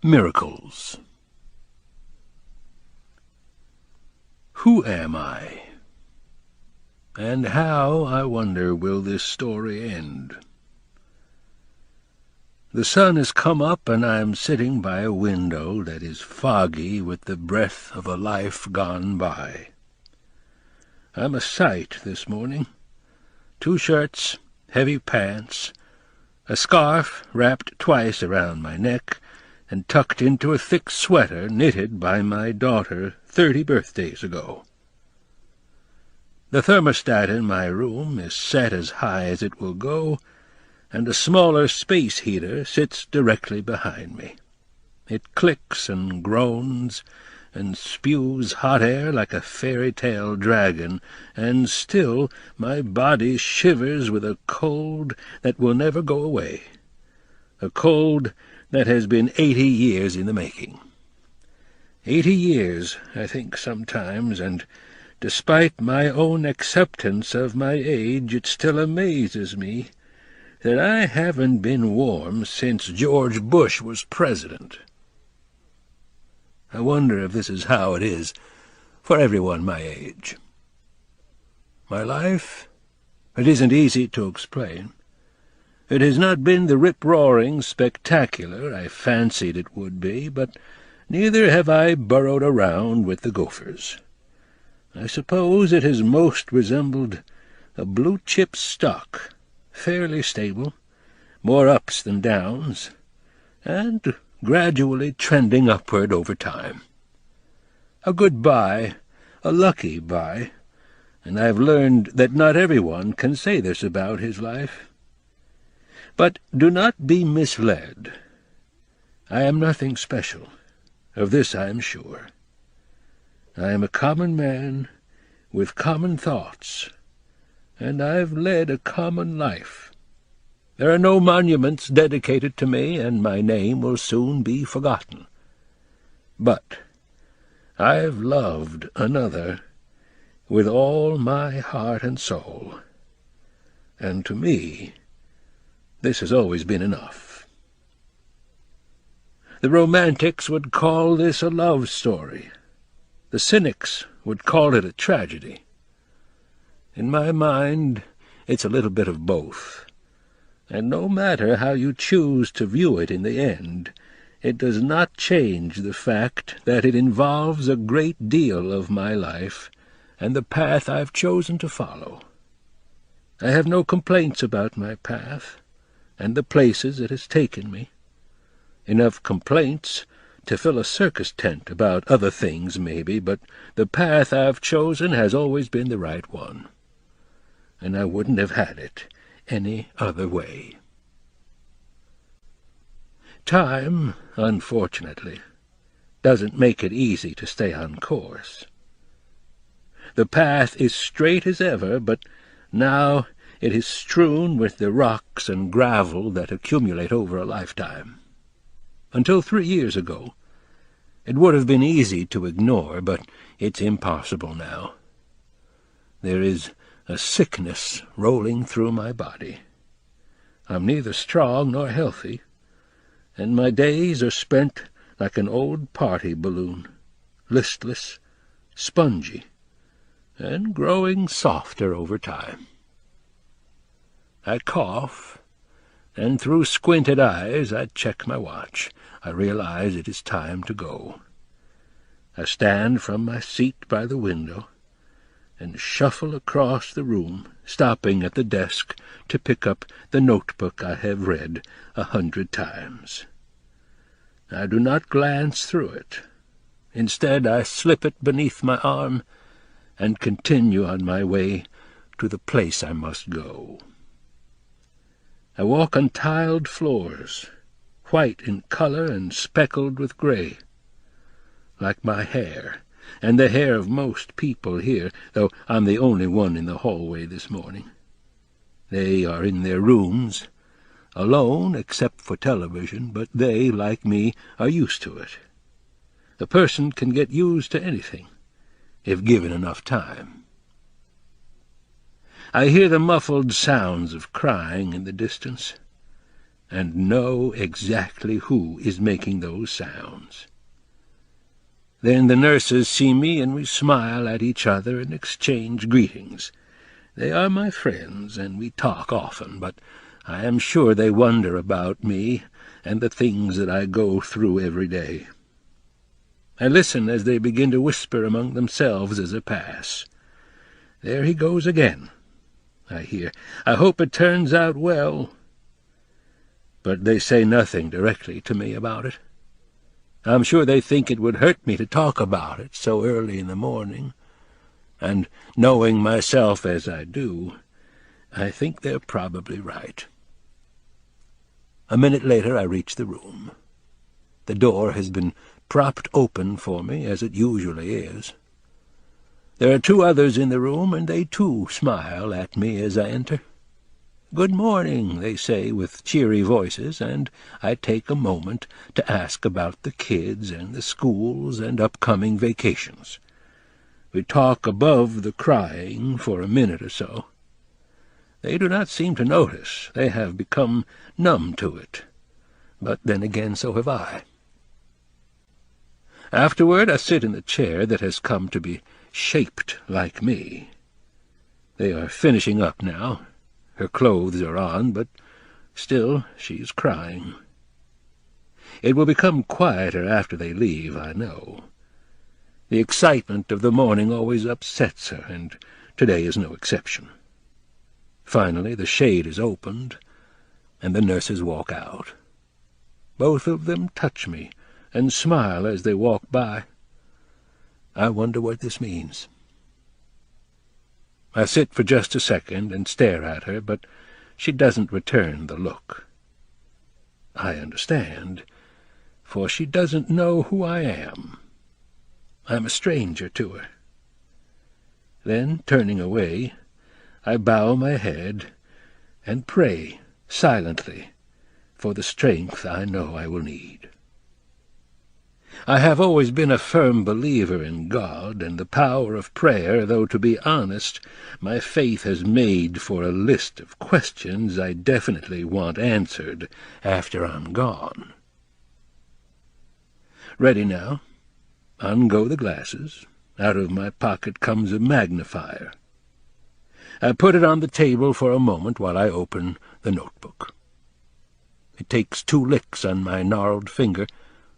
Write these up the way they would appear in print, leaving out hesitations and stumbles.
Miracles. Who am I? And how, I wonder, will this story end? The sun has come up, and I am sitting by a window that is foggy with the breath of a life gone by. I'm a sight this morning. 2 shirts, heavy pants, a scarf wrapped twice around my neck, and tucked into a thick sweater knitted by my daughter 30 birthdays ago. The thermostat in my room is set as high as it will go, and a smaller space heater sits directly behind me. It clicks and groans and spews hot air like a fairy-tale dragon, and still my body shivers with a cold that will never go away, a cold that has been 80 years in the making. 80 years, I think sometimes, and despite my own acceptance of my age, it still amazes me that I haven't been warm since George Bush was president. I wonder if this is how it is for everyone my age. My life? It isn't easy to explain. It has not been the rip-roaring spectacular I fancied it would be, but neither have I burrowed around with the gophers. I suppose it has most resembled a blue-chip stock, fairly stable, more ups than downs, and gradually trending upward over time. A good buy, a lucky buy, and I've learned that not everyone can say this about his life. But do not be misled. I am nothing special. Of this I am sure. I am a common man with common thoughts, and I've led a common life. There are no monuments dedicated to me, and my name will soon be forgotten. But I've loved another with all my heart and soul, and to me this has always been enough. The romantics would call this a love story. The cynics would call it a tragedy. In my mind, it's a little bit of both, and no matter how you choose to view it in the end, it does not change the fact that it involves a great deal of my life and the path I've chosen to follow. I have no complaints about my path and the places it has taken me. Enough complaints to fill a circus tent about other things, maybe, but the path I've chosen has always been the right one, and I wouldn't have had it any other way. Time, unfortunately, doesn't make it easy to stay on course. The path is straight as ever, but now it is strewn with the rocks and gravel that accumulate over a lifetime. Until 3 years ago, it would have been easy to ignore, but it's impossible now. There is a sickness rolling through my body. I'm neither strong nor healthy, and my days are spent like an old party balloon, listless, spongy, and growing softer over time. I cough, and through squinted eyes I check my watch. I realize it is time to go. I stand from my seat by the window and shuffle across the room, stopping at the desk to pick up the notebook I have read 100 times. I do not glance through it. Instead, I slip it beneath my arm and continue on my way to the place I must go. I walk on tiled floors, white in color and speckled with gray, like my hair, and the hair of most people here, though I'm the only one in the hallway this morning. They are in their rooms, alone except for television, but they, like me, are used to it. A person can get used to anything, if given enough time. I hear the muffled sounds of crying in the distance. and know exactly who is making those sounds. Then the nurses see me, and we smile at each other and exchange greetings. They are my friends, and we talk often, but I am sure they wonder about me and the things that I go through every day. I listen as they begin to whisper among themselves as I pass. "There he goes again," I hear. "I hope it turns out well." But they say nothing directly to me about it. I'm sure they think it would hurt me to talk about it so early in the morning, and knowing myself as I do, I think they're probably right. A minute later I reach the room. The door has been propped open for me, as it usually is. There are 2 others in the room, and they too smile at me as I enter. "Good morning," they say with cheery voices, and I take a moment to ask about the kids and the schools and upcoming vacations. We talk above the crying for a minute or so. They do not seem to notice. They have become numb to it. But then again, so have I. Afterward I sit in the chair that has come to be shaped like me. They are finishing up now. Her clothes are on, but still she's crying. It will become quieter after they leave, I know. The excitement of the morning always upsets her, and today is no exception. Finally the shade is opened, and the nurses walk out. Both of them touch me and smile as they walk by. I wonder what this means. I sit for just a second and stare at her, but she doesn't return the look. I understand, for she doesn't know who I am. I'm a stranger to her. Then, turning away, I bow my head and pray silently for the strength I know I will need. I have always been a firm believer in God and the power of prayer, though, to be honest, my faith has made for a list of questions I definitely want answered after I'm gone. Ready now. On go the glasses. Out of my pocket comes a magnifier. I put it on the table for a moment while I open the notebook. It takes 2 licks on my gnarled finger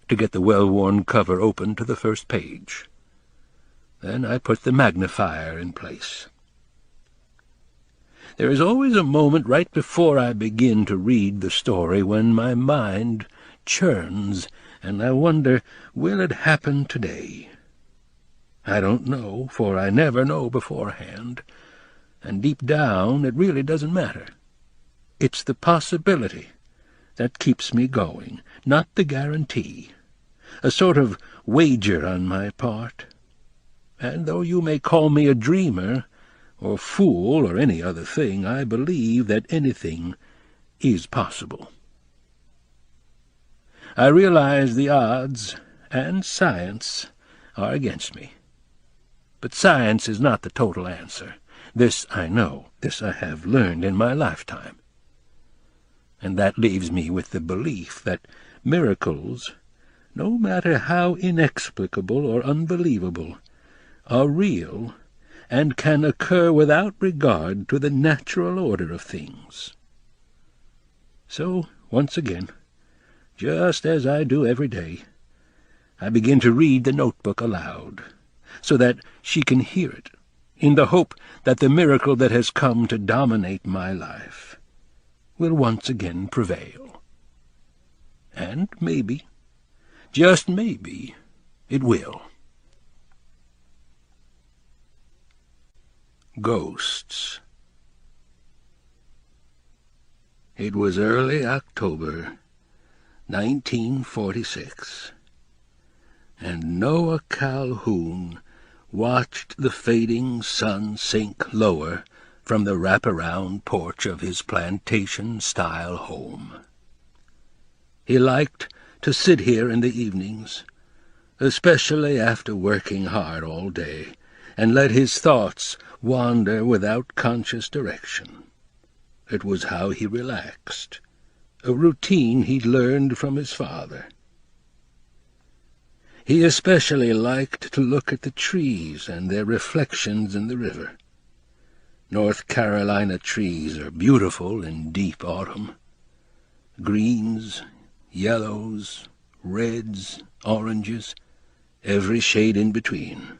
to get the well-worn cover open to the first page. Then I put the magnifier in place. There is always a moment right before I begin to read the story when my mind churns, and I wonder, will it happen today? I don't know, for I never know beforehand, and deep down it really doesn't matter. It's the possibility that keeps me going, not the guarantee. A sort of wager on my part. And though you may call me a dreamer, or fool, or any other thing, I believe that anything is possible. I realize the odds and science are against me. But science is not the total answer. This I know, this I have learned in my lifetime. And that leaves me with the belief that miracles, no matter how inexplicable or unbelievable, are real and can occur without regard to the natural order of things. So, once again, just as I do every day, I begin to read the notebook aloud, so that she can hear it, in the hope that the miracle that has come to dominate my life will once again prevail. And maybe, just maybe, it will. Ghosts. It was early October, 1946, and Noah Calhoun watched the fading sun sink lower from the wraparound porch of his plantation-style home. He liked to sit here in the evenings, especially after working hard all day, and let his thoughts wander without conscious direction. It was how he relaxed, a routine he'd learned from his father. He especially liked to look at the trees and their reflections in the river. North Carolina trees are beautiful in deep autumn. Greens, yellows, reds, oranges, every shade in between.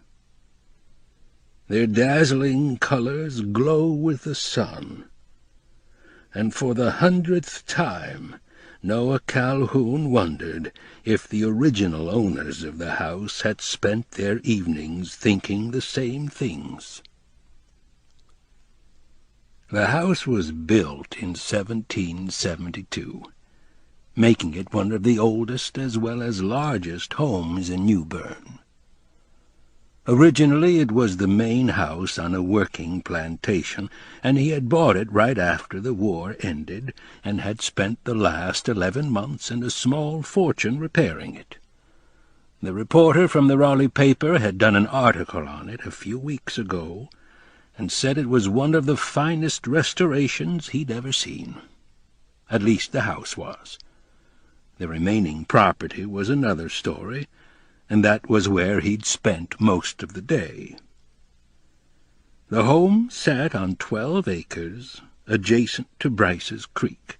Their dazzling colors glow with the sun. And for the 100th time, Noah Calhoun wondered if the original owners of the house had spent their evenings thinking the same things. The house was built in 1772, making it one of the oldest as well as largest homes in New Bern. Originally it was the main house on a working plantation, and he had bought it right after the war ended, and had spent the last 11 months and a small fortune repairing it. The reporter from the Raleigh paper had done an article on it a few weeks ago, and said it was one of the finest restorations he'd ever seen. At least the house was. The remaining property was another story, and that was where he'd spent most of the day. The home sat on 12 acres, adjacent to Bryce's Creek,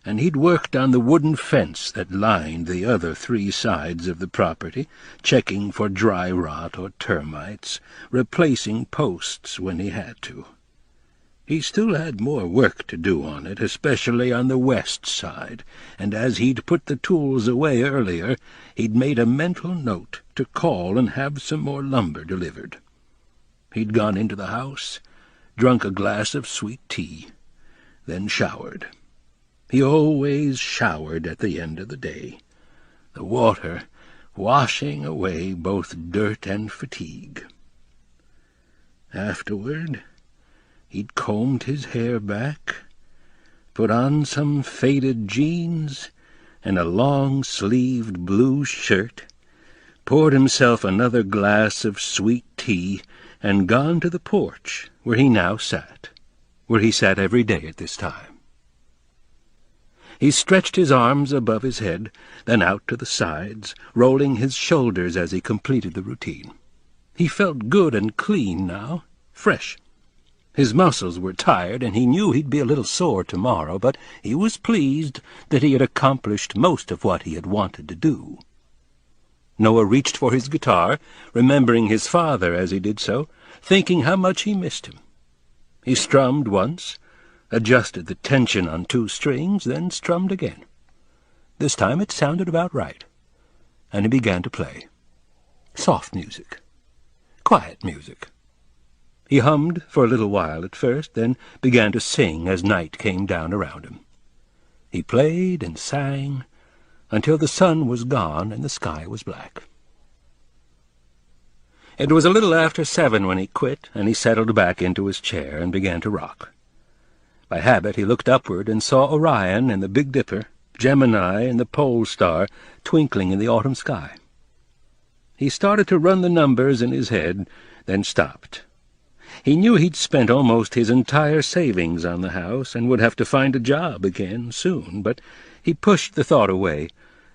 and he'd worked on the wooden fence that lined the other 3 sides of the property, checking for dry rot or termites, replacing posts when he had to. He still had more work to do on it, especially on the west side, and as he'd put the tools away earlier, he'd made a mental note to call and have some more lumber delivered. He'd gone into the house, drunk a glass of sweet tea, then showered. He always showered at the end of the day, the water washing away both dirt and fatigue. Afterward, he'd combed his hair back, put on some faded jeans and a long-sleeved blue shirt, poured himself another glass of sweet tea, and gone to the porch, where he now sat, where he sat every day at this time. He stretched his arms above his head, then out to the sides, rolling his shoulders as he completed the routine. He felt good and clean now, fresh. His muscles were tired, and he knew he'd be a little sore tomorrow, but he was pleased that he had accomplished most of what he had wanted to do. Noah reached for his guitar, remembering his father as he did so, thinking how much he missed him. He strummed once, adjusted the tension on 2 strings, then strummed again. This time it sounded about right, and he began to play. Soft music. Quiet music. He hummed for a little while at first, then began to sing as night came down around him. He played and sang until the sun was gone and the sky was black. It was a little after 7 when he quit, and he settled back into his chair and began to rock. By habit he looked upward and saw Orion and the Big Dipper, Gemini and the Pole Star twinkling in the autumn sky. He started to run the numbers in his head, then stopped. He knew he'd spent almost his entire savings on the house and would have to find a job again soon, but he pushed the thought away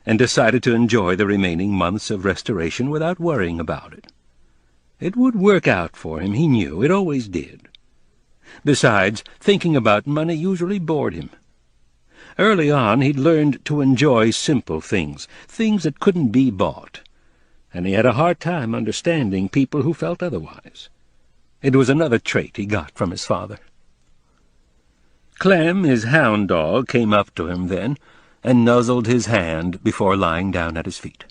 and decided to enjoy the remaining months of restoration without worrying about it. It would work out for him, he knew. It always did. Besides, thinking about money usually bored him. Early on he'd learned to enjoy simple things, things that couldn't be bought, and he had a hard time understanding people who felt otherwise. It was another trait he got from his father. Clem, his hound dog, came up to him then and nuzzled his hand before lying down at his feet.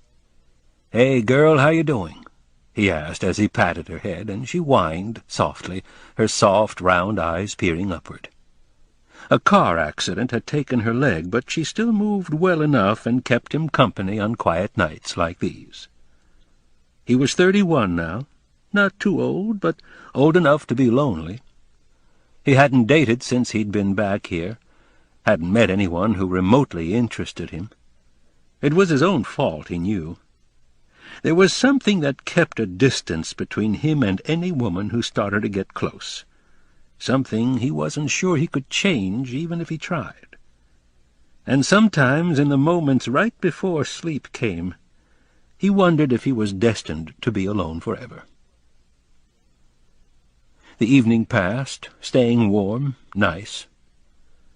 "Hey, girl, how you doing?" he asked as he patted her head, and she whined softly, her soft, round eyes peering upward. A car accident had taken her leg, but she still moved well enough and kept him company on quiet nights like these. He was 31 now, not too old, but old enough to be lonely. He hadn't dated since he'd been back here, hadn't met anyone who remotely interested him. It was his own fault, he knew. There was something that kept a distance between him and any woman who started to get close, something he wasn't sure he could change even if he tried. and sometimes in the moments right before sleep came, he wondered if he was destined to be alone forever. The evening passed, staying warm, nice.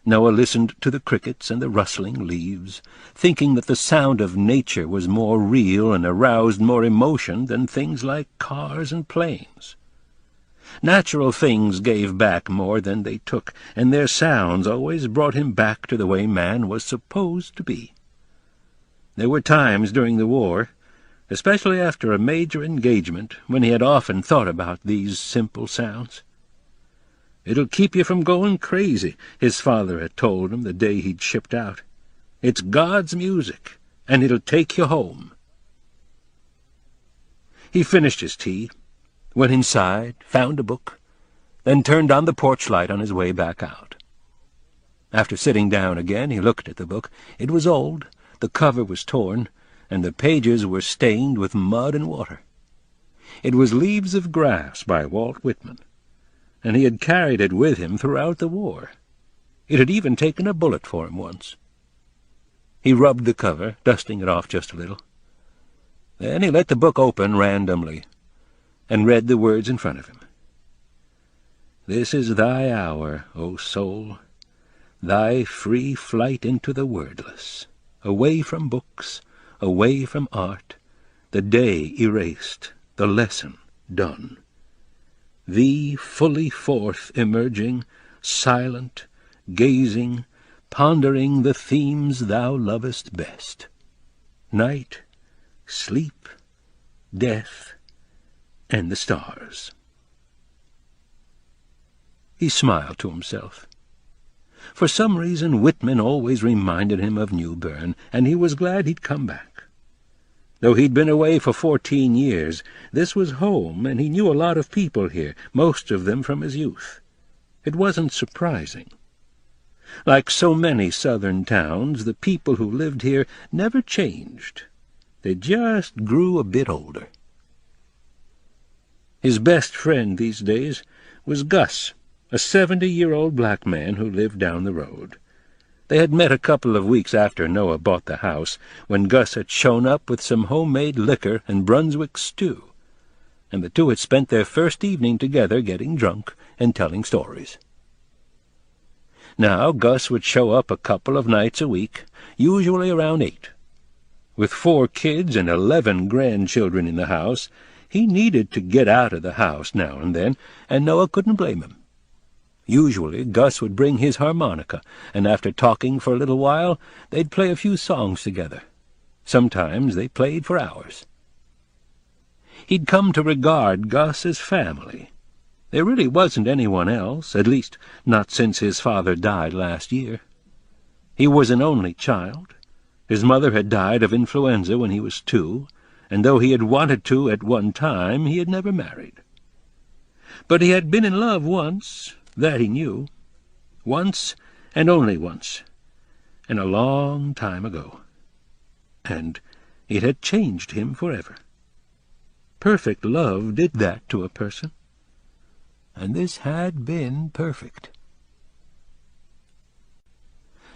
Noah listened to the crickets and the rustling leaves, thinking that the sound of nature was more real and aroused more emotion than things like cars and planes. Natural things gave back more than they took, and their sounds always brought him back to the way man was supposed to be. There were times during the war, especially after a major engagement, when he had often thought about these simple sounds. "It'll keep you from going crazy," his father had told him the day he'd shipped out. "It's God's music, and it'll take you home." He finished his tea, went inside, found a book, then turned on the porch light on his way back out. After sitting down again, he looked at the book. It was old, the cover was torn, and the pages were stained with mud and water. It was Leaves of Grass by Walt Whitman, and he had carried it with him throughout the war. It had even taken a bullet for him once. He rubbed the cover, dusting it off just a little. Then he let the book open randomly, and read the words in front of him. "This is thy hour, O soul, thy free flight into the wordless, away from books, away from art, the day erased, the lesson done. Thee fully forth emerging, silent, gazing, pondering the themes thou lovest best. Night, sleep, death, and the stars." He smiled to himself. For some reason Whitman always reminded him of New Bern, and he was glad he'd come back. Though he'd been away for 14 years, this was home, and he knew a lot of people here, most of them from his youth. It wasn't surprising. Like so many southern towns, the people who lived here never changed. They just grew a bit older. His best friend these days was Gus, a 70-year-old black man who lived down the road. They had met a couple of weeks after Noah bought the house, when Gus had shown up with some homemade liquor and Brunswick stew, and the two had spent their first evening together getting drunk and telling stories. Now Gus would show up a couple of nights a week, usually around 8. With 4 kids and 11 grandchildren in the house, he needed to get out of the house now and then, and Noah couldn't blame him. Usually Gus would bring his harmonica, and after talking for a little while, they'd play a few songs together. Sometimes they played for hours. He'd come to regard Gus as family. There really wasn't anyone else, at least not since his father died last year. He was an only child. His mother had died of influenza when he was 2, and though he had wanted to at one time, he had never married. But he had been in love once, that he knew. Once, and only once, and a long time ago. And it had changed him forever. Perfect love did that to a person. And this had been perfect.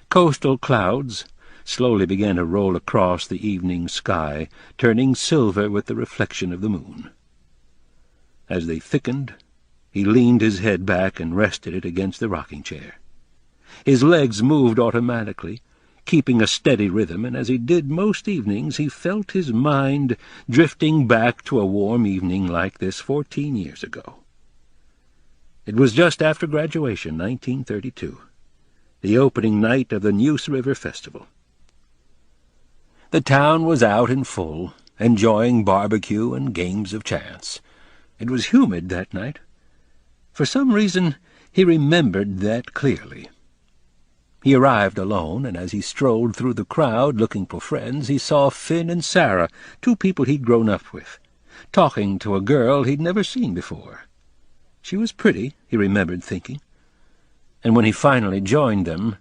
Coastal clouds slowly began to roll across the evening sky, turning silver with the reflection of the moon. As they thickened, he leaned his head back and rested it against the rocking chair. His legs moved automatically, keeping a steady rhythm, and as he did most evenings, he felt his mind drifting back to a warm evening like this 14 years ago. It was just after graduation, 1932, the opening night of the Neuse River Festival. The town was out in full, enjoying barbecue and games of chance. It was humid that night. For some reason, he remembered that clearly. He arrived alone, and as he strolled through the crowd looking for friends, he saw Finn and Sarah, 2 people he'd grown up with, talking to a girl he'd never seen before. She was pretty, he remembered thinking, and when he finally joined them,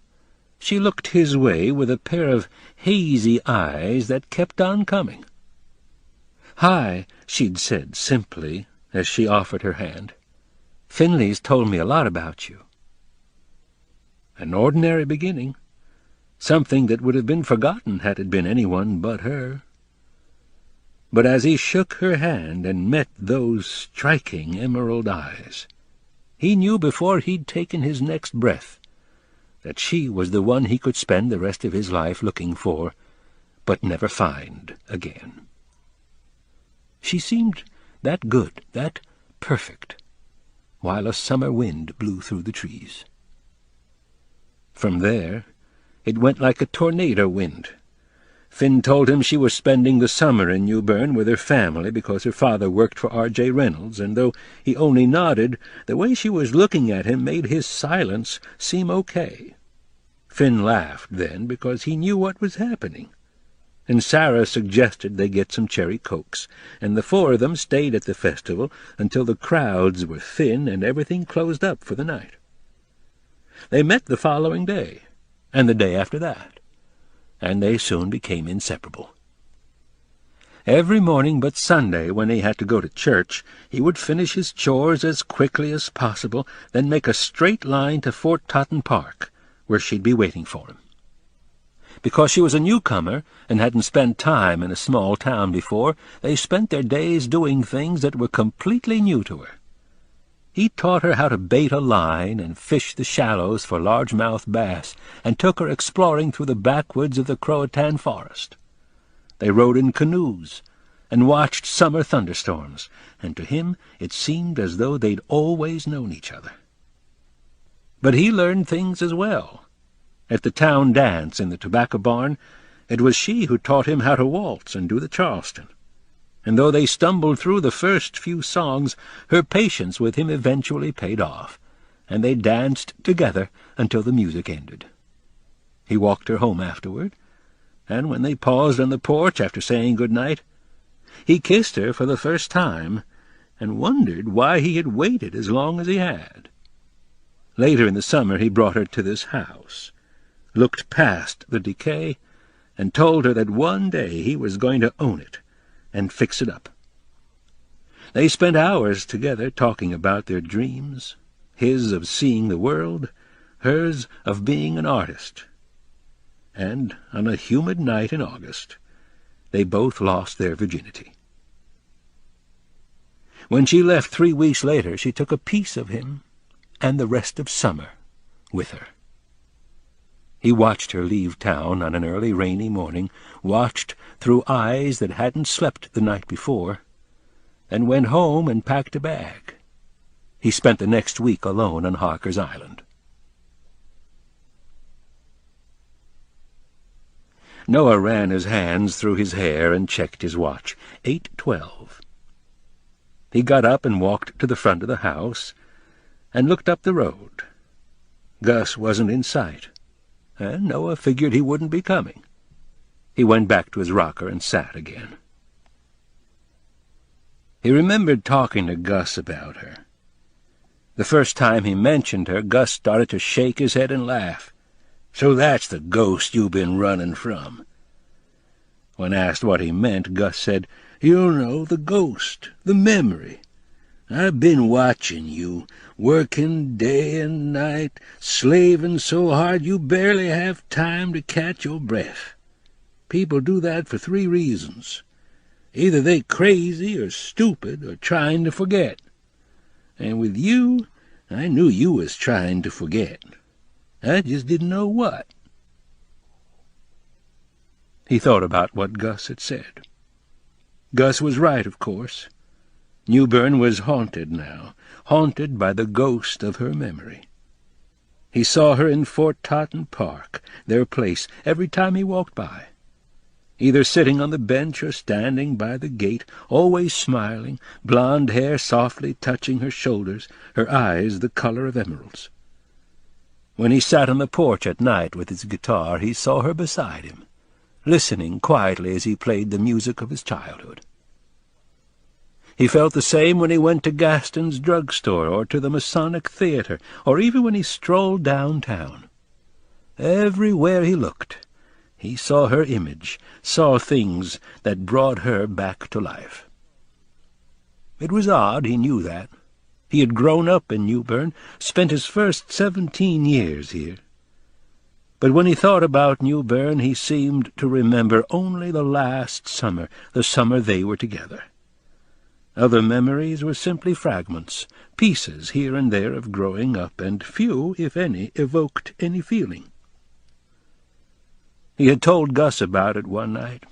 she looked his way with a pair of hazy eyes that kept on coming. "Hi," she'd said simply as she offered her hand. "Finley's told me a lot about you." An ordinary beginning. something that would have been forgotten had it been anyone but her. But as he shook her hand and met those striking emerald eyes, he knew before he'd taken his next breath that she was the one he could spend the rest of his life looking for, but never find again. She seemed that good, that perfect, while a summer wind blew through the trees. From there, it went like a tornado wind. Finn told him she was spending the summer in New Bern with her family because her father worked for R.J. Reynolds, and though he only nodded, the way she was looking at him made his silence seem okay. Finn laughed then because he knew what was happening, and Sarah suggested they get some cherry cokes, and the four of them stayed at the festival until the crowds were thin and everything closed up for the night. They met the following day, and the day after that, and they soon became inseparable. Every morning but Sunday, when he had to go to church, he would finish his chores as quickly as possible, then make a straight line to Fort Totten Park, where she'd be waiting for him. Because she was a newcomer and hadn't spent time in a small town before, they spent their days doing things that were completely new to her. He taught her how to bait a line and fish the shallows for largemouth bass, and took her exploring through the backwoods of the Croatan forest. They rode in canoes and watched summer thunderstorms, and to him it seemed as though they'd always known each other. But he learned things as well. At the town dance in the tobacco barn, it was she who taught him how to waltz and do the Charleston. And though they stumbled through the first few songs, her patience with him eventually paid off, and they danced together until the music ended. He walked her home afterward, and when they paused on the porch after saying good night, he kissed her for the first time and wondered why he had waited as long as he had. Later in the summer he brought her to this house, looked past the decay, and told her that one day he was going to own it and fix it up. They spent hours together talking about their dreams, his of seeing the world, hers of being an artist. And on a humid night in August, they both lost their virginity. When she left 3 weeks later, she took a piece of him and the rest of summer with her. He watched her leave town on an early rainy morning, watched through eyes that hadn't slept the night before, and went home and packed a bag. He spent the next week alone on Harker's Island. Noah ran his hands through his hair and checked his watch. 8:12. He got up and walked to the front of the house and looked up the road. Gus wasn't in sight, and Noah figured he wouldn't be coming. He went back to his rocker and sat again. He remembered talking to Gus about her. The first time he mentioned her, Gus started to shake his head and laugh. "So that's the ghost you've been running from." When asked what he meant, Gus said, "You know, the ghost, the memory. I've been watching you, working day and night, slaving so hard you barely have time to catch your breath. People do that for 3 reasons. Either they crazy or stupid or trying to forget. And with you, I knew you was trying to forget. I just didn't know what." He thought about what Gus had said. Gus was right, of course. New Bern was haunted now, haunted by the ghost of her memory. He saw her in Fort Totten Park, their place, every time he walked by, either sitting on the bench or standing by the gate, always smiling, blonde hair softly touching her shoulders, her eyes the color of emeralds. When he sat on the porch at night with his guitar, he saw her beside him, listening quietly as he played the music of his childhood. He felt the same when he went to Gaston's drugstore or to the Masonic Theater, or even when he strolled downtown. Everywhere he looked, he saw her image, saw things that brought her back to life. It was odd, he knew that. He had grown up in New Bern, spent his first 17 years here. But when he thought about New Bern, he seemed to remember only the last summer, the summer they were together. Other memories were simply fragments, pieces here and there of growing up, and few, if any, evoked any feeling. He had told Gus about it one night,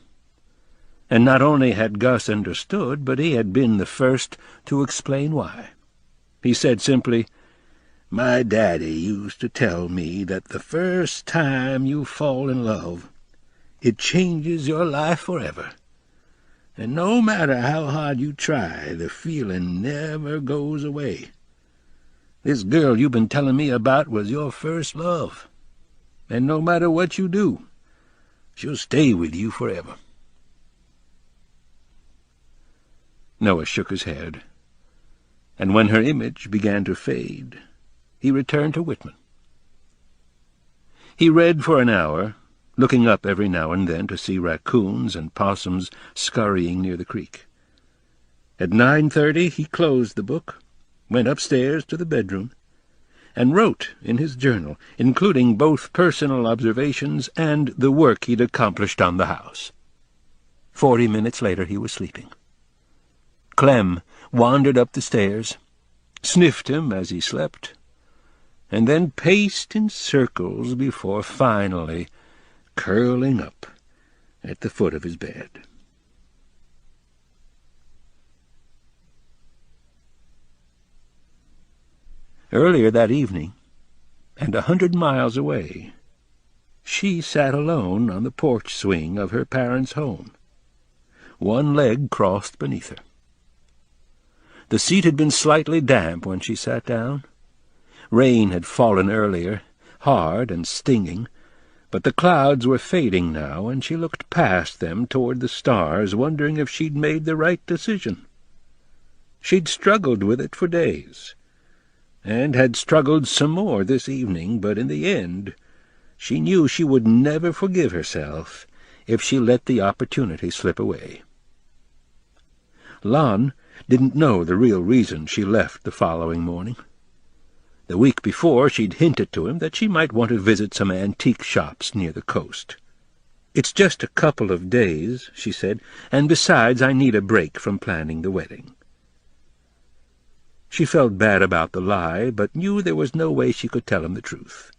and not only had Gus understood, but he had been the first to explain why. He said simply, "My daddy used to tell me that the first time you fall in love, it changes your life forever. And no matter how hard you try, the feeling never goes away. This girl you've been telling me about was your first love, and no matter what you do, she'll stay with you forever." Noah shook his head, and when her image began to fade, he returned to Whitman. He read for an hour, looking up every now and then to see raccoons and possums scurrying near the creek. At 9:30 he closed the book, went upstairs to the bedroom, and wrote in his journal, including both personal observations and the work he'd accomplished on the house. 40 minutes later he was sleeping. Clem wandered up the stairs, sniffed him as he slept, and then paced in circles before finally curling up at the foot of his bed. Earlier that evening, and 100 miles away, she sat alone on the porch swing of her parents' home, one leg crossed beneath her. The seat had been slightly damp when she sat down. Rain had fallen earlier, hard and stinging, but the clouds were fading now, and she looked past them toward the stars, wondering if she'd made the right decision. She'd struggled with it for days, and had struggled some more this evening, but in the end she knew she would never forgive herself if she let the opportunity slip away. Lon didn't know the real reason she left the following morning. The week before she'd hinted to him that she might want to visit some antique shops near the coast. "It's just a couple of days," she said, "and besides, I need a break from planning the wedding." She felt bad about the lie, but knew there was no way she could tell him the truth.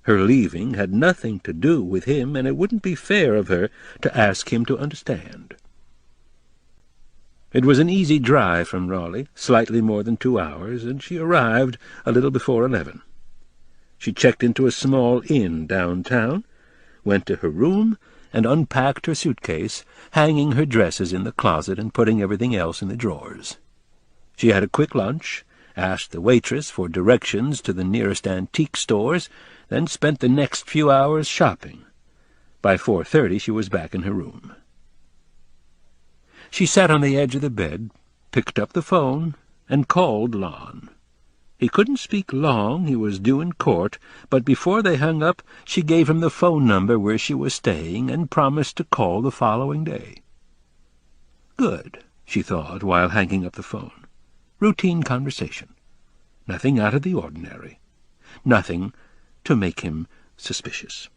Her leaving had nothing to do with him, and it wouldn't be fair of her to ask him to understand. It was an easy drive from Raleigh, slightly more than 2 hours, and she arrived a little before 11. She checked into a small inn downtown, went to her room, and unpacked her suitcase, hanging her dresses in the closet and putting everything else in the drawers. She had a quick lunch, asked the waitress for directions to the nearest antique stores, then spent the next few hours shopping. By 4:30 she was back in her room. She sat on the edge of the bed, picked up the phone, and called Lon. He couldn't speak long, he was due in court, but before they hung up she gave him the phone number where she was staying and promised to call the following day. Good, she thought while hanging up the phone. Routine conversation. Nothing out of the ordinary. Nothing to make him suspicious.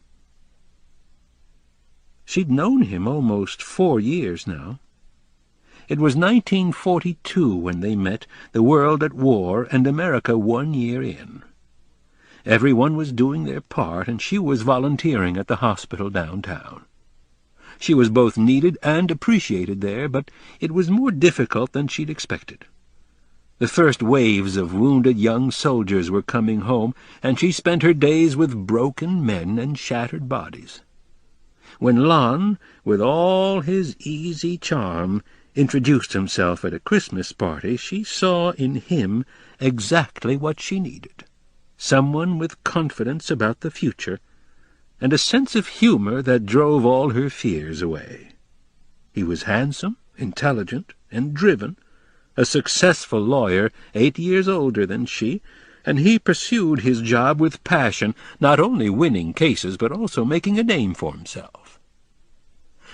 She'd known him almost 4 years now. It was 1942 when they met, the world at war and America 1 year in. Everyone was doing their part, and she was volunteering at the hospital downtown. She was both needed and appreciated there, but it was more difficult than she'd expected. The first waves of wounded young soldiers were coming home, and she spent her days with broken men and shattered bodies. When Lon, with all his easy charm, introduced himself at a Christmas party, she saw in him exactly what she needed. Someone with confidence about the future, and a sense of humor that drove all her fears away. He was handsome, intelligent, and driven, a successful lawyer 8 years older than she, and he pursued his job with passion, not only winning cases but also making a name for himself.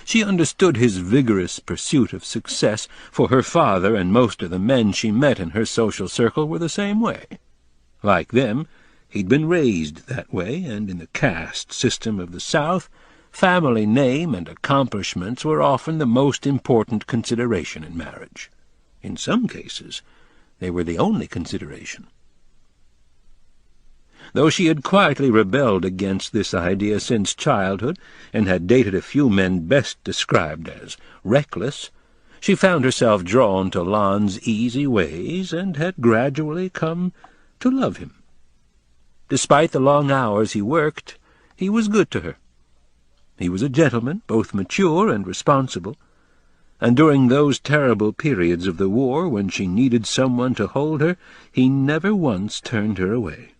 She understood his vigorous pursuit of success, for her father and most of the men she met in her social circle were the same way. Like them, He'd been raised that way, and in the caste system of the South, family name and accomplishments were often the most important consideration in marriage. In some cases, they were the only consideration. Though she had quietly rebelled against this idea since childhood, and had dated a few men best described as reckless, she found herself drawn to Lon's easy ways, and had gradually come to love him. Despite the long hours he worked, he was good to her. He was a gentleman, both mature and responsible, and during those terrible periods of the war when she needed someone to hold her, he never once turned her away.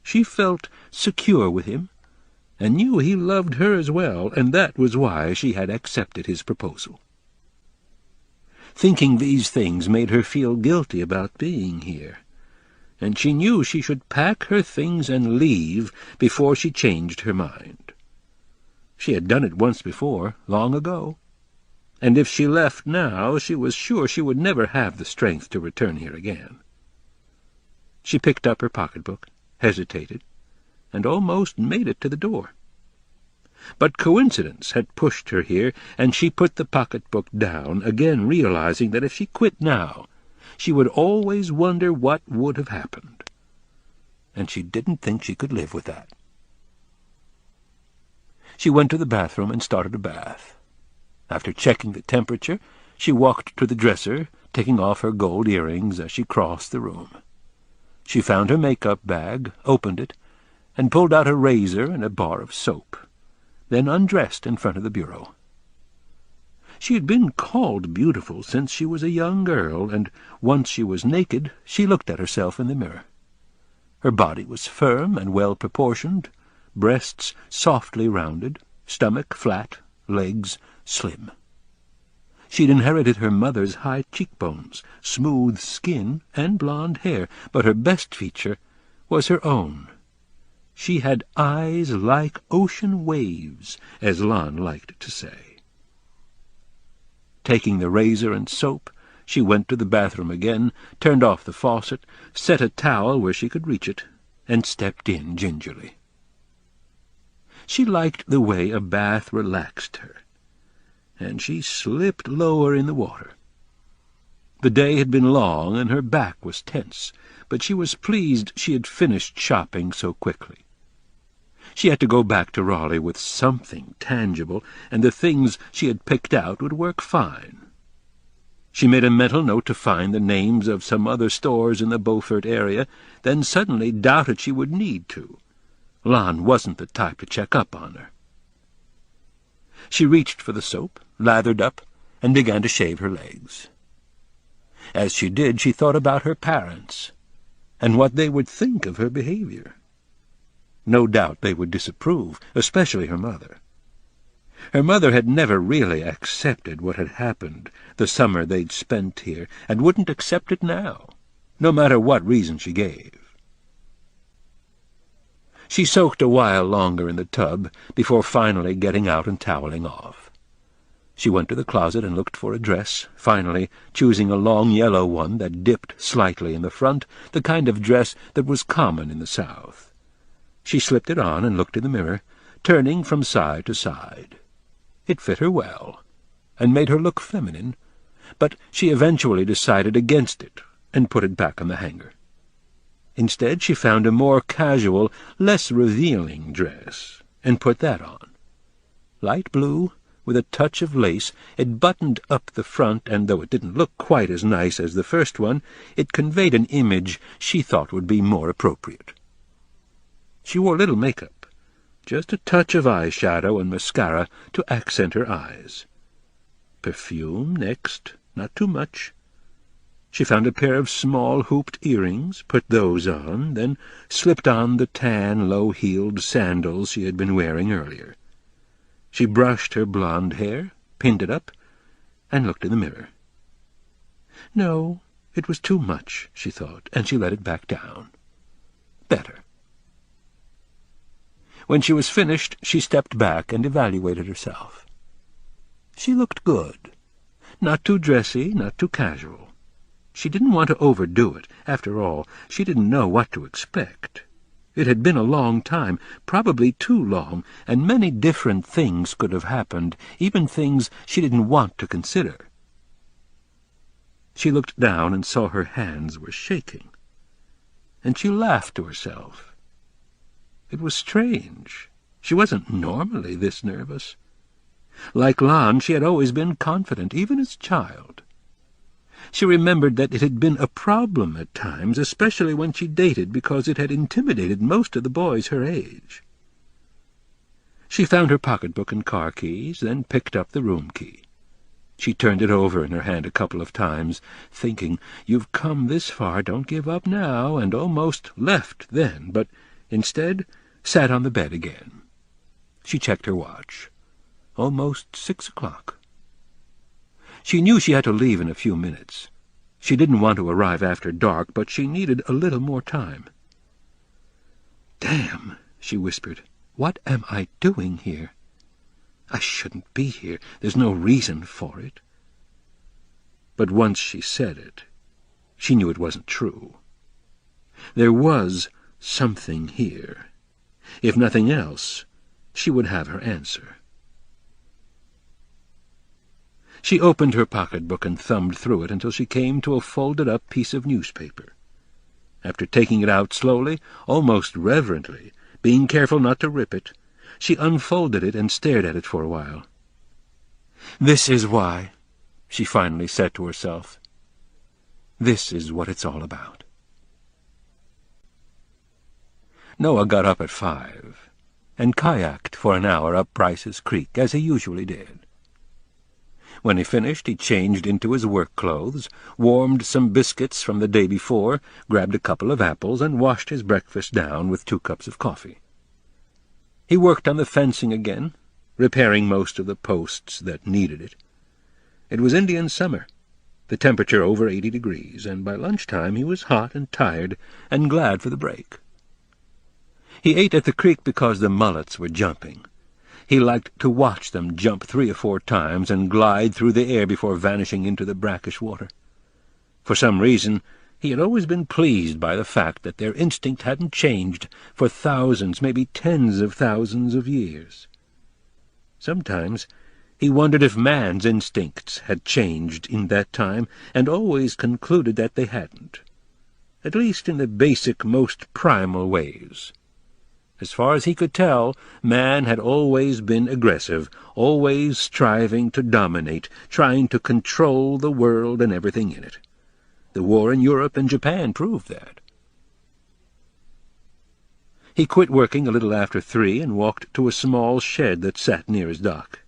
She felt secure with him, and knew he loved her as well, and that was why she had accepted his proposal. Thinking these things made her feel guilty about being here, and she knew she should pack her things and leave before she changed her mind. She had done it once before, long ago, and if she left now, she was sure she would never have the strength to return here again. She picked up her pocketbook, hesitated, and almost made it to the door. But coincidence had pushed her here, and she put the pocketbook down, again realizing that if she quit now, she would always wonder what would have happened. And she didn't think she could live with that. She went to the bathroom and started a bath. After checking the temperature, she walked to the dresser, taking off her gold earrings as she crossed the room. She found her makeup bag, opened it, and pulled out a razor and a bar of soap, then undressed in front of the bureau. She had been called beautiful since she was a young girl, and once she was naked, she looked at herself in the mirror. Her body was firm and well-proportioned, breasts softly rounded, stomach flat, legs slim. She'd inherited her mother's high cheekbones, smooth skin, and blonde hair, but her best feature was her own. She had eyes like ocean waves, as Lon liked to say. Taking the razor and soap, she went to the bathroom again, turned off the faucet, set a towel where she could reach it, and stepped in gingerly. She liked the way a bath relaxed her, and she slipped lower in the water. The day had been long, and her back was tense, but she was pleased she had finished shopping so quickly. She had to go back to Raleigh with something tangible, and the things she had picked out would work fine. She made a mental note to find the names of some other stores in the Beaufort area, then suddenly doubted she would need to. Lon wasn't the type to check up on her. She reached for the soap, lathered up, and began to shave her legs. As she did, she thought about her parents, and what they would think of her behavior. No doubt they would disapprove, especially her mother. Her mother had never really accepted what had happened the summer they'd spent here, and wouldn't accept it now, no matter what reason she gave. She soaked a while longer in the tub before finally getting out and toweling off. She went to the closet and looked for a dress, finally choosing a long yellow one that dipped slightly in the front, the kind of dress that was common in the South. She slipped it on and looked in the mirror, turning from side to side. It fit her well, and made her look feminine, but she eventually decided against it and put it back on the hanger. Instead, she found a more casual, less revealing dress, and put that on. Light blue, with a touch of lace, it buttoned up the front, and though it didn't look quite as nice as the first one, it conveyed an image she thought would be more appropriate. She wore little makeup, just a touch of eyeshadow and mascara to accent her eyes. Perfume next, not too much. She found a pair of small hooped earrings, put those on, then slipped on the tan, low-heeled sandals she had been wearing earlier. She brushed her blonde hair, pinned it up, and looked in the mirror. No, it was too much, she thought, and she let it back down. Better. When she was finished, she stepped back and evaluated herself. She looked good. Not too dressy, not too casual. She didn't want to overdo it. After all, she didn't know what to expect. It had been a long time, probably too long, and many different things could have happened, even things she didn't want to consider. She looked down and saw her hands were shaking, and she laughed to herself. It was strange. She wasn't normally this nervous. Like Lon, she had always been confident, even as a child. She remembered that it had been a problem at times, especially when she dated, because it had intimidated most of the boys her age. She found her pocketbook and car keys, then picked up the room key. She turned it over in her hand a couple of times, thinking, "You've come this far, don't give up now," and almost left then, but instead sat on the bed again. She checked her watch. Almost 6 o'clock. She knew she had to leave in a few minutes. She didn't want to arrive after dark, but she needed a little more time. "Damn," she whispered. "What am I doing here? I shouldn't be here. There's no reason for it." But once she said it, she knew it wasn't true. There was something here. If nothing else, she would have her answer. She opened her pocketbook and thumbed through it until she came to a folded-up piece of newspaper. After taking it out slowly, almost reverently, being careful not to rip it, she unfolded it and stared at it for a while. "This is why," she finally said to herself. "This is what it's all about." Noah got up at 5 and kayaked for an hour up Bryce's Creek, as he usually did. When he finished, he changed into his work clothes, warmed some biscuits from the day before, grabbed a couple of apples, and washed his breakfast down with 2 cups of coffee. He worked on the fencing again, repairing most of the posts that needed it. It was Indian summer, the temperature over 80 degrees, and by lunchtime he was hot and tired and glad for the break. He ate at the creek because the mullets were jumping. He liked to watch them jump 3 or 4 times and glide through the air before vanishing into the brackish water. For some reason, he had always been pleased by the fact that their instinct hadn't changed for thousands, maybe tens of thousands of years. Sometimes he wondered if man's instincts had changed in that time, and always concluded that they hadn't, at least in the basic, most primal ways. As far as he could tell, man had always been aggressive, always striving to dominate, trying to control the world and everything in it. The war in Europe and Japan proved that. He quit working a little after 3 and walked to a small shed that sat near his dock.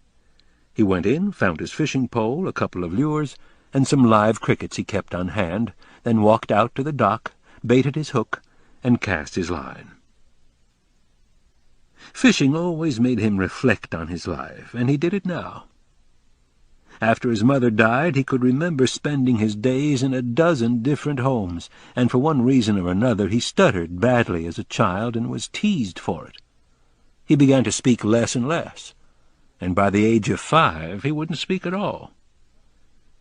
He went in, found his fishing pole, a couple of lures, and some live crickets he kept on hand, then walked out to the dock, baited his hook, and cast his line. Fishing always made him reflect on his life, and he did it now. After his mother died, he could remember spending his days in a dozen different homes, and for one reason or another he stuttered badly as a child and was teased for it. He began to speak less and less, and by the age of 5 he wouldn't speak at all.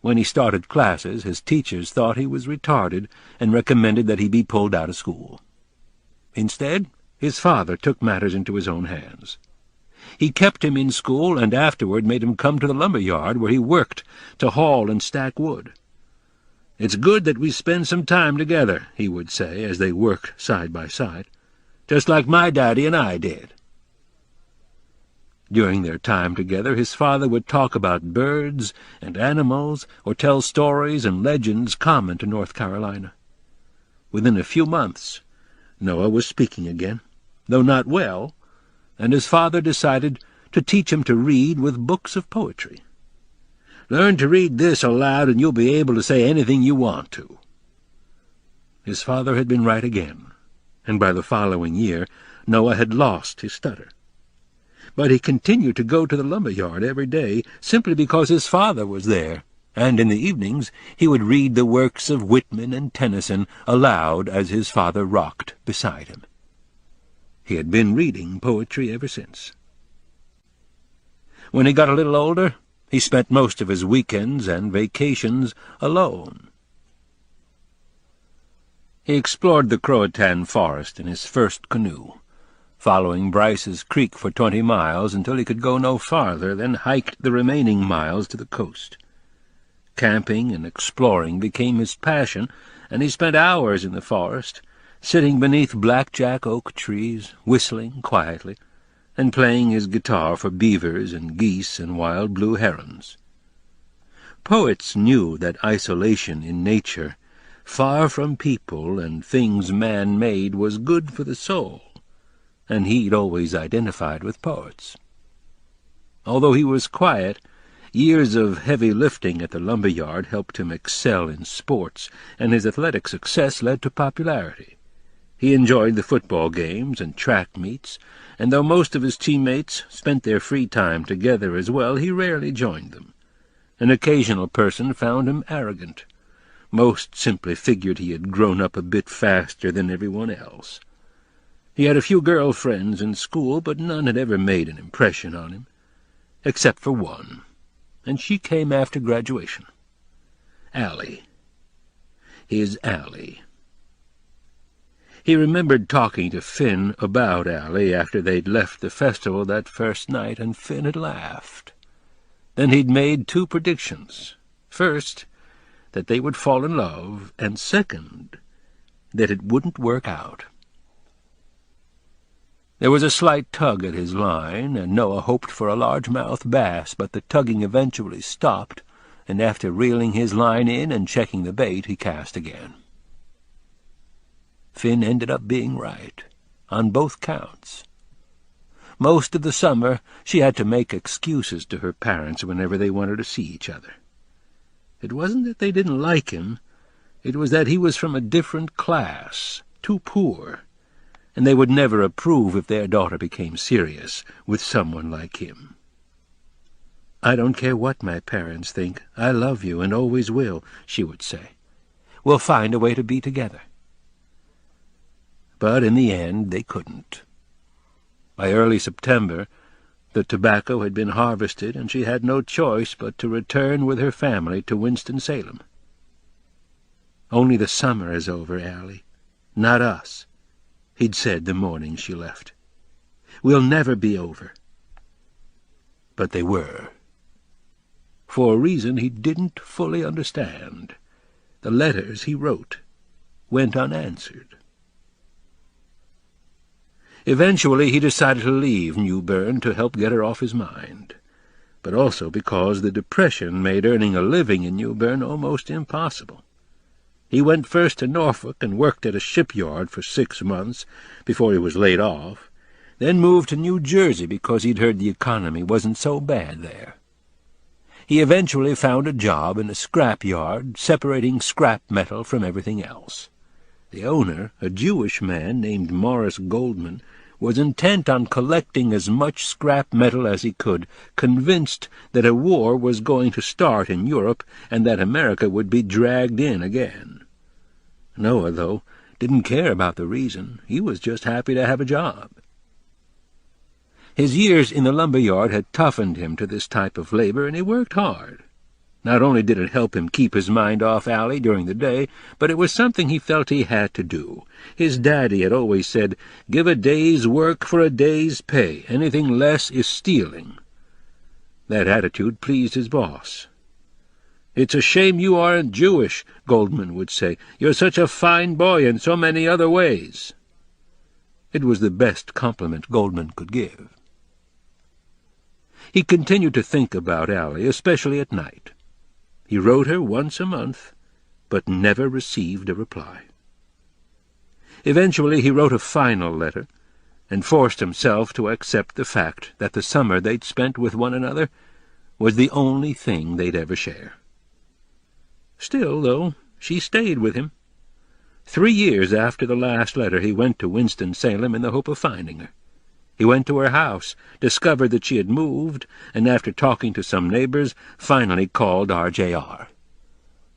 When he started classes, his teachers thought he was retarded and recommended that he be pulled out of school. Instead, his father took matters into his own hands. He kept him in school and afterward made him come to the lumber yard where he worked to haul and stack wood. "It's good that we spend some time together," he would say as they worked side by side, "just like my daddy and I did." During their time together, his father would talk about birds and animals or tell stories and legends common to North Carolina. Within a few months, Noah was speaking again, though not well, and his father decided to teach him to read with books of poetry. "Learn to read this aloud and you'll be able to say anything you want to." His father had been right again, and by the following year Noah had lost his stutter. But he continued to go to the lumber yard every day simply because his father was there, and in the evenings he would read the works of Whitman and Tennyson aloud as his father rocked beside him. He had been reading poetry ever since. When he got a little older, he spent most of his weekends and vacations alone. He explored the Croatan forest in his first canoe, following Bryce's Creek for 20 miles until he could go no farther, then hiked the remaining miles to the coast. Camping and exploring became his passion, and he spent hours in the forest, sitting beneath blackjack oak trees, whistling quietly, and playing his guitar for beavers and geese and wild blue herons. Poets knew that isolation in nature, far from people and things man-made, was good for the soul, and he'd always identified with poets. Although he was quiet, years of heavy lifting at the lumber yard helped him excel in sports, and his athletic success led to popularity. He enjoyed the football games and track meets, and though most of his teammates spent their free time together as well, he rarely joined them. An occasional person found him arrogant. Most simply figured he had grown up a bit faster than everyone else. He had a few girl friends in school, but none had ever made an impression on him, except for one, and she came after graduation. Allie. His Allie. He remembered talking to Finn about Allie after they'd left the festival that first night, and Finn had laughed. Then he'd made 2 predictions. First, that they would fall in love, and second, that it wouldn't work out. There was a slight tug at his line, and Noah hoped for a largemouth bass, but the tugging eventually stopped, and after reeling his line in and checking the bait, he cast again. Finn ended up being right, on both counts. Most of the summer she had to make excuses to her parents whenever they wanted to see each other. It wasn't that they didn't like him, it was that he was from a different class, too poor, and they would never approve if their daughter became serious with someone like him. "I don't care what my parents think. I love you and always will," she would say. "We'll find a way to be together." But in the end they couldn't. By early September the tobacco had been harvested, and she had no choice but to return with her family to Winston-Salem. "Only the summer is over, Allie. Not us," he'd said the morning she left. "We'll never be over." But they were. For a reason he didn't fully understand, the letters he wrote went unanswered. Eventually he decided to leave New Bern to help get her off his mind, but also because the depression made earning a living in New Bern almost impossible. He went first to Norfolk and worked at a shipyard for 6 months before he was laid off, then moved to New Jersey because he'd heard the economy wasn't so bad there. He eventually found a job in a scrap yard, separating scrap metal from everything else. The owner, a Jewish man named Morris Goldman, was intent on collecting as much scrap metal as he could, convinced that a war was going to start in Europe and that America would be dragged in again. Noah, though, didn't care about the reason. He was just happy to have a job. His years in the lumber yard had toughened him to this type of labor, and he worked hard. Not only did it help him keep his mind off Allie during the day, but it was something he felt he had to do. His daddy had always said, "Give a day's work for a day's pay. Anything less is stealing." That attitude pleased his boss. "It's a shame you aren't Jewish," Goldman would say. "You're such a fine boy in so many other ways." It was the best compliment Goldman could give. He continued to think about Allie, especially at night. He wrote her once a month, but never received a reply. Eventually he wrote a final letter, and forced himself to accept the fact that the summer they'd spent with one another was the only thing they'd ever share. Still, though, she stayed with him. 3 years after the last letter he went to Winston-Salem in the hope of finding her. He went to her house, discovered that she had moved, and after talking to some neighbors, finally called RJR.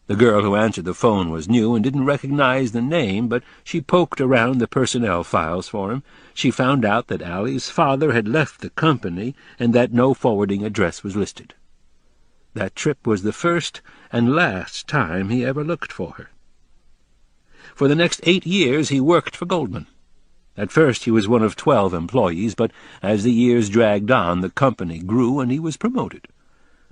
The girl who answered the phone was new and didn't recognize the name, but she poked around the personnel files for him. She found out that Allie's father had left the company and that no forwarding address was listed. That trip was the first and last time he ever looked for her. For the next 8 years he worked for Goldman. At first he was one of 12 employees, but as the years dragged on, the company grew and he was promoted.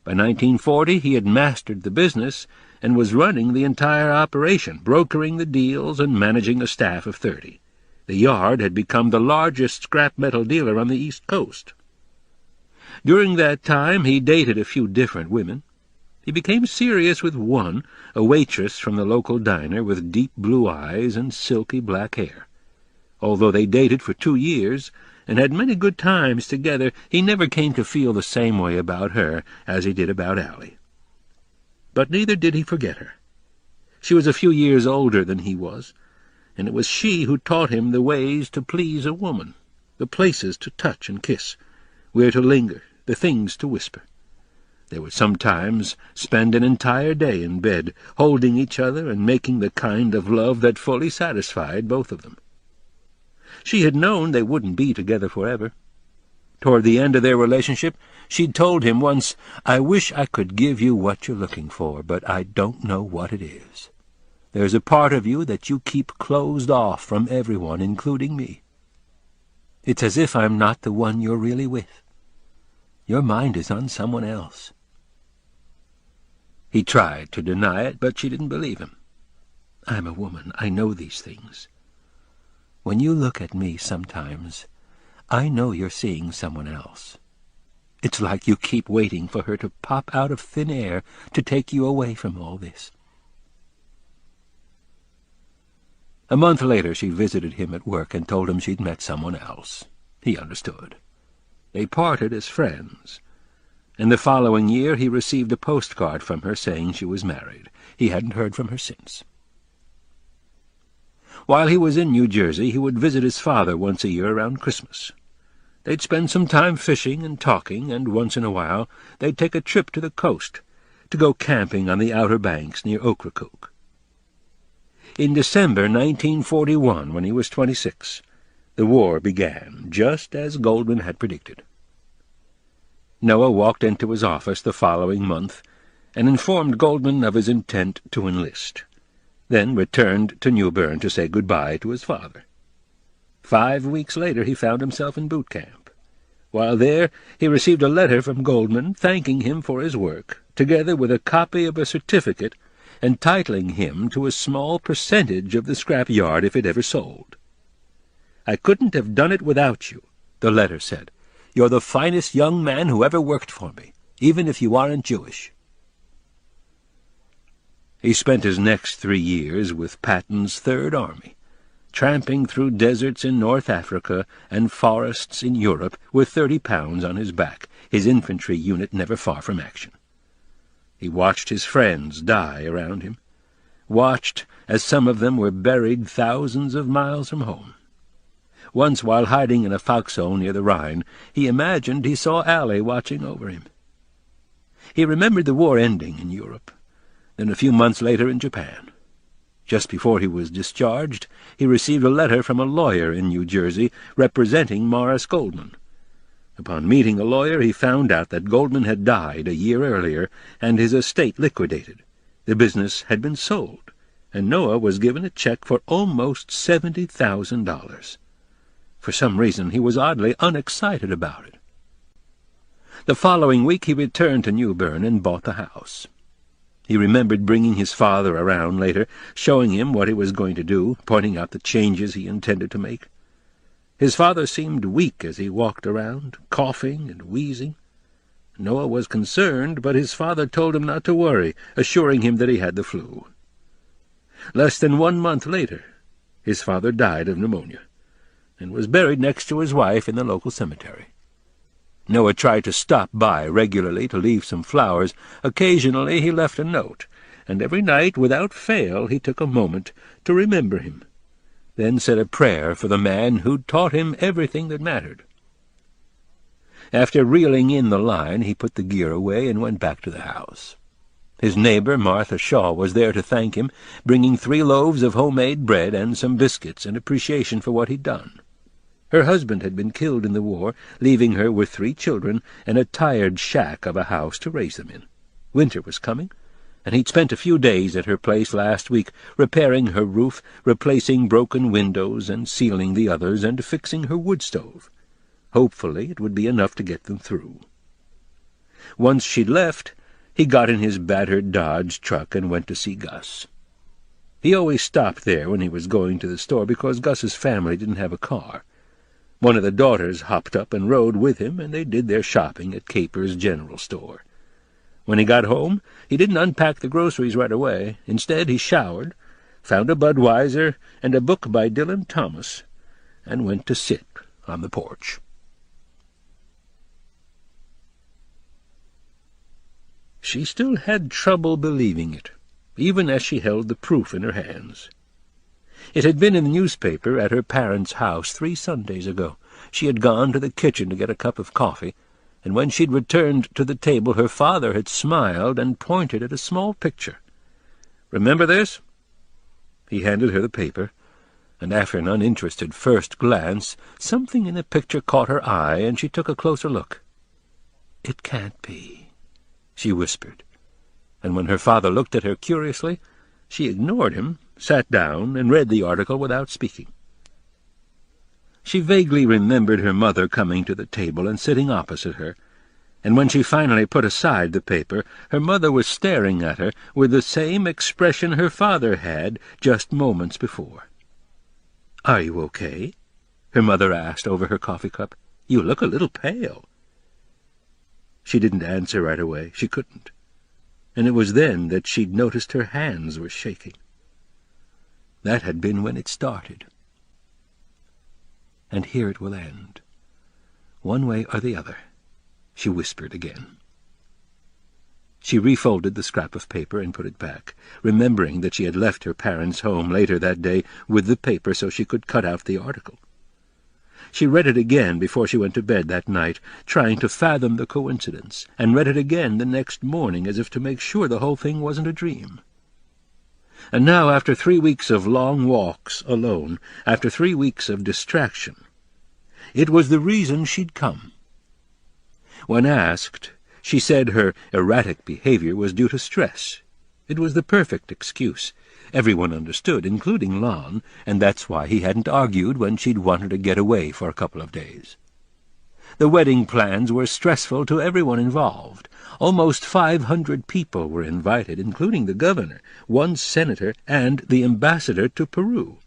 By 1940 he had mastered the business and was running the entire operation, brokering the deals and managing a staff of 30. The yard had become the largest scrap metal dealer on the East Coast. During that time he dated a few different women. He became serious with one, a waitress from the local diner with deep blue eyes and silky black hair. Although they dated for 2 years and had many good times together, he never came to feel the same way about her as he did about Allie. But neither did he forget her. She was a few years older than he was, and it was she who taught him the ways to please a woman, the places to touch and kiss, where to linger, the things to whisper. They would sometimes spend an entire day in bed, holding each other and making the kind of love that fully satisfied both of them. She had known they wouldn't be together forever. Toward the end of their relationship, she'd told him once, "I wish I could give you what you're looking for, but I don't know what it is. There's a part of you that you keep closed off from everyone, including me. It's as if I'm not the one you're really with. Your mind is on someone else." He tried to deny it, but she didn't believe him. "I'm a woman. I know these things. When you look at me sometimes, I know you're seeing someone else. It's like you keep waiting for her to pop out of thin air to take you away from all this." A month later she visited him at work and told him she'd met someone else. He understood. They parted as friends, and the following year he received a postcard from her saying she was married. He hadn't heard from her since. While he was in New Jersey, he would visit his father once a year around Christmas. They'd spend some time fishing and talking, and once in a while they'd take a trip to the coast, to go camping on the Outer Banks near Ocracoke. In December 1941, when he was 26, the war began, just as Goldman had predicted. Noah walked into his office the following month and informed Goldman of his intent to enlist, then returned to New Bern to say goodbye to his father. 5 weeks later he found himself in boot camp. While there, he received a letter from Goldman thanking him for his work, together with a copy of a certificate entitling him to a small percentage of the scrap yard if it ever sold. "I couldn't have done it without you," the letter said. "You're the finest young man who ever worked for me, even if you aren't Jewish." He spent his next 3 years with Patton's Third Army, tramping through deserts in North Africa and forests in Europe with 30 pounds on his back, his infantry unit never far from action. He watched his friends die around him, watched as some of them were buried thousands of miles from home. Once, while hiding in a foxhole near the Rhine, he imagined he saw Allie watching over him. He remembered the war ending in Europe, then a few months later in Japan. Just before he was discharged, he received a letter from a lawyer in New Jersey representing Morris Goldman. Upon meeting the lawyer, he found out that Goldman had died a year earlier and his estate liquidated. The business had been sold, and Noah was given a check for almost $70,000. For some reason he was oddly unexcited about it. The following week he returned to New Bern and bought the house. He remembered bringing his father around later, showing him what he was going to do, pointing out the changes he intended to make. His father seemed weak as he walked around, coughing and wheezing. Noah was concerned, but his father told him not to worry, assuring him that he had the flu. Less than 1 month later, his father died of pneumonia, and was buried next to his wife in the local cemetery. Noah tried to stop by regularly to leave some flowers. Occasionally he left a note, and every night, without fail, he took a moment to remember him, then said a prayer for the man who'd taught him everything that mattered. After reeling in the line, he put the gear away and went back to the house. His neighbor, Martha Shaw, was there to thank him, bringing 3 loaves of homemade bread and some biscuits in appreciation for what he'd done. Her husband had been killed in the war, leaving her with 3 children and a tired shack of a house to raise them in. Winter was coming, and he'd spent a few days at her place last week, repairing her roof, replacing broken windows and sealing the others, and fixing her wood stove. Hopefully it would be enough to get them through. Once she'd left, he got in his battered Dodge truck and went to see Gus. He always stopped there when he was going to the store because Gus's family didn't have a car. One of the daughters hopped up and rode with him, and they did their shopping at Capers General Store. When he got home, he didn't unpack the groceries right away. Instead, he showered, found a Budweiser and a book by Dylan Thomas, and went to sit on the porch. She still had trouble believing it, even as she held the proof in her hands. It had been in the newspaper at her parents' house 3 Sundays ago. She had gone to the kitchen to get a cup of coffee, and when she'd returned to the table her father had smiled and pointed at a small picture. "Remember this?" He handed her the paper, and after an uninterested first glance, something in the picture caught her eye, and she took a closer look. "It can't be," she whispered, and when her father looked at her curiously, she ignored him, sat down, and read the article without speaking. She vaguely remembered her mother coming to the table and sitting opposite her, and when she finally put aside the paper, her mother was staring at her with the same expression her father had just moments before. "Are you okay?" her mother asked over her coffee cup. "You look a little pale." She didn't answer right away. She couldn't. And it was then that she'd noticed her hands were shaking. That had been when it started. "And here it will end, one way or the other," she whispered again. She refolded the scrap of paper and put it back, remembering that she had left her parents' home later that day with the paper so she could cut out the article. She read it again before she went to bed that night, trying to fathom the coincidence, and read it again the next morning as if to make sure the whole thing wasn't a dream. And now, after 3 weeks of long walks alone, after 3 weeks of distraction, it was the reason she'd come. When asked, she said her erratic behavior was due to stress. It was the perfect excuse. Everyone understood, including Lon, and that's why he hadn't argued when she'd wanted to get away for a couple of days. The wedding plans were stressful to everyone involved. Almost 500 people were invited, including the governor, 1 senator, and the ambassador to Peru.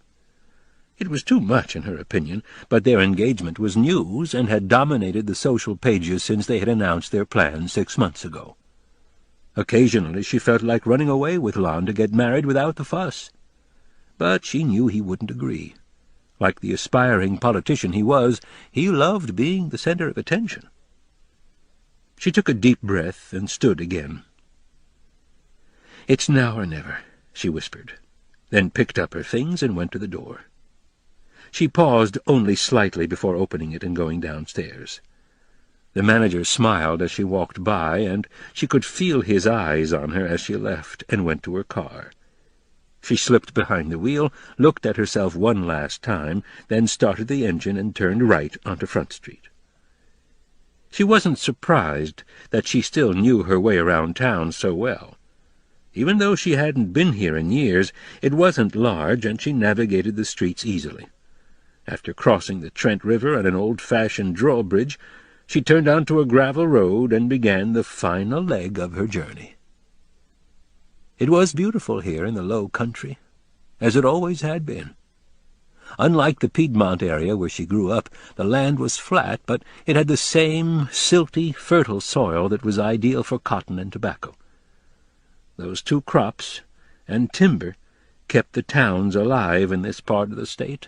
It was too much, in her opinion, but their engagement was news and had dominated the social pages since they had announced their plans 6 months ago. Occasionally she felt like running away with Lon to get married without the fuss. But she knew he wouldn't agree. Like the aspiring politician he was, he loved being the center of attention. She took a deep breath and stood again. "It's now or never," she whispered, then picked up her things and went to the door. She paused only slightly before opening it and going downstairs. The manager smiled as she walked by, and she could feel his eyes on her as she left and went to her car. She slipped behind the wheel, looked at herself one last time, then started the engine and turned right onto Front Street. She wasn't surprised that she still knew her way around town so well. Even though she hadn't been here in years, it wasn't large, and she navigated the streets easily. After crossing the Trent River on an old-fashioned drawbridge, she turned onto a gravel road and began the final leg of her journey. It was beautiful here in the low country, as it always had been. Unlike the Piedmont area where she grew up, the land was flat, but it had the same silty, fertile soil that was ideal for cotton and tobacco. Those 2 crops and timber kept the towns alive in this part of the state,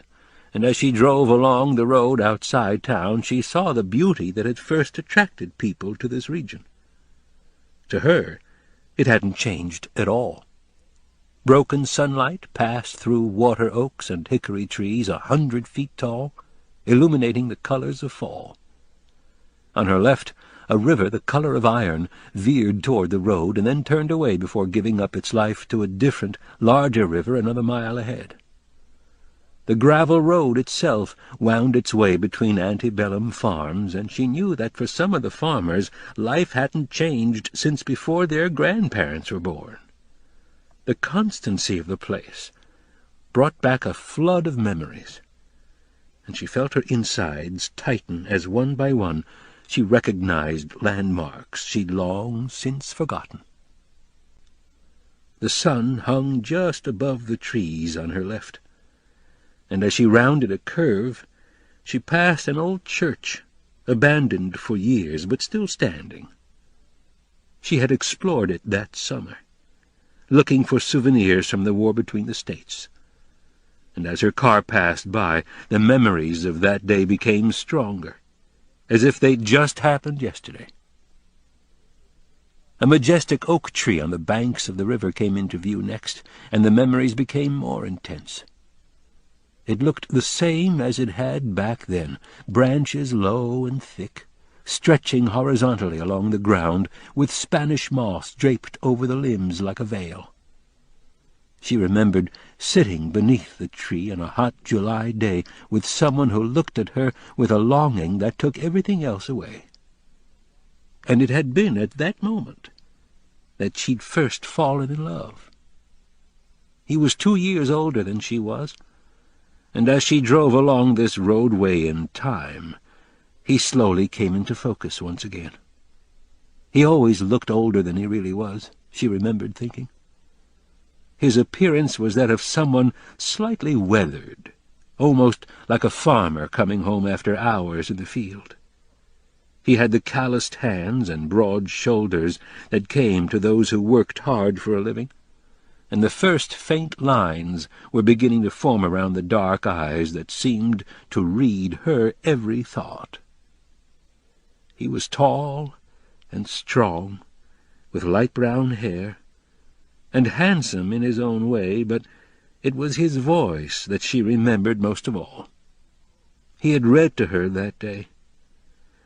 and as she drove along the road outside town, she saw the beauty that had first attracted people to this region. To her, it hadn't changed at all. Broken sunlight passed through water oaks and hickory trees 100 feet tall, illuminating the colors of fall. On her left, a river the color of iron veered toward the road and then turned away before giving up its life to a different, larger river another mile ahead. The gravel road itself wound its way between antebellum farms, and she knew that for some of the farmers life hadn't changed since before their grandparents were born. The constancy of the place brought back a flood of memories, and she felt her insides tighten as one by one she recognized landmarks she'd long since forgotten. The sun hung just above the trees on her left, and as she rounded a curve, she passed an old church, abandoned for years, but still standing. She had explored it that summer, looking for souvenirs from the war between the states, and as her car passed by, the memories of that day became stronger, as if they'd just happened yesterday. A majestic oak tree on the banks of the river came into view next, and the memories became more intense. It looked the same as it had back then, branches low and thick, stretching horizontally along the ground, with Spanish moss draped over the limbs like a veil. She remembered sitting beneath the tree on a hot July day with someone who looked at her with a longing that took everything else away. And it had been at that moment that she'd first fallen in love. He was 2 years older than she was, and as she drove along this roadway in time, he slowly came into focus once again. He always looked older than he really was, she remembered thinking. His appearance was that of someone slightly weathered, almost like a farmer coming home after hours in the field. He had the calloused hands and broad shoulders that came to those who worked hard for a living, and the first faint lines were beginning to form around the dark eyes that seemed to read her every thought. He was tall and strong, with light brown hair, and handsome in his own way, but it was his voice that she remembered most of all. He had read to her that day,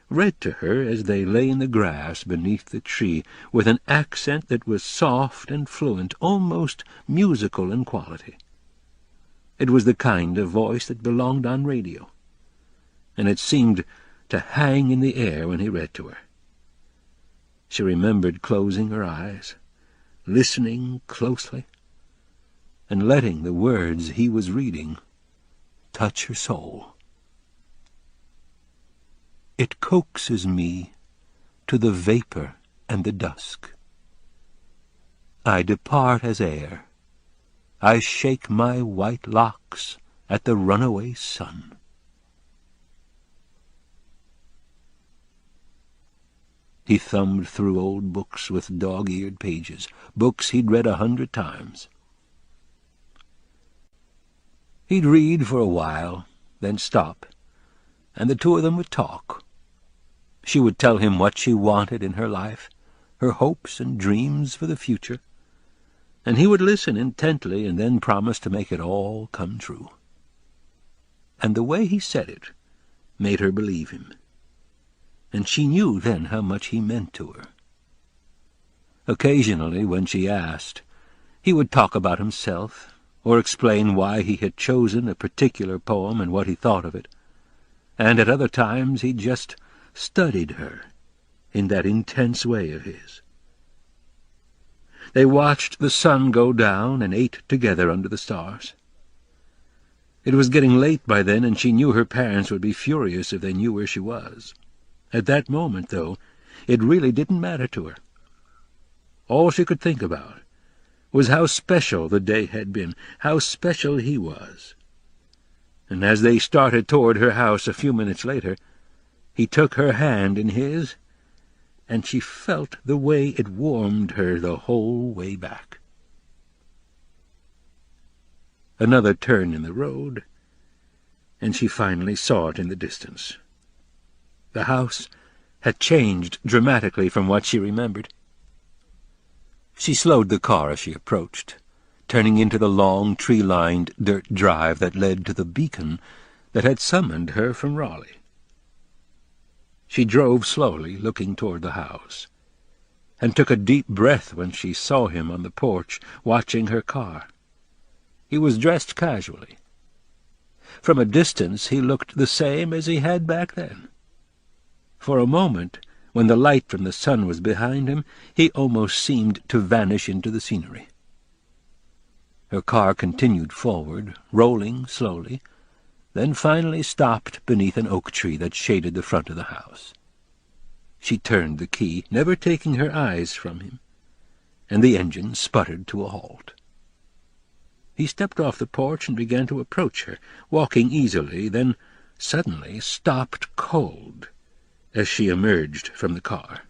read to her as they lay in the grass beneath the tree, with an accent that was soft and fluent, almost musical in quality. It was the kind of voice that belonged on radio, and it seemed to hang in the air when he read to her. She remembered closing her eyes, listening closely, and letting the words he was reading touch her soul. It coaxes me to the vapor and the dusk. I depart as air. I shake my white locks at the runaway sun. He thumbed through old books with dog-eared pages, books he'd read 100 times. He'd read for a while, then stop, and the two of them would talk. She would tell him what she wanted in her life, her hopes and dreams for the future, and he would listen intently and then promise to make it all come true. And the way he said it made her believe him, and she knew then how much he meant to her. Occasionally, when she asked, he would talk about himself, or explain why he had chosen a particular poem and what he thought of it, and at other times he just studied her in that intense way of his. They watched the sun go down and ate together under the stars. It was getting late by then, and she knew her parents would be furious if they knew where she was. At that moment, though, it really didn't matter to her. All she could think about was how special the day had been, how special he was. And as they started toward her house a few minutes later, he took her hand in his, and she felt the way it warmed her the whole way back. Another turn in the road, and she finally saw it in the distance. The house had changed dramatically from what she remembered. She slowed the car as she approached, turning into the long, tree-lined dirt drive that led to the beacon that had summoned her from Raleigh. She drove slowly, looking toward the house, and took a deep breath when she saw him on the porch, watching her car. He was dressed casually. From a distance he looked the same as he had back then. For a moment, when the light from the sun was behind him, he almost seemed to vanish into the scenery. Her car continued forward, rolling slowly, then finally stopped beneath an oak tree that shaded the front of the house. She turned the key, never taking her eyes from him, and the engine sputtered to a halt. He stepped off the porch and began to approach her, walking easily, then suddenly stopped cold as she emerged from the car.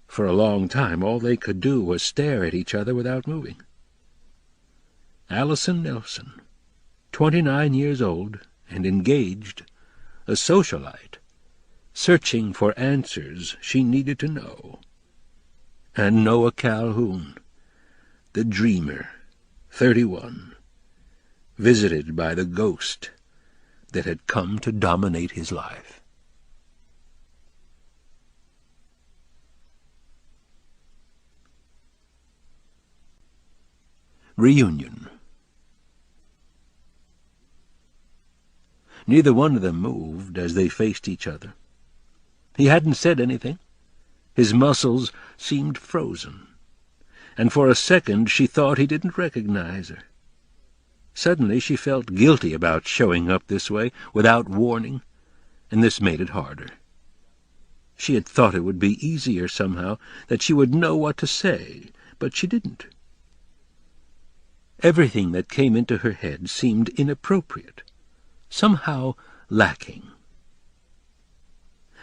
For a long time all they could do was stare at each other without moving. Allison Nelson, 29 years old and engaged, a socialite, searching for answers she needed to know. And Noah Calhoun, the dreamer, 31, visited by the ghost that had come to dominate his life. Reunion. Neither one of them moved as they faced each other. He hadn't said anything. His muscles seemed frozen, and for a second she thought he didn't recognize her. Suddenly she felt guilty about showing up this way, without warning, and this made it harder. She had thought it would be easier somehow, that she would know what to say, but she didn't. Everything that came into her head seemed inappropriate, somehow lacking.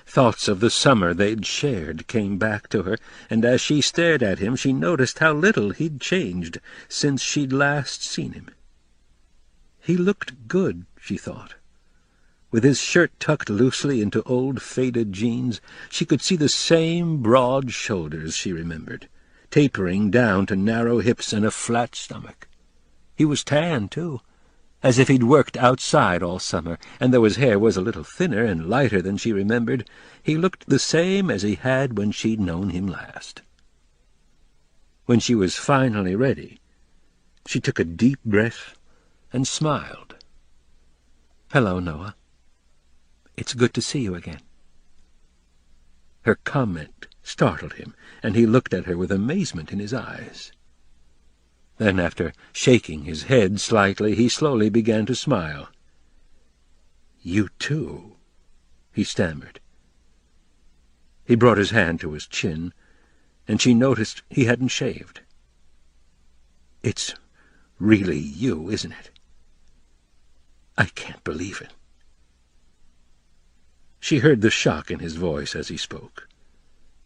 Thoughts of the summer they'd shared came back to her, and as she stared at him she noticed how little he'd changed since she'd last seen him. He looked good, she thought. With his shirt tucked loosely into old faded jeans, she could see the same broad shoulders she remembered, tapering down to narrow hips and a flat stomach. He was tan, too, as if he'd worked outside all summer, and though his hair was a little thinner and lighter than she remembered, he looked the same as he had when she'd known him last. When she was finally ready, she took a deep breath and smiled. "Hello, Noah. It's good to see you again." Her comment startled him, and he looked at her with amazement in his eyes. Then, after shaking his head slightly, he slowly began to smile. "You too," he stammered. He brought his hand to his chin, and she noticed he hadn't shaved. "It's really you, isn't it? I can't believe it." She heard the shock in his voice as he spoke,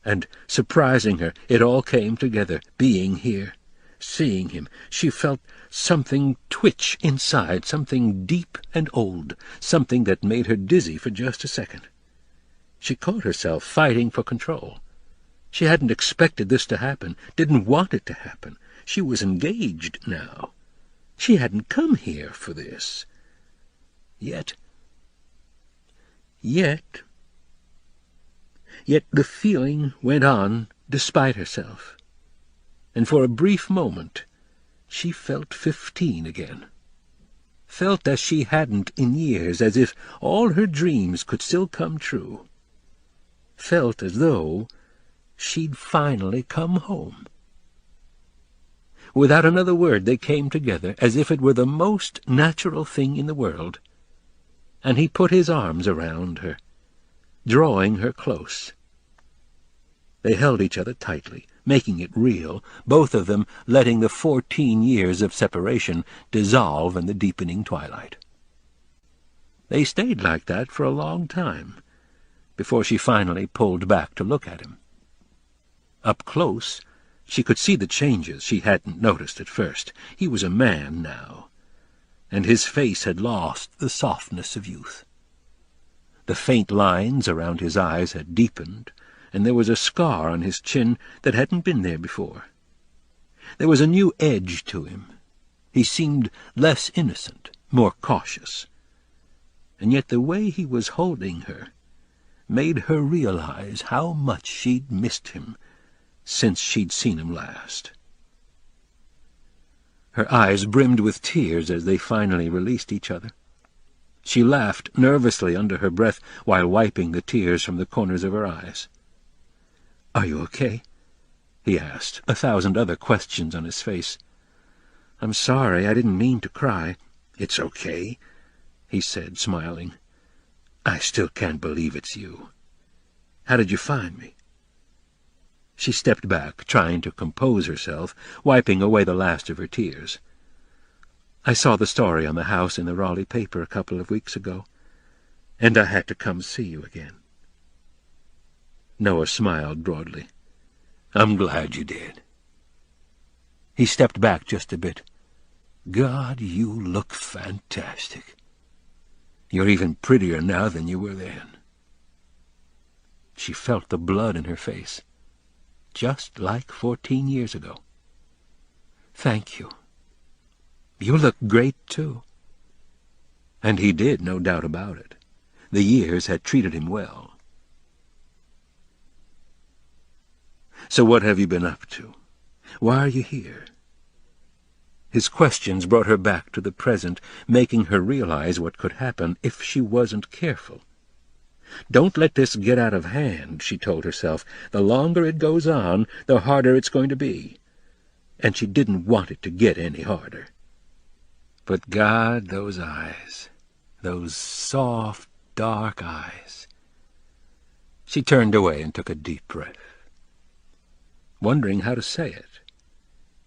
and, surprising her, it all came together, being here. Seeing him, she felt something twitch inside, something deep and old, something that made her dizzy for just a second. She caught herself fighting for control. She hadn't expected this to happen, didn't want it to happen. She was engaged now. She hadn't come here for this. Yet the feeling went on despite herself, and for a brief moment she felt 15 again. Felt as she hadn't in years, as if all her dreams could still come true. Felt as though she'd finally come home. Without another word they came together, as if it were the most natural thing in the world, and he put his arms around her, drawing her close. They held each other tightly, making it real, both of them letting the 14 years of separation dissolve in the deepening twilight. They stayed like that for a long time, before she finally pulled back to look at him. Up close, she could see the changes she hadn't noticed at first. He was a man now, and his face had lost the softness of youth. The faint lines around his eyes had deepened, and there was a scar on his chin that hadn't been there before. There was a new edge to him. He seemed less innocent, more cautious. And yet the way he was holding her made her realize how much she'd missed him since she'd seen him last. Her eyes brimmed with tears as they finally released each other. She laughed nervously under her breath while wiping the tears from the corners of her eyes. "Are you okay?" he asked, 1,000 other questions on his face. "I'm sorry, I didn't mean to cry." "It's okay," he said, smiling. "I still can't believe it's you. How did you find me?" She stepped back, trying to compose herself, wiping away the last of her tears. "I saw the story on the house in the Raleigh paper a couple of weeks ago, and I had to come see you again." Noah smiled broadly. "I'm glad you did." He stepped back just a bit. "God, you look fantastic. You're even prettier now than you were then." She felt the blood in her face, just like 14 years ago. "Thank you. You look great, too." And he did, no doubt about it. The years had treated him well. "So what have you been up to? Why are you here?" His questions brought her back to the present, making her realize what could happen if she wasn't careful. "Don't let this get out of hand," she told herself. "The longer it goes on, the harder it's going to be." And she didn't want it to get any harder. But God, those eyes, those soft, dark eyes. She turned away and took a deep breath, wondering how to say it.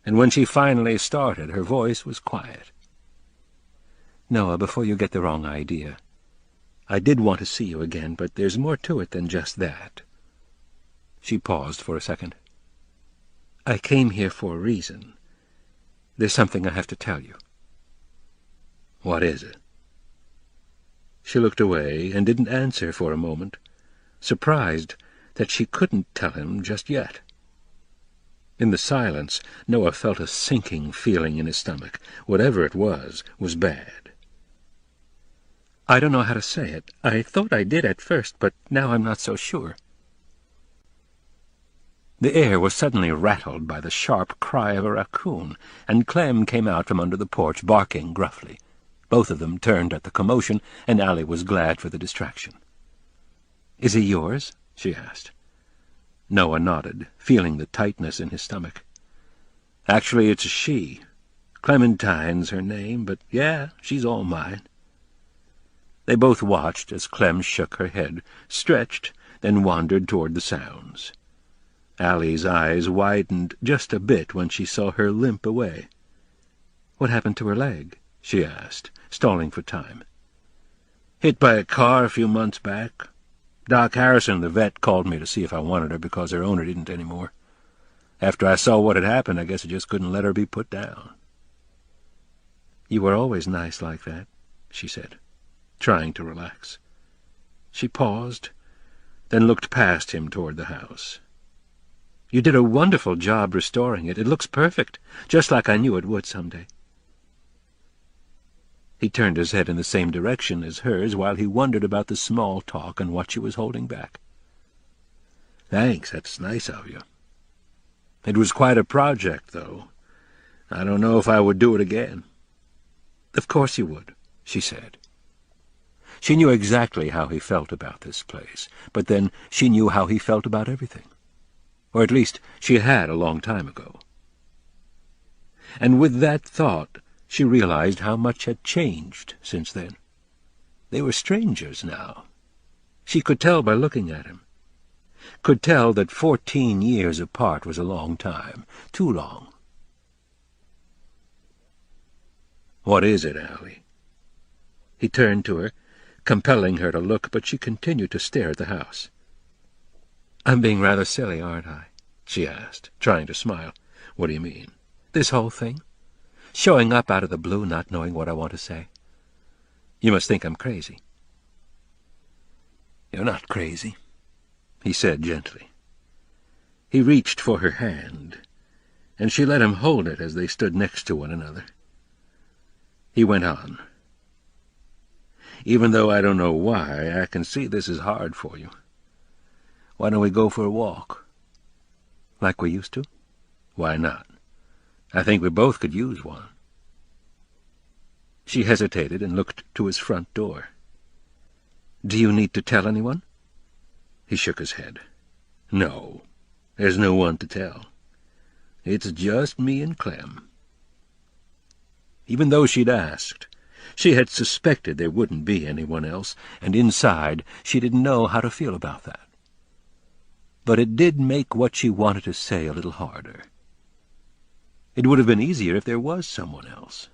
And when she finally started, her voice was quiet. "Noah, before you get the wrong idea, I did want to see you again, but there's more to it than just that." She paused for a second. "I came here for a reason. There's something I have to tell you." "What is it?" She looked away and didn't answer for a moment, surprised that she couldn't tell him just yet. In the silence, Noah felt a sinking feeling in his stomach. Whatever it was bad. "I don't know how to say it. I thought I did at first, but now I'm not so sure." The air was suddenly rattled by the sharp cry of a raccoon, and Clem came out from under the porch, barking gruffly. Both of them turned at the commotion, and Allie was glad for the distraction. "Is he yours?" she asked. Noah nodded, feeling the tightness in his stomach. "Actually, it's a she. Clementine's her name, but yeah, she's all mine." They both watched as Clem shook her head, stretched, then wandered toward the sounds. Allie's eyes widened just a bit when she saw her limp away. "What happened to her leg?" she asked, stalling for time. "Hit by a car a few months back. Doc Harrison, the vet, called me to see if I wanted her because her owner didn't anymore. After I saw what had happened, I guess I just couldn't let her be put down." "You were always nice like that," she said, trying to relax. She paused, then looked past him toward the house. "You did a wonderful job restoring it. It looks perfect, just like I knew it would someday." He turned his head in the same direction as hers while he wondered about the small talk and what she was holding back. "Thanks, that's nice of you. It was quite a project, though. I don't know if I would do it again." "Of course you would," she said. She knew exactly how he felt about this place, but then she knew how he felt about everything. Or at least she had a long time ago. And with that thought, she realized how much had changed since then. They were strangers now. She could tell by looking at him. Could tell that 14 years apart was a long time, too long. "What is it, Allie?" He turned to her, compelling her to look, but she continued to stare at the house. "I'm being rather silly, aren't I?" she asked, trying to smile. "What do you mean?" "This whole thing. Showing up out of the blue, not knowing what I want to say. You must think I'm crazy." "You're not crazy," he said gently. He reached for her hand, and she let him hold it as they stood next to one another. He went on. "Even though I don't know why, I can see this is hard for you. Why don't we go for a walk?" "Like we used to?" "Why not? I think we both could use one." She hesitated and looked to his front door. "Do you need to tell anyone?" He shook his head. "No, there's no one to tell. It's just me and Clem." even though she'd asked. She had suspected there wouldn't be anyone else, and inside she didn't know how to feel about that. But it did make what she wanted to say a little harder. It would have been easier if there was someone else.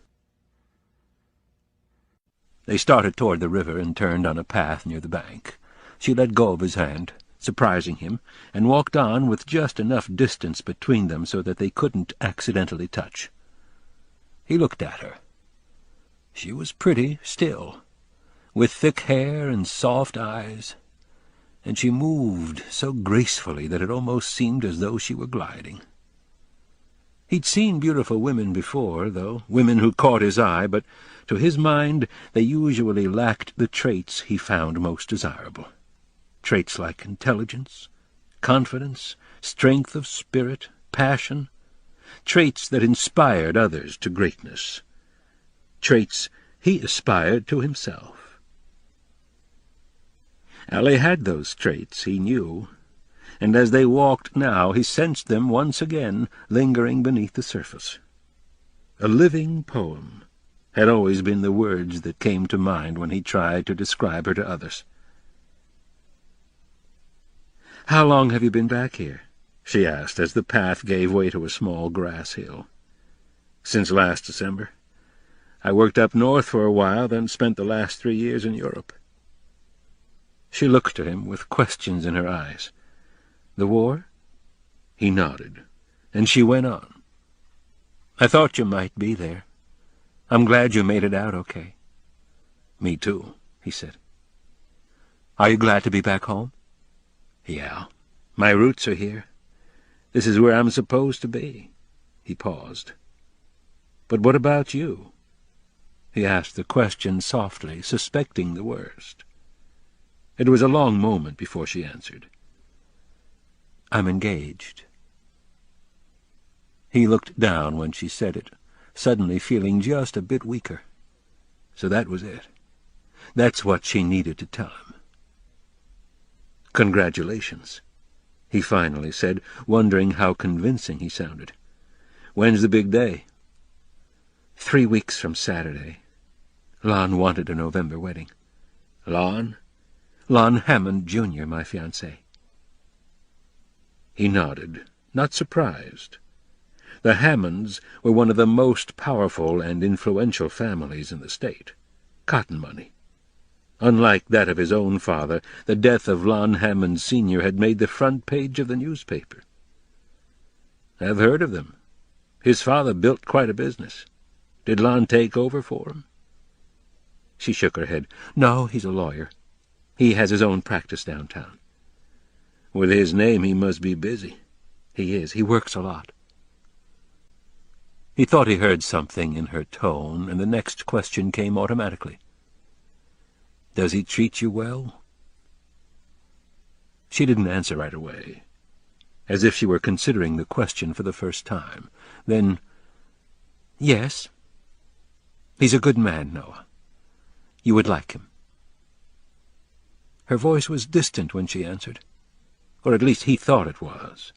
They started toward the river and turned on a path near the bank. She let go of his hand, surprising him, and walked on with just enough distance between them so that they couldn't accidentally touch. He looked at her. She was pretty still, with thick hair and soft eyes, and she moved so gracefully that it almost seemed as though she were gliding. He'd seen beautiful women before, though, women who caught his eye, but to his mind they usually lacked the traits he found most desirable. Traits like intelligence, confidence, strength of spirit, passion, traits that inspired others to greatness, traits he aspired to himself. Allie had those traits, he knew, and as they walked now he sensed them once again lingering beneath the surface. A living poem had always been the words that came to mind when he tried to describe her to others. "How long have you been back here?" she asked as the path gave way to a small grass hill. "Since last December. I worked up north for a while, then spent the last 3 years in Europe." She looked at him with questions in her eyes. "The war?" He nodded, and she went on. "I thought you might be there. I'm glad you made it out okay." "Me too," he said. "Are you glad to be back home?" "Yeah, my roots are here. This is where I'm supposed to be." He paused. "But what about you?" He asked the question softly, suspecting the worst. It was a long moment before she answered. "I'm engaged." He looked down when she said it, suddenly feeling just a bit weaker. So that was it. That's what she needed to tell him. "Congratulations," he finally said, wondering how convincing he sounded. "When's the big day?" 3 weeks from Saturday. Lon wanted a November wedding." "Lon?" "Lon Hammond, Jr., my fiance." He nodded, not surprised. The Hammonds were one of the most powerful and influential families in the state. Cotton money. Unlike that of his own father, the death of Lon Hammond Sr. had made the front page of the newspaper. "I've heard of them. His father built quite a business. Did Lon take over for him?" She shook her head. "No, he's a lawyer. He has his own practice downtown." "With his name he must be busy." "He is. He works a lot." He thought he heard something in her tone, and the next question came automatically. "Does he treat you well?" She didn't answer right away, as if she were considering the question for the first time. Then, "Yes. He's a good man, Noah. You would like him." Her voice was distant when she answered, or at least he thought it was.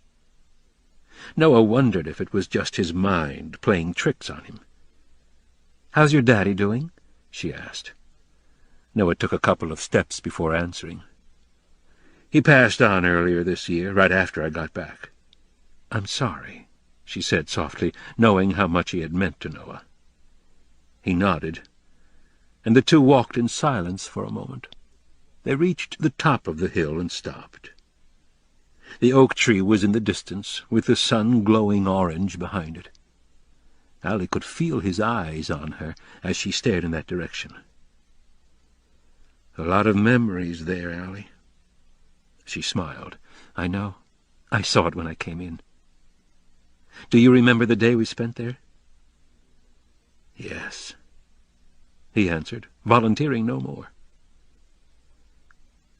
Noah wondered if it was just his mind playing tricks on him. "How's your daddy doing?" she asked. Noah took a couple of steps before answering. "He passed on earlier this year, right after I got back." "I'm sorry," she said softly, knowing how much he had meant to Noah. He nodded, and the two walked in silence for a moment. They reached the top of the hill and stopped. The oak tree was in the distance, with the sun glowing orange behind it. Allie could feel his eyes on her as she stared in that direction. "A lot of memories there, Allie." She smiled. "I know. I saw it when I came in." "Do you remember the day we spent there?" "Yes," he answered, volunteering no more.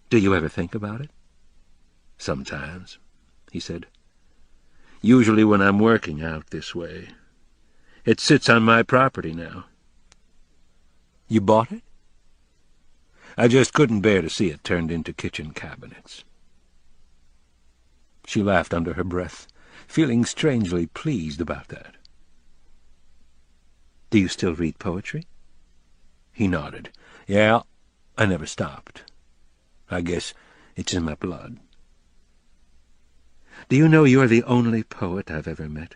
"Do you ever think about it?" "Sometimes," he said. "Usually when I'm working out this way. It sits on my property now." "You bought it?" "I just couldn't bear to see it turned into kitchen cabinets." She laughed under her breath, feeling strangely pleased about that. Do you still read poetry? He nodded. Yeah, I never stopped. I guess it's in my blood. Do you know you're the only poet I've ever met?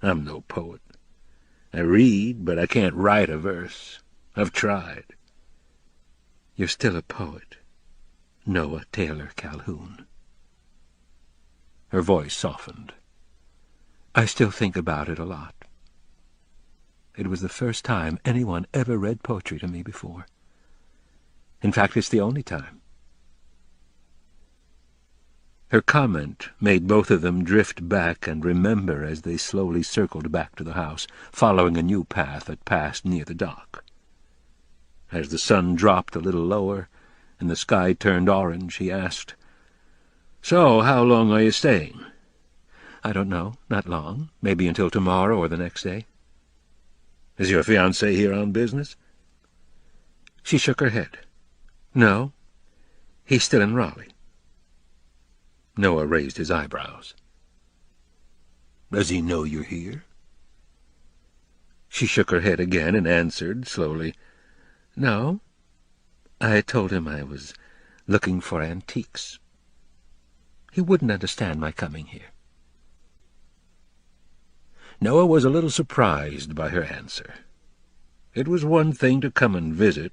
I'm no poet. I read, but I can't write a verse. I've tried. You're still a poet, Noah Taylor Calhoun. Her voice softened. I still think about it a lot. It was the first time anyone ever read poetry to me before. In fact, it's the only time. Her comment made both of them drift back and remember as they slowly circled back to the house, following a new path that passed near the dock. As the sun dropped a little lower and the sky turned orange, he asked, "So, how long are you staying?" "I don't know. Not long. Maybe until tomorrow or the next day." "Is your fiance here on business?" She shook her head. "No. He's still in Raleigh." Noah raised his eyebrows. "Does he know you're here?" She shook her head again and answered slowly, "No. I told him I was looking for antiques. He wouldn't understand my coming here." Noah was a little surprised by her answer. It was one thing to come and visit,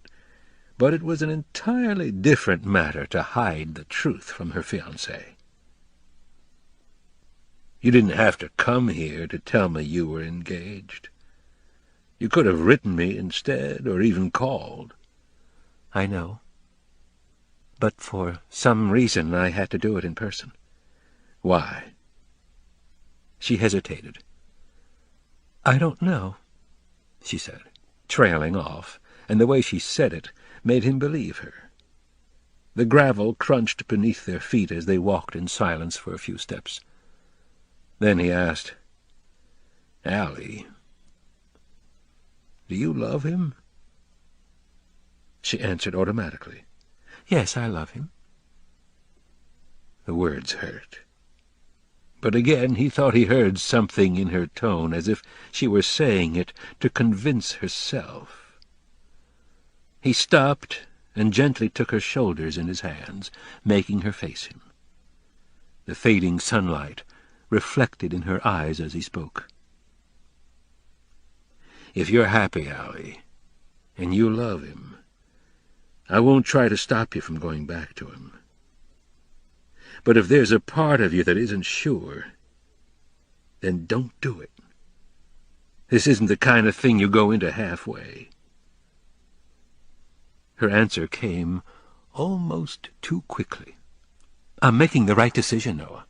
but it was an entirely different matter to hide the truth from her fiancé. "You didn't have to come here to tell me you were engaged. You could have written me instead, or even called." "I know. But for some reason I had to do it in person." "Why?" She hesitated. "I don't know," she said, trailing off, and the way she said it made him believe her. The gravel crunched beneath their feet as they walked in silence for a few steps. Then he asked, "Allie, do you love him?" She answered automatically, "Yes, I love him." The words hurt. But again he thought he heard something in her tone, as if she were saying it to convince herself. He stopped and gently took her shoulders in his hands, making her face him. The fading sunlight reflected in her eyes as he spoke. "If you're happy, Allie, and you love him, I won't try to stop you from going back to him. But if there's a part of you that isn't sure, then don't do it. This isn't the kind of thing you go into halfway." Her answer came almost too quickly. "I'm making the right decision, Noah."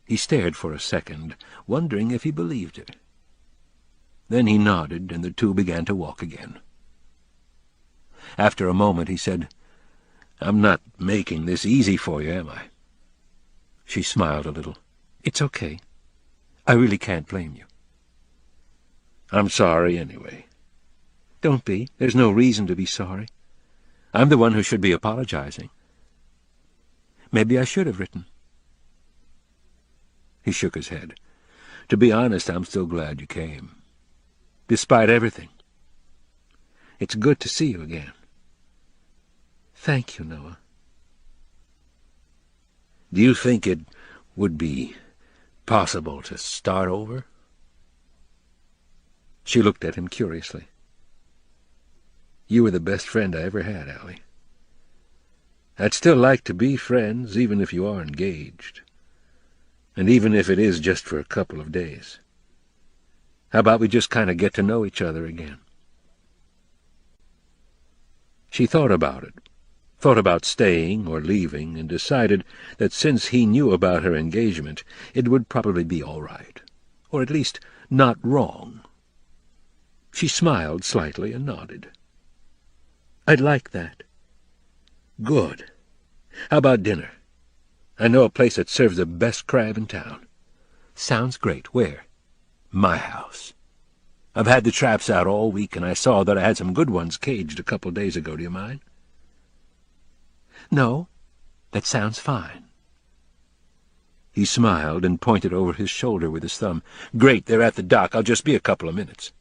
He stared for a second, wondering if he believed her. Then he nodded, and the two began to walk again. After a moment he said, "I'm not making this easy for you, am I?" She smiled a little. "It's okay. I really can't blame you." "I'm sorry anyway." "Don't be. There's no reason to be sorry. I'm the one who should be apologizing. Maybe I should have written." He shook his head. "To be honest, I'm still glad you came. Despite everything. It's good to see you again." "Thank you, Noah." "Do you think it would be possible to start over?" She looked at him curiously. "You were the best friend I ever had, Allie. I'd still like to be friends, even if you are engaged. And even if it is just for a couple of days. How about we just kind of get to know each other again?" She thought about it. Thought about staying or leaving, and decided that since he knew about her engagement, it would probably be all right, or at least not wrong. She smiled slightly and nodded. "I'd like that." "Good. How about dinner? I know a place that serves the best crab in town." "Sounds great. Where?" "My house. I've had the traps out all week, and I saw that I had some good ones caged a couple days ago. Do you mind?" "No, that sounds fine." He smiled and pointed over his shoulder with his thumb. "Great, they're at the dock. I'll just be a couple of minutes."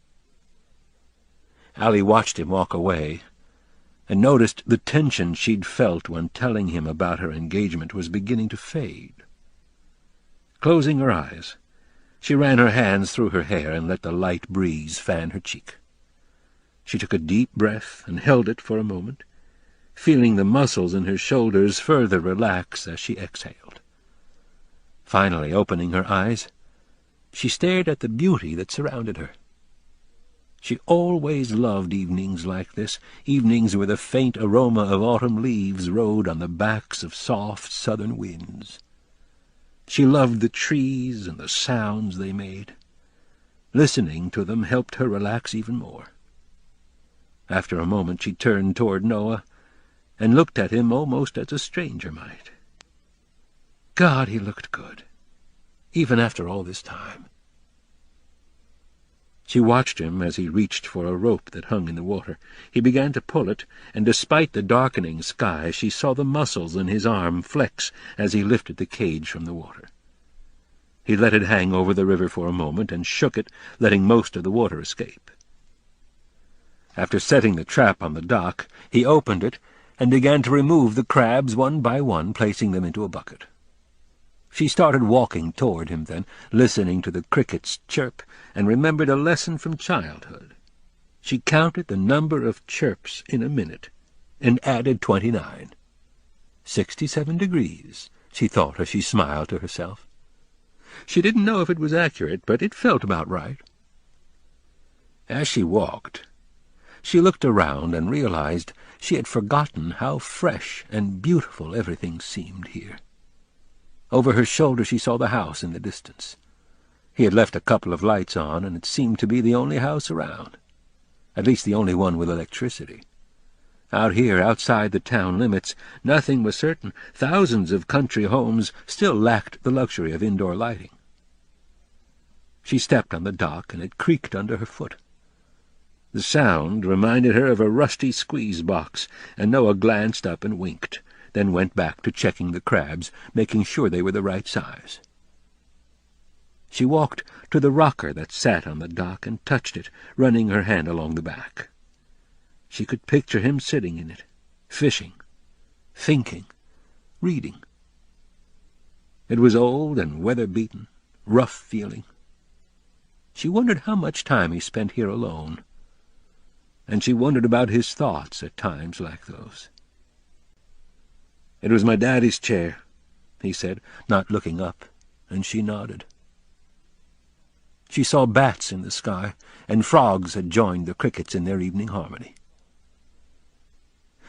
Allie watched him walk away, and noticed the tension she'd felt when telling him about her engagement was beginning to fade. Closing her eyes, she ran her hands through her hair and let the light breeze fan her cheek. She took a deep breath and held it for a moment, feeling the muscles in her shoulders further relax as she exhaled. Finally, opening her eyes, she stared at the beauty that surrounded her. She always loved evenings like this, evenings where the faint aroma of autumn leaves rode on the backs of soft southern winds. She loved the trees and the sounds they made. Listening to them helped her relax even more. After a moment she turned toward Noah and looked at him almost as a stranger might. God, he looked good, even after all this time. She watched him as he reached for a rope that hung in the water. He began to pull it, and despite the darkening sky, she saw the muscles in his arm flex as he lifted the cage from the water. He let it hang over the river for a moment and shook it, letting most of the water escape. After setting the trap on the dock, he opened it and began to remove the crabs one by one, placing them into a bucket. She started walking toward him then, listening to the crickets chirp, and remembered a lesson from childhood. She counted the number of chirps in a minute, and added 29. 67 degrees, she thought as she smiled to herself. She didn't know if it was accurate, but it felt about right. As she walked, she looked around and realized she had forgotten how fresh and beautiful everything seemed here. Over her shoulder she saw the house in the distance. He had left a couple of lights on, and it seemed to be the only house around, at least the only one with electricity. Out here, outside the town limits, nothing was certain. Thousands of country homes still lacked the luxury of indoor lighting. She stepped on the dock, and it creaked under her foot. The sound reminded her of a rusty squeeze box, and Noah glanced up and winked, then went back to checking the crabs, making sure they were the right size. She walked to the rocker that sat on the dock and touched it, running her hand along the back. She could picture him sitting in it, fishing, thinking, reading. It was old and weather-beaten, rough-feeling. She wondered how much time he spent here alone, and she wondered about his thoughts at times like those. "It was my daddy's chair," he said, not looking up, and she nodded. She saw bats in the sky, and frogs had joined the crickets in their evening harmony.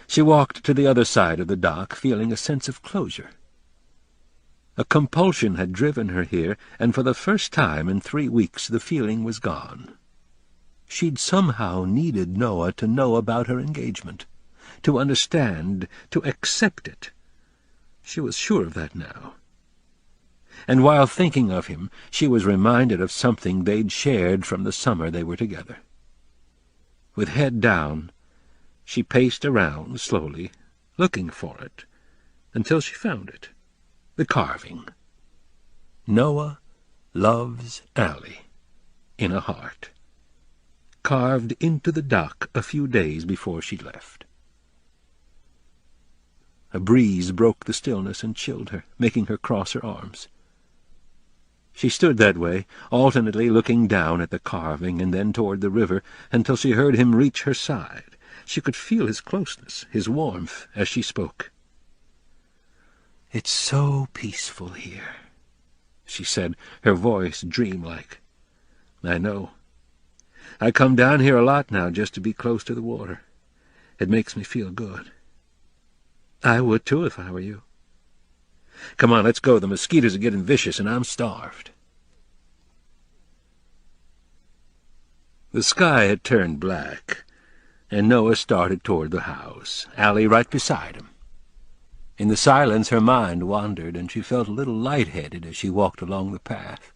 She walked to the other side of the dock, feeling a sense of closure. A compulsion had driven her here, and for the first time in 3 weeks the feeling was gone. She'd somehow needed Noah to know about her engagement, to understand, to accept it. She was sure of that now. And while thinking of him, she was reminded of something they'd shared from the summer they were together. With head down, she paced around slowly, looking for it, until she found it. The carving. Noah loves Allie, in a heart, carved into the dock a few days before she left. A breeze broke the stillness and chilled her, making her cross her arms. She stood that way, alternately looking down at the carving and then toward the river, until she heard him reach her side. She could feel his closeness, his warmth, as she spoke. "It's so peaceful here," she said, her voice dreamlike. "I know. I come down here a lot now just to be close to the water. It makes me feel good. I would, too, if I were you. Come on, let's go. The mosquitoes are getting vicious, and I'm starved." The sky had turned black, and Noah started toward the house, Allie right beside him. In the silence her mind wandered, and she felt a little light-headed as she walked along the path.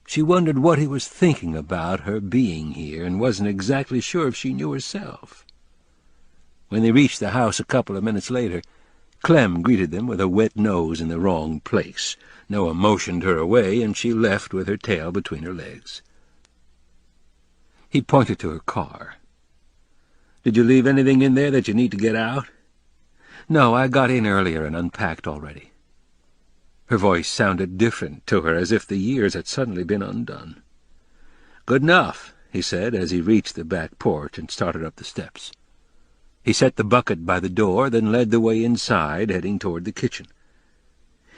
She wondered what he was thinking about her being here, and wasn't exactly sure if she knew herself. When they reached the house a couple of minutes later, Clem greeted them with a wet nose in the wrong place. Noah motioned her away, and she left with her tail between her legs. He pointed to her car. "Did you leave anything in there that you need to get out?" "No, I got in earlier and unpacked already." Her voice sounded different to her, as if the years had suddenly been undone. "Good enough," he said, as he reached the back porch and started up the steps. He set the bucket by the door, then led the way inside, heading toward the kitchen.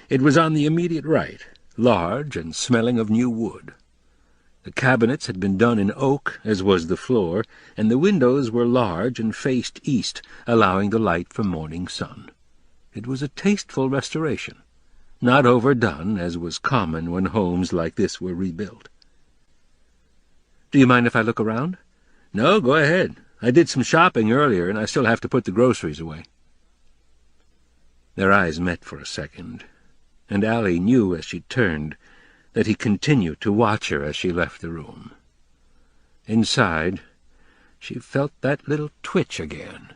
It was on the immediate right, large and smelling of new wood. The cabinets had been done in oak, as was the floor, and the windows were large and faced east, allowing the light from morning sun. It was a tasteful restoration, not overdone, as was common when homes like this were rebuilt. "Do you mind if I look around?" "No, go ahead. I did some shopping earlier, and I still have to put the groceries away." Their eyes met for a second, and Allie knew as she turned that he continued to watch her as she left the room. Inside, she felt that little twitch again.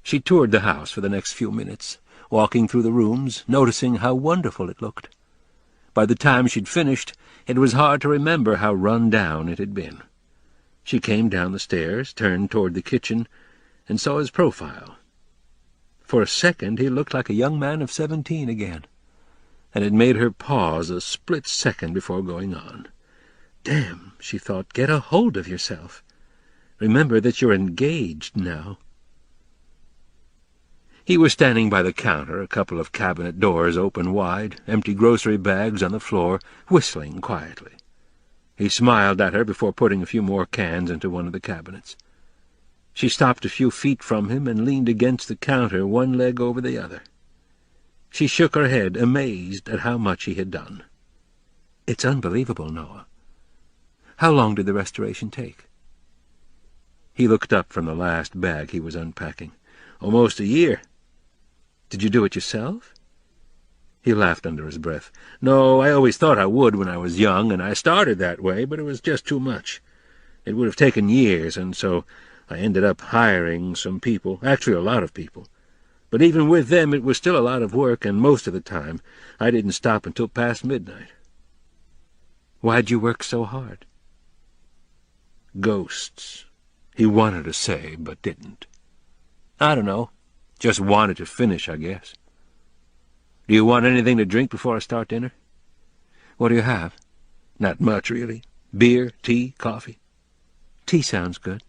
She toured the house for the next few minutes, walking through the rooms, noticing how wonderful it looked. By the time she'd finished, it was hard to remember how run down it had been. She came down the stairs, turned toward the kitchen, and saw his profile. For a second he looked like a young man of 17 again, and it made her pause a split second before going on. "Damn," she thought, "get a hold of yourself. Remember that you're engaged now." He was standing by the counter, a couple of cabinet doors open wide, empty grocery bags on the floor, whistling quietly. He smiled at her before putting a few more cans into one of the cabinets. She stopped a few feet from him and leaned against the counter, one leg over the other. She shook her head, amazed at how much he had done. "It's unbelievable, Noah. How long did the restoration take?" He looked up from the last bag he was unpacking. "Almost a year." "Did you do it yourself?" He laughed under his breath. "No, I always thought I would when I was young, and I started that way, but it was just too much. It would have taken years, and so I ended up hiring some people, actually a lot of people. But even with them it was still a lot of work, and most of the time I didn't stop until past midnight." "Why'd you work so hard?" "Ghosts," he wanted to say, but didn't. "I don't know. Just wanted to finish, I guess. Do you want anything to drink before I start dinner?" "What do you have?" "Not much, really. Beer, tea, coffee." "Tea sounds good."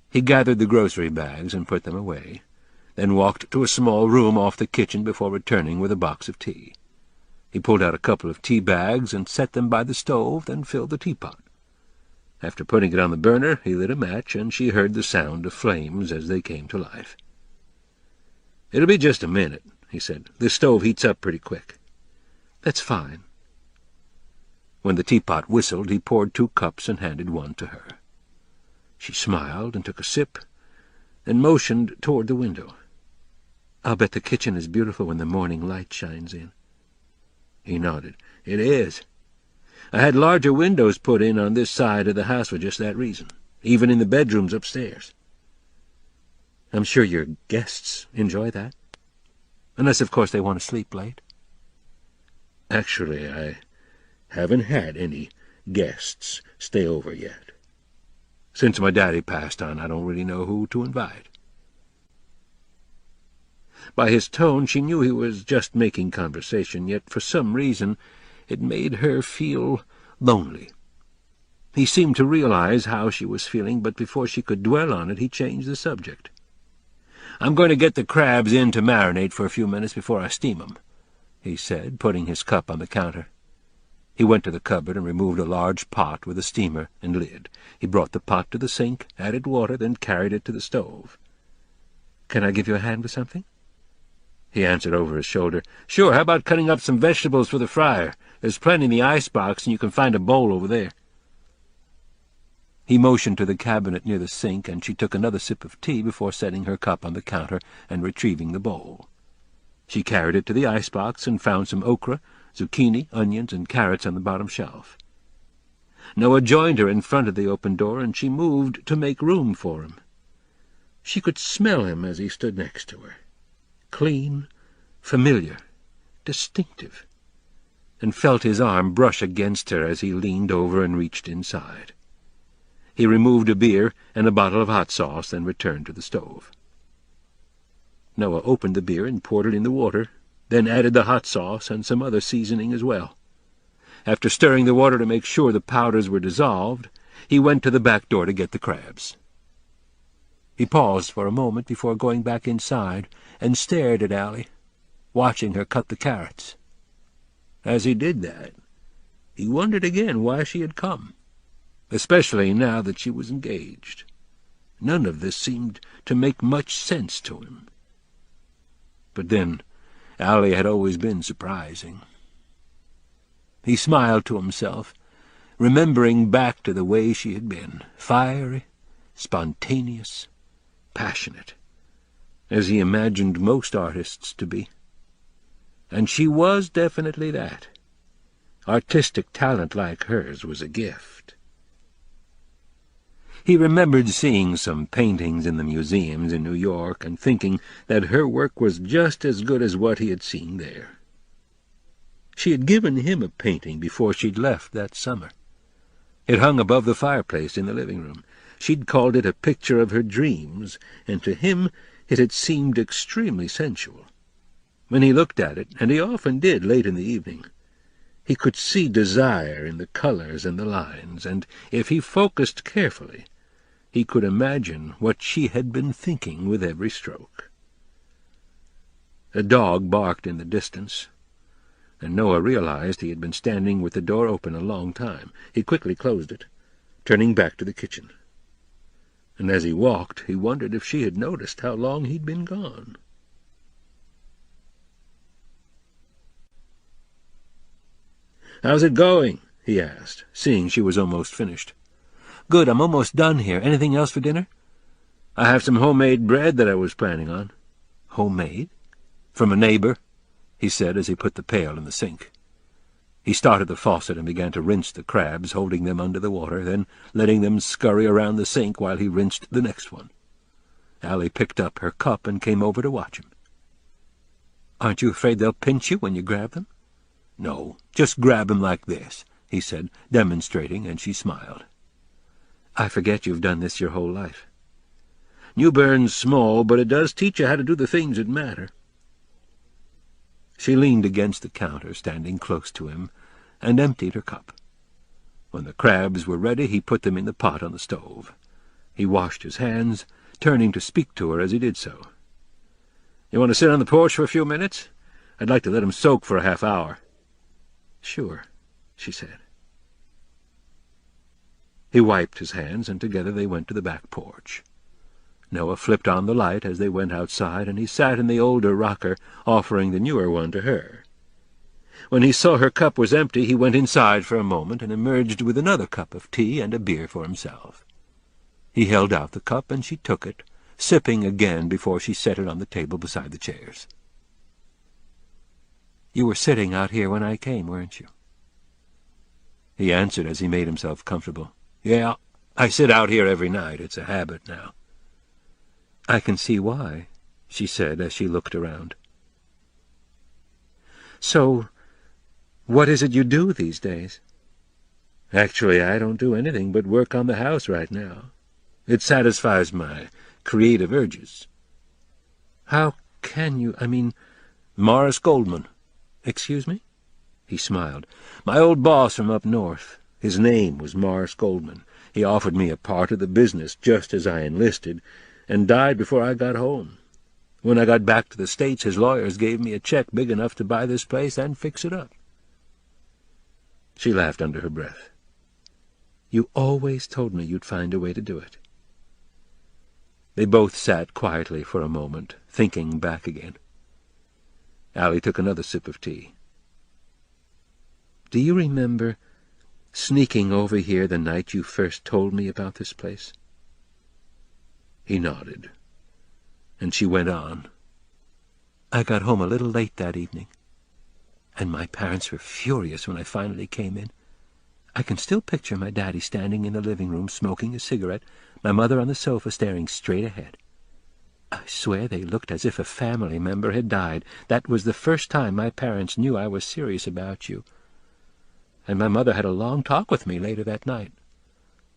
He gathered the grocery bags and put them away, then walked to a small room off the kitchen before returning with a box of tea. He pulled out a couple of tea bags and set them by the stove, then filled the teapot. After putting it on the burner, he lit a match, and she heard the sound of flames as they came to life. "It'll be just a minute," he said. "This stove heats up pretty quick." "That's fine." When the teapot whistled, he poured 2 cups and handed one to her. She smiled and took a sip, then motioned toward the window. "I'll bet the kitchen is beautiful when the morning light shines in." He nodded. "It is. I had larger windows put in on this side of the house for just that reason, even in the bedrooms upstairs." "I'm sure your guests enjoy that. Unless, of course, they want to sleep late." "Actually, I haven't had any guests stay over yet. Since my daddy passed on, I don't really know who to invite." By his tone, she knew he was just making conversation, yet for some reason it made her feel lonely. He seemed to realize how she was feeling, but before she could dwell on it, he changed the subject. "I'm going to get the crabs in to marinate for a few minutes before I steam 'em," he said, putting his cup on the counter. He went to the cupboard and removed a large pot with a steamer and lid. He brought the pot to the sink, added water, then carried it to the stove. "Can I give you a hand with something?" He answered over his shoulder. "Sure, how about cutting up some vegetables for the fryer? There's plenty in the icebox, and you can find a bowl over there." He motioned to the cabinet near the sink, and she took another sip of tea before setting her cup on the counter and retrieving the bowl. She carried it to the icebox and found some okra, zucchini, onions, and carrots on the bottom shelf. Noah joined her in front of the open door, and she moved to make room for him. She could smell him as he stood next to her. Clean, familiar, distinctive, and felt his arm brush against her as he leaned over and reached inside. He removed a beer and a bottle of hot sauce, then returned to the stove. Noah opened the beer and poured it in the water, then added the hot sauce and some other seasoning as well. After stirring the water to make sure the powders were dissolved, he went to the back door to get the crabs. He paused for a moment before going back inside and stared at Allie, watching her cut the carrots. As he did that, he wondered again why she had come, especially now that she was engaged. None of this seemed to make much sense to him. But then, Allie had always been surprising. He smiled to himself, remembering back to the way she had been, fiery, spontaneous, passionate, as he imagined most artists to be. And she was definitely that. Artistic talent like hers was a gift. He remembered seeing some paintings in the museums in New York and thinking that her work was just as good as what he had seen there. She had given him a painting before she'd left that summer. It hung above the fireplace in the living room. She'd called it a picture of her dreams, and to him it had seemed extremely sensual. When he looked at it, and he often did late in the evening, he could see desire in the colors and the lines, and if he focused carefully, he could imagine what she had been thinking with every stroke. A dog barked in the distance, and Noah realized he had been standing with the door open a long time. He quickly closed it, turning back to the kitchen. And as he walked, he wondered if she had noticed how long he'd been gone. "How's it going?" he asked, seeing she was almost finished. "Good, I'm almost done here. Anything else for dinner?" "I have some homemade bread that I was planning on." "Homemade?" "From a neighbor," he said as he put the pail in the sink. He started the faucet and began to rinse the crabs, holding them under the water, then letting them scurry around the sink while he rinsed the next one. Allie picked up her cup and came over to watch him. "Aren't you afraid they'll pinch you when you grab them?" "No, just grab them like this," he said, demonstrating, and she smiled. "I forget you've done this your whole life." "Newburn's small, but it does teach you how to do the things that matter." She leaned against the counter, standing close to him, and emptied her cup. When the crabs were ready, he put them in the pot on the stove. He washed his hands, turning to speak to her as he did so. "You want to sit on the porch for a few minutes? I'd like to let them soak for a half-hour." "Sure," she said. He wiped his hands, and together they went to the back porch. Noah flipped on the light as they went outside, and he sat in the older rocker, offering the newer one to her. When he saw her cup was empty, he went inside for a moment and emerged with another cup of tea and a beer for himself. He held out the cup, and she took it, sipping again before she set it on the table beside the chairs. "You were sitting out here when I came, weren't you?" He answered as he made himself comfortable. "Yeah, I sit out here every night. It's a habit now." "I can see why," she said as she looked around. "So, what is it you do these days?" "Actually, I don't do anything but work on the house right now. It satisfies my creative urges." "How can you, Morris Goldman." "Excuse me?" He smiled. "My old boss from up north. His name was Morris Goldman. He offered me a part of the business just as I enlisted, and died before I got home. When I got back to the States, his lawyers gave me a check big enough to buy this place and fix it up." She laughed under her breath. "You always told me you'd find a way to do it." They both sat quietly for a moment, thinking back again. Allie took another sip of tea. "Do you remember sneaking over here the night you first told me about this place?" He nodded, and she went on. "I got home a little late that evening, and my parents were furious when I finally came in. I can still picture my daddy standing in the living room smoking a cigarette, my mother on the sofa staring straight ahead. I swear they looked as if a family member had died. That was the first time my parents knew I was serious about you. And my mother had a long talk with me later that night.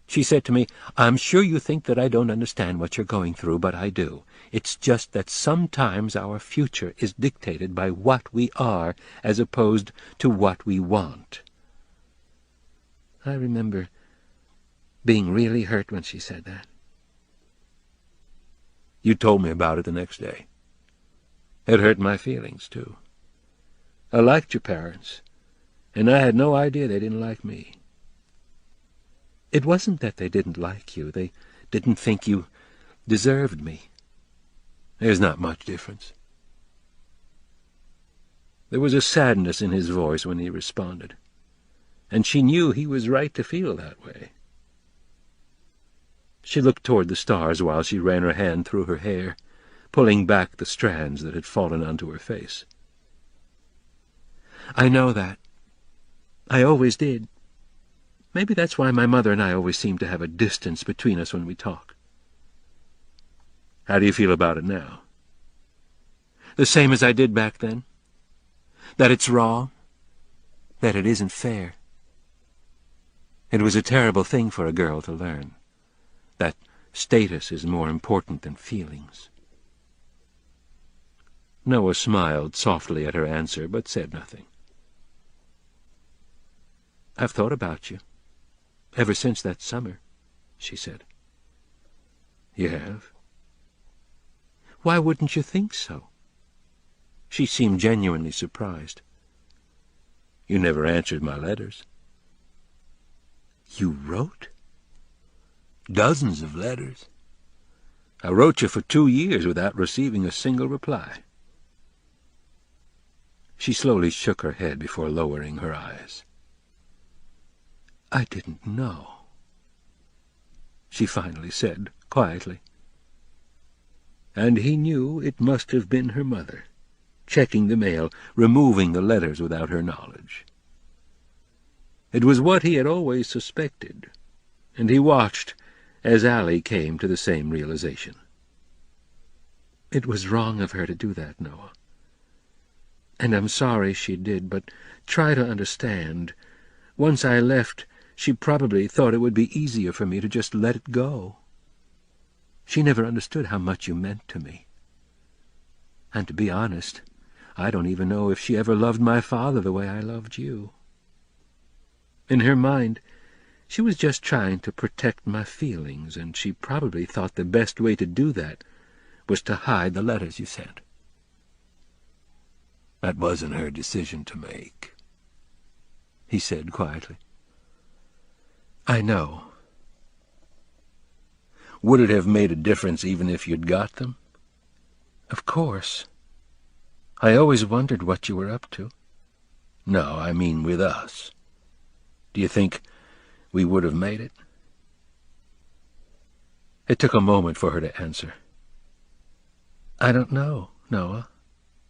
She said to me, I'm sure you think that I don't understand what you're going through, but I do. It's just that sometimes our future is dictated by what we are as opposed to what we want. I remember being really hurt when she said that. You told me about it the next day. It hurt my feelings, too. I liked your parents, and I had no idea they didn't like me. It wasn't that they didn't like you. They didn't think you deserved me. There's not much difference. There was a sadness in his voice when he responded, and she knew he was right to feel that way. She looked toward the stars while she ran her hand through her hair, pulling back the strands that had fallen onto her face. I know that. I always did. Maybe that's why my mother and I always seem to have a distance between us when we talk. How do you feel about it now? The same as I did back then. That it's wrong. That it isn't fair. It was a terrible thing for a girl to learn. That status is more important than feelings. Noah smiled softly at her answer, but said nothing. I've thought about you. Ever since that summer, she said. You have? Why wouldn't you think so? She seemed genuinely surprised. You never answered my letters. You wrote? Dozens of letters. I wrote you for 2 years without receiving a single reply. She slowly shook her head before lowering her eyes. I didn't know, she finally said quietly. And he knew it must have been her mother, checking the mail, removing the letters without her knowledge. It was what he had always suspected, and he watched as Allie came to the same realization. It was wrong of her to do that, Noah. And I'm sorry she did, but try to understand. Once I left, she probably thought it would be easier for me to just let it go. She never understood how much you meant to me. And to be honest, I don't even know if she ever loved my father the way I loved you. In her mind, she was just trying to protect my feelings, and she probably thought the best way to do that was to hide the letters you sent. That wasn't her decision to make, he said quietly. I know. Would it have made a difference even if you'd got them? Of course. I always wondered what you were up to. No, I mean with us. Do you think we would have made it? It took a moment for her to answer. I don't know, Noah.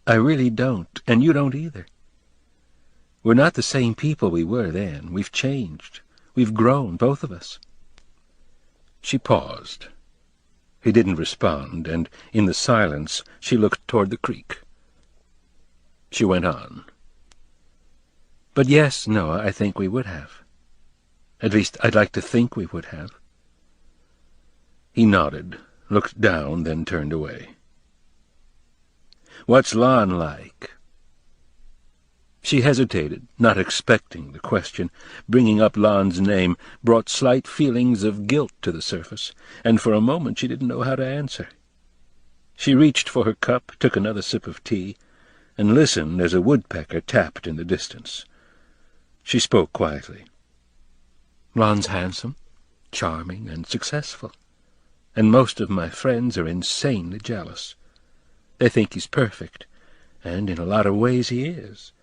I really don't, and you don't either. We're not the same people we were then. We've changed. We've grown, both of us. She paused. He didn't respond, and in the silence she looked toward the creek. She went on. But yes, Noah, I think we would have. At least I'd like to think we would have. He nodded, looked down, then turned away. What's Lon like? She hesitated, not expecting the question. Bringing up Lon's name brought slight feelings of guilt to the surface, and for a moment she didn't know how to answer. She reached for her cup, took another sip of tea, and listened as a woodpecker tapped in the distance. She spoke quietly. Lon's handsome, charming, and successful, and most of my friends are insanely jealous. They think he's perfect, and in a lot of ways he is.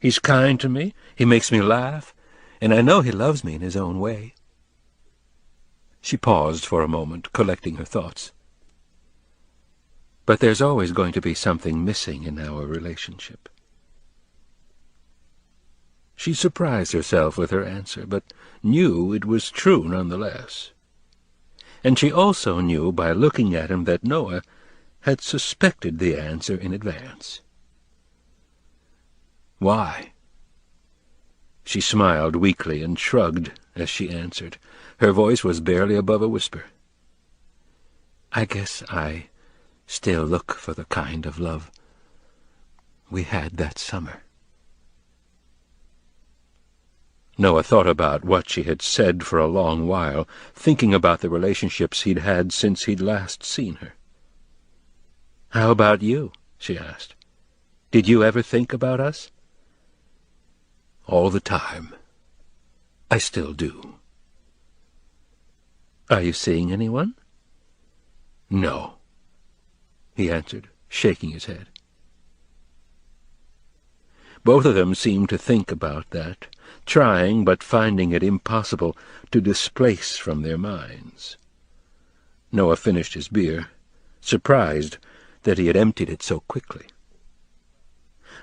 He's kind to me, he makes me laugh, and I know he loves me in his own way. She paused for a moment, collecting her thoughts. But there's always going to be something missing in our relationship. She surprised herself with her answer, but knew it was true nonetheless. And she also knew by looking at him that Noah had suspected the answer in advance. "Why?" She smiled weakly and shrugged as she answered. Her voice was barely above a whisper. "I guess I still look for the kind of love we had that summer." Noah thought about what she had said for a long while, thinking about the relationships he'd had since he'd last seen her. "How about you?" she asked. "Did you ever think about us?" "All the time. I still do." "Are you seeing anyone?" "No," he answered, shaking his head. Both of them seemed to think about that, trying but finding it impossible to displace from their minds. Noah finished his beer, surprised that he had emptied it so quickly.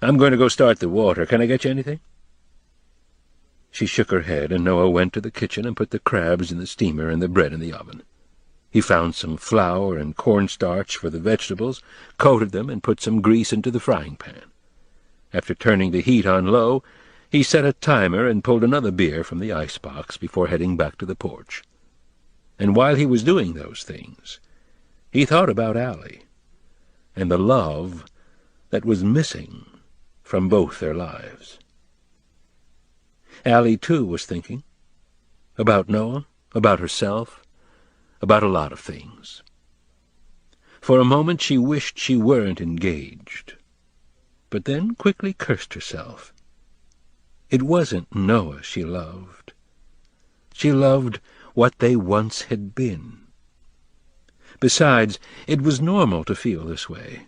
"I'm going to go start the water. Can I get you anything?" She shook her head, and Noah went to the kitchen and put the crabs in the steamer and the bread in the oven. He found some flour and cornstarch for the vegetables, coated them, and put some grease into the frying pan. After turning the heat on low, he set a timer and pulled another beer from the icebox before heading back to the porch. And while he was doing those things, he thought about Allie and the love that was missing from both their lives. Allie, too, was thinking about Noah, about herself, about a lot of things. For a moment she wished she weren't engaged, but then quickly cursed herself. It wasn't Noah she loved. She loved what they once had been. Besides, it was normal to feel this way.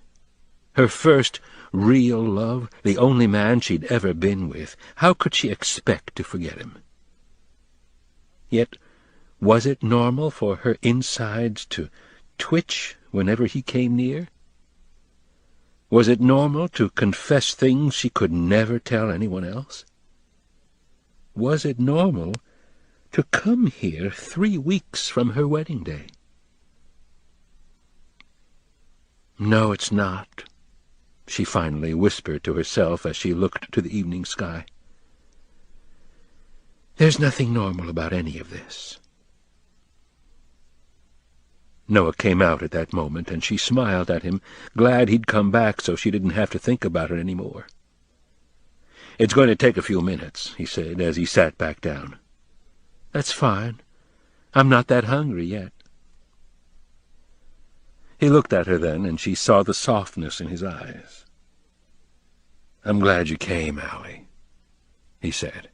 Her first real love, the only man she'd ever been with, how could she expect to forget him? Yet, was it normal for her insides to twitch whenever he came near? Was it normal to confess things she could never tell anyone else? Was it normal to come here 3 weeks from her wedding day? "No, it's not," she finally whispered to herself as she looked to the evening sky. "There's nothing normal about any of this." Noah came out at that moment, and she smiled at him, glad he'd come back so she didn't have to think about it any more. "It's going to take a few minutes," he said as he sat back down. "That's fine. I'm not that hungry yet." He looked at her then, and she saw the softness in his eyes. "I'm glad you came, Allie," he said.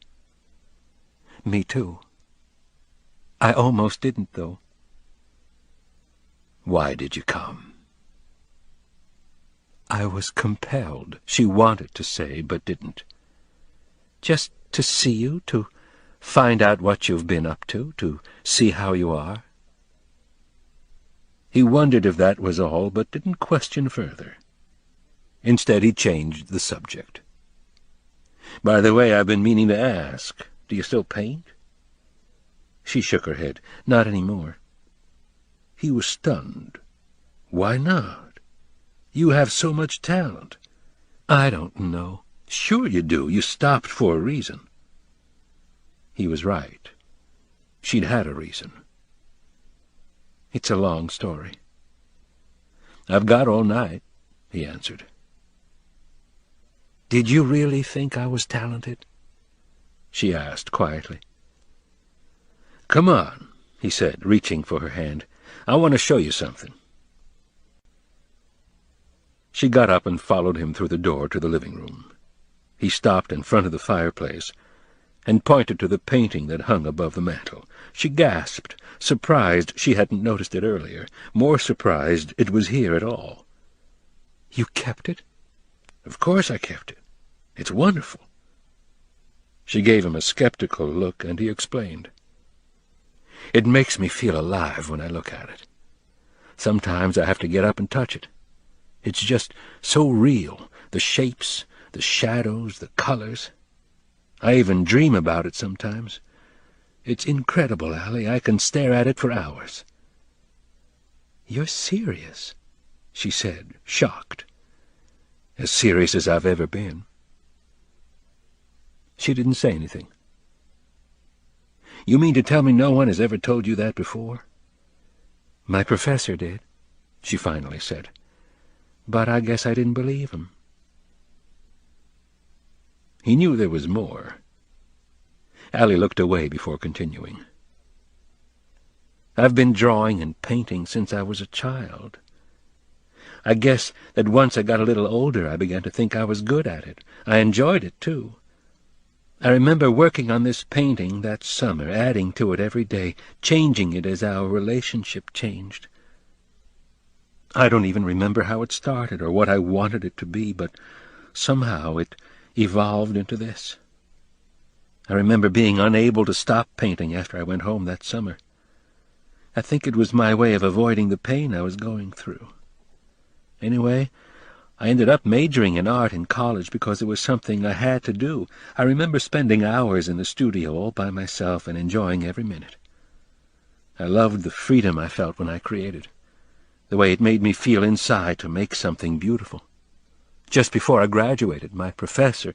"Me too. I almost didn't, though." "Why did you come?" "I was compelled," she wanted to say, but didn't. "Just to see you, to find out what you've been up to see how you are." He wondered if that was all, but didn't question further. Instead, he changed the subject. "By the way, I've been meaning to ask, do you still paint?" She shook her head. "Not any more." He was stunned. "Why not? You have so much talent." "I don't know." "Sure you do. You stopped for a reason." He was right. She'd had a reason. "It's a long story." "I've got all night," he answered. "Did you really think I was talented?" she asked quietly. "Come on," he said, reaching for her hand. "I want to show you something." She got up and followed him through the door to the living room. He stopped in front of the fireplace and pointed to the painting that hung above the mantel. She gasped, surprised she hadn't noticed it earlier, more surprised it was here at all. "You kept it?" "Of course I kept it. It's wonderful." She gave him a skeptical look, and he explained. "It makes me feel alive when I look at it. Sometimes I have to get up and touch it. It's just so real, the shapes, the shadows, the colors. I even dream about it sometimes. It's incredible, Allie. I can stare at it for hours." "You're serious?" she said, shocked. As serious as I've ever been. She didn't say anything. You mean to tell me no one has ever told you that before? My professor did, she finally said. But I guess I didn't believe him. He knew there was more. Allie looked away before continuing. I've been drawing and painting since I was a child. I guess that once I got a little older, I began to think I was good at it. I enjoyed it, too. I remember working on this painting that summer, adding to it every day, changing it as our relationship changed. I don't even remember how it started or what I wanted it to be, but somehow it evolved into this. I remember being unable to stop painting after I went home that summer. I think it was my way of avoiding the pain I was going through. Anyway, I ended up majoring in art in college because it was something I had to do. I remember spending hours in the studio all by myself and enjoying every minute. I loved the freedom I felt when I created, the way it made me feel inside to make something beautiful. Just before I graduated, my professor,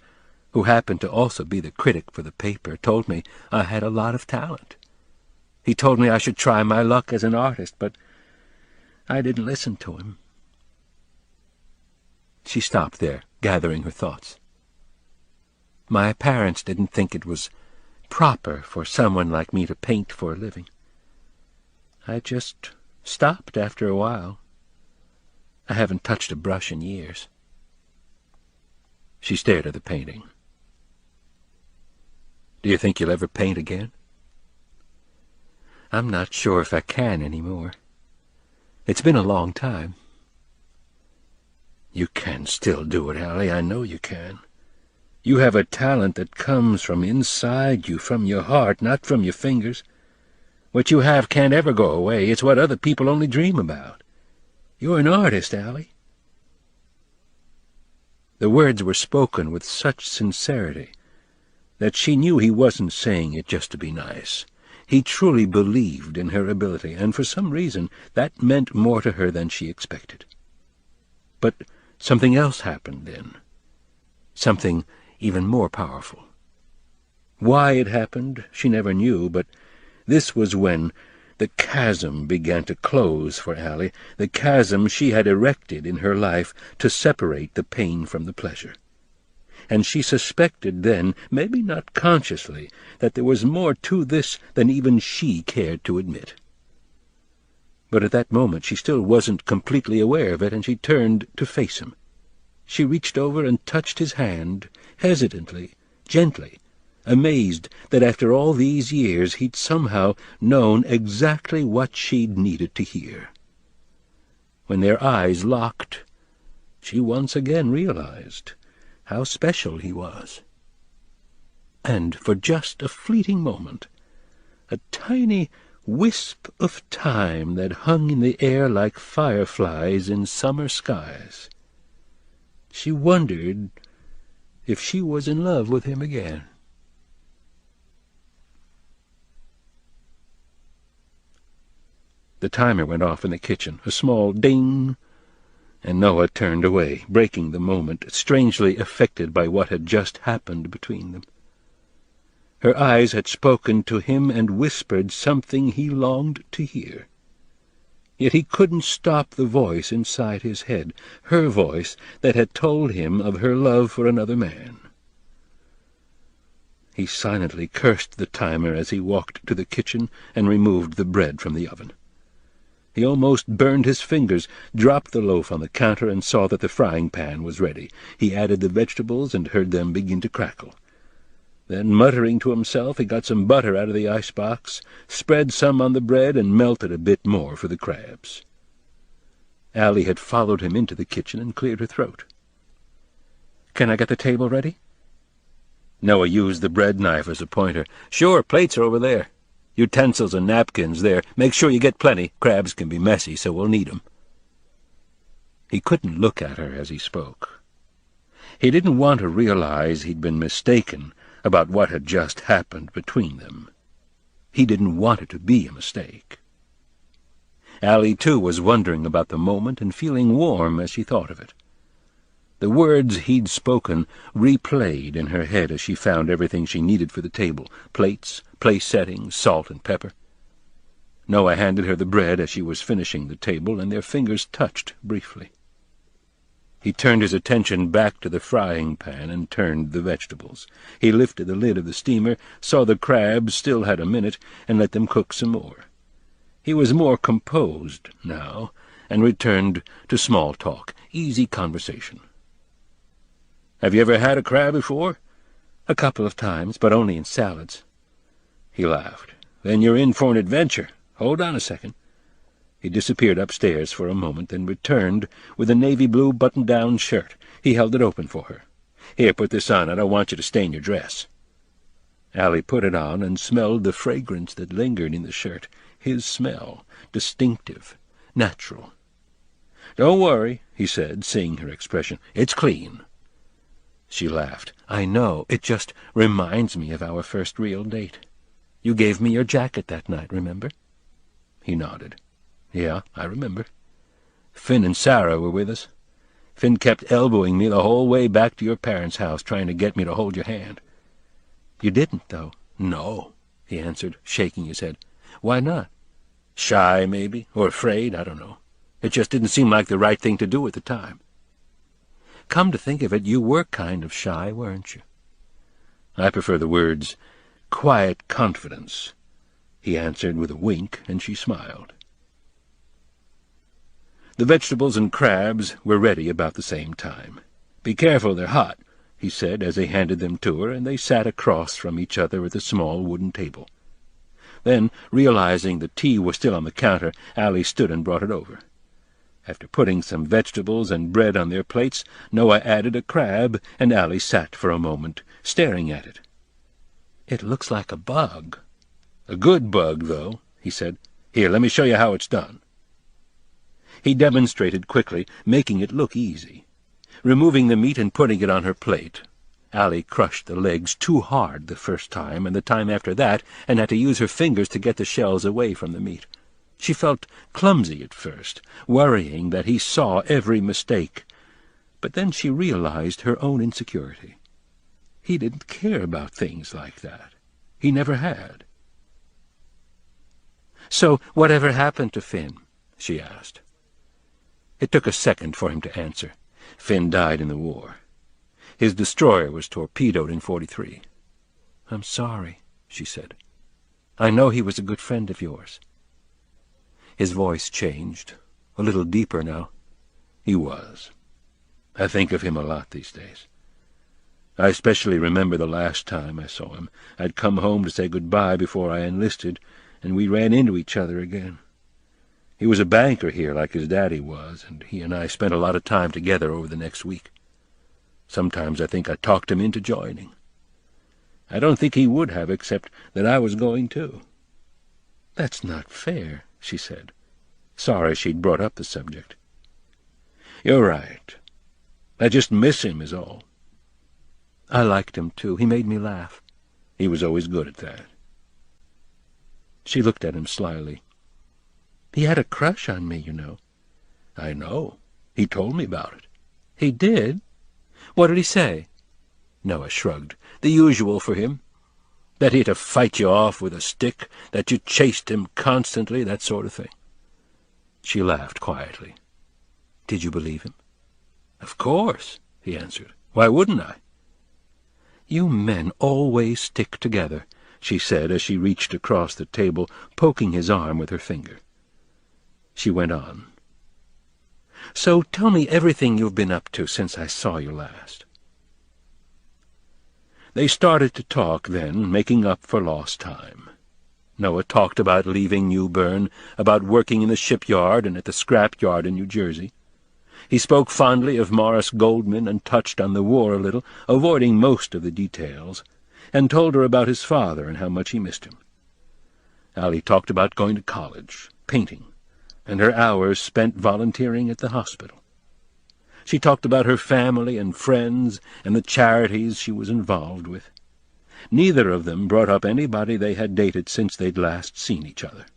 who happened to also be the critic for the paper, told me I had a lot of talent. He told me I should try my luck as an artist, but I didn't listen to him. She stopped there, gathering her thoughts. My parents didn't think it was proper for someone like me to paint for a living. I just stopped after a while. I haven't touched a brush in years. She stared at the painting. Do you think you'll ever paint again? I'm not sure if I can anymore. It's been a long time. You can still do it, Allie. I know you can. You have a talent that comes from inside you, from your heart, not from your fingers. What you have can't ever go away. It's what other people only dream about. You're an artist, Allie. The words were spoken with such sincerity that she knew he wasn't saying it just to be nice. He truly believed in her ability, and for some reason that meant more to her than she expected. But something else happened then. Something even more powerful. Why it happened, she never knew, but this was when the chasm began to close for Allie, the chasm she had erected in her life to separate the pain from the pleasure. And she suspected then, maybe not consciously, that there was more to this than even she cared to admit. But at that moment she still wasn't completely aware of it, and she turned to face him. She reached over and touched his hand, hesitantly, gently, amazed that after all these years he'd somehow known exactly what she'd needed to hear. When their eyes locked, she once again realized how special he was. And for just a fleeting moment, a tiny wisp of time that hung in the air like fireflies in summer skies, she wondered if she was in love with him again. The timer went off in the kitchen, a small ding, and Noah turned away, breaking the moment, strangely affected by what had just happened between them. Her eyes had spoken to him and whispered something he longed to hear. Yet he couldn't stop the voice inside his head, her voice that had told him of her love for another man. He silently cursed the timer as he walked to the kitchen and removed the bread from the oven. He almost burned his fingers, dropped the loaf on the counter, and saw that the frying pan was ready. He added the vegetables and heard them begin to crackle. Then, muttering to himself, he got some butter out of the icebox, spread some on the bread, and melted a bit more for the crabs. Allie had followed him into the kitchen and cleared her throat. "Can I get the table ready?" Noah used the bread knife as a pointer. "Sure, plates are over there. Utensils and napkins there. Make sure you get plenty. Crabs can be messy, so we'll need 'em." He couldn't look at her as he spoke. He didn't want to realize he'd been mistaken about what had just happened between them. He didn't want it to be a mistake. Allie, too, was wondering about the moment and feeling warm as she thought of it. The words he'd spoken replayed in her head as she found everything she needed for the table: plates, place settings, salt and pepper. Noah handed her the bread as she was finishing the table, and their fingers touched briefly. He turned his attention back to the frying pan and turned the vegetables. He lifted the lid of the steamer, saw the crabs still had a minute, and let them cook some more. He was more composed now, and returned to small talk, easy conversation. "Have you ever had a crab before?" "A couple of times, but only in salads." He laughed. "Then you're in for an adventure. Hold on a second." He disappeared upstairs for a moment, then returned with a navy-blue button-down shirt. He held it open for her. "Here, put this on. I don't want you to stain your dress." Allie put it on and smelled the fragrance that lingered in the shirt. His smell, distinctive, natural. "Don't worry," he said, seeing her expression. "It's clean." She laughed. "I know. It just reminds me of our first real date. You gave me your jacket that night, remember?" He nodded. "Yeah, I remember. Finn and Sarah were with us. Finn kept elbowing me the whole way back to your parents' house, trying to get me to hold your hand." "You didn't, though." "No," he answered, shaking his head. "Why not?" "Shy, maybe, or afraid, I don't know. It just didn't seem like the right thing to do at the time." "Come to think of it, you were kind of shy, weren't you?" "I prefer the words quiet confidence," he answered with a wink, and she smiled. The vegetables and crabs were ready about the same time. "Be careful, they're hot," he said as he handed them to her, and they sat across from each other at the small wooden table. Then, realizing the tea was still on the counter, Allie stood and brought it over. After putting some vegetables and bread on their plates, Noah added a crab, and Allie sat for a moment, staring at it. "It looks like a bug." "A good bug, though," he said. "Here, let me show you how it's done." He demonstrated quickly, making it look easy. Removing the meat and putting it on her plate. Allie crushed the legs too hard the first time, and the time after that, and had to use her fingers to get the shells away from the meat. She felt clumsy at first, worrying that he saw every mistake. But then she realized her own insecurity. He didn't care about things like that. He never had. "So whatever happened to Finn?" she asked. It took a second for him to answer. Finn died in the war. His destroyer was torpedoed in 43. "I'm sorry," she said. "I know he was a good friend of yours." His voice changed, a little deeper now. He was. I think of him a lot these days. I especially remember the last time I saw him. I'd come home to say goodbye before I enlisted, and we ran into each other again. He was a banker here, like his daddy was, and he and I spent a lot of time together over the next week. Sometimes I think I talked him into joining. I don't think he would have, except that I was going too. "That's not fair," she said, sorry she'd brought up the subject. "You're right. I just miss him is all." "I liked him, too. He made me laugh." He was always good at that. She looked at him slyly. "He had a crush on me, you know." "I know. He told me about it." "He did? What did he say?" Noah shrugged. "The usual for him. That he had to fight you off with a stick, that you chased him constantly, that sort of thing." She laughed quietly. "Did you believe him?" "Of course," he answered. "Why wouldn't I?" "You men always stick together," she said as she reached across the table, poking his arm with her finger. She went on. "So tell me everything you've been up to since I saw you last." They started to talk then, making up for lost time. Noah talked about leaving New Bern, about working in the shipyard and at the scrap yard in New Jersey. He spoke fondly of Morris Goldman and touched on the war a little, avoiding most of the details, and told her about his father and how much he missed him. Allie talked about going to college, painting, and her hours spent volunteering at the hospital. She talked about her family and friends and the charities she was involved with. Neither of them brought up anybody they had dated since they'd last seen each other.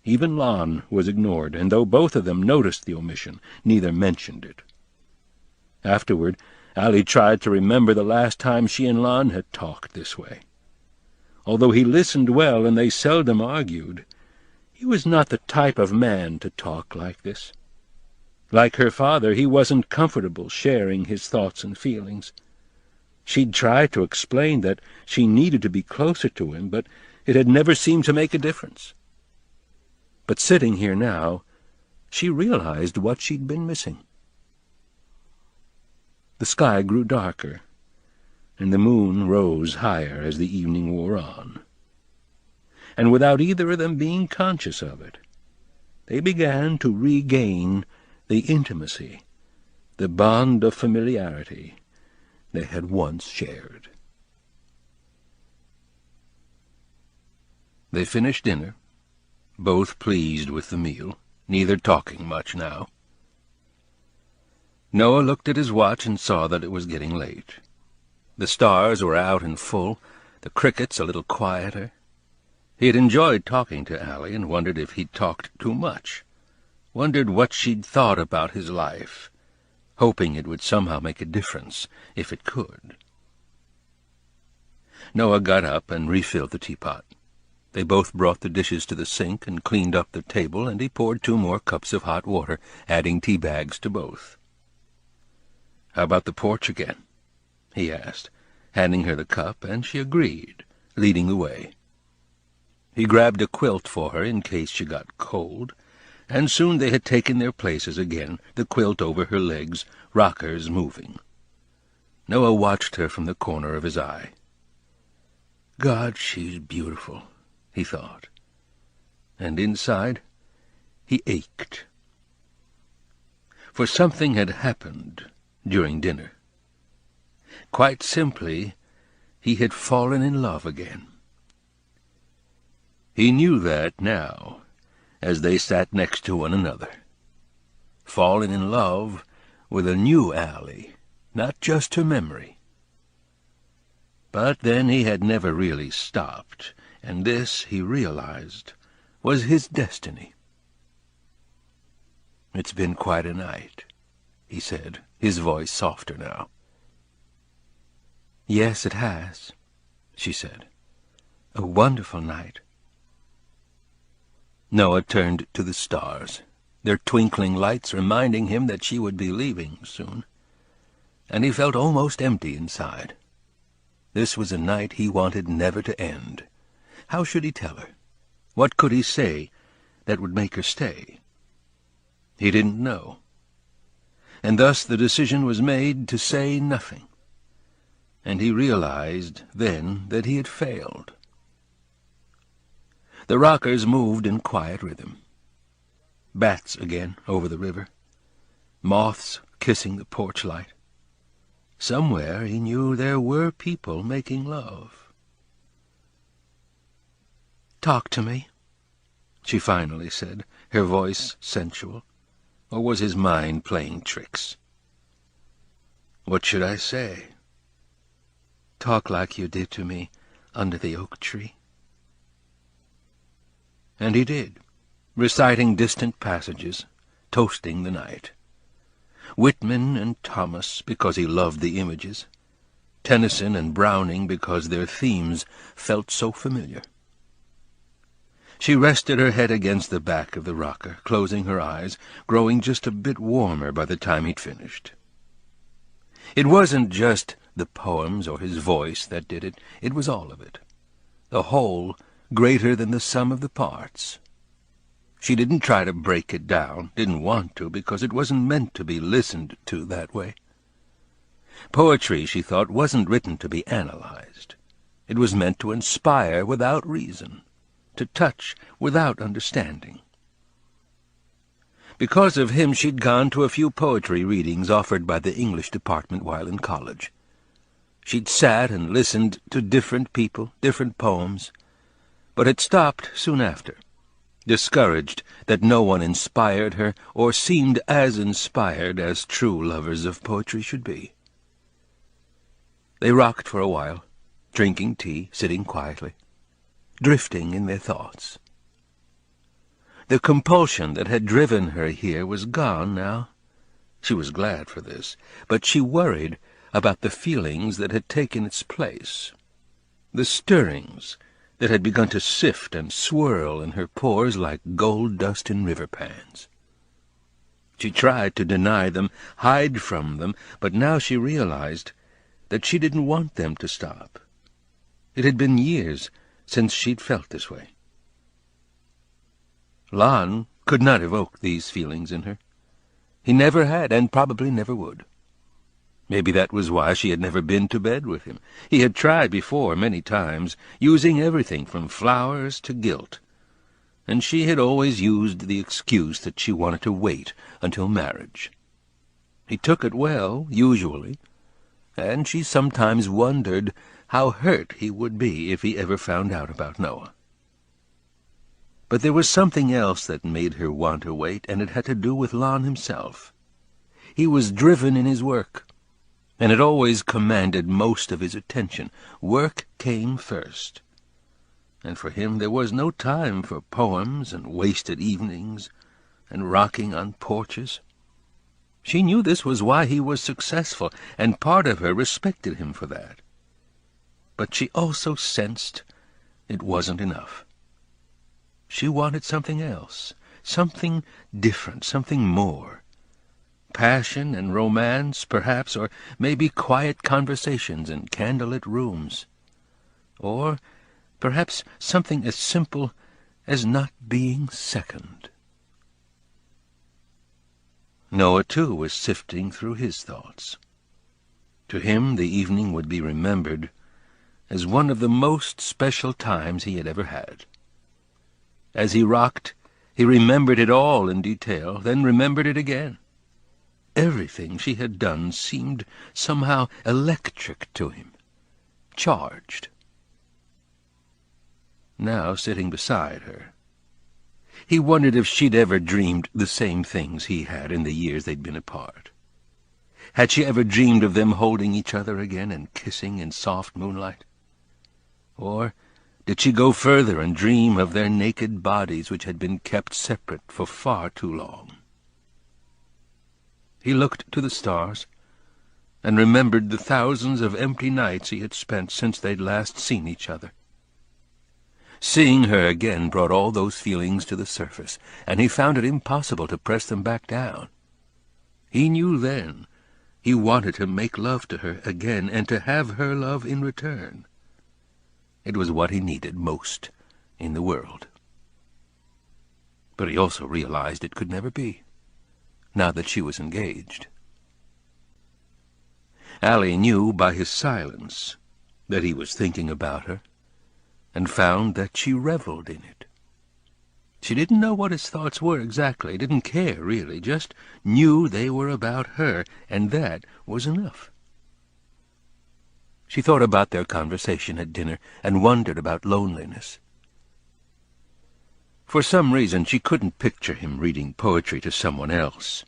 Even Lon was ignored, and though both of them noticed the omission, neither mentioned it. Afterward, Allie tried to remember the last time she and Lon had talked this way. Although he listened well and they seldom argued, he was not the type of man to talk like this. Like her father, he wasn't comfortable sharing his thoughts and feelings. She'd tried to explain that she needed to be closer to him, but it had never seemed to make a difference. But sitting here now, she realized what she'd been missing. The sky grew darker, and the moon rose higher as the evening wore on. And without either of them being conscious of it, they began to regain the intimacy, the bond of familiarity they had once shared. They finished dinner, both pleased with the meal, neither talking much now. Noah looked at his watch and saw that it was getting late. The stars were out in full, the crickets a little quieter. He had enjoyed talking to Allie and wondered if he'd talked too much, wondered what she'd thought about his life, hoping it would somehow make a difference, if it could. Noah got up and refilled the teapot. They both brought the dishes to the sink and cleaned up the table, and he poured 2 more cups of hot water, adding tea bags to both. "How about the porch again?" he asked, handing her the cup, and she agreed, leading the way. He grabbed a quilt for her in case she got cold, and soon they had taken their places again, the quilt over her legs, rockers moving. Noah watched her from the corner of his eye. "God, she's beautiful," he thought, and inside he ached. For something had happened during dinner. Quite simply, he had fallen in love again. He knew that now, as they sat next to one another. Fallen in love with a new Allie, not just her memory. But then he had never really stopped, and this, he realized, was his destiny. "It's been quite a night," he said, his voice softer now. "Yes, it has," she said. "A wonderful night." Noah turned to the stars, their twinkling lights reminding him that she would be leaving soon, and he felt almost empty inside. This was a night he wanted never to end. How should he tell her? What could he say that would make her stay? He didn't know. And thus the decision was made to say nothing. And he realized then that he had failed. The rockers moved in quiet rhythm. Bats again over the river. Moths kissing the porch light. Somewhere he knew there were people making love. "Talk to me," she finally said, her voice sensual. Or was his mind playing tricks? "What should I say?" "Talk like you did to me under the oak tree." And he did, reciting distant passages, toasting the night. Whitman and Thomas because he loved the images, Tennyson and Browning because their themes felt so familiar. She rested her head against the back of the rocker, closing her eyes, growing just a bit warmer by the time he'd finished. It wasn't just the poems or his voice that did it, it was all of it. The whole greater than the sum of the parts. She didn't try to break it down, didn't want to, because it wasn't meant to be listened to that way. Poetry, she thought, wasn't written to be analyzed. It was meant to inspire without reason, to touch without understanding. Because of him, she'd gone to a few poetry readings offered by the English department while in college. She'd sat and listened to different people, different poems, but had stopped soon after, discouraged that no one inspired her or seemed as inspired as true lovers of poetry should be. They rocked for a while, drinking tea, sitting quietly, drifting in their thoughts. The compulsion that had driven her here was gone now. She was glad for this, but she worried about the feelings that had taken its place, the stirrings that had begun to sift and swirl in her pores like gold dust in river pans. She tried to deny them, hide from them, but now she realized that she didn't want them to stop. It had been years since she'd felt this way. Lon could not evoke these feelings in her. He never had, and probably never would. Maybe that was why she had never been to bed with him. He had tried before many times, using everything from flowers to guilt, and she had always used the excuse that she wanted to wait until marriage. He took it well, usually, and she sometimes wondered how hurt he would be if he ever found out about Noah. But there was something else that made her want to wait, and it had to do with Lon himself. He was driven in his work, and it always commanded most of his attention. Work came first, and for him there was no time for poems and wasted evenings and rocking on porches. She knew this was why he was successful, and part of her respected him for that. But she also sensed it wasn't enough. She wanted something else, something different, something more. Passion and romance, perhaps, or maybe quiet conversations in candlelit rooms. Or perhaps something as simple as not being second. Noah, too, was sifting through his thoughts. To him the evening would be remembered as one of the most special times he had ever had. As he rocked, he remembered it all in detail, then remembered it again. Everything she had done seemed somehow electric to him, charged. Now, sitting beside her, he wondered if she'd ever dreamed the same things he had in the years they'd been apart. Had she ever dreamed of them holding each other again and kissing in soft moonlight? Or did she go further and dream of their naked bodies which had been kept separate for far too long? He looked to the stars and remembered the thousands of empty nights he had spent since they'd last seen each other. Seeing her again brought all those feelings to the surface, and he found it impossible to press them back down. He knew then he wanted to make love to her again, and to have her love in return. It was what he needed most in the world. But he also realized it could never be, now that she was engaged. Allie knew by his silence that he was thinking about her, and found that she reveled in it. She didn't know what his thoughts were exactly, didn't care really, just knew they were about her, and that was enough. She thought about their conversation at dinner and wondered about loneliness. For some reason she couldn't picture him reading poetry to someone else,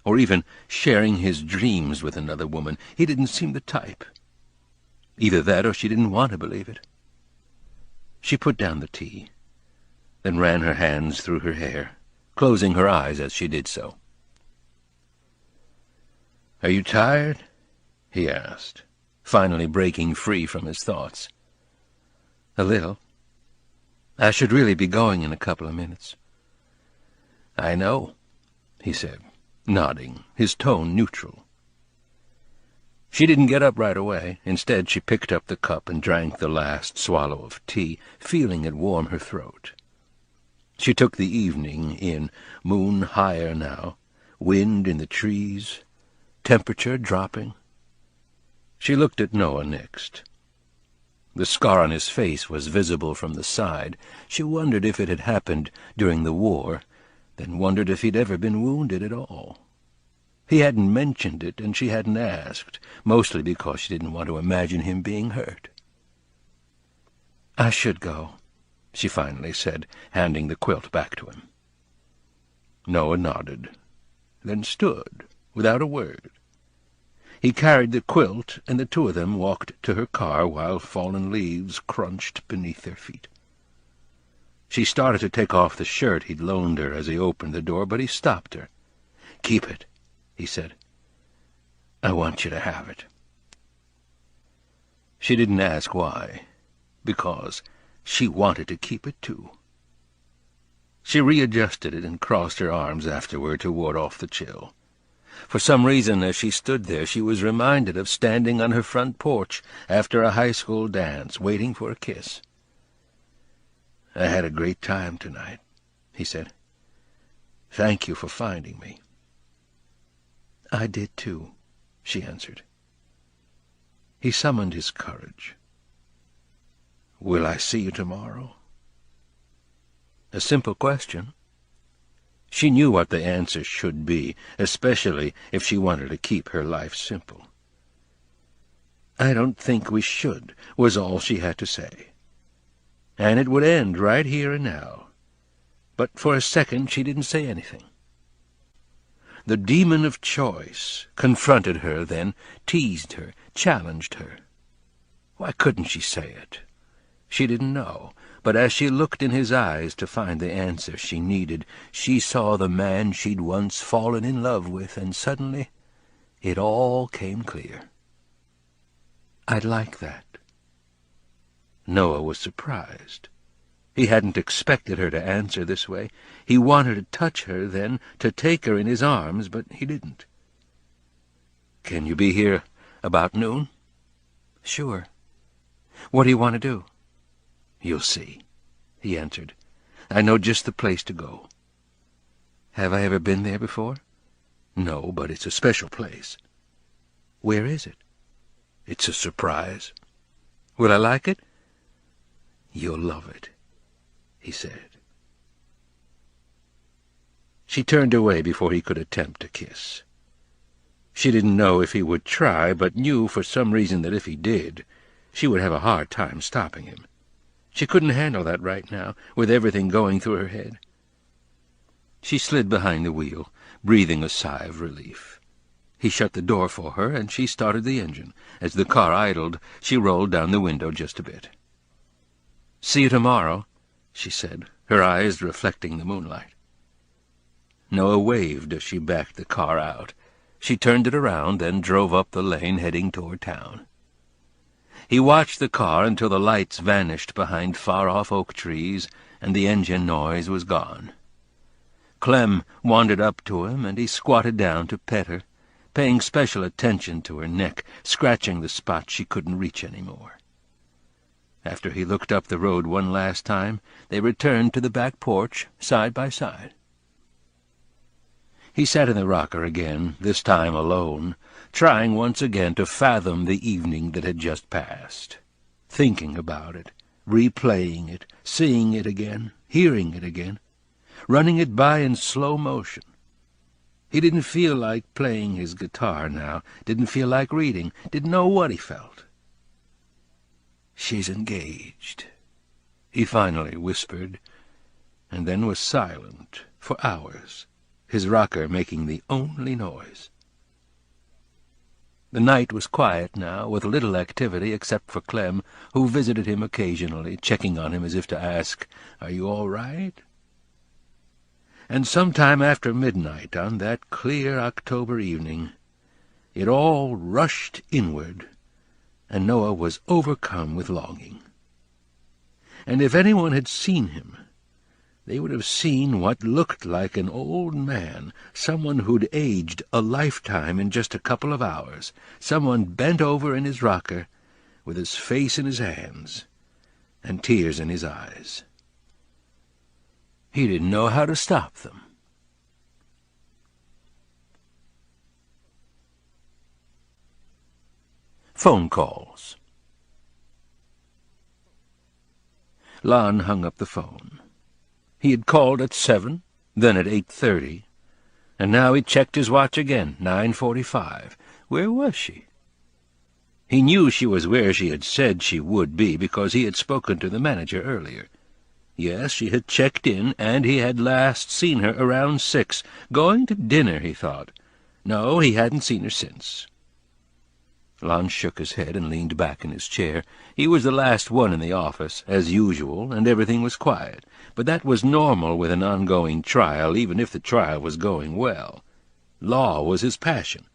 or even sharing his dreams with another woman. He didn't seem the type. Either that or she didn't want to believe it. She put down the tea, then ran her hands through her hair, closing her eyes as she did so. "Are you tired?" he asked, finally breaking free from his thoughts. "A little. I should really be going in a couple of minutes." "I know," he said, nodding, his tone neutral. She didn't get up right away. Instead, she picked up the cup and drank the last swallow of tea, feeling it warm her throat. She took the evening in, moon higher now, wind in the trees, temperature dropping. She looked at Noah next. The scar on his face was visible from the side. She wondered if it had happened during the war, then wondered if he'd ever been wounded at all. He hadn't mentioned it, and she hadn't asked, mostly because she didn't want to imagine him being hurt. "I should go," she finally said, handing the quilt back to him. Noah nodded, then stood, without a word. He carried the quilt, and the two of them walked to her car while fallen leaves crunched beneath their feet. She started to take off the shirt he'd loaned her as he opened the door, but he stopped her. "Keep it," he said. "I want you to have it." She didn't ask why, because she wanted to keep it too. She readjusted it and crossed her arms afterward to ward off the chill. For some reason, as she stood there, she was reminded of standing on her front porch after a high school dance, waiting for a kiss. "I had a great time tonight," he said. "Thank you for finding me." "I did too," she answered. He summoned his courage. "Will I see you tomorrow?" A simple question. She knew what the answer should be, especially if she wanted to keep her life simple. "I don't think we should," was all she had to say. And it would end right here and now. But for a second she didn't say anything. The demon of choice confronted her then, teased her, challenged her. Why couldn't she say it? She didn't know, but as she looked in his eyes to find the answer she needed, she saw the man she'd once fallen in love with, and suddenly it all came clear. "I'd like that." Noah was surprised. He hadn't expected her to answer this way. He wanted to touch her then, to take her in his arms, but he didn't. "Can you be here about noon?" "Sure. What do you want to do?" "You'll see," he answered. "I know just the place to go." "Have I ever been there before?" "No, but it's a special place." "Where is it?" "It's a surprise." "Will I like it?" "You'll love it," he said. She turned away before he could attempt a kiss. She didn't know if he would try, but knew for some reason that if he did, she would have a hard time stopping him. She couldn't handle that right now, with everything going through her head. She slid behind the wheel, breathing a sigh of relief. He shut the door for her, and she started the engine. As the car idled, she rolled down the window just a bit. "See you tomorrow," she said, her eyes reflecting the moonlight. Noah waved as she backed the car out. She turned it around, then drove up the lane heading toward town. He watched the car until the lights vanished behind far-off oak trees and the engine noise was gone. Clem wandered up to him, and he squatted down to pet her, paying special attention to her neck, scratching the spot she couldn't reach any more. After he looked up the road one last time, they returned to the back porch, side by side. He sat in the rocker again, this time alone, trying once again to fathom the evening that had just passed, thinking about it, replaying it, seeing it again, hearing it again, running it by in slow motion. He didn't feel like playing his guitar now, didn't feel like reading, didn't know what he felt. "She's engaged," he finally whispered, and then was silent for hours, his rocker making the only noise. The night was quiet now, with little activity except for Clem, who visited him occasionally, checking on him as if to ask, "Are you all right?" And sometime after midnight, on that clear October evening, it all rushed inward, and Noah was overcome with longing. And if anyone had seen him, they would have seen what looked like an old man, someone who'd aged a lifetime in just a couple of hours, someone bent over in his rocker, with his face in his hands, and tears in his eyes. He didn't know how to stop them. Phone calls. Lon hung up the phone. He had called at 7, then at 8:30, and now he checked his watch again, 9:45. Where was she? He knew she was where she had said she would be, because he had spoken to the manager earlier. Yes, she had checked in, and he had last seen her around 6, going to dinner, he thought. No, he hadn't seen her since. Lon shook his head and leaned back in his chair. He was the last one in the office, as usual, and everything was quiet. But that was normal with an ongoing trial, even if the trial was going well. Law was his passion,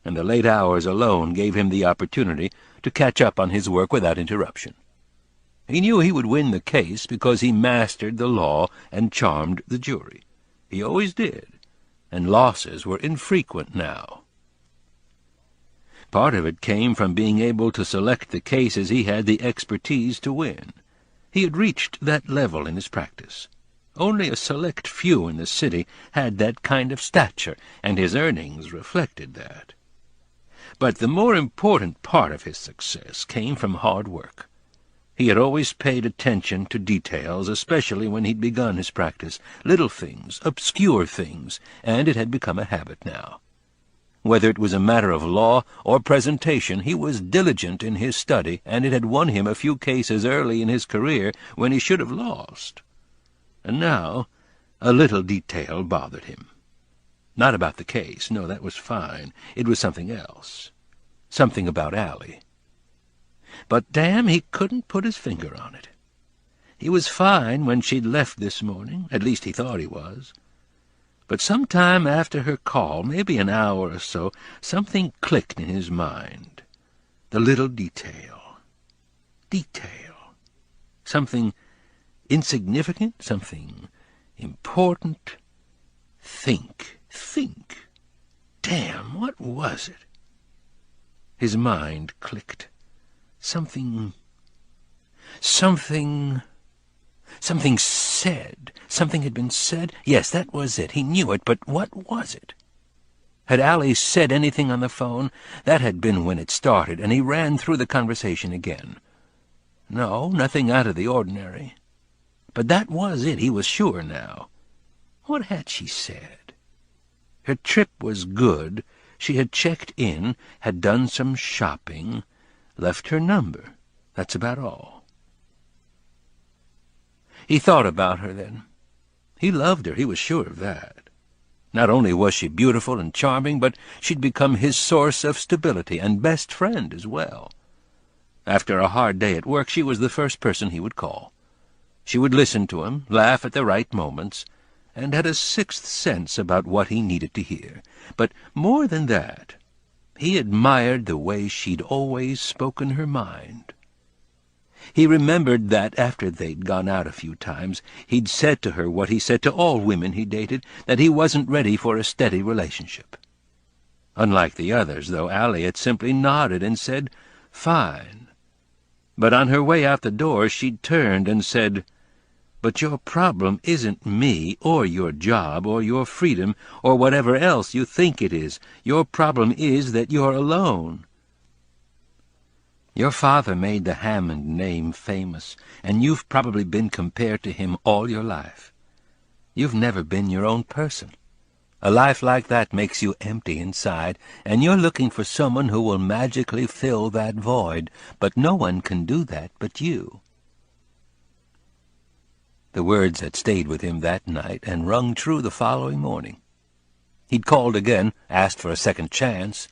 and the late hours alone gave him the opportunity to catch up on his work without interruption. He knew he would win the case because he mastered the law and charmed the jury. He always did, and losses were infrequent now. Part of it came from being able to select the cases he had the expertise to win. He had reached that level in his practice. Only a select few in the city had that kind of stature, and his earnings reflected that. But the more important part of his success came from hard work. He had always paid attention to details, especially when he'd begun his practice, little things, obscure things, and it had become a habit now. Whether it was a matter of law or presentation, he was diligent in his study, and it had won him a few cases early in his career when he should have lost. And now a little detail bothered him. Not about the case, no, that was fine. It was something else. Something about Allie. But damn, he couldn't put his finger on it. He was fine when she'd left this morning, at least he thought he was. But some time after her call, maybe an hour or so, something clicked in his mind. The little detail. Detail. Something insignificant, something important. Think. Damn, what was it? His mind clicked. Something said. Something had been said. Yes, that was it. He knew it, but what was it? Had Allie said anything on the phone? That had been when it started, and he ran through the conversation again. No, nothing out of the ordinary. But that was it, he was sure now. What had she said? Her trip was good. She had checked in, had done some shopping, left her number. That's about all. He thought about her then. He loved her, he was sure of that. Not only was she beautiful and charming, but she'd become his source of stability and best friend as well. After a hard day at work, she was the first person he would call. She would listen to him, laugh at the right moments, and had a sixth sense about what he needed to hear. But more than that, he admired the way she'd always spoken her mind. He remembered that after they'd gone out a few times, he'd said to her what he said to all women he dated, that he wasn't ready for a steady relationship. Unlike the others, though, Allie had simply nodded and said, "Fine." But on her way out the door, she'd turned and said, "But your problem isn't me, or your job, or your freedom, or whatever else you think it is. Your problem is that you're alone. Your father made the Hammond name famous, and you've probably been compared to him all your life. You've never been your own person. A life like that makes you empty inside, and you're looking for someone who will magically fill that void, but no one can do that but you." The words had stayed with him that night and rung true the following morning. He'd called again, asked for a second chance,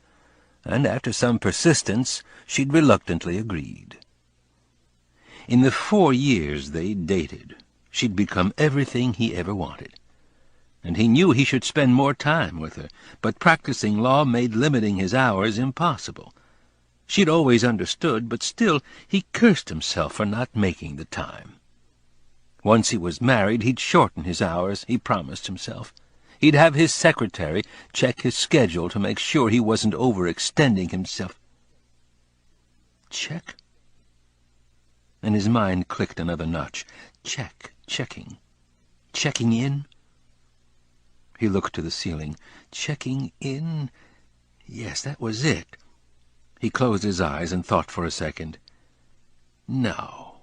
and after some persistence, she'd reluctantly agreed. In the 4 years they'd dated, she'd become everything he ever wanted, and he knew he should spend more time with her, but practicing law made limiting his hours impossible. She'd always understood, but still he cursed himself for not making the time. Once he was married, he'd shorten his hours, he promised himself. He'd have his secretary check his schedule to make sure he wasn't overextending himself. Check? And his mind clicked another notch. Checking in? He looked to the ceiling. Checking in? Yes, that was it. He closed his eyes and thought for a second. No.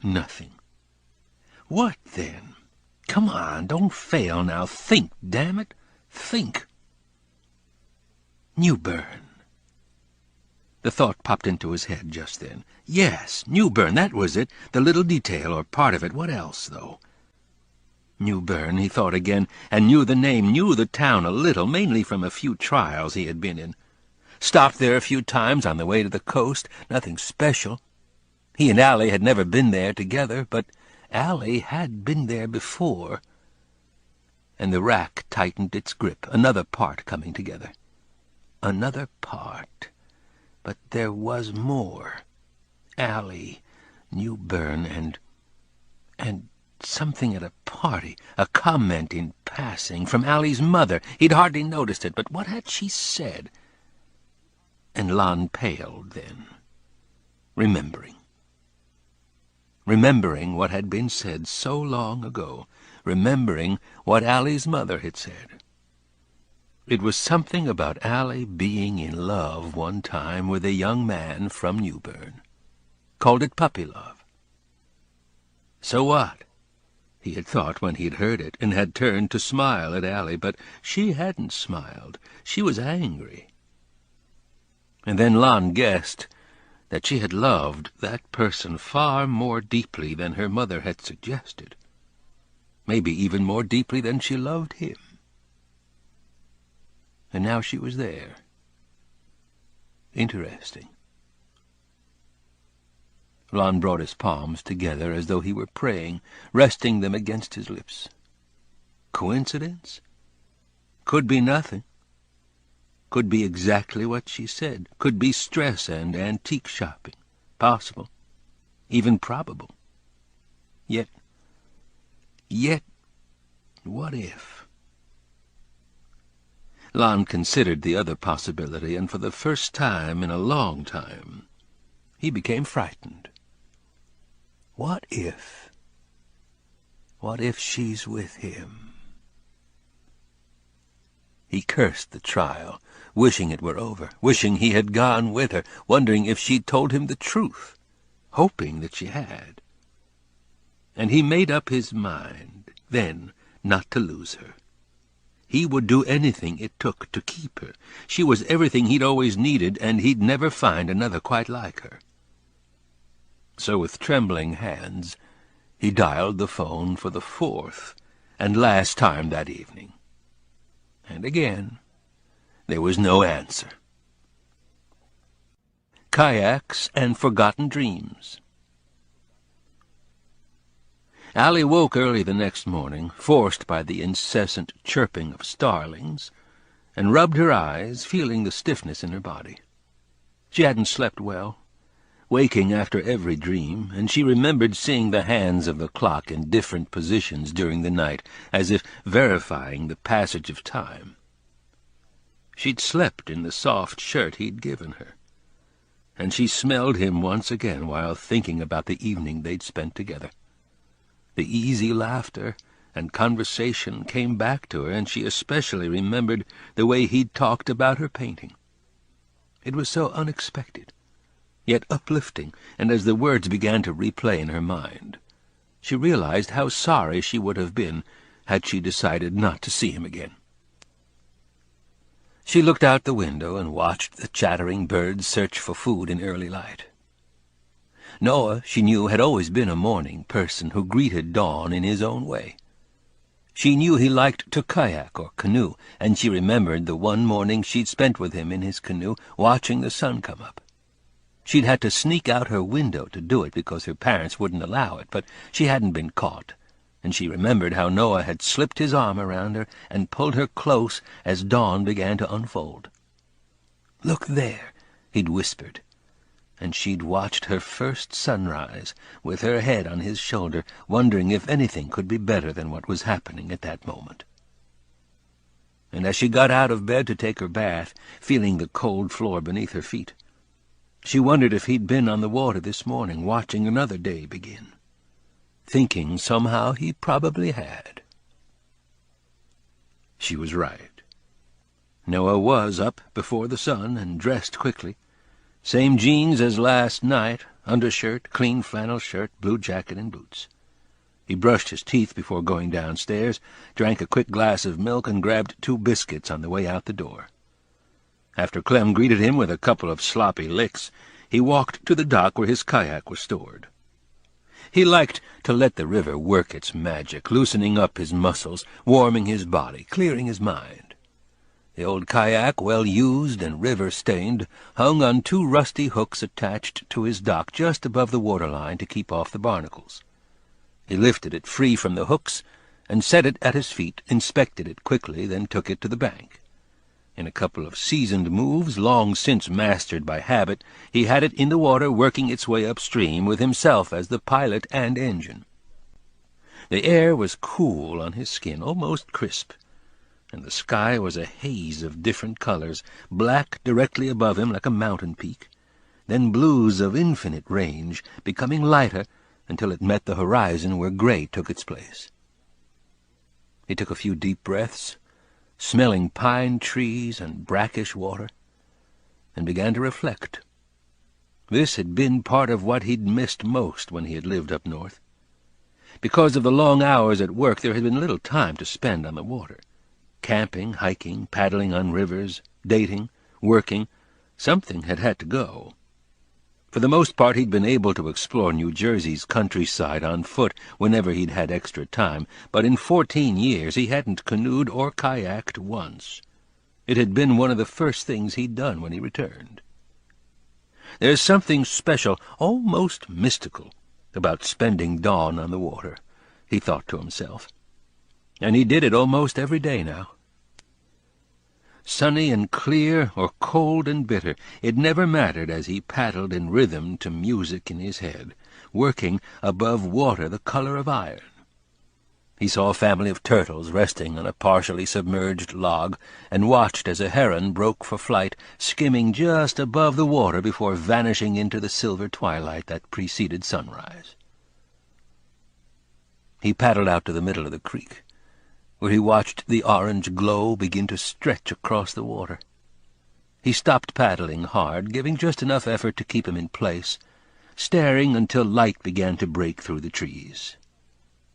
Nothing. What then? Come on, don't fail now. Think, damn it. Think. Newbern. The thought popped into his head just then. Yes, Newbern, that was it. The little detail, or part of it. What else, though? Newbern, he thought again, and knew the name, knew the town a little, mainly from a few trials he had been in. stopped there a few times on the way to the coast, nothing special. He and Allie had never been there together, but Allie had been there before. And the rack tightened its grip, another part coming together. Another part. But there was more. Allie, Newburn, and something at a party, a comment in passing from Allie's mother. He'd hardly noticed it, but what had she said? And Lon paled then, remembering what had been said so long ago, remembering what Allie's mother had said. It was something about Allie being in love one time with a young man from Newburn. Called it puppy love. So what? He had thought when he'd heard it, and had turned to smile at Allie, but she hadn't smiled. She was angry. And then Lon guessed that she had loved that person far more deeply than her mother had suggested. Maybe even more deeply than she loved him. And now she was there. Interesting. Lon brought his palms together as though he were praying, resting them against his lips. Coincidence? Could be nothing. Could be exactly what she said. Could be stress and antique shopping. Possible. Even probable. Yet, what if? Lon considered the other possibility, and for the first time in a long time, he became frightened. What if? What if she's with him? He cursed the trial, wishing it were over, wishing he had gone with her, wondering if she'd told him the truth, hoping that she had. And he made up his mind, then, not to lose her. He would do anything it took to keep her. She was everything he'd always needed, and he'd never find another quite like her. So with trembling hands, he dialed the phone for the fourth and last time that evening. And again, there was no answer. Kayaks and forgotten dreams. Allie woke early the next morning, forced by the incessant chirping of starlings, and rubbed her eyes, feeling the stiffness in her body. She hadn't slept well, waking after every dream, and she remembered seeing the hands of the clock in different positions during the night, as if verifying the passage of time. She'd slept in the soft shirt he'd given her, and she smelled him once again while thinking about the evening they'd spent together. The easy laughter and conversation came back to her, and she especially remembered the way he'd talked about her painting. It was so unexpected, yet uplifting, and as the words began to replay in her mind, she realized how sorry she would have been had she decided not to see him again. She looked out the window and watched the chattering birds search for food in early light. Noah, she knew, had always been a morning person who greeted dawn in his own way. She knew he liked to kayak or canoe, and she remembered the one morning she'd spent with him in his canoe, watching the sun come up. She'd had to sneak out her window to do it because her parents wouldn't allow it, but she hadn't been caught, and she remembered how Noah had slipped his arm around her and pulled her close as dawn began to unfold. "Look there," he'd whispered, and she'd watched her first sunrise, with her head on his shoulder, wondering if anything could be better than what was happening at that moment. And as she got out of bed to take her bath, feeling the cold floor beneath her feet, she wondered if he'd been on the water this morning, watching another day begin, thinking somehow he probably had. She was right. Noah was up before the sun and dressed quickly. Same jeans as last night, undershirt, clean flannel shirt, blue jacket, and boots. He brushed his teeth before going downstairs, drank a quick glass of milk, and grabbed 2 biscuits on the way out the door. After Clem greeted him with a couple of sloppy licks, he walked to the dock where his kayak was stored. He liked to let the river work its magic, loosening up his muscles, warming his body, clearing his mind. The old kayak, well used and river-stained, hung on 2 rusty hooks attached to his dock just above the waterline to keep off the barnacles. He lifted it free from the hooks and set it at his feet, inspected it quickly, then took it to the bank. In a couple of seasoned moves, long since mastered by habit, he had it in the water working its way upstream, with himself as the pilot and engine. The air was cool on his skin, almost crisp, and the sky was a haze of different colors, black directly above him like a mountain peak, then blues of infinite range, becoming lighter until it met the horizon where gray took its place. He took a few deep breaths, smelling pine trees and brackish water, and began to reflect. This had been part of what he'd missed most when he had lived up north. Because of the long hours at work, there had been little time to spend on the water. Camping, hiking, paddling on rivers, dating, working, something had had to go. For the most part, he'd been able to explore New Jersey's countryside on foot whenever he'd had extra time, but in 14 years he hadn't canoed or kayaked once. It had been one of the first things he'd done when he returned. There's something special, almost mystical, about spending dawn on the water, he thought to himself. And he did it almost every day now. Sunny and clear or cold and bitter, it never mattered as he paddled in rhythm to music in his head, working above water the color of iron. He saw a family of turtles resting on a partially submerged log, and watched as a heron broke for flight, skimming just above the water before vanishing into the silver twilight that preceded sunrise. He paddled out to the middle of the creek, where he watched the orange glow begin to stretch across the water. He stopped paddling hard, giving just enough effort to keep him in place, staring until light began to break through the trees.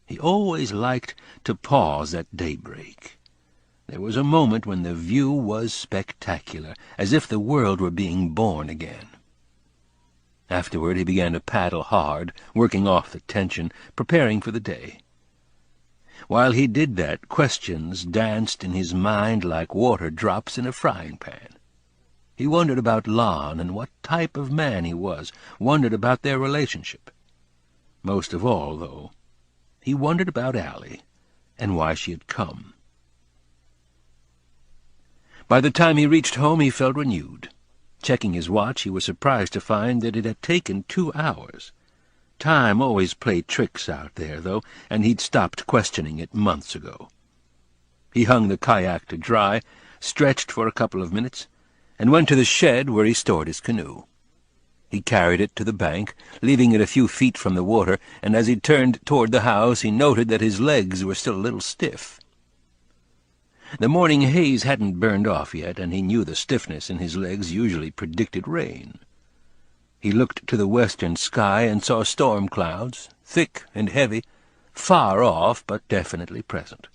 He always liked to pause at daybreak. There was a moment when the view was spectacular, as if the world were being born again. Afterward he began to paddle hard, working off the tension, preparing for the day. While he did that, questions danced in his mind like water drops in a frying pan. He wondered about Lon and what type of man he was, wondered about their relationship. Most of all, though, he wondered about Allie and why she had come. By the time he reached home, he felt renewed. Checking his watch, he was surprised to find that it had taken 2 hours. Time always played tricks out there, though, and he'd stopped questioning it months ago. He hung the kayak to dry, stretched for a couple of minutes, and went to the shed where he stored his canoe. He carried it to the bank, leaving it a few feet from the water, and as he turned toward the house he noted that his legs were still a little stiff. The morning haze hadn't burned off yet, and he knew the stiffness in his legs usually predicted rain. He looked to the western sky and saw storm clouds, thick and heavy, far off but definitely present.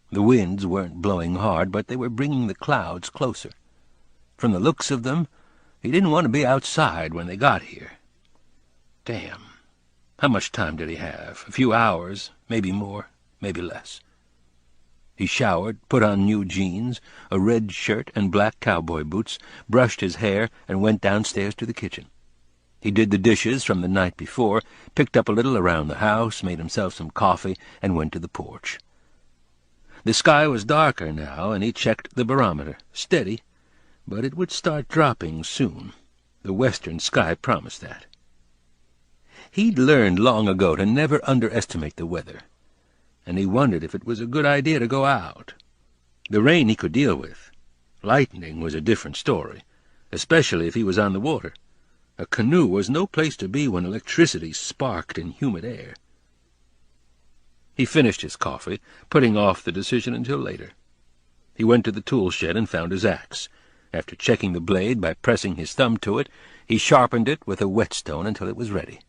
The winds weren't blowing hard, but they were bringing the clouds closer. From the looks of them, he didn't want to be outside when they got here. Damn. How much time did he have? A few hours, maybe more, maybe less. He showered, put on new jeans, a red shirt and black cowboy boots, brushed his hair, and went downstairs to the kitchen. He did the dishes from the night before, picked up a little around the house, made himself some coffee, and went to the porch. The sky was darker now, and he checked the barometer. Steady, but it would start dropping soon. The western sky promised that. He'd learned long ago to never underestimate the weather, and he wondered if it was a good idea to go out. The rain he could deal with. Lightning was a different story, especially if he was on the water. A canoe was no place to be when electricity sparked in humid air. He finished his coffee, putting off the decision until later. He went to the tool shed and found his axe. After checking the blade by pressing his thumb to it, he sharpened it with a whetstone until it was ready.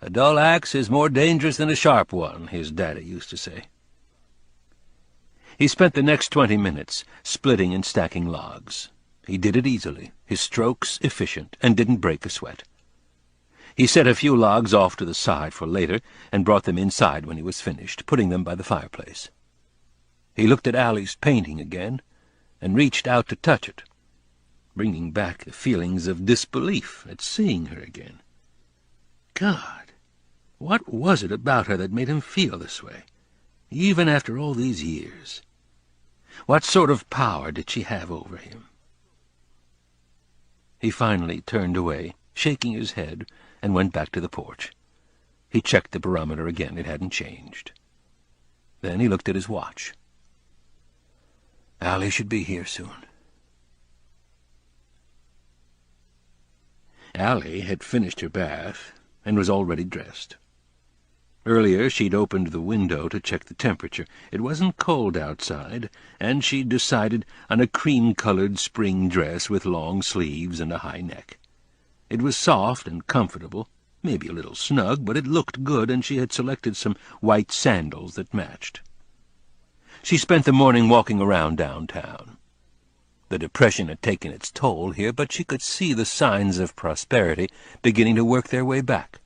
A dull axe is more dangerous than a sharp one, his daddy used to say. He spent the next 20 minutes splitting and stacking logs. He did it easily, his strokes efficient, and didn't break a sweat. He set a few logs off to the side for later, and brought them inside when he was finished, putting them by the fireplace. He looked at Allie's painting again, and reached out to touch it, bringing back the feelings of disbelief at seeing her again. God, what was it about her that made him feel this way, even after all these years? What sort of power did she have over him? He finally turned away, shaking his head, and went back to the porch. He checked the barometer again. It hadn't changed. Then he looked at his watch. Allie should be here soon. Allie had finished her bath and was already dressed. Earlier she'd opened the window to check the temperature. It wasn't cold outside, and she'd decided on a cream-colored spring dress with long sleeves and a high neck. It was soft and comfortable, maybe a little snug, but it looked good, and she had selected some white sandals that matched. She spent the morning walking around downtown. The depression had taken its toll here, but she could see the signs of prosperity beginning to work their way back.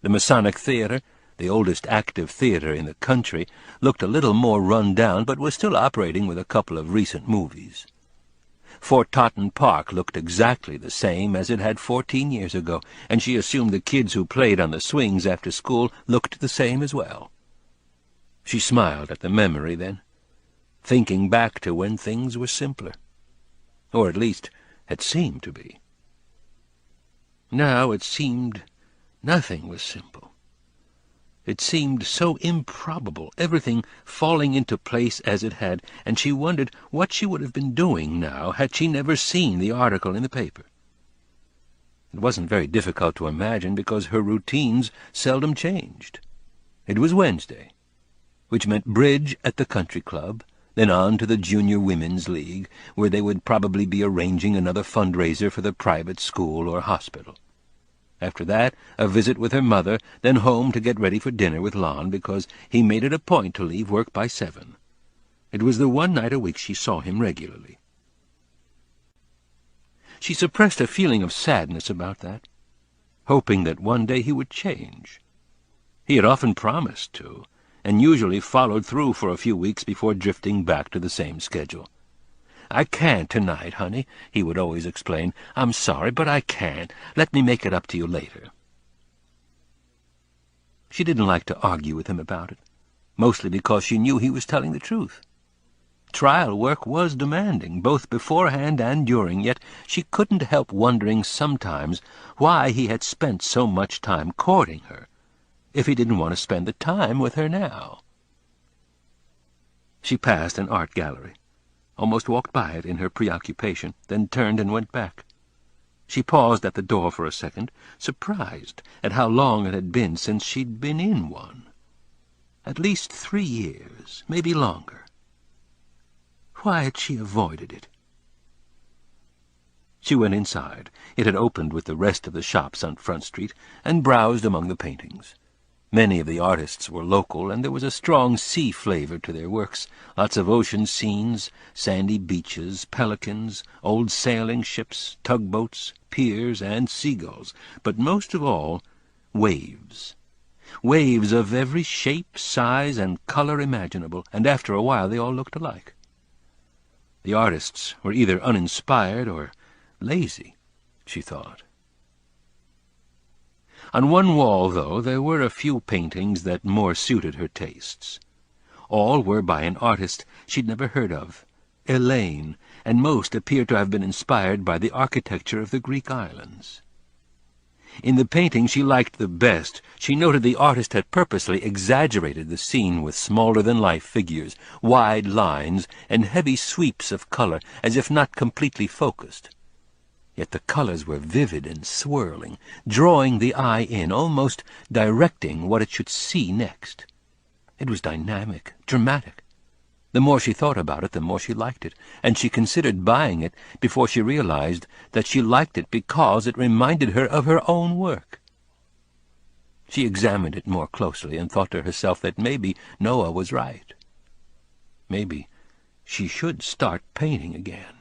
The Masonic Theater, the oldest active theater in the country, looked a little more run down, but was still operating with a couple of recent movies. Fort Totten Park looked exactly the same as it had 14 years ago, and she assumed the kids who played on the swings after school looked the same as well. She smiled at the memory then, thinking back to when things were simpler, or at least had seemed to be. Now it seemed nothing was simple. It seemed so improbable, everything falling into place as it had, and she wondered what she would have been doing now had she never seen the article in the paper. It wasn't very difficult to imagine, because her routines seldom changed. It was Wednesday, which meant bridge at the country club, then on to the Junior Women's League, where they would probably be arranging another fundraiser for the private school or hospital. After that, a visit with her mother, then home to get ready for dinner with Lon, because he made it a point to leave work by 7. It was the one night a week she saw him regularly. She suppressed a feeling of sadness about that, hoping that one day he would change. He had often promised to, and usually followed through for a few weeks before drifting back to the same schedule. "I can't tonight, honey," he would always explain. "I'm sorry, but I can't. Let me make it up to you later." She didn't like to argue with him about it, mostly because she knew he was telling the truth. Trial work was demanding, both beforehand and during, yet she couldn't help wondering sometimes why he had spent so much time courting her, if he didn't want to spend the time with her now. She passed an art gallery, almost walked by it in her preoccupation, then turned and went back. She paused at the door for a second, surprised at how long it had been since she'd been in one. At least 3 years, maybe longer. Why had she avoided it? She went inside. It had opened with the rest of the shops on Front Street, and browsed among the paintings. Many of the artists were local, and there was a strong sea flavor to their works, lots of ocean scenes, sandy beaches, pelicans, old sailing ships, tugboats, piers, and seagulls, but most of all, waves. Waves of every shape, size, and color imaginable, and after a while they all looked alike. The artists were either uninspired or lazy, she thought. On one wall, though, there were a few paintings that more suited her tastes. All were by an artist she'd never heard of, Elaine, and most appeared to have been inspired by the architecture of the Greek islands. In the painting she liked the best, she noted the artist had purposely exaggerated the scene with smaller-than-life figures, wide lines, and heavy sweeps of color, as if not completely focused. Yet the colors were vivid and swirling, drawing the eye in, almost directing what it should see next. It was dynamic, dramatic. The more she thought about it, the more she liked it, and she considered buying it before she realized that she liked it because it reminded her of her own work. She examined it more closely and thought to herself that maybe Noah was right. Maybe she should start painting again.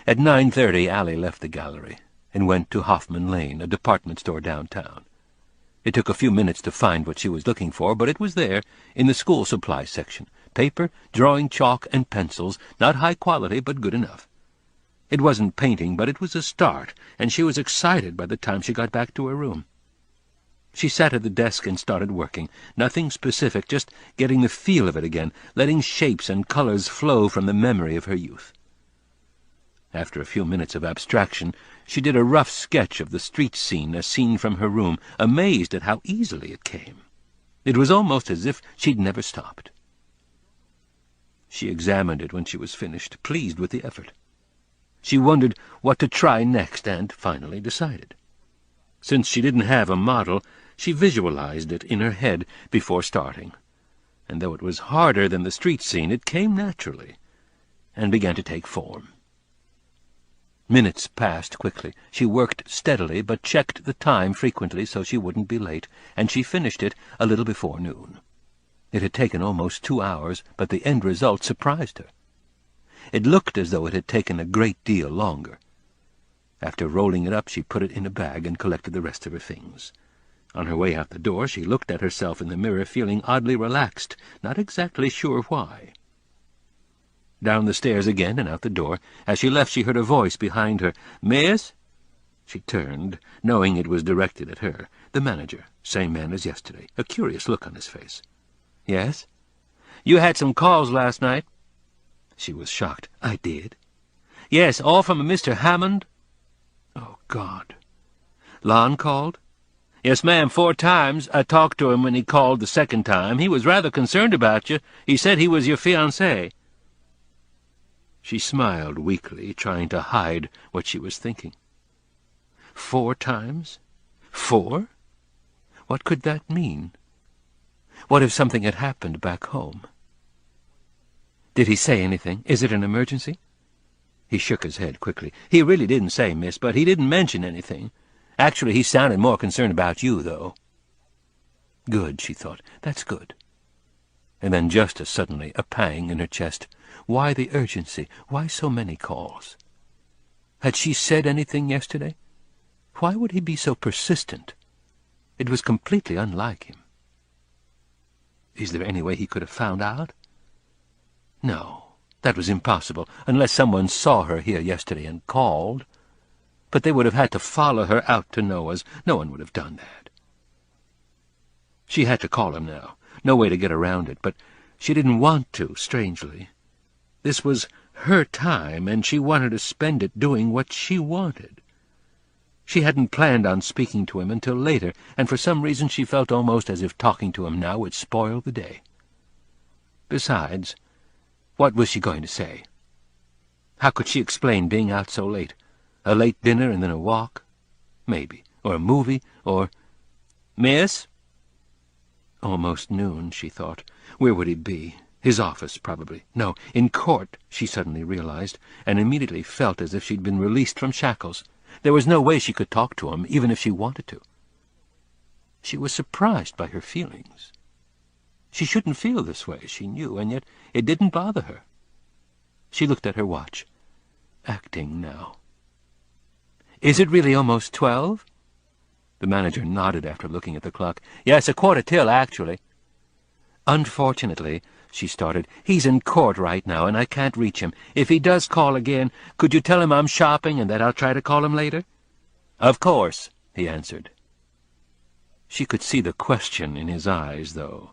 At 9:30, Allie left the gallery and went to Hoffman Lane, a department store downtown. It took a few minutes to find what she was looking for, but it was there, in the school supply section, paper, drawing chalk, and pencils, not high quality, but good enough. It wasn't painting, but it was a start, and she was excited by the time she got back to her room. She sat at the desk and started working. Nothing specific, just getting the feel of it again, letting shapes and colors flow from the memory of her youth. After a few minutes of abstraction, she did a rough sketch of the street scene, a scene from her room, amazed at how easily it came. It was almost as if she'd never stopped. She examined it when she was finished, pleased with the effort. She wondered what to try next and finally decided. Since she didn't have a model, she visualized it in her head before starting. And though it was harder than the street scene, it came naturally and began to take form. Minutes passed quickly. She worked steadily, but checked the time frequently so she wouldn't be late, and she finished it a little before noon. It had taken almost 2 hours, but the end result surprised her. It looked as though it had taken a great deal longer. After rolling it up, she put it in a bag and collected the rest of her things. On her way out the door, she looked at herself in the mirror, feeling oddly relaxed, not exactly sure why. Down the stairs again and out the door. As she left, she heard a voice behind her. "Miss?" She turned, knowing it was directed at her. The manager, same man as yesterday, a curious look on his face. "Yes?" "You had some calls last night." She was shocked. "I did?" "Yes, all from a Mr. Hammond." Oh, God. "Lon called?" "Yes, ma'am, 4 times. I talked to him when he called the second time. He was rather concerned about you. He said he was your fiance." She smiled weakly, trying to hide what she was thinking. 4 times? 4? What could that mean? What if something had happened back home? "Did he say anything? Is it an emergency?" He shook his head quickly. "He really didn't say, miss, but he didn't mention anything. Actually, he sounded more concerned about you, though." Good, she thought. That's good. And then just as suddenly, a pang in her chest. Why the urgency? Why so many calls? Had she said anything yesterday? Why would he be so persistent? It was completely unlike him. Is there any way he could have found out? No, that was impossible, unless someone saw her here yesterday and called. But they would have had to follow her out to Noah's. No one would have done that. She had to call him now. No way to get around it, but she didn't want to, strangely. This was her time, and she wanted to spend it doing what she wanted. She hadn't planned on speaking to him until later, and for some reason she felt almost as if talking to him now would spoil the day. Besides, what was she going to say? How could she explain being out so late? A late dinner and then a walk? Maybe. Or a movie, or... "Miss?" Almost noon, she thought. Where would he be? His office, probably. No, in court, she suddenly realized, and immediately felt as if she'd been released from shackles. There was no way she could talk to him, even if she wanted to. She was surprised by her feelings. She shouldn't feel this way, she knew, and yet it didn't bother her. She looked at her watch. Acting now. "Is it really almost 12? The manager nodded after looking at the clock. "Yes, 1:15, actually." "Unfortunately," she started, "he's in court right now, and I can't reach him. If he does call again, could you tell him I'm shopping and that I'll try to call him later?" "Of course," he answered. She could see the question in his eyes, though.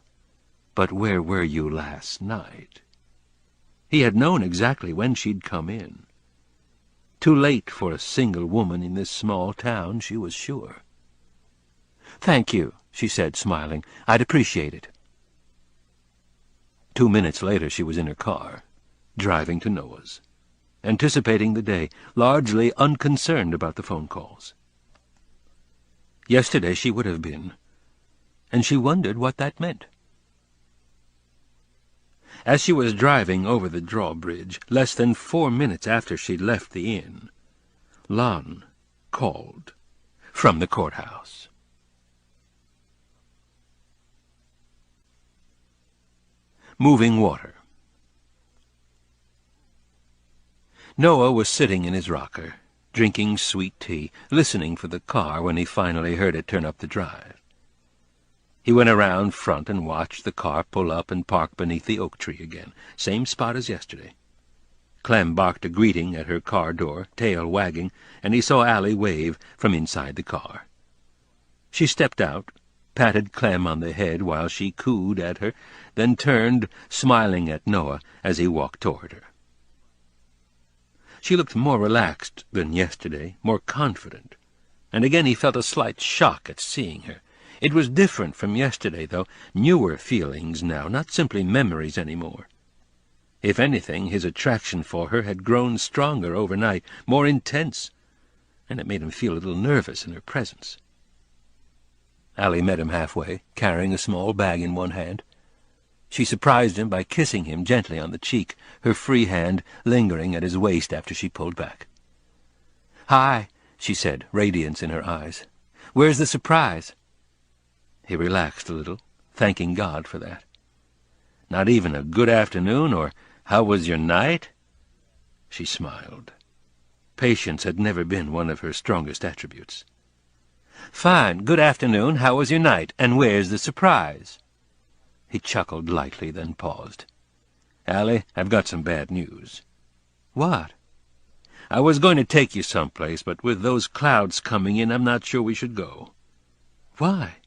But where were you last night? He had known exactly when she'd come in. Too late for a single woman in this small town, she was sure. "Thank you," she said, smiling. "I'd appreciate it." 2 minutes later she was in her car, driving to Noah's, anticipating the day, largely unconcerned about the phone calls. Yesterday she would have been, and she wondered what that meant. As she was driving over the drawbridge, less than 4 minutes after she'd left the inn, Lon called from the courthouse. Moving water. Noah was sitting in his rocker, drinking sweet tea, listening for the car when he finally heard it turn up the drive. He went around front and watched the car pull up and park beneath the oak tree again, same spot as yesterday. Clem barked a greeting at her car door, tail wagging, and he saw Allie wave from inside the car. She stepped out, patted Clem on the head while she cooed at her, then turned, smiling at Noah as he walked toward her. She looked more relaxed than yesterday, more confident, and again he felt a slight shock at seeing her. It was different from yesterday, though, newer feelings now, not simply memories any more. If anything, his attraction for her had grown stronger overnight, more intense, and it made him feel a little nervous in her presence. Allie met him halfway, carrying a small bag in one hand. She surprised him by kissing him gently on the cheek, her free hand lingering at his waist after she pulled back. "Hi," she said, radiance in her eyes. "Where's the surprise?" He relaxed a little, thanking God for that. "Not even a good afternoon, or how was your night?" She smiled. Patience had never been one of her strongest attributes. "Fine. Good afternoon. How was your night? And where's the surprise?" He chuckled lightly, then paused. "Allie, I've got some bad news." "What?" "I was going to take you someplace, but with those clouds coming in, I'm not sure we should go." "Why?"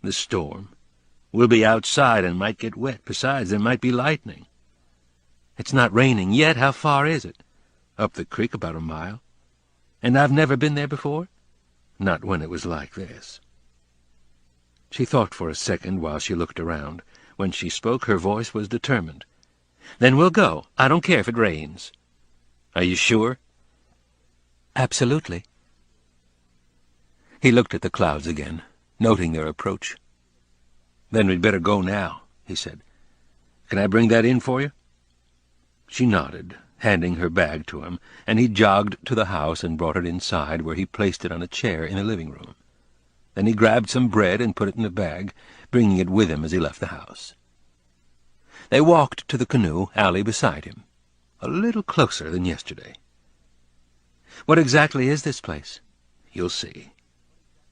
"The storm. We'll be outside and might get wet. Besides, there might be lightning." "It's not raining yet. How far is it?" "Up the creek about a mile." "And I've never been there before?" "Not when it was like this." She thought for a second while she looked around. When she spoke, her voice was determined. "Then we'll go. I don't care if it rains." "Are you sure?" "Absolutely." He looked at the clouds again, noting their approach. "Then we'd better go now," he said. "Can I bring that in for you?" She nodded, handing her bag to him, and he jogged to the house and brought it inside, where he placed it on a chair in the living room. Then he grabbed some bread and put it in the bag, bringing it with him as he left the house. They walked to the canoe, Allie beside him, a little closer than yesterday. "What exactly is this place?" "You'll see."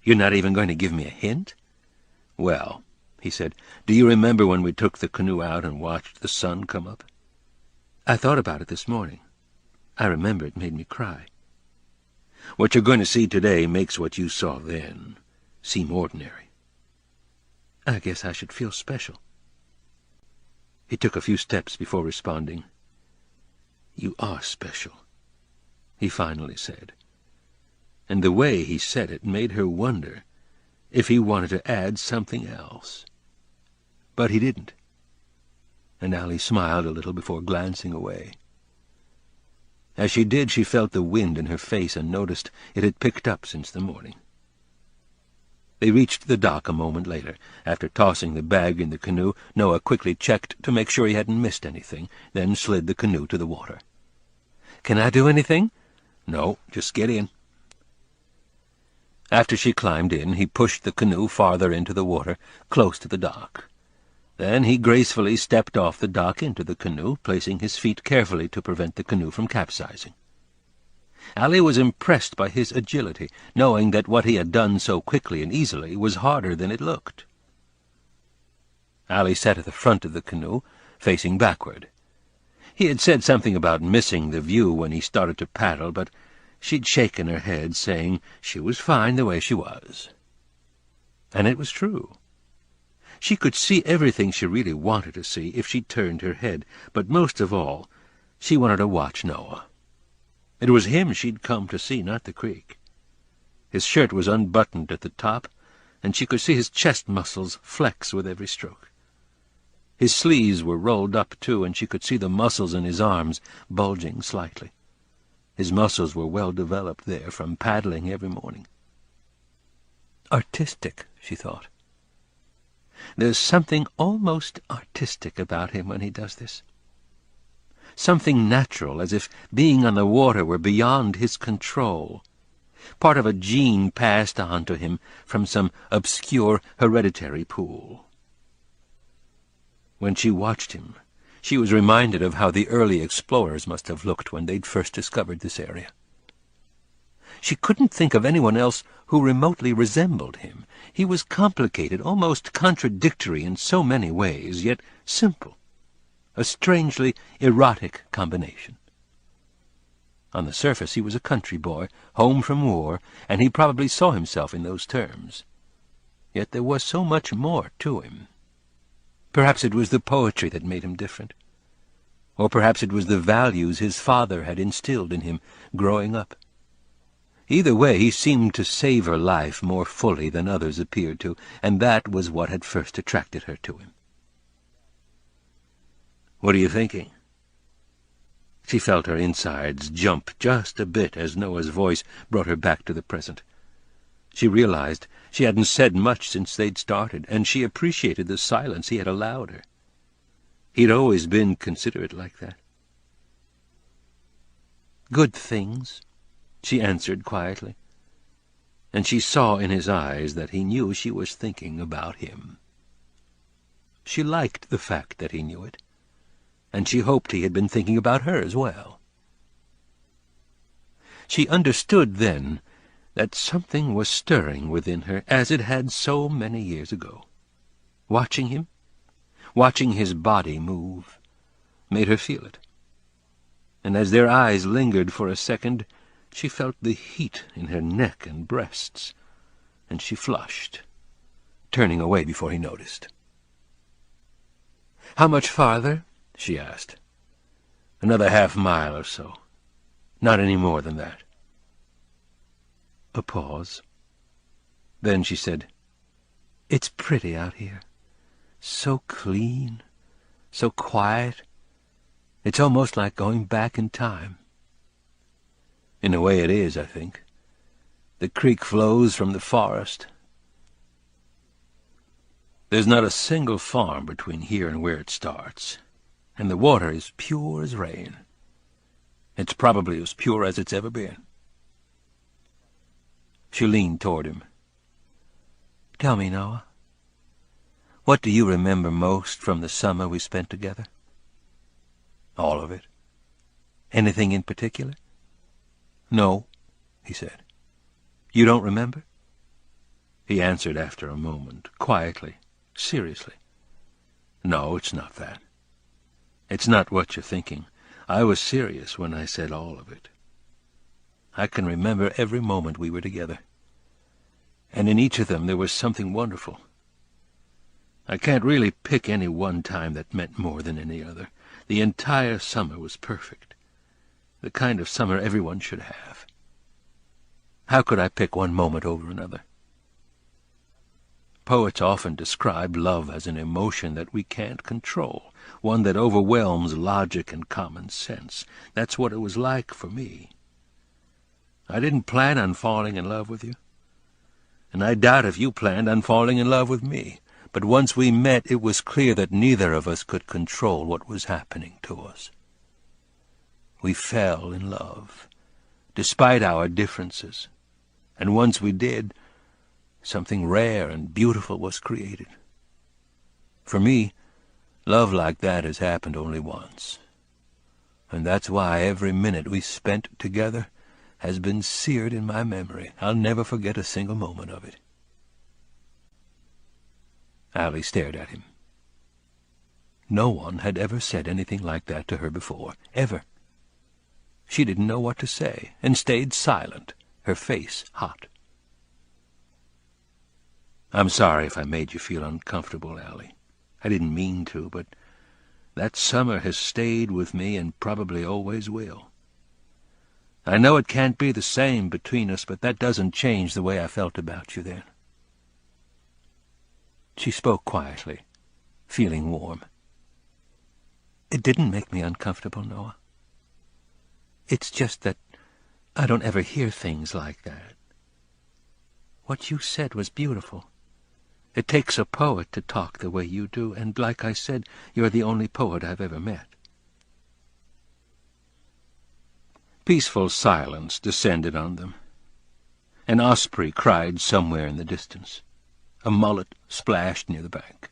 "You're not even going to give me a hint?" "Well," he said, "do you remember when we took the canoe out and watched the sun come up?" "I thought about it this morning. I remember it made me cry." "What you're going to see today makes what you saw then seem ordinary." "I guess I should feel special." He took a few steps before responding. "You are special," he finally said. And the way he said it made her wonder if he wanted to add something else. But he didn't, and Allie smiled a little before glancing away. As she did, she felt the wind in her face and noticed it had picked up since the morning. They reached the dock a moment later. After tossing the bag in the canoe, Noah quickly checked to make sure he hadn't missed anything, then slid the canoe to the water. "Can I do anything?" "No, just get in." After she climbed in, he pushed the canoe farther into the water, close to the dock. Then he gracefully stepped off the dock into the canoe, placing his feet carefully to prevent the canoe from capsizing. Allie was impressed by his agility, knowing that what he had done so quickly and easily was harder than it looked. Allie sat at the front of the canoe, facing backward. He had said something about missing the view when he started to paddle, but she'd shaken her head, saying she was fine the way she was. And it was true. She could see everything she really wanted to see if she turned her head, but most of all, she wanted to watch Noah. It was him she'd come to see, not the creek. His shirt was unbuttoned at the top, and she could see his chest muscles flex with every stroke. His sleeves were rolled up, too, and she could see the muscles in his arms bulging slightly. His muscles were well developed there from paddling every morning. Artistic, she thought. There's something almost artistic about him when he does this. Something natural, as if being on the water were beyond his control, part of a gene passed on to him from some obscure hereditary pool. When she watched him, she was reminded of how the early explorers must have looked when they'd first discovered this area. She couldn't think of anyone else who remotely resembled him. He was complicated, almost contradictory in so many ways, yet simple. A strangely erotic combination. On the surface he was a country boy, home from war, and he probably saw himself in those terms. Yet there was so much more to him. Perhaps it was the poetry that made him different. Or perhaps it was the values his father had instilled in him growing up. Either way, he seemed to savor life more fully than others appeared to, and that was what had first attracted her to him. "What are you thinking?" She felt her insides jump just a bit as Noah's voice brought her back to the present. She realized she hadn't said much since they'd started, and she appreciated the silence he had allowed her. He'd always been considerate like that. "Good things," she answered quietly, and she saw in his eyes that he knew she was thinking about him. She liked the fact that he knew it, and she hoped he had been thinking about her as well. She understood then that something was stirring within her as it had so many years ago. Watching him, watching his body move, made her feel it. And as their eyes lingered for a second, she felt the heat in her neck and breasts, and she flushed, turning away before he noticed. "How much farther?" she asked. "Another half-mile or so. Not any more than that." A pause. Then she said, "It's pretty out here. So clean, so quiet. It's almost like going back in time." "In a way it is, I think. The creek flows from the forest. There's not a single farm between here and where it starts, and the water is pure as rain. It's probably as pure as it's ever been." She leaned toward him. "Tell me, Noah, what do you remember most from the summer we spent together?" "All of it." "Anything in particular?" "No," he said. "You don't remember?" He answered after a moment, quietly, seriously. "No, it's not that. It's not what you're thinking. I was serious when I said all of it. I can remember every moment we were together, and in each of them there was something wonderful. I can't really pick any one time that meant more than any other. The entire summer was perfect, the kind of summer everyone should have. How could I pick one moment over another? Poets often describe love as an emotion that we can't control, one that overwhelms logic and common sense. That's what it was like for me. I didn't plan on falling in love with you, and I doubt if you planned on falling in love with me. But once we met, it was clear that neither of us could control what was happening to us. We fell in love, despite our differences, and once we did, something rare and beautiful was created. For me, love like that has happened only once, and that's why every minute we spent together has been seared in my memory. I'll never forget a single moment of it." Allie stared at him. No one had ever said anything like that to her before, ever. She didn't know what to say, and stayed silent, her face hot. "I'm sorry if I made you feel uncomfortable, Allie. I didn't mean to, but that summer has stayed with me and probably always will. I know it can't be the same between us, but that doesn't change the way I felt about you then." She spoke quietly, feeling warm. "It didn't make me uncomfortable, Noah. It's just that I don't ever hear things like that. What you said was beautiful. It takes a poet to talk the way you do, and like I said, you're the only poet I've ever met." Peaceful silence descended on them. An osprey cried somewhere in the distance. A mullet splashed near the bank.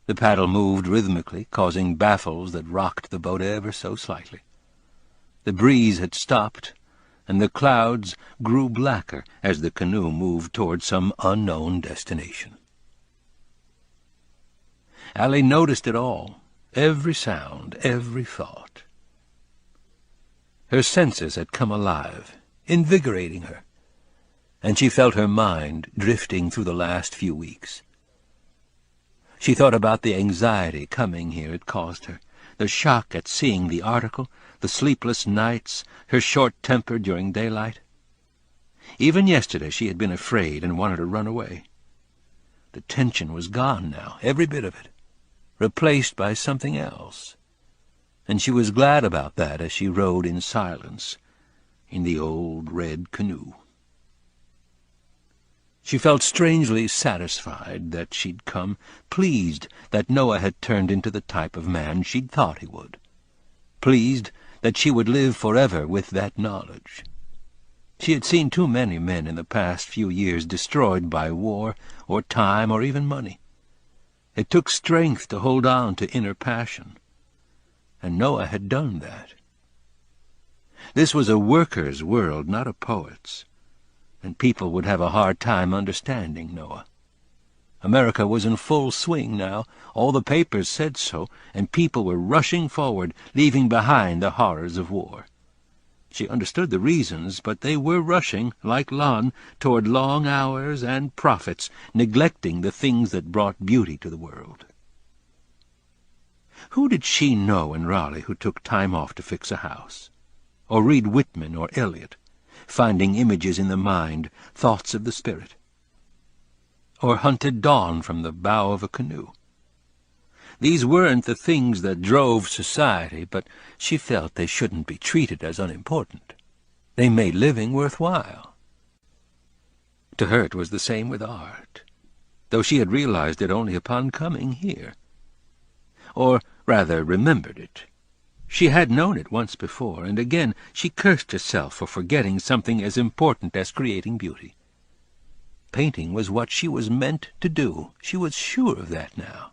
The paddle moved rhythmically, causing baffles that rocked the boat ever so slightly. The breeze had stopped, and the clouds grew blacker as the canoe moved toward some unknown destination. Allie noticed it all, every sound, every thought. Her senses had come alive, invigorating her, and she felt her mind drifting through the last few weeks. She thought about the anxiety coming here had caused her, the shock at seeing the article, the sleepless nights, her short temper during daylight. Even yesterday she had been afraid and wanted to run away. The tension was gone now, every bit of it, replaced by something else, and she was glad about that as she rowed in silence in the old red canoe. She felt strangely satisfied that she'd come, pleased that Noah had turned into the type of man she'd thought he would, pleased that she would live forever with that knowledge. She had seen too many men in the past few years destroyed by war or time or even money. It took strength to hold on to inner passion, and Noah had done that. This was a worker's world, not a poet's, and people would have a hard time understanding Noah. America was in full swing now. All the papers said so, and people were rushing forward, leaving behind the horrors of war. She understood the reasons, but they were rushing, like Lon, toward long hours and profits, neglecting the things that brought beauty to the world. Who did she know in Raleigh who took time off to fix a house, or read Whitman or Eliot, finding images in the mind, thoughts of the spirit, or hunted dawn from the bow of a canoe? These weren't the things that drove society, but she felt they shouldn't be treated as unimportant. They made living worthwhile. To her it was the same with art, though she had realized it only upon coming here. Or rather remembered it. She had known it once before, and again she cursed herself for forgetting something as important as creating beauty. Painting was what she was meant to do. She was sure of that now.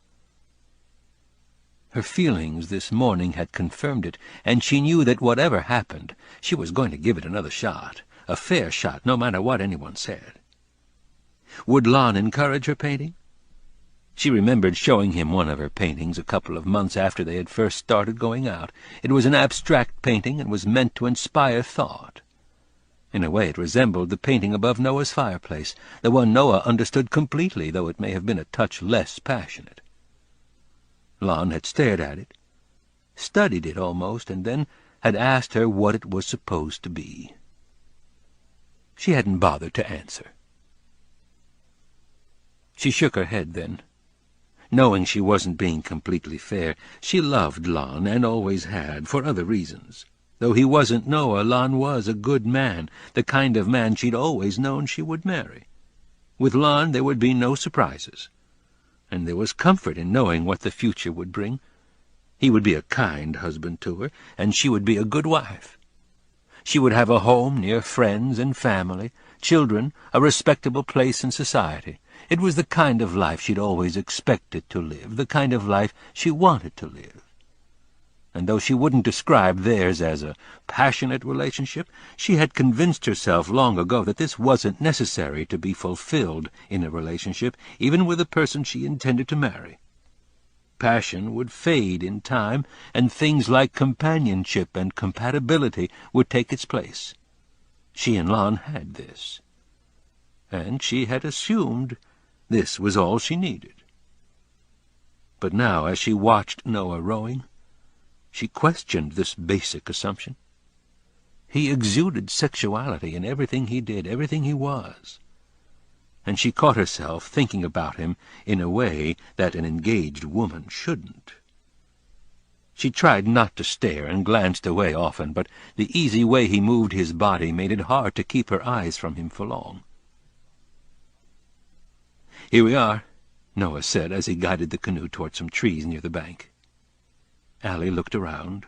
Her feelings this morning had confirmed it, and she knew that whatever happened, she was going to give it another shot, a fair shot, no matter what anyone said. Would Lon encourage her painting? She remembered showing him one of her paintings a couple of months after they had first started going out. It was an abstract painting and was meant to inspire thought. In a way it resembled the painting above Noah's fireplace, the one Noah understood completely, though it may have been a touch less passionate. Lon had stared at it, studied it almost, and then had asked her what it was supposed to be. She hadn't bothered to answer. She shook her head then, knowing she wasn't being completely fair. She loved Lon, and always had, for other reasons. Though he wasn't Noah, Lon was a good man, the kind of man she'd always known she would marry. With Lon there would be no surprises, and there was comfort in knowing what the future would bring. He would be a kind husband to her, and she would be a good wife. She would have a home near friends and family, children, a respectable place in society. It was the kind of life she'd always expected to live, the kind of life she wanted to live. And though she wouldn't describe theirs as a passionate relationship, she had convinced herself long ago that this wasn't necessary to be fulfilled in a relationship, even with the person she intended to marry. Passion would fade in time, and things like companionship and compatibility would take its place. She and Lon had this, and she had assumed this was all she needed. But now, as she watched Noah rowing, she questioned this basic assumption. He exuded sexuality in everything he did, everything he was, and she caught herself thinking about him in a way that an engaged woman shouldn't. She tried not to stare and glanced away often, but the easy way he moved his body made it hard to keep her eyes from him for long. "Here we are," Noah said as he guided the canoe toward some trees near the bank. Allie looked around,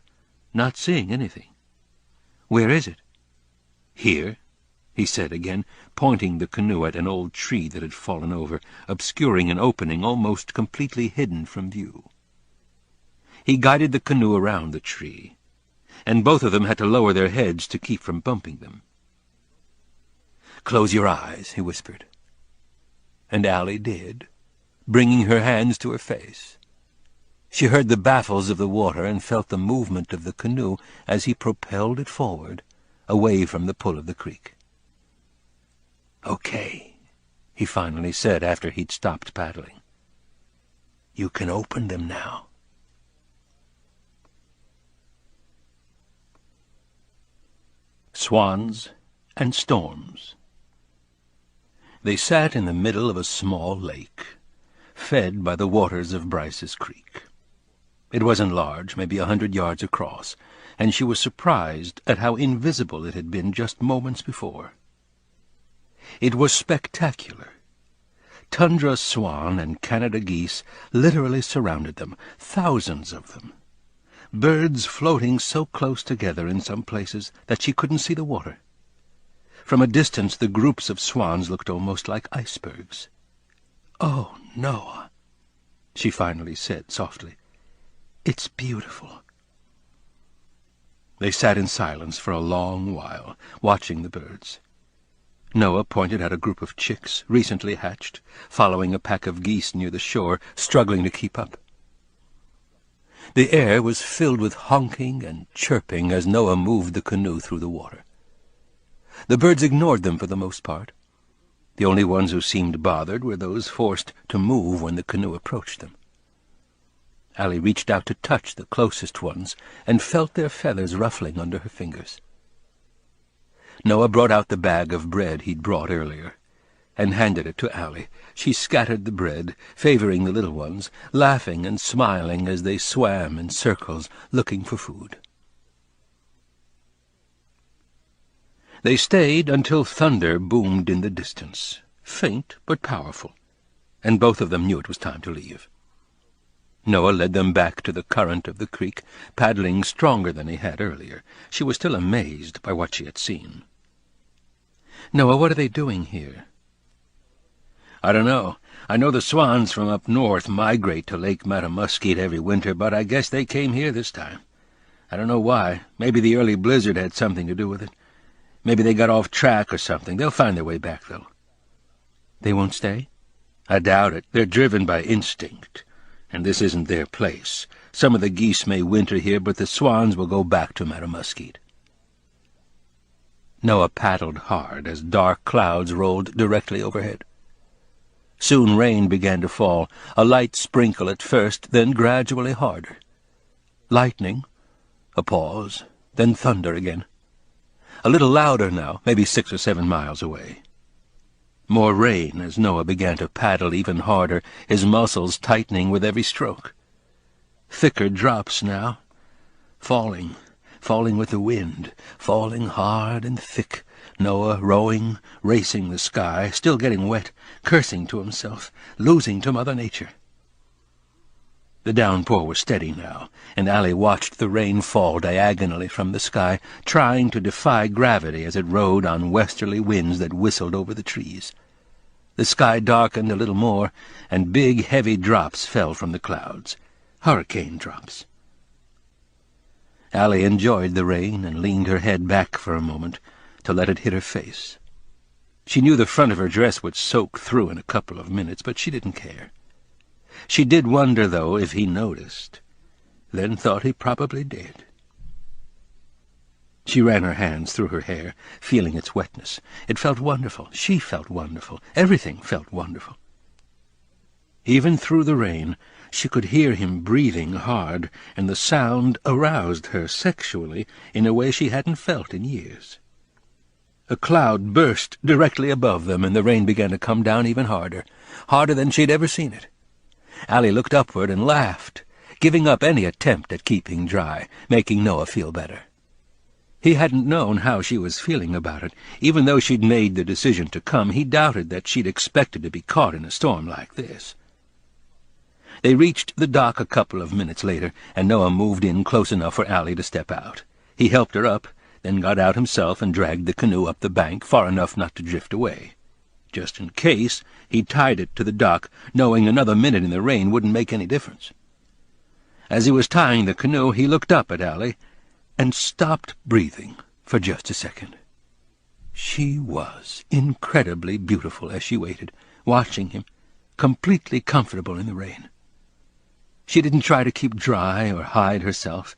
not seeing anything. "Where is it?" "Here," he said again, pointing the canoe at an old tree that had fallen over, obscuring an opening almost completely hidden from view. He guided the canoe around the tree, and both of them had to lower their heads to keep from bumping them. "Close your eyes," he whispered. And Allie did, bringing her hands to her face. She heard the baffles of the water and felt the movement of the canoe as he propelled it forward, away from the pull of the creek. "Okay," he finally said after he'd stopped paddling. "You can open them now." Swans and storms. They sat in the middle of a small lake, fed by the waters of Bryce's Creek. It wasn't large, maybe 100 yards across, and she was surprised at how invisible it had been just moments before. It was spectacular. Tundra swan and Canada geese literally surrounded them, thousands of them. Birds floating so close together in some places that she couldn't see the water. From a distance the groups of swans looked almost like icebergs. "Oh, Noah," she finally said softly. "It's beautiful." They sat in silence for a long while, watching the birds. Noah pointed out a group of chicks, recently hatched, following a pack of geese near the shore, struggling to keep up. The air was filled with honking and chirping as Noah moved the canoe through the water. The birds ignored them for the most part. The only ones who seemed bothered were those forced to move when the canoe approached them. Allie reached out to touch the closest ones and felt their feathers ruffling under her fingers. Noah brought out the bag of bread he'd brought earlier and handed it to Allie. She scattered the bread, favoring the little ones, laughing and smiling as they swam in circles looking for food. They stayed until thunder boomed in the distance, faint but powerful, and both of them knew it was time to leave. Noah led them back to the current of the creek, paddling stronger than he had earlier. She was still amazed by what she had seen. "Noah, what are they doing here?" "I don't know. I know the swans from up north migrate to Lake Matamuskeet every winter, but I guess they came here this time. I don't know why. Maybe the early blizzard had something to do with it. Maybe they got off track or something. They'll find their way back, though." "They won't stay?" "I doubt it. They're driven by instinct. And this isn't their place. Some of the geese may winter here, but the swans will go back to Matamuskeet." Noah paddled hard as dark clouds rolled directly overhead. Soon rain began to fall, a light sprinkle at first, then gradually harder. Lightning, a pause, then thunder again. A little louder now, maybe 6 or 7 miles away. More rain as Noah began to paddle even harder, his muscles tightening with every stroke. Thicker drops now, falling with the wind, falling hard and thick. Noah rowing, racing the sky, still getting wet, cursing to himself, losing to Mother Nature. The downpour was steady now, and Allie watched the rain fall diagonally from the sky, trying to defy gravity as it rode on westerly winds that whistled over the trees. The sky darkened a little more, and big, heavy drops fell from the clouds. Hurricane drops. Allie enjoyed the rain and leaned her head back for a moment to let it hit her face. She knew the front of her dress would soak through in a couple of minutes, but she didn't care. She did wonder, though, if he noticed, then thought he probably did. She ran her hands through her hair, feeling its wetness. It felt wonderful. She felt wonderful. Everything felt wonderful. Even through the rain, she could hear him breathing hard, and the sound aroused her sexually in a way she hadn't felt in years. A cloud burst directly above them, and the rain began to come down even harder, harder than she'd ever seen it. Allie looked upward and laughed, giving up any attempt at keeping dry, making Noah feel better. He hadn't known how she was feeling about it. Even though she'd made the decision to come, he doubted that she'd expected to be caught in a storm like this. They reached the dock a couple of minutes later, and Noah moved in close enough for Allie to step out. He helped her up, then got out himself and dragged the canoe up the bank far enough not to drift away. Just in case, he tied it to the dock, knowing another minute in the rain wouldn't make any difference. As he was tying the canoe, he looked up at Allie and stopped breathing for just a second. She was incredibly beautiful as she waited, watching him, completely comfortable in the rain. She didn't try to keep dry or hide herself,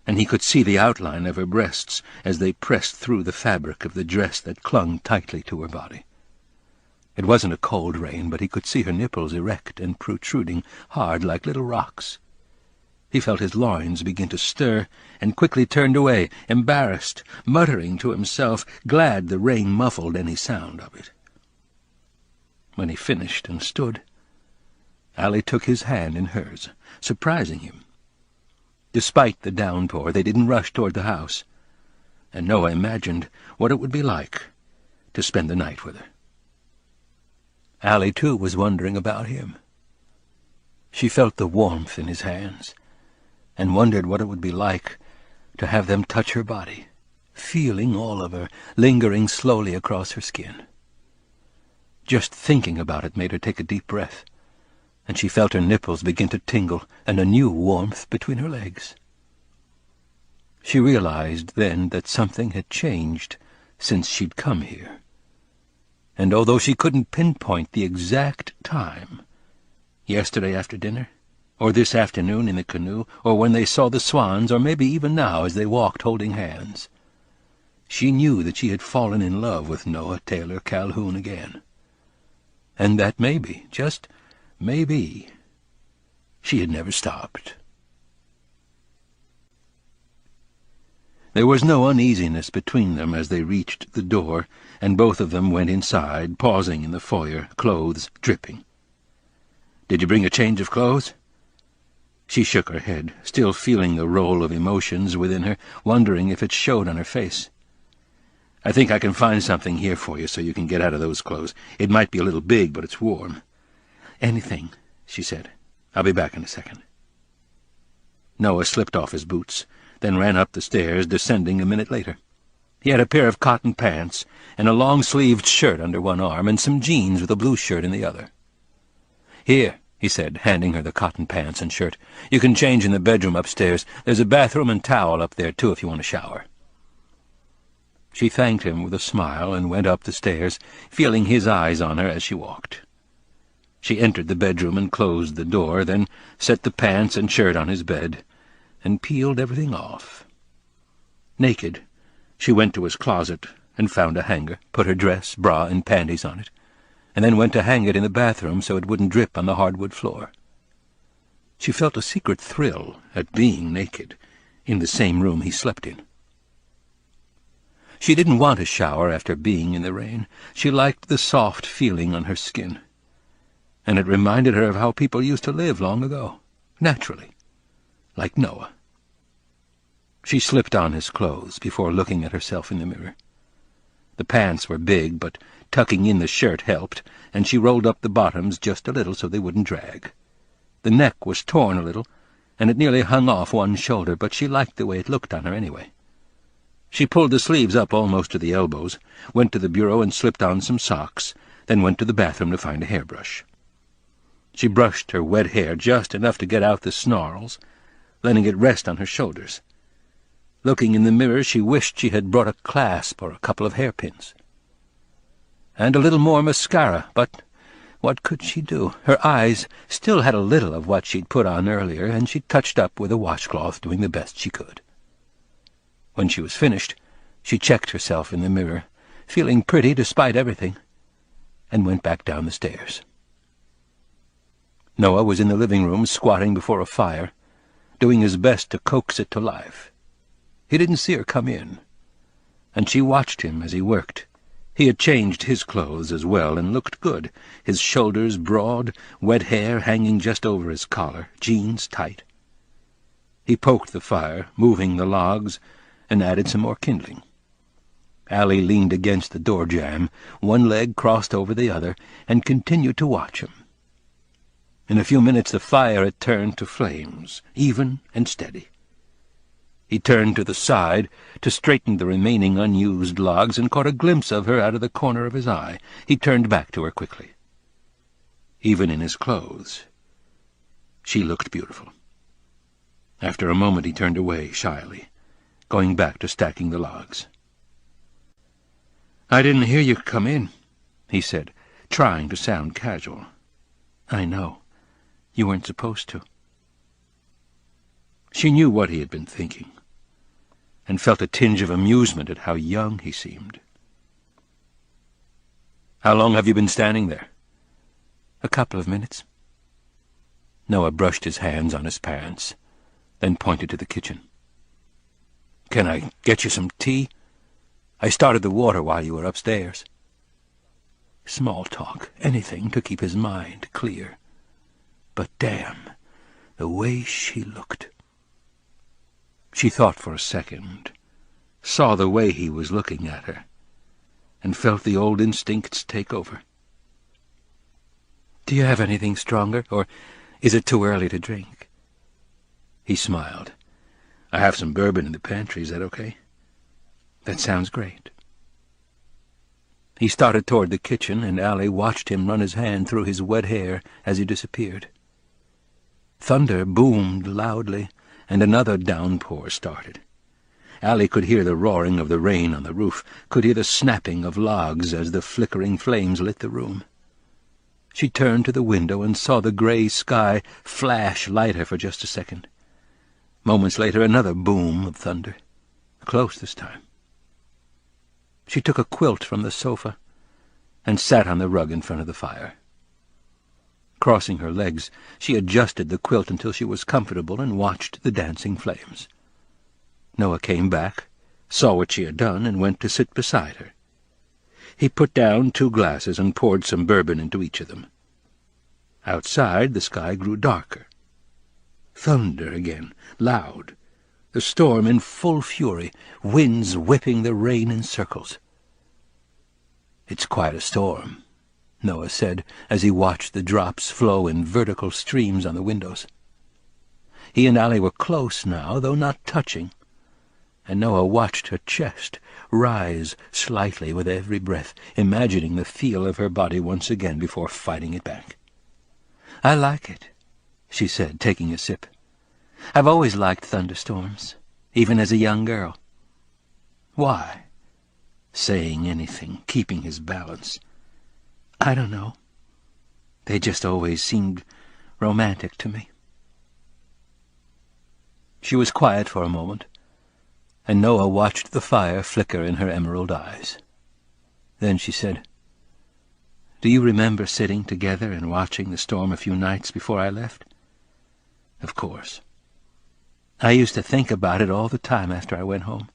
and he could see the outline of her breasts as they pressed through the fabric of the dress that clung tightly to her body. It wasn't a cold rain, but he could see her nipples erect and protruding, hard like little rocks. He felt his loins begin to stir, and quickly turned away, embarrassed, muttering to himself, glad the rain muffled any sound of it. When he finished and stood, Allie took his hand in hers, surprising him. Despite the downpour, they didn't rush toward the house, and Noah imagined what it would be like to spend the night with her. Allie, too, was wondering about him. She felt the warmth in his hands, and wondered what it would be like to have them touch her body, feeling all of her, lingering slowly across her skin. Just thinking about it made her take a deep breath, and she felt her nipples begin to tingle and a new warmth between her legs. She realized then that something had changed since she'd come here, and although she couldn't pinpoint the exact time, yesterday after dinner, or this afternoon in the canoe, or when they saw the swans, or maybe even now as they walked holding hands, she knew that she had fallen in love with Noah Taylor Calhoun again, and that maybe, just maybe, she had never stopped. There was no uneasiness between them as they reached the door, and both of them went inside, pausing in the foyer, clothes dripping. "Did you bring a change of clothes?" She shook her head, still feeling the roll of emotions within her, wondering if it showed on her face. "I think I can find something here for you so you can get out of those clothes. It might be a little big, but it's warm." "Anything," she said. "I'll be back in a second." Noah slipped off his boots, then ran up the stairs, descending a minute later. He had a pair of cotton pants and a long-sleeved shirt under one arm, and some jeans with a blue shirt in the other. "Here," he said, handing her the cotton pants and shirt. "You can change in the bedroom upstairs. There's a bathroom and towel up there, too, if you want to shower." She thanked him with a smile and went up the stairs, feeling his eyes on her as she walked. She entered the bedroom and closed the door, then set the pants and shirt on his bed, and peeled everything off. Naked, she went to his closet and found a hanger, put her dress, bra, and panties on it, and then went to hang it in the bathroom so it wouldn't drip on the hardwood floor. She felt a secret thrill at being naked, in the same room he slept in. She didn't want a shower after being in the rain. She liked the soft feeling on her skin, and it reminded her of how people used to live long ago, naturally, like Noah. She slipped on his clothes before looking at herself in the mirror. The pants were big, but tucking in the shirt helped, and she rolled up the bottoms just a little so they wouldn't drag. The neck was torn a little, and it nearly hung off one shoulder, but she liked the way it looked on her anyway. She pulled the sleeves up almost to the elbows, went to the bureau and slipped on some socks, then went to the bathroom to find a hairbrush. She brushed her wet hair just enough to get out the snarls, letting it rest on her shoulders. Looking in the mirror, she wished she had brought a clasp or a couple of hairpins. And a little more mascara, but what could she do? Her eyes still had a little of what she'd put on earlier, and she touched up with a washcloth, doing the best she could. When she was finished, she checked herself in the mirror, feeling pretty despite everything, and went back down the stairs. Noah was in the living room, squatting before a fire, doing his best to coax it to life. He didn't see her come in, and she watched him as he worked. He had changed his clothes as well and looked good, his shoulders broad, wet hair hanging just over his collar, jeans tight. He poked the fire, moving the logs, and added some more kindling. Allie leaned against the door jamb, one leg crossed over the other, and continued to watch him. In a few minutes the fire had turned to flames, even and steady. He turned to the side to straighten the remaining unused logs and caught a glimpse of her out of the corner of his eye. He turned back to her quickly. Even in his clothes, she looked beautiful. After a moment he turned away shyly, going back to stacking the logs. "I didn't hear you come in," he said, trying to sound casual. "I know. You weren't supposed to." She knew what he had been thinking, and felt a tinge of amusement at how young he seemed. "How long have you been standing there?" "A couple of minutes." Noah brushed his hands on his pants, then pointed to the kitchen. "Can I get you some tea? I started the water while you were upstairs." Small talk, anything to keep his mind clear. But damn, the way she looked. She thought for a second, saw the way he was looking at her, and felt the old instincts take over. "Do you have anything stronger, or is it too early to drink?" He smiled. "I have some bourbon in the pantry. Is that okay?" "That sounds great." He started toward the kitchen, and Allie watched him run his hand through his wet hair as he disappeared. Thunder boomed loudly, and another downpour started. Allie could hear the roaring of the rain on the roof, could hear the snapping of logs as the flickering flames lit the room. She turned to the window and saw the gray sky flash lighter for just a second. Moments later, another boom of thunder, close this time. She took a quilt from the sofa and sat on the rug in front of the fire. Crossing her legs, she adjusted the quilt until she was comfortable and watched the dancing flames. Noah came back, saw what she had done, and went to sit beside her. He put down 2 glasses and poured some bourbon into each of them. Outside, the sky grew darker. Thunder again, loud. The storm in full fury, winds whipping the rain in circles. "It's quite a storm," Noah said as he watched the drops flow in vertical streams on the windows. He and Allie were close now, though not touching, and Noah watched her chest rise slightly with every breath, imagining the feel of her body once again before fighting it back. "I like it," she said, taking a sip. "I've always liked thunderstorms, even as a young girl." "Why?" Saying anything, keeping his balance. "I don't know. They just always seemed romantic to me." She was quiet for a moment, and Noah watched the fire flicker in her emerald eyes. Then she said, "Do you remember sitting together and watching the storm a few nights before I left?" "Of course. I used to think about it all the time after I went home.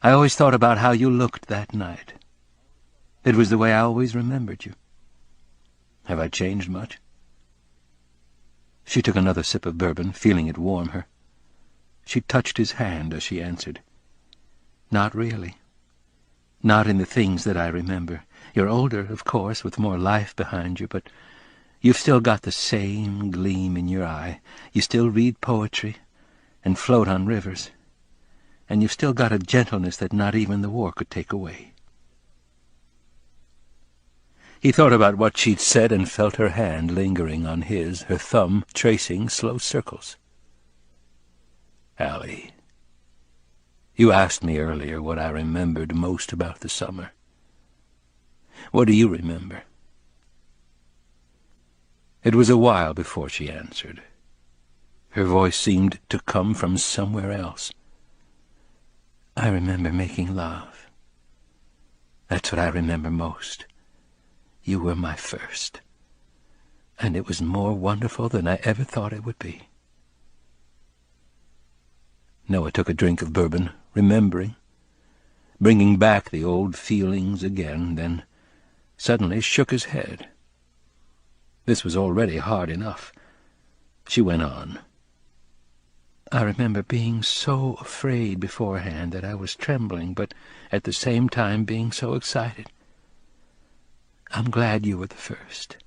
I always thought about how you looked that night. It was the way I always remembered you. Have I changed much?" She took another sip of bourbon, feeling it warm her. She touched his hand as she answered, "Not really. Not in the things that I remember. You're older, of course, with more life behind you, but you've still got the same gleam in your eye. You still read poetry and float on rivers, and you've still got a gentleness that not even the war could take away." He thought about what she'd said and felt her hand lingering on his, her thumb tracing slow circles. "Allie, you asked me earlier what I remembered most about the summer. What do you remember?" It was a while before she answered. Her voice seemed to come from somewhere else. "I remember making love. That's what I remember most. You were my first, and it was more wonderful than I ever thought it would be." Noah took a drink of bourbon, remembering, bringing back the old feelings again, then suddenly shook his head. This was already hard enough. She went on. "I remember being so afraid beforehand that I was trembling, but at the same time being so excited. I'm glad you were the first.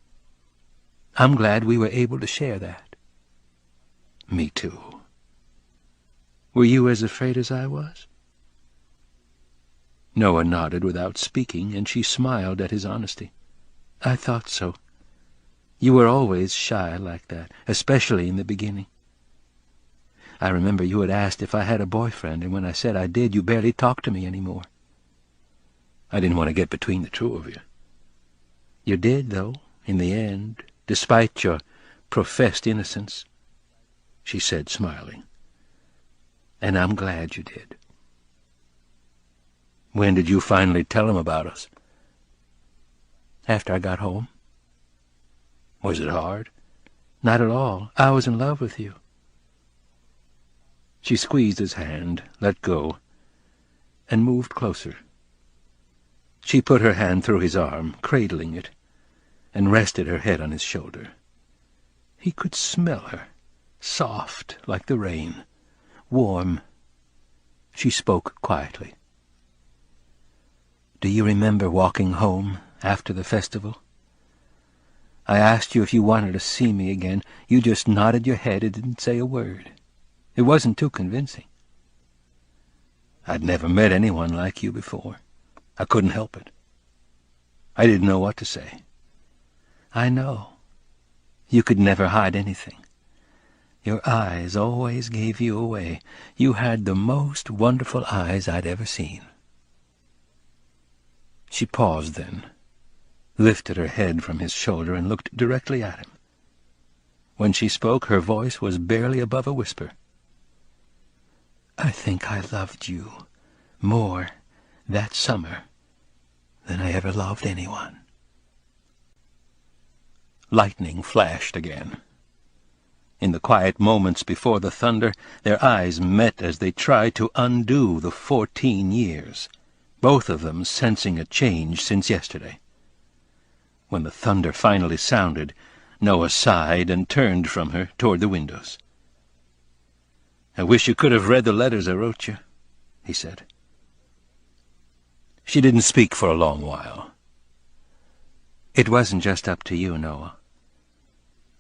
I'm glad we were able to share that." "Me too." "Were you as afraid as I was?" Noah nodded without speaking, and she smiled at his honesty. "I thought so. You were always shy like that, especially in the beginning. I remember you had asked if I had a boyfriend, and when I said I did, you barely talked to me anymore. I didn't want to get between the two of you. You did, though, in the end, despite your professed innocence," she said, smiling. "And I'm glad you did." "When did you finally tell him about us?" "After I got home." "Was it hard?" "Not at all. I was in love with you." She squeezed his hand, let go, and moved closer. She put her hand through his arm, cradling it, and rested her head on his shoulder. He could smell her, soft like the rain, warm. She spoke quietly. "Do you remember walking home after the festival? I asked you if you wanted to see me again. You just nodded your head and didn't say a word. It wasn't too convincing. I'd never met anyone like you before. I couldn't help it. I didn't know what to say." "I know. You could never hide anything. Your eyes always gave you away. You had the most wonderful eyes I'd ever seen." She paused then, lifted her head from his shoulder and looked directly at him. When she spoke, her voice was barely above a whisper. "I think I loved you more that summer than I ever loved anyone." Lightning flashed again. In the quiet moments before the thunder, their eyes met as they tried to undo the 14 years, both of them sensing a change since yesterday. When the thunder finally sounded, Noah sighed and turned from her toward the windows. "I wish you could have read the letters I wrote you," he said. She didn't speak for a long while. "It wasn't just up to you, Noah.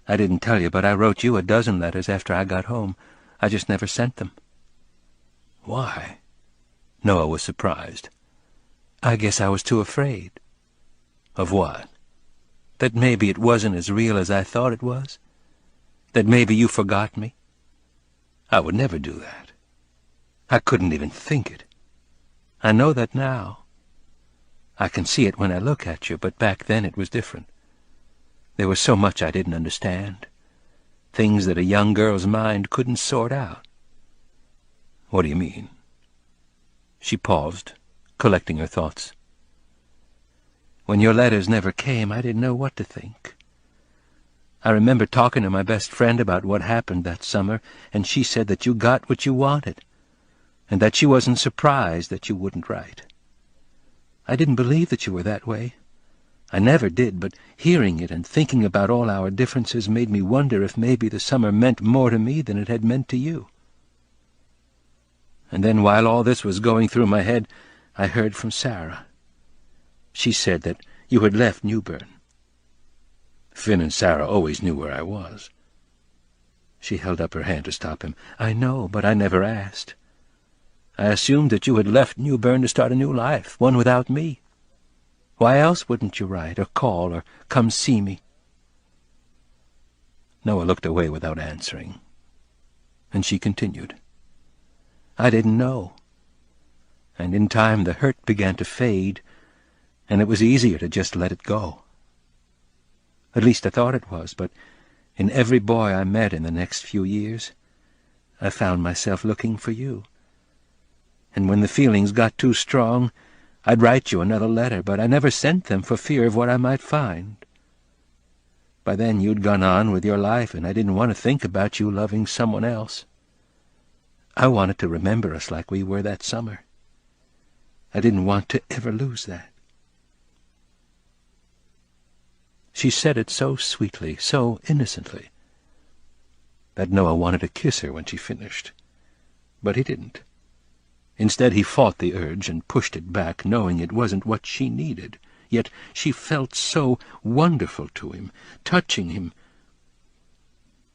I didn't tell you, but I wrote you a dozen letters after I got home. I just never sent them." "Why?" Noah was surprised. "I guess I was too afraid." "Of what?" "That maybe it wasn't as real as I thought it was. That maybe you forgot me." "I would never do that. I couldn't even think it." "I know that now. I can see it when I look at you, but back then it was different. There was so much I didn't understand, things that a young girl's mind couldn't sort out." "What do you mean?" She paused, collecting her thoughts. "When your letters never came, I didn't know what to think. I remember talking to my best friend about what happened that summer, and she said that you got what you wanted, and that she wasn't surprised that you wouldn't write. I didn't believe that you were that way. I never did, but hearing it and thinking about all our differences made me wonder if maybe the summer meant more to me than it had meant to you. And then while all this was going through my head, I heard from Sarah. She said that you had left Newbern." "Finn and Sarah always knew where I was." She held up her hand to stop him. "I know, but I never asked. I assumed that you had left Newbern to start a new life, one without me. Why else wouldn't you write, or call, or come see me?" Noah looked away without answering, and she continued. "I didn't know. And in time the hurt began to fade, and it was easier to just let it go. At least I thought it was, but in every boy I met in the next few years, I found myself looking for you. And when the feelings got too strong, I'd write you another letter, but I never sent them for fear of what I might find. By then you'd gone on with your life, and I didn't want to think about you loving someone else. I wanted to remember us like we were that summer. I didn't want to ever lose that." She said it so sweetly, so innocently, that Noah wanted to kiss her when she finished. But he didn't. Instead, he fought the urge and pushed it back, knowing it wasn't what she needed. Yet she felt so wonderful to him, touching him.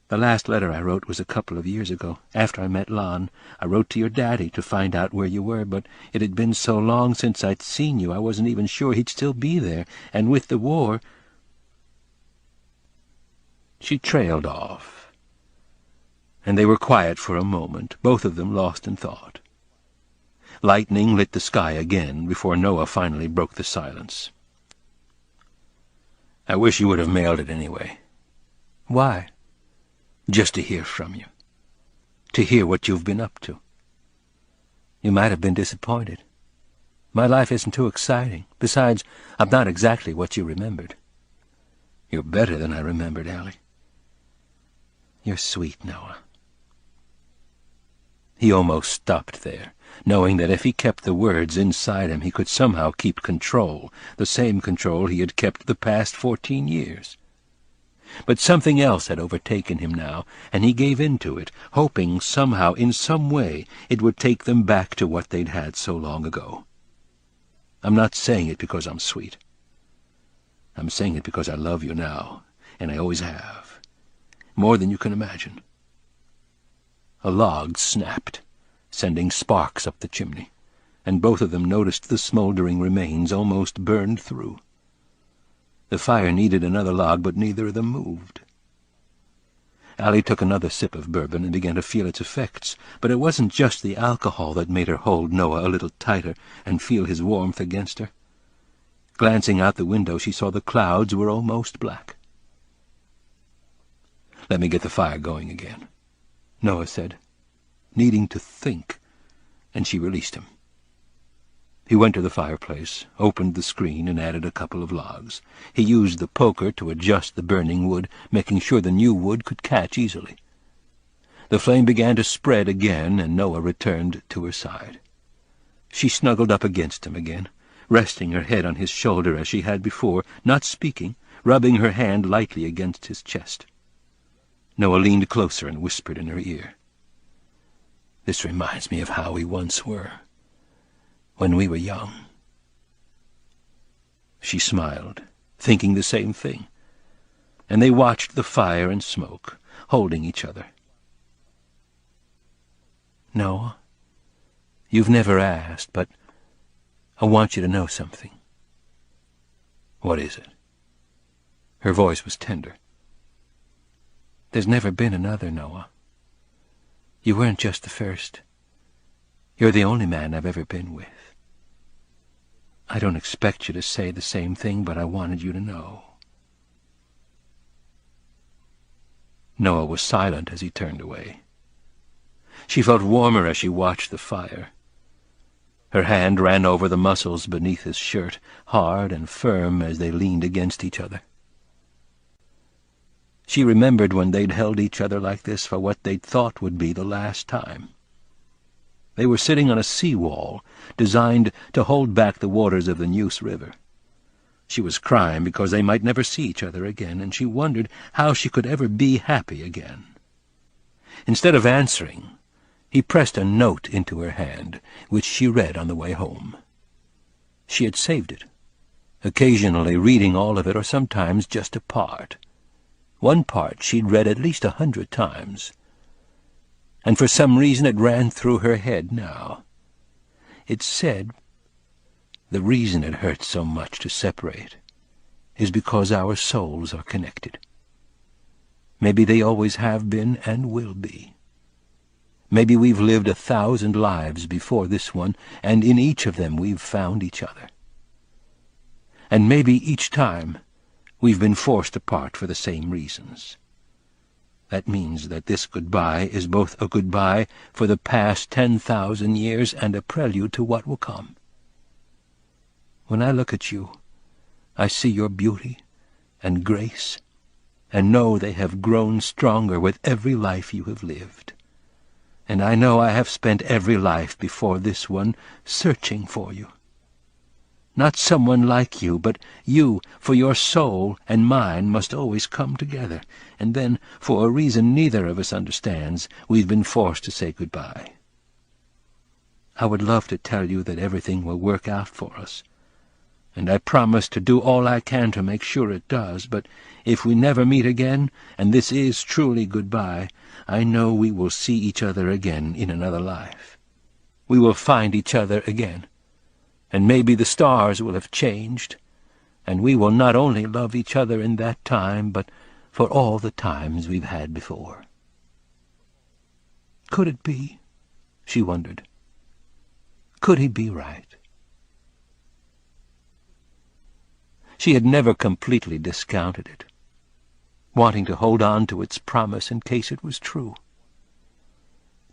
"The last letter I wrote was a couple of years ago, after I met Lon. I wrote to your daddy to find out where you were, but it had been so long since I'd seen you I wasn't even sure he'd still be there, and with the war—" She trailed off, and they were quiet for a moment, both of them lost in thought. Lightning lit the sky again before Noah finally broke the silence. "I wish you would have mailed it anyway." "Why?" "Just to hear from you. To hear what you've been up to." "You might have been disappointed. My life isn't too exciting. Besides, I'm not exactly what you remembered." "You're better than I remembered, Allie." "You're sweet, Noah." He almost stopped there, knowing that if he kept the words inside him he could somehow keep control, the same control he had kept the past 14 years. But something else had overtaken him now, and he gave in to it, hoping somehow, in some way, it would take them back to what they'd had so long ago. "I'm not saying it because I'm sweet. I'm saying it because I love you now, and I always have. More than you can imagine." A log snapped, sending sparks up the chimney, and both of them noticed the smoldering remains almost burned through. The fire needed another log, but neither of them moved. Allie took another sip of bourbon and began to feel its effects, but it wasn't just the alcohol that made her hold Noah a little tighter and feel his warmth against her. Glancing out the window, she saw the clouds were almost black. "Let me get the fire going again," Noah said, needing to think, and she released him. He went to the fireplace, opened the screen, and added a couple of logs. He used the poker to adjust the burning wood, making sure the new wood could catch easily. The flame began to spread again, and Noah returned to her side. She snuggled up against him again, resting her head on his shoulder as she had before, not speaking, rubbing her hand lightly against his chest. Noah leaned closer and whispered in her ear, "This reminds me of how we once were, when we were young." She smiled, thinking the same thing, and they watched the fire and smoke, holding each other. "Noah, you've never asked, but I want you to know something." "What is it?" Her voice was tender. "There's never been another, Noah. You weren't just the first. You're the only man I've ever been with. I don't expect you to say the same thing, but I wanted you to know." Noah was silent as he turned away. She felt warmer as she watched the fire. Her hand ran over the muscles beneath his shirt, hard and firm as they leaned against each other. She remembered when they'd held each other like this for what they'd thought would be the last time. They were sitting on a seawall designed to hold back the waters of the Neuse River. She was crying because they might never see each other again, and she wondered how she could ever be happy again. Instead of answering, he pressed a note into her hand, which she read on the way home. She had saved it, occasionally reading all of it or sometimes just a part. One part she'd read at least 100 times, and for some reason it ran through her head now. It said, "The reason it hurts so much to separate is because our souls are connected. Maybe they always have been and will be. Maybe we've lived 1,000 lives before this one, and in each of them we've found each other. And maybe each time we've been forced apart for the same reasons. That means that this goodbye is both a goodbye for the past 10,000 years and a prelude to what will come. When I look at you, I see your beauty and grace, and know they have grown stronger with every life you have lived. And I know I have spent every life before this one searching for you. Not someone like you, but you, for your soul and mine must always come together. And then, for a reason neither of us understands, we've been forced to say goodbye. I would love to tell you that everything will work out for us, and I promise to do all I can to make sure it does, but if we never meet again, and this is truly goodbye, I know we will see each other again in another life. We will find each other again. And maybe the stars will have changed, and we will not only love each other in that time, but for all the times we've had before." Could it be? She wondered. Could he be right? She had never completely discounted it, wanting to hold on to its promise in case it was true.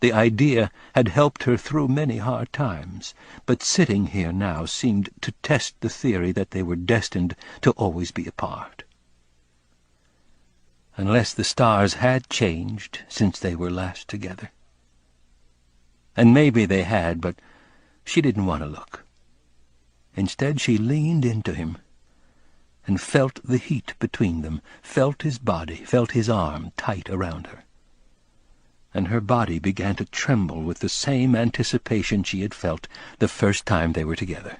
The idea had helped her through many hard times, but sitting here now seemed to test the theory that they were destined to always be apart. Unless the stars had changed since they were last together. And maybe they had, but she didn't want to look. Instead, she leaned into him and felt the heat between them, felt his body, felt his arm tight around her. And her body began to tremble with the same anticipation she had felt the first time they were together.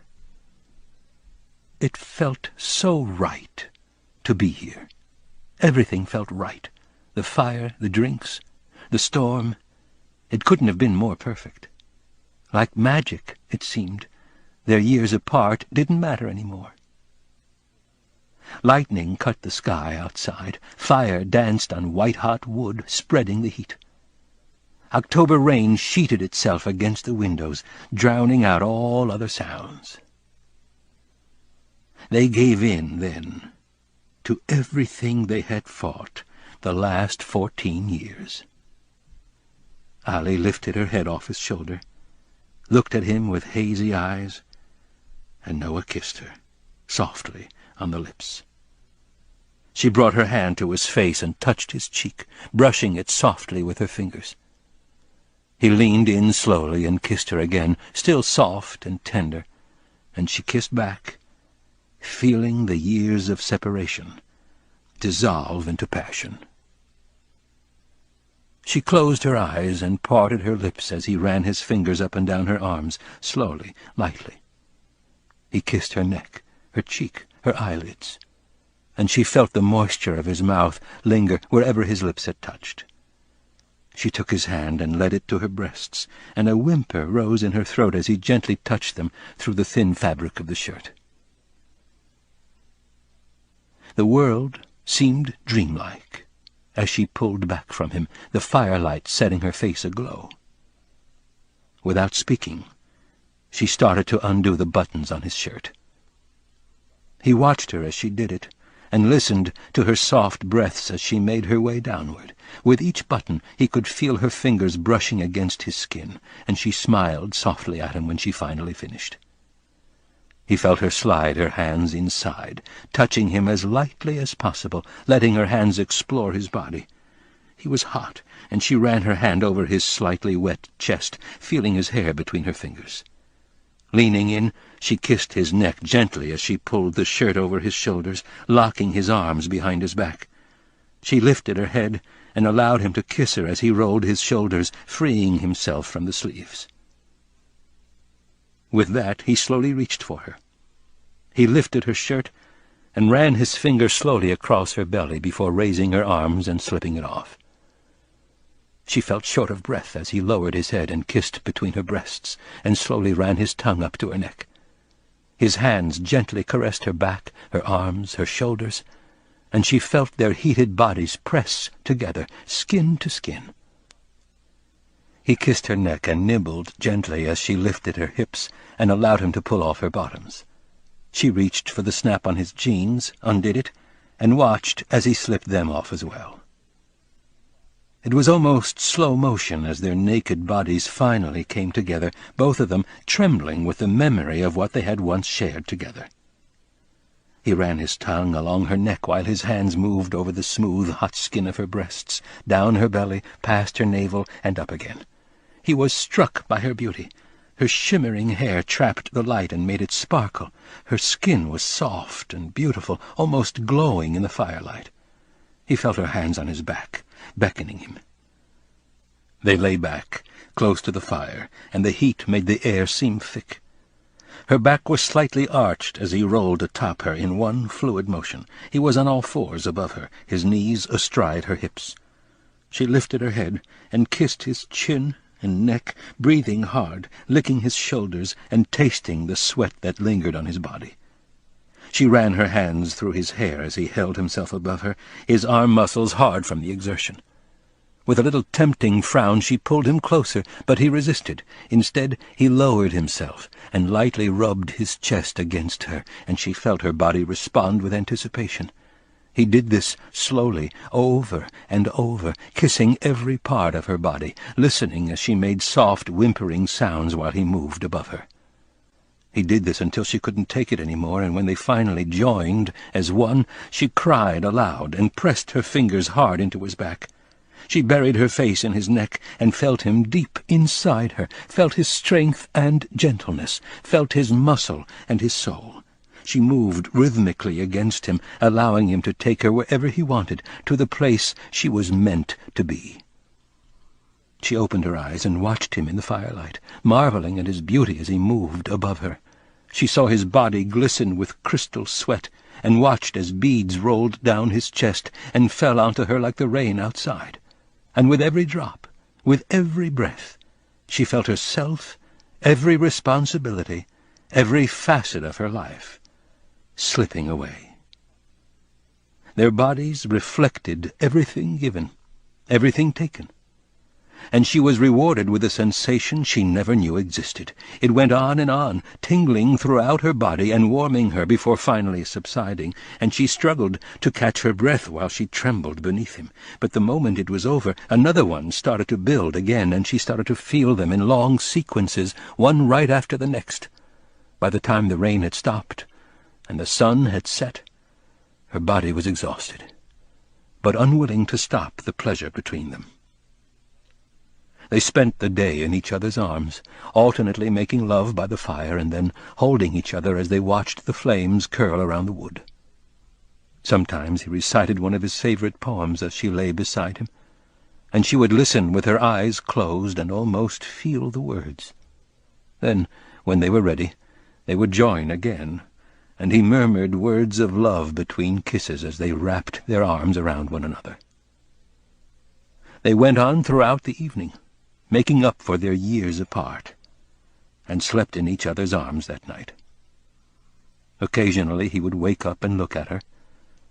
It felt so right to be here. Everything felt right. The fire, the drinks, the storm. It couldn't have been more perfect. Like magic, it seemed. Their years apart didn't matter anymore. Lightning cut the sky outside. Fire danced on white-hot wood, spreading the heat. October rain sheeted itself against the windows, drowning out all other sounds. They gave in, then, to everything they had fought the last 14 years. Allie lifted her head off his shoulder, looked at him with hazy eyes, and Noah kissed her, softly, on the lips. She brought her hand to his face and touched his cheek, brushing it softly with her fingers. He leaned in slowly and kissed her again, still soft and tender, and she kissed back, feeling the years of separation dissolve into passion. She closed her eyes and parted her lips as he ran his fingers up and down her arms, slowly, lightly. He kissed her neck, her cheek, her eyelids, and she felt the moisture of his mouth linger wherever his lips had touched. She took his hand and led it to her breasts, and a whimper rose in her throat as he gently touched them through the thin fabric of the shirt. The world seemed dreamlike as she pulled back from him, the firelight setting her face aglow. Without speaking, she started to undo the buttons on his shirt. He watched her as she did it, and listened to her soft breaths as she made her way downward. With each button he could feel her fingers brushing against his skin, and she smiled softly at him when she finally finished. He felt her slide her hands inside, touching him as lightly as possible, letting her hands explore his body. He was hot, and she ran her hand over his slightly wet chest, feeling his hair between her fingers. Leaning in, she kissed his neck gently as she pulled the shirt over his shoulders, locking his arms behind his back. She lifted her head and allowed him to kiss her as he rolled his shoulders, freeing himself from the sleeves. With that, he slowly reached for her. He lifted her shirt and ran his finger slowly across her belly before raising her arms and slipping it off. She felt short of breath as he lowered his head and kissed between her breasts, and slowly ran his tongue up to her neck. His hands gently caressed her back, her arms, her shoulders, and she felt their heated bodies press together, skin to skin. He kissed her neck and nibbled gently as she lifted her hips and allowed him to pull off her bottoms. She reached for the snap on his jeans, undid it, and watched as he slipped them off as well. It was almost slow motion as their naked bodies finally came together, both of them trembling with the memory of what they had once shared together. He ran his tongue along her neck while his hands moved over the smooth, hot skin of her breasts, down her belly, past her navel, and up again. He was struck by her beauty. Her shimmering hair trapped the light and made it sparkle. Her skin was soft and beautiful, almost glowing in the firelight. He felt her hands on his back, beckoning him. They lay back, close to the fire, and the heat made the air seem thick. Her back was slightly arched as he rolled atop her in one fluid motion. He was on all fours above her, his knees astride her hips. She lifted her head and kissed his chin and neck, breathing hard, licking his shoulders and tasting the sweat that lingered on his body. She ran her hands through his hair as he held himself above her, his arm muscles hard from the exertion. With a little tempting frown she pulled him closer, but he resisted. Instead, he lowered himself and lightly rubbed his chest against her, and she felt her body respond with anticipation. He did this slowly, over and over, kissing every part of her body, listening as she made soft, whimpering sounds while he moved above her. He did this until she couldn't take it any more, and when they finally joined as one, she cried aloud and pressed her fingers hard into his back. She buried her face in his neck and felt him deep inside her, felt his strength and gentleness, felt his muscle and his soul. She moved rhythmically against him, allowing him to take her wherever he wanted, to the place she was meant to be. She opened her eyes and watched him in the firelight, marveling at his beauty as he moved above her. She saw his body glisten with crystal sweat, and watched as beads rolled down his chest and fell onto her like the rain outside. And with every drop, with every breath, she felt herself, every responsibility, every facet of her life, slipping away. Their bodies reflected everything given, everything taken, and she was rewarded with a sensation she never knew existed. It went on, tingling throughout her body and warming her before finally subsiding, and she struggled to catch her breath while she trembled beneath him. But the moment it was over, another one started to build again, and she started to feel them in long sequences, one right after the next. By the time the rain had stopped and the sun had set, her body was exhausted, but unwilling to stop the pleasure between them. They spent the day in each other's arms, alternately making love by the fire and then holding each other as they watched the flames curl around the wood. Sometimes he recited one of his favorite poems as she lay beside him, and she would listen with her eyes closed and almost feel the words. Then, when they were ready, they would join again, and he murmured words of love between kisses as they wrapped their arms around one another. They went on throughout the evening, making up for their years apart, and slept in each other's arms that night. Occasionally he would wake up and look at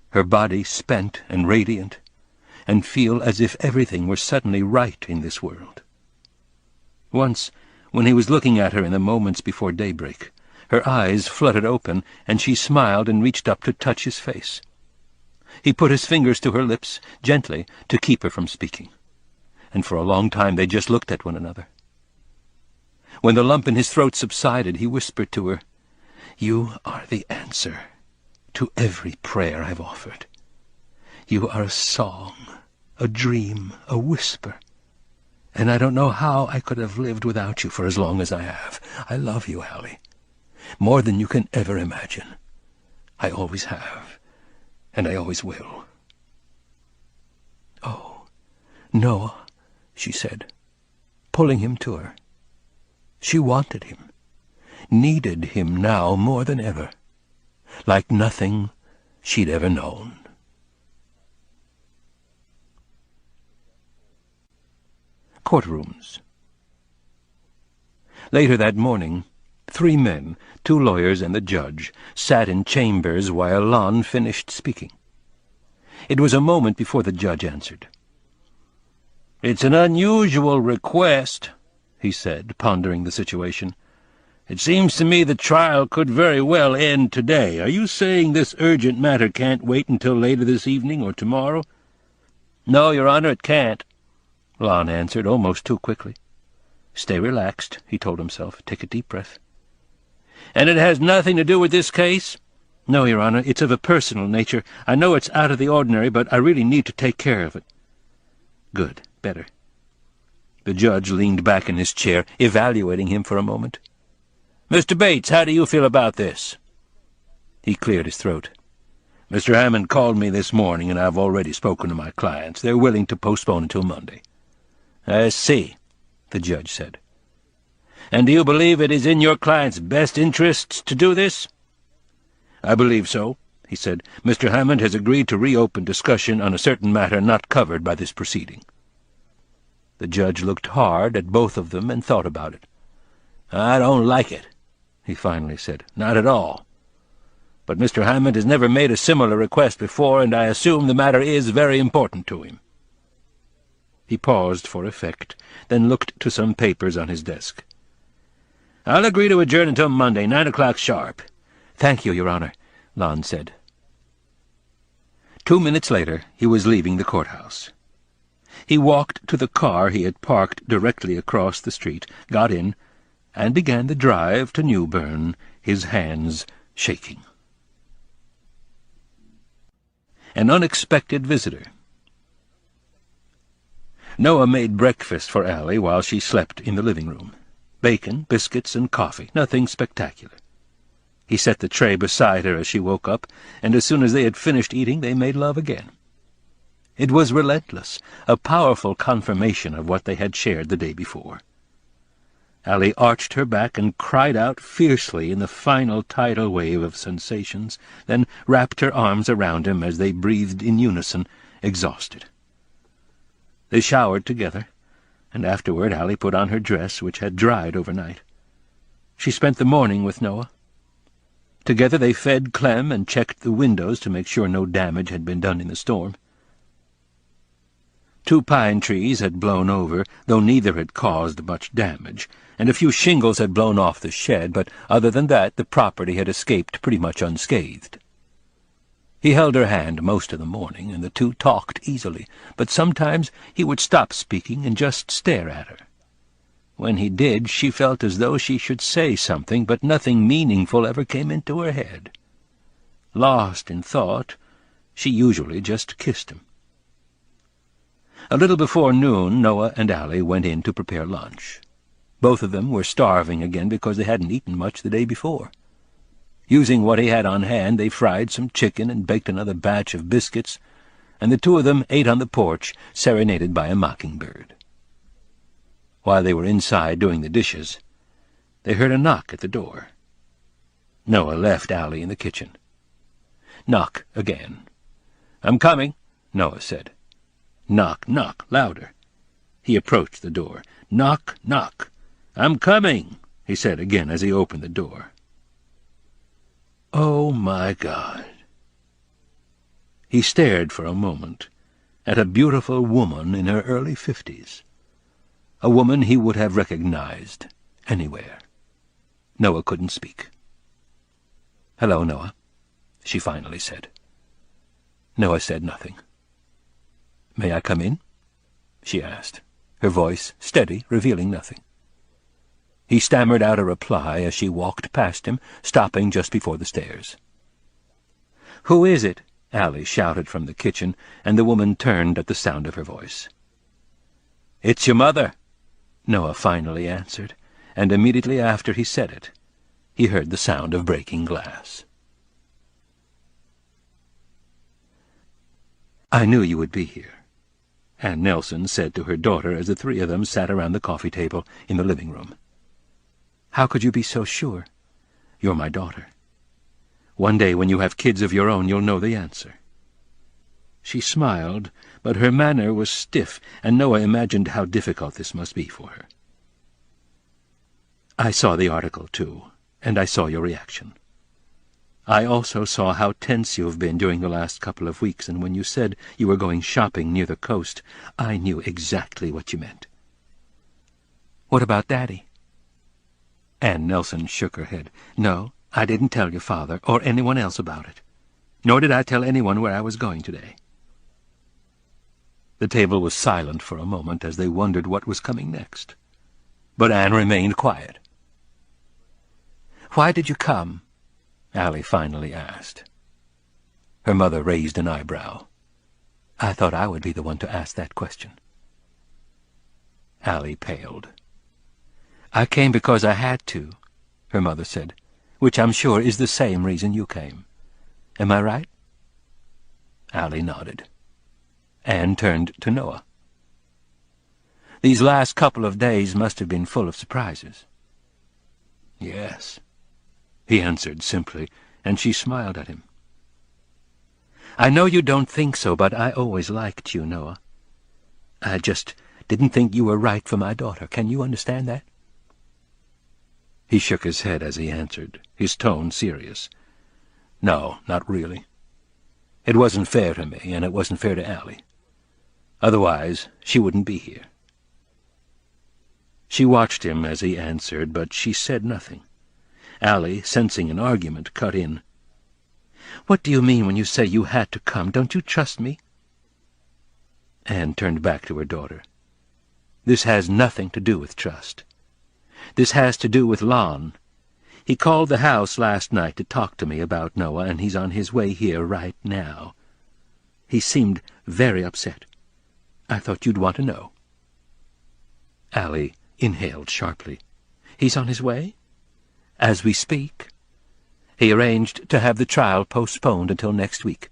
her body spent and radiant, and feel as if everything were suddenly right in this world. Once, when he was looking at her in the moments before daybreak, her eyes fluttered open, and she smiled and reached up to touch his face. He put his fingers to her lips, gently, to keep her from speaking, and for a long time they just looked at one another. When the lump in his throat subsided, he whispered to her, "You are the answer to every prayer I've offered. You are a song, a dream, a whisper, and I don't know how I could have lived without you for as long as I have. I love you, Allie, more than you can ever imagine. I always have, and I always will." "Oh, no," she said, pulling him to her. She wanted him, needed him now more than ever, like nothing she'd ever known. Courtrooms. Later that morning, 3 men, 2 lawyers and the judge, sat in chambers while Lon finished speaking. It was a moment before the judge answered. "It's an unusual request," he said, pondering the situation. "It seems to me the trial could very well end today. Are you saying this urgent matter can't wait until later this evening or tomorrow?" "No, Your Honor, it can't," Lon answered, almost too quickly. "Stay relaxed," he told himself. "Take a deep breath." "And it has nothing to do with this case?" "No, Your Honor, it's of a personal nature. I know it's out of the ordinary, but I really need to take care of it." "Good. Better." The judge leaned back in his chair, evaluating him for a moment. "Mr. Bates, how do you feel about this?" He cleared his throat. "Mr. Hammond called me this morning, and I've already spoken to my clients. They're willing to postpone until Monday." "I see," the judge said. "And do you believe it is in your client's best interests to do this?" "I believe so," he said. "Mr. Hammond has agreed to reopen discussion on a certain matter not covered by this proceeding." The judge looked hard at both of them and thought about it. "I don't like it," he finally said. "Not at all. But Mr. Hammond has never made a similar request before, and I assume the matter is very important to him." He paused for effect, then looked to some papers on his desk. "I'll agree to adjourn until Monday, 9 o'clock sharp." "Thank you, Your Honor," Lon said. 2 minutes later, he was leaving the courthouse. He walked to the car he had parked directly across the street, got in, and began the drive to New Bern, his hands shaking. An unexpected visitor. Noah made breakfast for Allie while she slept in the living room. Bacon, biscuits, and coffee, nothing spectacular. He set the tray beside her as she woke up, and as soon as they had finished eating, they made love again. It was relentless, a powerful confirmation of what they had shared the day before. Allie arched her back and cried out fiercely in the final tidal wave of sensations, then wrapped her arms around him as they breathed in unison, exhausted. They showered together, and afterward Allie put on her dress, which had dried overnight. She spent the morning with Noah. Together they fed Clem and checked the windows to make sure no damage had been done in the storm. 2 pine trees had blown over, though neither had caused much damage, and a few shingles had blown off the shed, but other than that the property had escaped pretty much unscathed. He held her hand most of the morning, and the two talked easily, but sometimes he would stop speaking and just stare at her. When he did, she felt as though she should say something, but nothing meaningful ever came into her head. Lost in thought, she usually just kissed him. A little before noon, Noah and Allie went in to prepare lunch. Both of them were starving again because they hadn't eaten much the day before. Using what he had on hand, they fried some chicken and baked another batch of biscuits, and the two of them ate on the porch, serenaded by a mockingbird. While they were inside doing the dishes, they heard a knock at the door. Noah left Allie in the kitchen. Knock again. "I'm coming," Noah said. Knock, knock, louder. He approached the door. "Knock, knock. I'm coming," he said again as he opened the door. Oh, my God. He stared for a moment at a beautiful woman in her early 50s, a woman he would have recognized anywhere. Noah couldn't speak. "Hello, Noah," she finally said. Noah said nothing. "May I come in?" she asked, her voice steady, revealing nothing. He stammered out a reply as she walked past him, stopping just before the stairs. "Who is it?" Allie shouted from the kitchen, and the woman turned at the sound of her voice. "It's your mother," Noah finally answered, and immediately after he said it, he heard the sound of breaking glass. "I knew you would be here," Ann Nelson said to her daughter as the three of them sat around the coffee table in the living room. "How could you be so sure? You're my daughter. One day when you have kids of your own, you'll know the answer." She smiled, but her manner was stiff, and Noah imagined how difficult this must be for her. "I saw the article, too, and I saw your reaction. I also saw how tense you've been during the last couple of weeks, and when you said you were going shopping near the coast, I knew exactly what you meant." "What about Daddy?" Ann Nelson shook her head. "No, I didn't tell your father or anyone else about it. Nor did I tell anyone where I was going today." The table was silent for a moment as they wondered what was coming next. But Anne remained quiet. "Why did you come?" Allie finally asked. Her mother raised an eyebrow. "I thought I would be the one to ask that question." Allie paled. "I came because I had to," her mother said, "which I'm sure is the same reason you came. Am I right?" Allie nodded. Anne turned to Noah. "These last couple of days must have been full of surprises." "Yes," he answered simply, and she smiled at him. "I know you don't think so, but I always liked you, Noah. I just didn't think you were right for my daughter. Can you understand that?" He shook his head as he answered, his tone serious. "No, not really. It wasn't fair to me, and it wasn't fair to Allie. Otherwise, she wouldn't be here. She watched him as he answered, but she said nothing. Allie, sensing an argument, cut in. "What do you mean when you say you had to come? Don't you trust me?" Anne turned back to her daughter. "This has nothing to do with trust. This has to do with Lon. He called the house last night to talk to me about Noah, and he's on his way here right now. He seemed very upset. I thought you'd want to know." Allie inhaled sharply. "He's on his way?" "As we speak. He arranged to have the trial postponed until next week.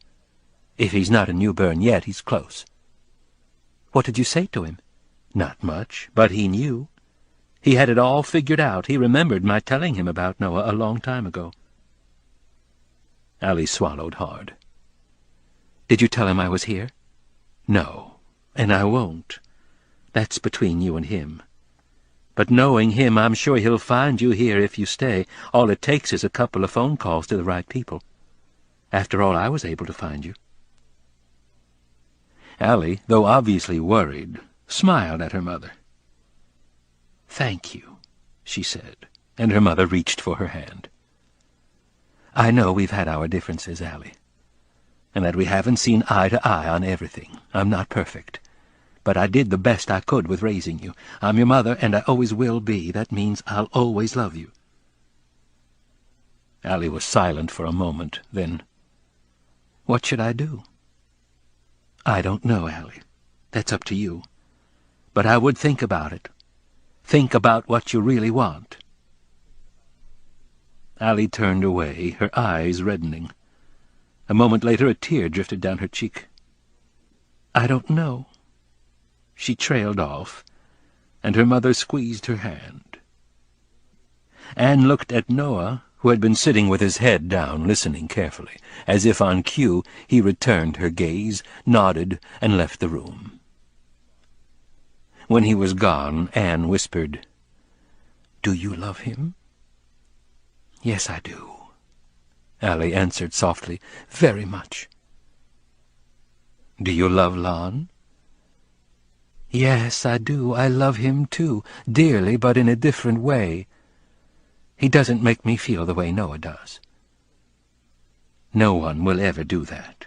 If he's not in New Bern yet, he's close." "What did you say to him?" "Not much, but he knew. He had it all figured out. He remembered my telling him about Noah a long time ago." Allie swallowed hard. "Did you tell him I was here?" "No, and I won't. That's between you and him. But knowing him, I'm sure he'll find you here if you stay. All it takes is a couple of phone calls to the right people. After all, I was able to find you." Allie, though obviously worried, smiled at her mother. "Thank you," she said, and her mother reached for her hand. "I know we've had our differences, Allie, and that we haven't seen eye to eye on everything. I'm not perfect. But I did the best I could with raising you. I'm your mother, and I always will be. That means I'll always love you." Allie was silent for a moment, then, "What should I do?" "I don't know, Allie. That's up to you. But I would think about it. Think about what you really want." Allie turned away, her eyes reddening. A moment later a tear drifted down her cheek. "I don't know." She trailed off, and her mother squeezed her hand. Anne looked at Noah, who had been sitting with his head down, listening carefully. As if on cue, he returned her gaze, nodded, and left the room. When he was gone, Anne whispered, "Do you love him?" "Yes, I do," Allie answered softly. "Very much." "Do you love Lon?" "Yes, I do. I love him, too, dearly, but in a different way. He doesn't make me feel the way Noah does." "No one will ever do that,"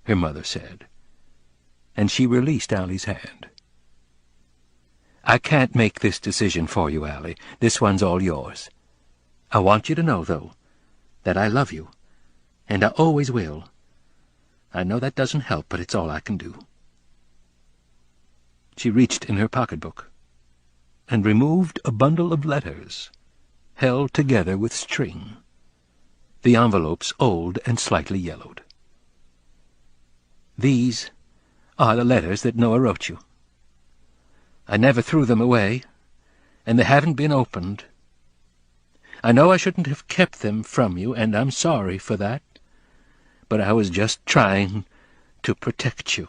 her mother said, and she released Allie's hand. "I can't make this decision for you, Allie. This one's all yours. I want you to know, though, that I love you, and I always will. I know that doesn't help, but it's all I can do." She reached in her pocketbook and removed a bundle of letters, held together with string, the envelopes old and slightly yellowed. "These are the letters that Noah wrote you. I never threw them away, and they haven't been opened. I know I shouldn't have kept them from you, and I'm sorry for that, but I was just trying to protect you.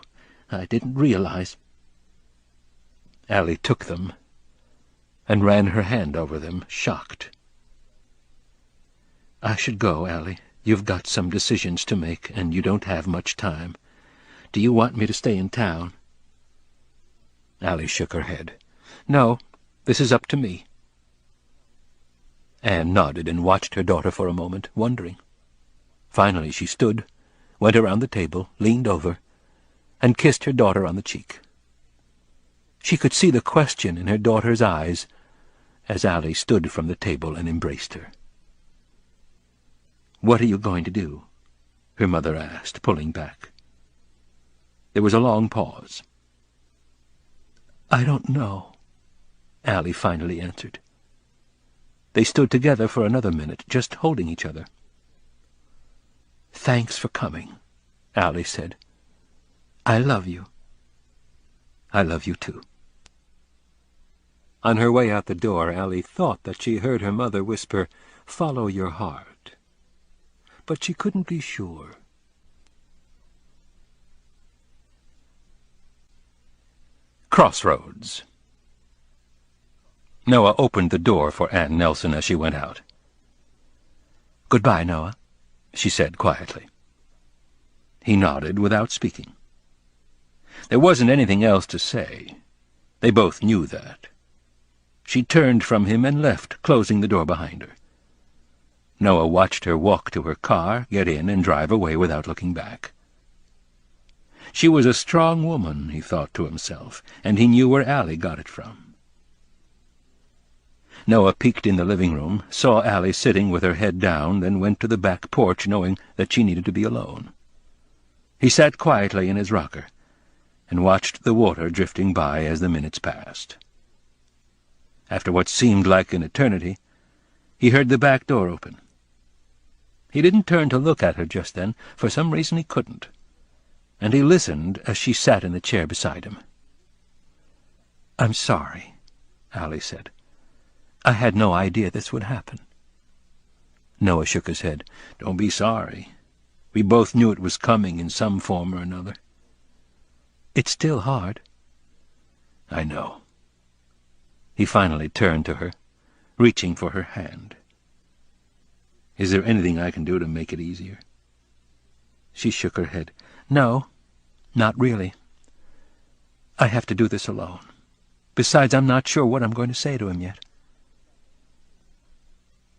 I didn't realize—" Allie took them and ran her hand over them, shocked. "I should go, Allie. You've got some decisions to make, and you don't have much time. Do you want me to stay in town?" Allie shook her head. "No, this is up to me." Anne nodded and watched her daughter for a moment, wondering. Finally she stood, went around the table, leaned over, and kissed her daughter on the cheek. She could see the question in her daughter's eyes as Allie stood from the table and embraced her. "What are you going to do?" her mother asked, pulling back. There was a long pause. "I don't know," Allie finally answered. They stood together for another minute, just holding each other. "Thanks for coming," Allie said. "I love you." "I love you, too." On her way out the door, Allie thought that she heard her mother whisper, "Follow your heart." But she couldn't be sure. Crossroads. Noah opened the door for Anne Nelson as she went out. "Goodbye, Noah," she said quietly. He nodded without speaking. There wasn't anything else to say. They both knew that. She turned from him and left, closing the door behind her. Noah watched her walk to her car, get in, and drive away without looking back. She was a strong woman, he thought to himself, and he knew where Allie got it from. Noah peeked in the living room, saw Allie sitting with her head down, then went to the back porch, knowing that she needed to be alone. He sat quietly in his rocker and watched the water drifting by as the minutes passed. After what seemed like an eternity, he heard the back door open. He didn't turn to look at her just then. For some reason he couldn't. And he listened as she sat in the chair beside him. "I'm sorry," Allie said. "I had no idea this would happen." Noah shook his head. "Don't be sorry. We both knew it was coming in some form or another." "It's still hard." "I know." He finally turned to her, reaching for her hand. "Is there anything I can do to make it easier?" She shook her head. "No, not really. I have to do this alone. Besides, I'm not sure what I'm going to say to him yet."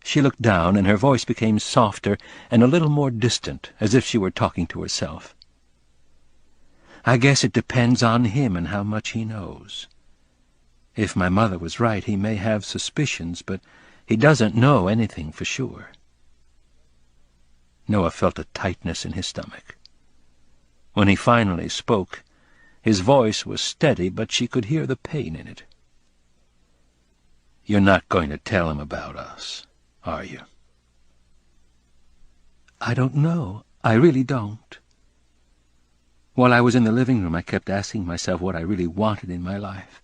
She looked down, and her voice became softer and a little more distant, as if she were talking to herself. "I guess it depends on him and how much he knows. If my mother was right, he may have suspicions, but he doesn't know anything for sure." Noah felt a tightness in his stomach. When he finally spoke, his voice was steady, but she could hear the pain in it. "You're not going to tell him about us, are you?" "I don't know. I really don't. While I was in the living room, I kept asking myself what I really wanted in my life."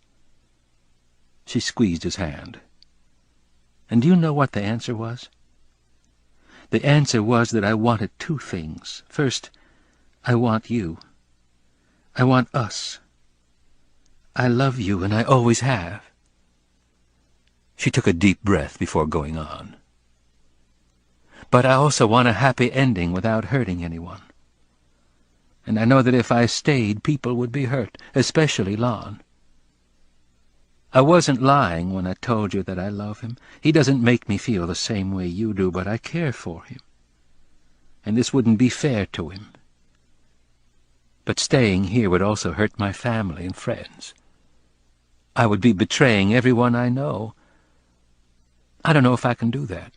She squeezed his hand. "And do you know what the answer was? The answer was that I wanted two things. First, I want you. I want us. I love you, and I always have." She took a deep breath before going on. "But I also want a happy ending without hurting anyone. And I know that if I stayed, people would be hurt, especially Lon. I wasn't lying when I told you that I love him. He doesn't make me feel the same way you do, but I care for him. And this wouldn't be fair to him. But staying here would also hurt my family and friends. I would be betraying everyone I know. I don't know if I can do that."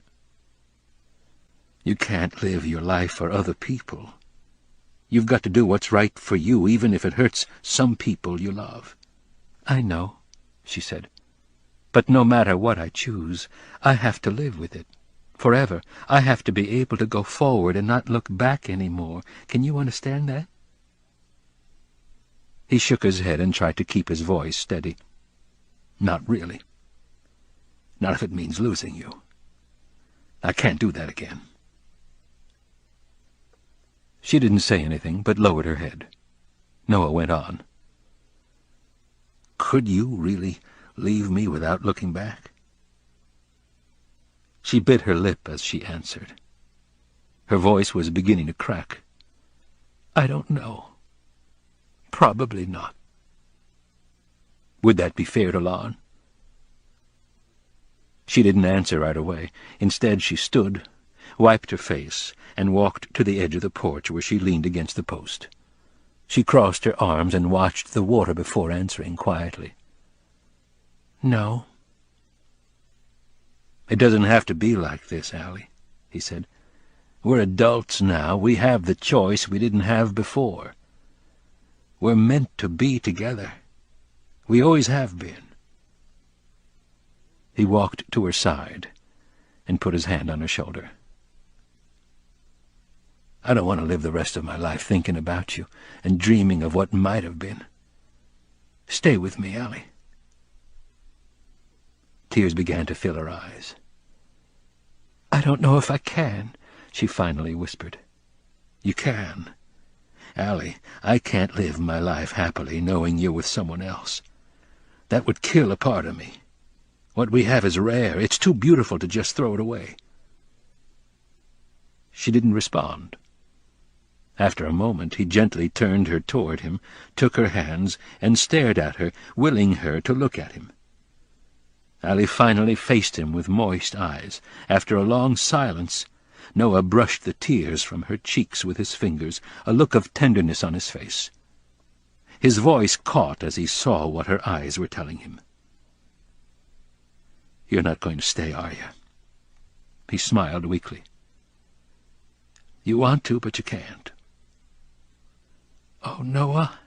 "You can't live your life for other people. You've got to do what's right for you, even if it hurts some people you love." "I know," she said. "But no matter what I choose, I have to live with it. Forever. I have to be able to go forward and not look back anymore. Can you understand that?" He shook his head and tried to keep his voice steady. "Not really. Not if it means losing you. I can't do that again." She didn't say anything, but lowered her head. Noah went on. "Could you really leave me without looking back?" She bit her lip as she answered. Her voice was beginning to crack. "I don't know. Probably not." "Would that be fair to Lon?" She didn't answer right away. Instead, she stood, wiped her face, and walked to the edge of the porch where she leaned against the post. She crossed her arms and watched the water before answering quietly. "No." "It doesn't have to be like this, Allie," he said. "We're adults now. We have the choice we didn't have before. We're meant to be together. We always have been." He walked to her side and put his hand on her shoulder. "I don't want to live the rest of my life thinking about you and dreaming of what might have been. Stay with me, Allie." Tears began to fill her eyes. "I don't know if I can," she finally whispered. "You can. Allie, I can't live my life happily knowing you're with someone else. That would kill a part of me. What we have is rare. It's too beautiful to just throw it away." She didn't respond. After a moment he gently turned her toward him, took her hands, and stared at her, willing her to look at him. Allie finally faced him with moist eyes. After a long silence, Noah brushed the tears from her cheeks with his fingers, a look of tenderness on his face. His voice caught as he saw what her eyes were telling him. "You're not going to stay, are you?" He smiled weakly. "You want to, but you can't." "Oh, Noah,"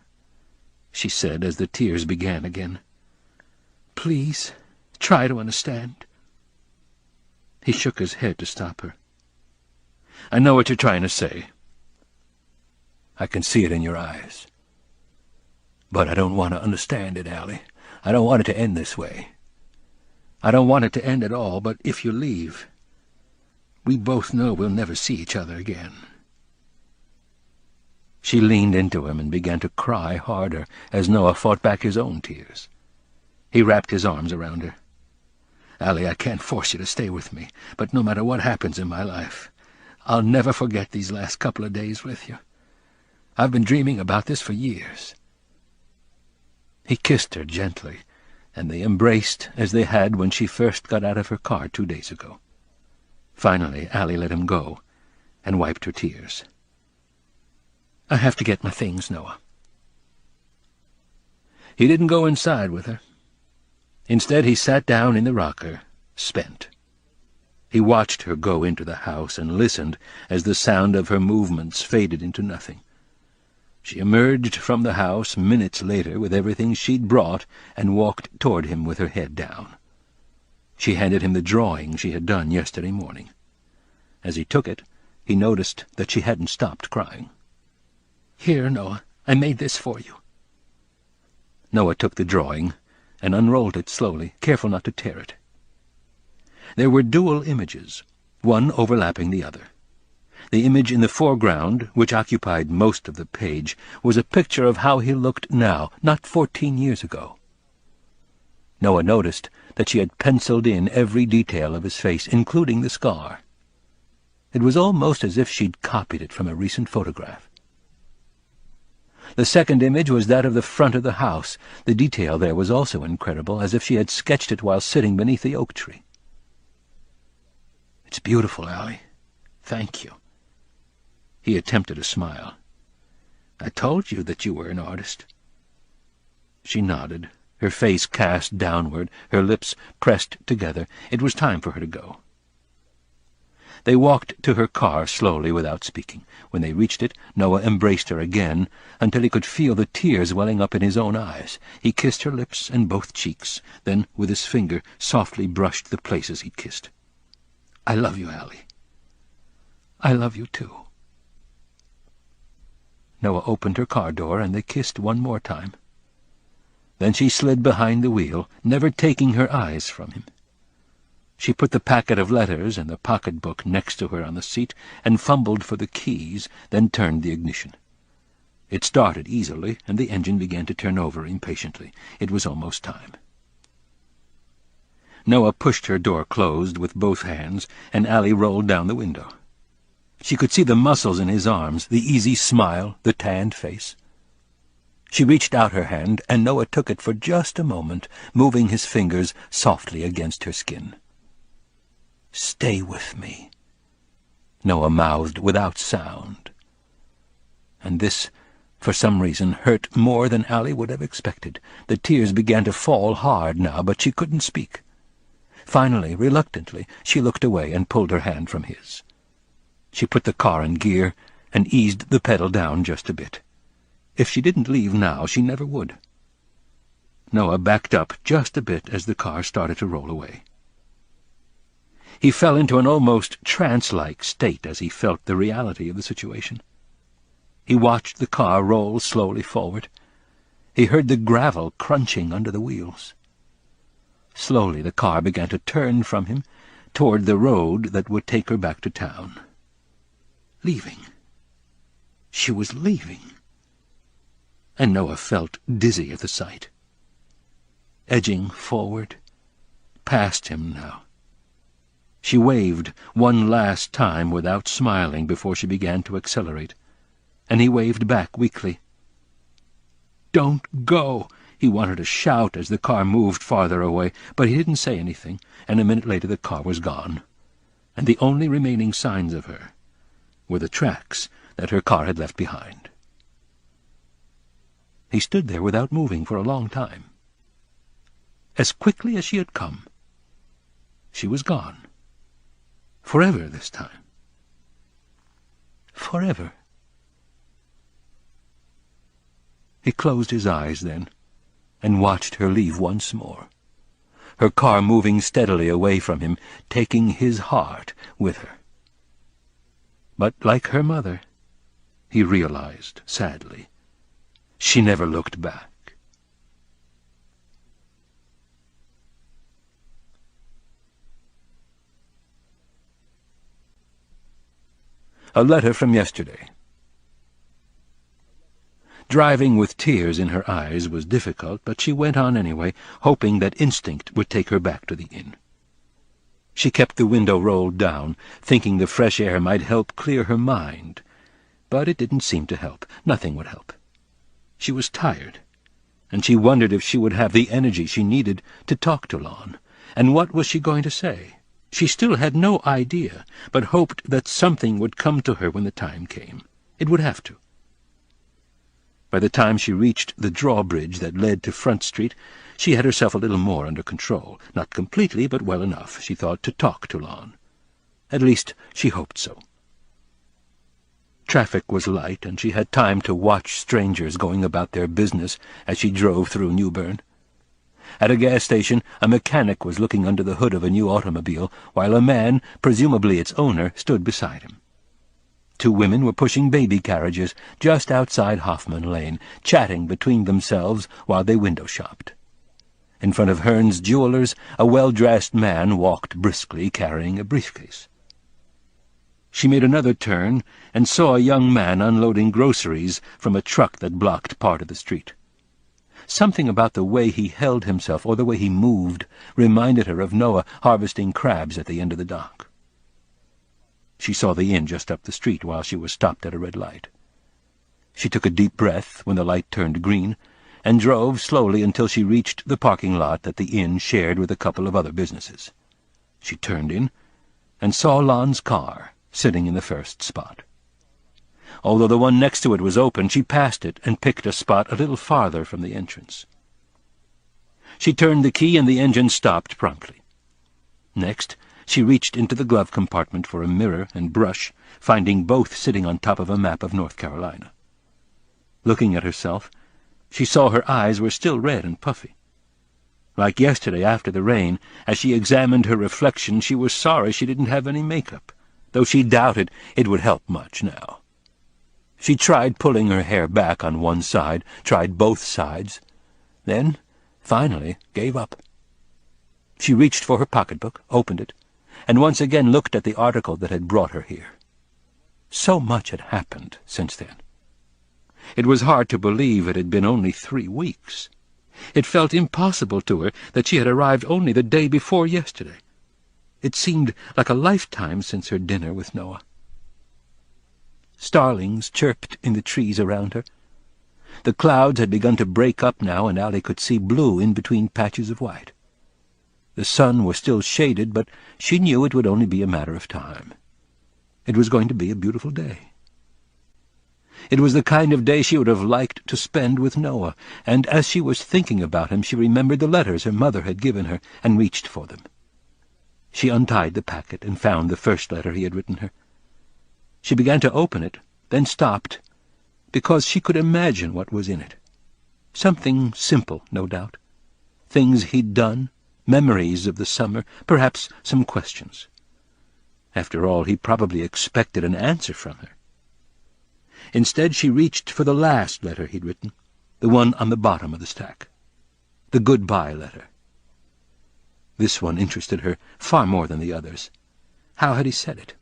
she said as the tears began again. "Please, try to understand." He shook his head to stop her. "I know what you're trying to say. I can see it in your eyes. But I don't want to understand it, Allie. I don't want it to end this way. I don't want it to end at all, but if you leave, we both know we'll never see each other again." She leaned into him and began to cry harder as Noah fought back his own tears. He wrapped his arms around her. "Allie, I can't force you to stay with me, but no matter what happens in my life, I'll never forget these last couple of days with you. I've been dreaming about this for years." He kissed her gently, and they embraced as they had when she first got out of her car 2 days ago. Finally, Allie let him go and wiped her tears. "I have to get my things, Noah." He didn't go inside with her. Instead, he sat down in the rocker, spent. He watched her go into the house and listened as the sound of her movements faded into nothing. She emerged from the house minutes later with everything she'd brought and walked toward him with her head down. She handed him the drawing she had done yesterday morning. As he took it, he noticed that she hadn't stopped crying. "Here, Noah, I made this for you." Noah took the drawing and unrolled it slowly, careful not to tear it. There were dual images, one overlapping the other. The image in the foreground, which occupied most of the page, was a picture of how he looked now, not 14 years ago. Noah noticed that she had penciled in every detail of his face, including the scar. It was almost as if she'd copied it from a recent photograph. The second image was that of the front of the house. The detail there was also incredible, as if she had sketched it while sitting beneath the oak tree. "It's beautiful, Allie. Thank you." He attempted a smile. "I told you that you were an artist." She nodded, her face cast downward, her lips pressed together. It was time for her to go. They walked to her car slowly without speaking. When they reached it, Noah embraced her again until he could feel the tears welling up in his own eyes. He kissed her lips and both cheeks, then with his finger softly brushed the places he'd kissed. "I love you, Allie. I love you, too." Noah opened her car door, and they kissed one more time. Then she slid behind the wheel, never taking her eyes from him. She put the packet of letters and the pocketbook next to her on the seat and fumbled for the keys, then turned the ignition. It started easily, and the engine began to turn over impatiently. It was almost time. Noah pushed her door closed with both hands, and Allie rolled down the window. She could see the muscles in his arms, the easy smile, the tanned face. She reached out her hand, and Noah took it for just a moment, moving his fingers softly against her skin. "Stay with me," Noah mouthed without sound. And this, for some reason, hurt more than Allie would have expected. The tears began to fall hard now, but she couldn't speak. Finally, reluctantly, she looked away and pulled her hand from his. She put the car in gear and eased the pedal down just a bit. If she didn't leave now, she never would. Noah backed up just a bit as the car started to roll away. He fell into an almost trance-like state as he felt the reality of the situation. He watched the car roll slowly forward. He heard the gravel crunching under the wheels. Slowly the car began to turn from him toward the road that would take her back to town. Leaving. She was leaving. And Noah felt dizzy at the sight. Edging forward, past him now. She waved one last time without smiling before she began to accelerate. and he waved back weakly. "Don't go!" He wanted to shout as the car moved farther away, but he didn't say anything, and a minute later the car was gone, and the only remaining signs of her were the tracks that her car had left behind. He stood there without moving for a long time. As quickly as she had come, she was gone. Forever this time. Forever. He closed his eyes then, and watched her leave once more, her car moving steadily away from him, taking his heart with her. But like her mother, he realized, sadly, she never looked back. A letter from yesterday. Driving with tears in her eyes was difficult, but she went on anyway, hoping that instinct would take her back to the inn. She kept the window rolled down, thinking the fresh air might help clear her mind. But it didn't seem to help. Nothing would help. She was tired, and she wondered if she would have the energy she needed to talk to Lon. And what was she going to say? She still had no idea, but hoped that something would come to her when the time came. It would have to. By the time she reached the drawbridge that led to Front Street, she had herself a little more under control. Not completely, but well enough, she thought, to talk to Lon. At least, she hoped so. Traffic was light, and she had time to watch strangers going about their business as she drove through Newbern. At a gas station, a mechanic was looking under the hood of a new automobile, while a man, presumably its owner, stood beside him. 2 women were pushing baby carriages just outside Hoffman Lane, chatting between themselves while they window shopped. In front of Hearn's Jewelers, a well-dressed man walked briskly, carrying a briefcase. She made another turn and saw a young man unloading groceries from a truck that blocked part of the street. Something about the way he held himself, or the way he moved, reminded her of Noah harvesting crabs at the end of the dock. She saw the inn just up the street while she was stopped at a red light. She took a deep breath when the light turned green, and drove slowly until she reached the parking lot that the inn shared with a couple of other businesses. She turned in, and saw Lon's car sitting in the first spot. Although the one next to it was open, she passed it and picked a spot a little farther from the entrance. She turned the key and the engine stopped promptly. Next, she reached into the glove compartment for a mirror and brush, finding both sitting on top of a map of North Carolina. Looking at herself, she saw her eyes were still red and puffy. Like yesterday after the rain, as she examined her reflection, she was sorry she didn't have any makeup, though she doubted it would help much now. She tried pulling her hair back on one side, tried both sides, then, finally, gave up. She reached for her pocketbook, opened it, and once again looked at the article that had brought her here. So much had happened since then. It was hard to believe it had been only 3 weeks. It felt impossible to her that she had arrived only the day before yesterday. It seemed like a lifetime since her dinner with Noah. Starlings chirped in the trees around her. The clouds had begun to break up now, and Allie could see blue in between patches of white. The sun was still shaded, but she knew it would only be a matter of time. It was going to be a beautiful day. It was the kind of day she would have liked to spend with Noah, and as she was thinking about him, she remembered the letters her mother had given her and reached for them. She untied the packet and found the first letter he had written her. She began to open it, then stopped, because she could imagine what was in it. Something simple, no doubt. Things he'd done, memories of the summer, perhaps some questions. After all, he probably expected an answer from her. Instead, she reached for the last letter he'd written, the one on the bottom of the stack. The goodbye letter. This one interested her far more than the others. How had he said it?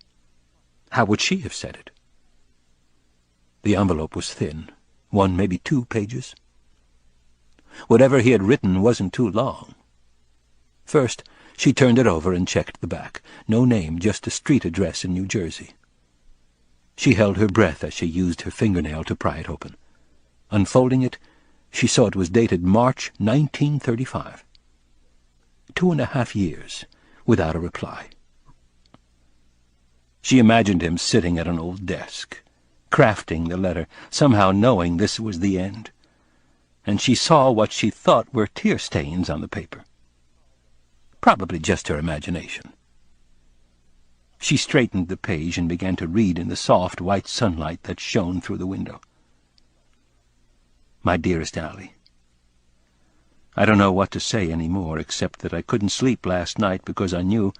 How would she have said it? The envelope was thin, 1, maybe 2 pages. Whatever he had written wasn't too long. First, she turned it over and checked the back. No name, just a street address in New Jersey. She held her breath as she used her fingernail to pry it open. Unfolding it, she saw it was dated March 1935. 2.5 years without a reply. She imagined him sitting at an old desk, crafting the letter, somehow knowing this was the end, and she saw what she thought were tear stains on the paper. Probably just her imagination. She straightened the page and began to read in the soft white sunlight that shone through the window. My dearest Allie, I don't know what to say any more, except that I couldn't sleep last night because I knew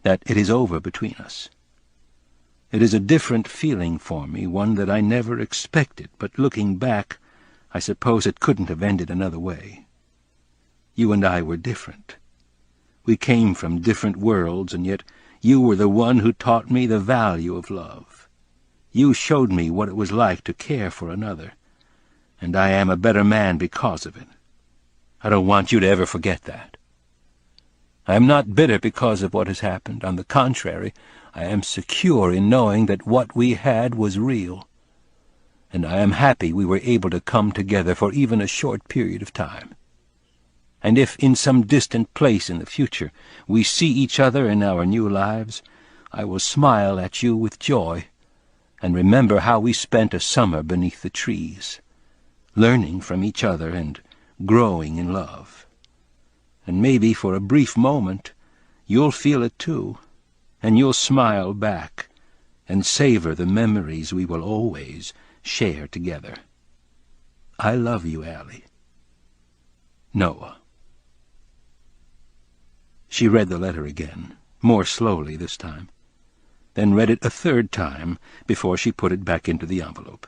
that it is over between us. It is a different feeling for me, one that I never expected, but looking back, I suppose it couldn't have ended another way. You and I were different. We came from different worlds, and yet you were the one who taught me the value of love. You showed me what it was like to care for another, and I am a better man because of it. I don't want you to ever forget that. I am not bitter because of what has happened. On the contrary, I am secure in knowing that what we had was real, and I am happy we were able to come together for even a short period of time. And if in some distant place in the future we see each other in our new lives, I will smile at you with joy and remember how we spent a summer beneath the trees, learning from each other and growing in love. And maybe for a brief moment you'll feel it too, and you'll smile back and savor the memories we will always share together. I love you, Allie. Noah. She read the letter again, more slowly this time, then read it a third time before she put it back into the envelope.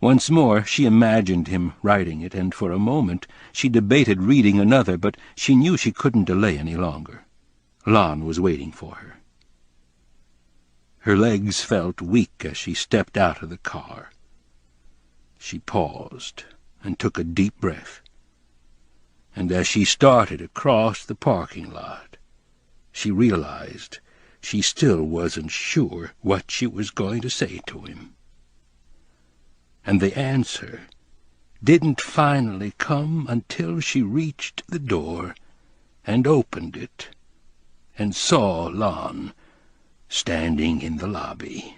Once more she imagined him writing it, and for a moment she debated reading another, but she knew she couldn't delay any longer. Lon was waiting for her. Her legs felt weak as she stepped out of the car. She paused and took a deep breath, and as she started across the parking lot, she realized she still wasn't sure what she was going to say to him. And the answer didn't finally come until she reached the door and opened it and saw Lon standing in the lobby.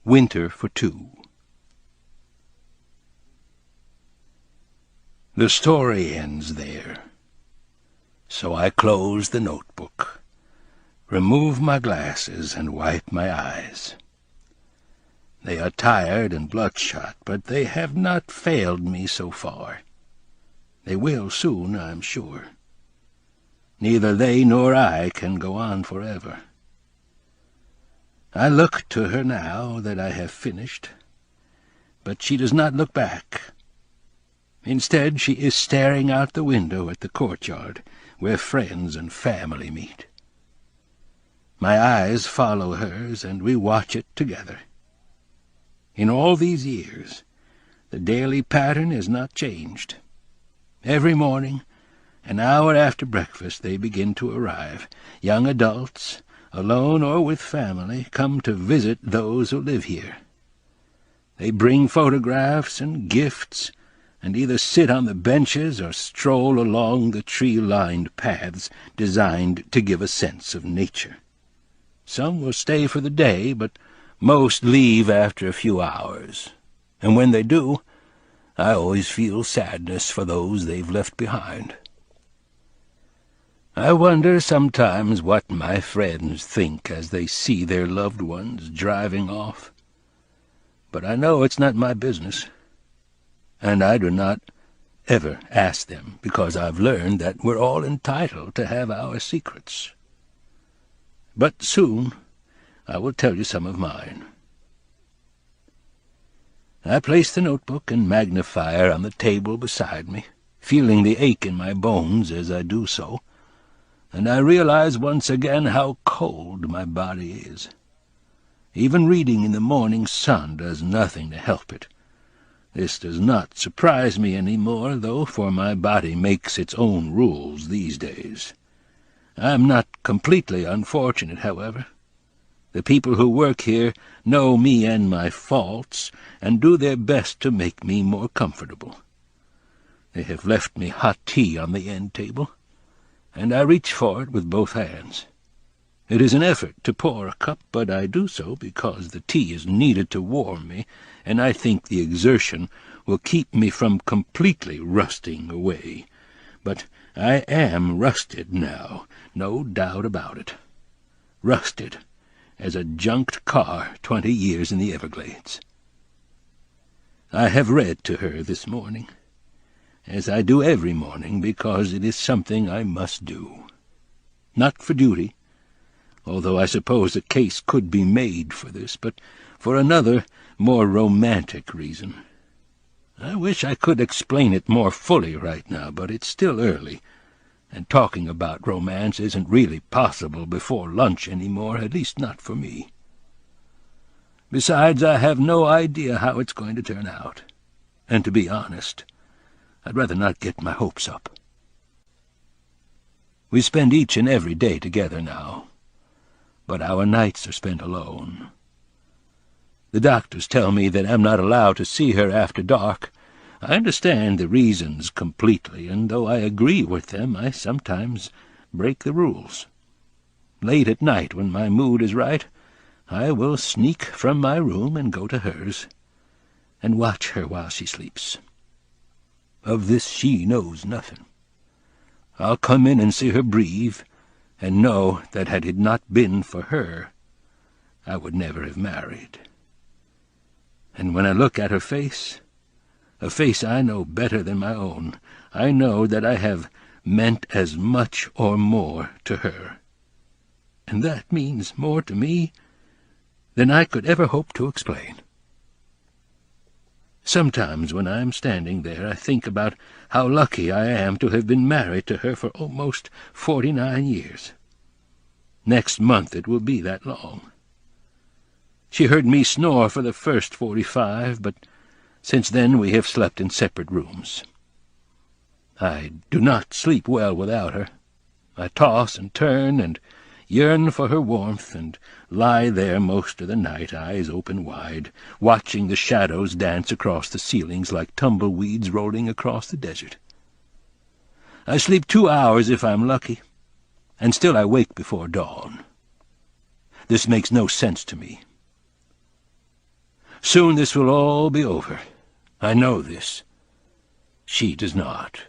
Winter for Two. The story ends there, so I close the notebook, remove my glasses, and wipe my eyes. They are tired and bloodshot, but they have not failed me so far. They will soon, I'm sure. Neither they nor I can go on forever. I look to her now that I have finished, but she does not look back. Instead, she is staring out the window at the courtyard, where friends and family meet. My eyes follow hers, and we watch it together. In all these years, the daily pattern has not changed. Every morning, an hour after breakfast, they begin to arrive. Young adults, alone or with family, come to visit those who live here. They bring photographs and gifts, and either sit on the benches or stroll along the tree-lined paths designed to give a sense of nature. Some will stay for the day, but most leave after a few hours, and when they do, I always feel sadness for those they've left behind. I wonder sometimes what my friends think as they see their loved ones driving off, but I know it's not my business, and I do not ever ask them, because I've learned that we're all entitled to have our secrets. But soon I will tell you some of mine. I place the notebook and magnifier on the table beside me, feeling the ache in my bones as I do so, and I realize once again how cold my body is. Even reading in the morning sun does nothing to help it. This does not surprise me any more, though, for my body makes its own rules these days. I'm not completely unfortunate, however. The people who work here know me and my faults, and do their best to make me more comfortable. They have left me hot tea on the end table, and I reach for it with both hands. It is an effort to pour a cup, but I do so because the tea is needed to warm me, and I think the exertion will keep me from completely rusting away. But I am rusted now, no doubt about it. Rusted as a junked car 20 years in the Everglades. I have read to her this morning, as I do every morning, because it is something I must do. Not for duty, although I suppose a case could be made for this, but for another, more romantic reason. I wish I could explain it more fully right now, but it's still early, and talking about romance isn't really possible before lunch anymore, at least not for me. Besides, I have no idea how it's going to turn out, and to be honest, I'd rather not get my hopes up. We spend each and every day together now, but our nights are spent alone. The doctors tell me that I'm not allowed to see her after dark. I understand the reasons completely, and though I agree with them, I sometimes break the rules. Late at night, when my mood is right, I will sneak from my room and go to hers, and watch her while she sleeps. Of this she knows nothing. I'll come in and see her breathe, and know that had it not been for her, I would never have married. And when I look at her face, a face I know better than my own, I know that I have meant as much or more to her. And that means more to me than I could ever hope to explain. Sometimes when I am standing there, I think about how lucky I am to have been married to her for almost 49 years. Next month it will be that long. She heard me snore for the first 45, but since then we have slept in separate rooms. I do not sleep well without her. I toss and turn and yearn for her warmth, and lie there most of the night, eyes open wide, watching the shadows dance across the ceilings like tumbleweeds rolling across the desert. I sleep 2 hours if I'm lucky, and still I wake before dawn. This makes no sense to me. Soon this will all be over. I know this. She does not.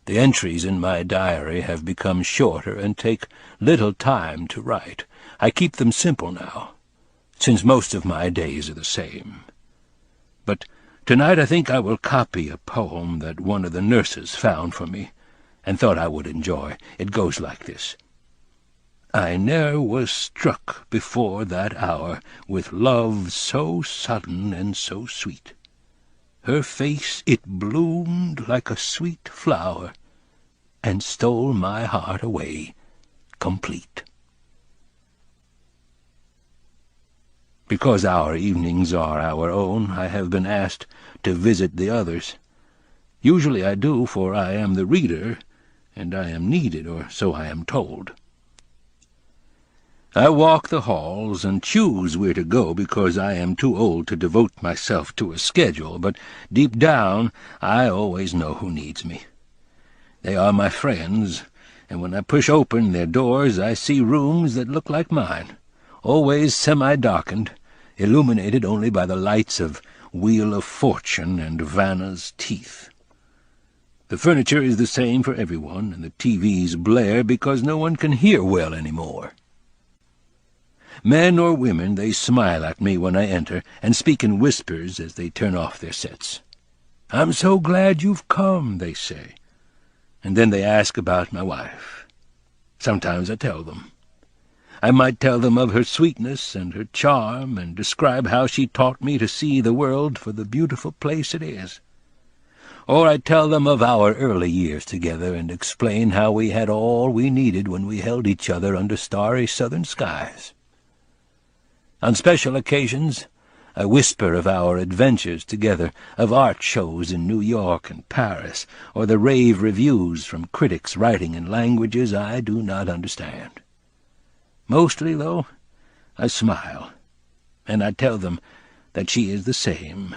The entries in my diary have become shorter and take little time to write. I keep them simple now, since most of my days are the same. But tonight I think I will copy a poem that one of the nurses found for me, and thought I would enjoy. It goes like this. I ne'er was struck before that hour with love so sudden and so sweet. Her face it bloomed like a sweet flower, and stole my heart away complete. Because our evenings are our own, I have been asked to visit the others. Usually I do, for I am the reader, and I am needed, or so I am told. I walk the halls and choose where to go because I am too old to devote myself to a schedule, but deep down I always know who needs me. They are my friends, and when I push open their doors I see rooms that look like mine, always semi-darkened, illuminated only by the lights of Wheel of Fortune and Vanna's Teeth. The furniture is the same for everyone, and the TVs blare because no one can hear well anymore. Men or women, they smile at me when I enter, and speak in whispers as they turn off their sets. "I'm so glad you've come," they say. And then they ask about my wife. Sometimes I tell them. I might tell them of her sweetness and her charm, and describe how she taught me to see the world for the beautiful place it is. Or I tell them of our early years together, and explain how we had all we needed when we held each other under starry southern skies. On special occasions, I whisper of our adventures together, of art shows in New York and Paris, or the rave reviews from critics writing in languages I do not understand. Mostly, though, I smile, and I tell them that she is the same,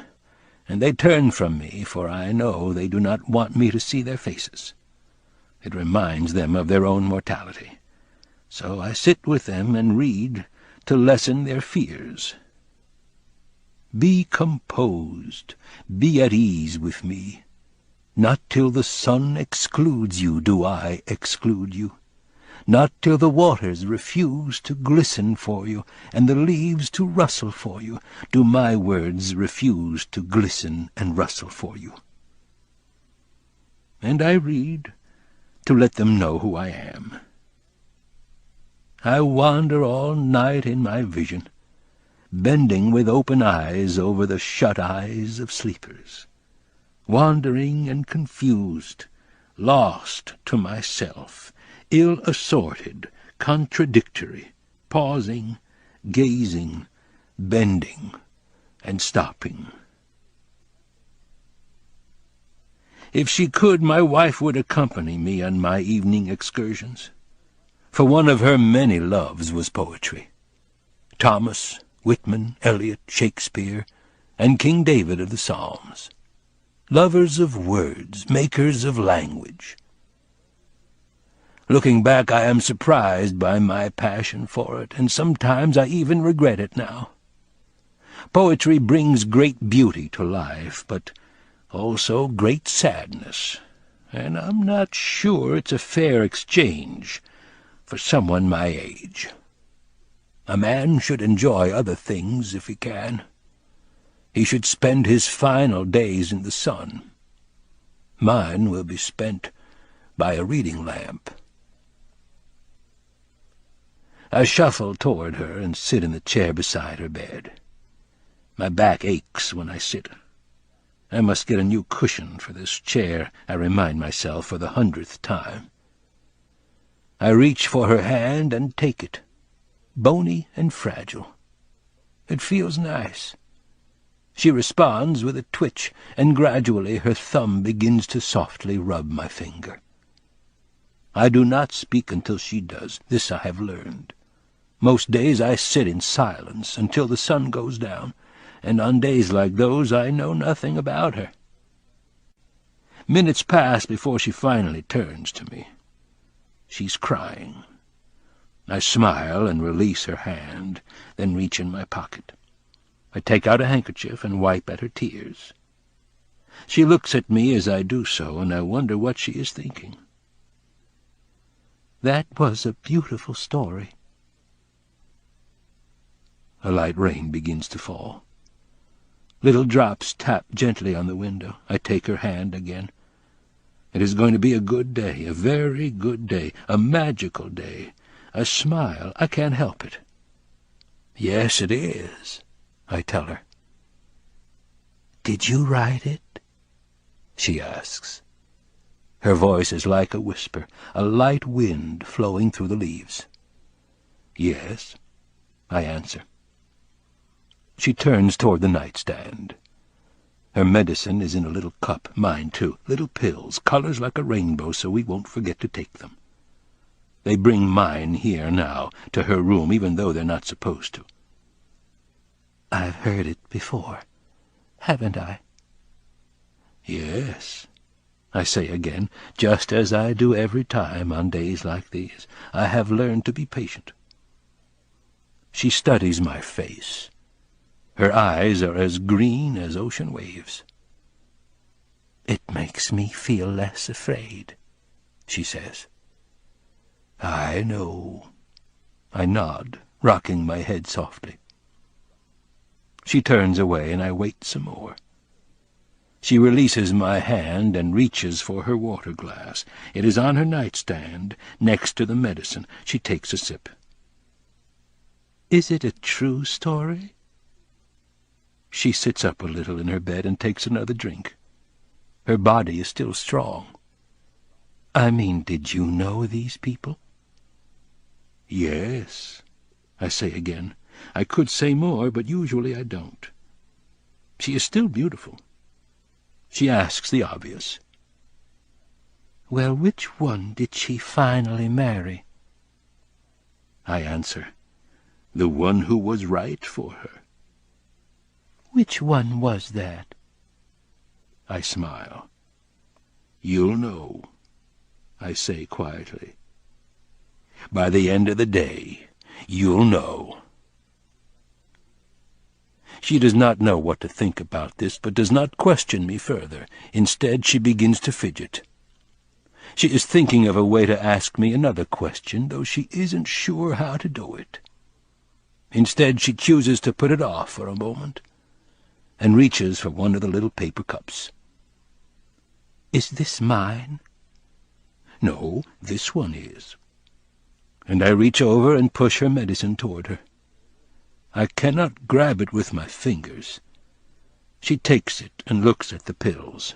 and they turn from me, for I know they do not want me to see their faces. It reminds them of their own mortality. So I sit with them and read to lessen their fears. Be composed, be at ease with me. Not till the sun excludes you do I exclude you. Not till the waters refuse to glisten for you, and the leaves to rustle for you, do my words refuse to glisten and rustle for you. And I read to let them know who I am. I wander all night in my vision, bending with open eyes over the shut eyes of sleepers, wandering and confused, lost to myself, ill-assorted, contradictory, pausing, gazing, bending, and stopping. If she could, my wife would accompany me on my evening excursions, for one of her many loves was poetry. Thomas, Whitman, Eliot, Shakespeare, and King David of the Psalms. Lovers of words, makers of language. Looking back, I am surprised by my passion for it, and sometimes I even regret it now. Poetry brings great beauty to life, but also great sadness, and I'm not sure it's a fair exchange for someone my age. A man should enjoy other things if he can. He should spend his final days in the sun. Mine will be spent by a reading lamp. I shuffle toward her and sit in the chair beside her bed. My back aches when I sit. I must get a new cushion for this chair, I remind myself for the 100th time. I reach for her hand and take it, bony and fragile. It feels nice. She responds with a twitch, and gradually her thumb begins to softly rub my finger. I do not speak until she does. This I have learned. Most days I sit in silence until the sun goes down, and on days like those I know nothing about her. Minutes pass before she finally turns to me. She's crying. I smile and release her hand, then reach in my pocket. I take out a handkerchief and wipe at her tears. She looks at me as I do so, and I wonder what she is thinking. That was a beautiful story. A light rain begins to fall. Little drops tap gently on the window. I take her hand again. It is going to be a good day, a very good day, a magical day. I smile. I can't help it. Yes, it is, I tell her. Did you write it? She asks. Her voice is like a whisper, a light wind flowing through the leaves. Yes, I answer. She turns toward the nightstand. Her medicine is in a little cup, mine too, little pills, colors like a rainbow, so we won't forget to take them. They bring mine here now, to her room, even though they're not supposed to. I've heard it before, haven't I? Yes, I say again, just as I do every time on days like these. I have learned to be patient. She studies my face. Her eyes are as green as ocean waves. It makes me feel less afraid, she says. I know. I nod, rocking my head softly. She turns away, and I wait some more. She releases my hand and reaches for her water glass. It is on her nightstand, next to the medicine. She takes a sip. Is it a true story? She sits up a little in her bed and takes another drink. Her body is still strong. I mean, did you know these people? Yes, I say again. I could say more, but usually I don't. She is still beautiful. She asks the obvious. "Well, which one did she finally marry?" I answer, "The one who was right for her." "Which one was that?" I smile. "You'll know," I say quietly. "By the end of the day, you'll know." She does not know what to think about this, but does not question me further. Instead, she begins to fidget. She is thinking of a way to ask me another question, though she isn't sure how to do it. Instead, she chooses to put it off for a moment, and reaches for one of the little paper cups. "Is this mine?" "No, this one is." And I reach over and push her medicine toward her. I cannot grab it with my fingers. She takes it and looks at the pills.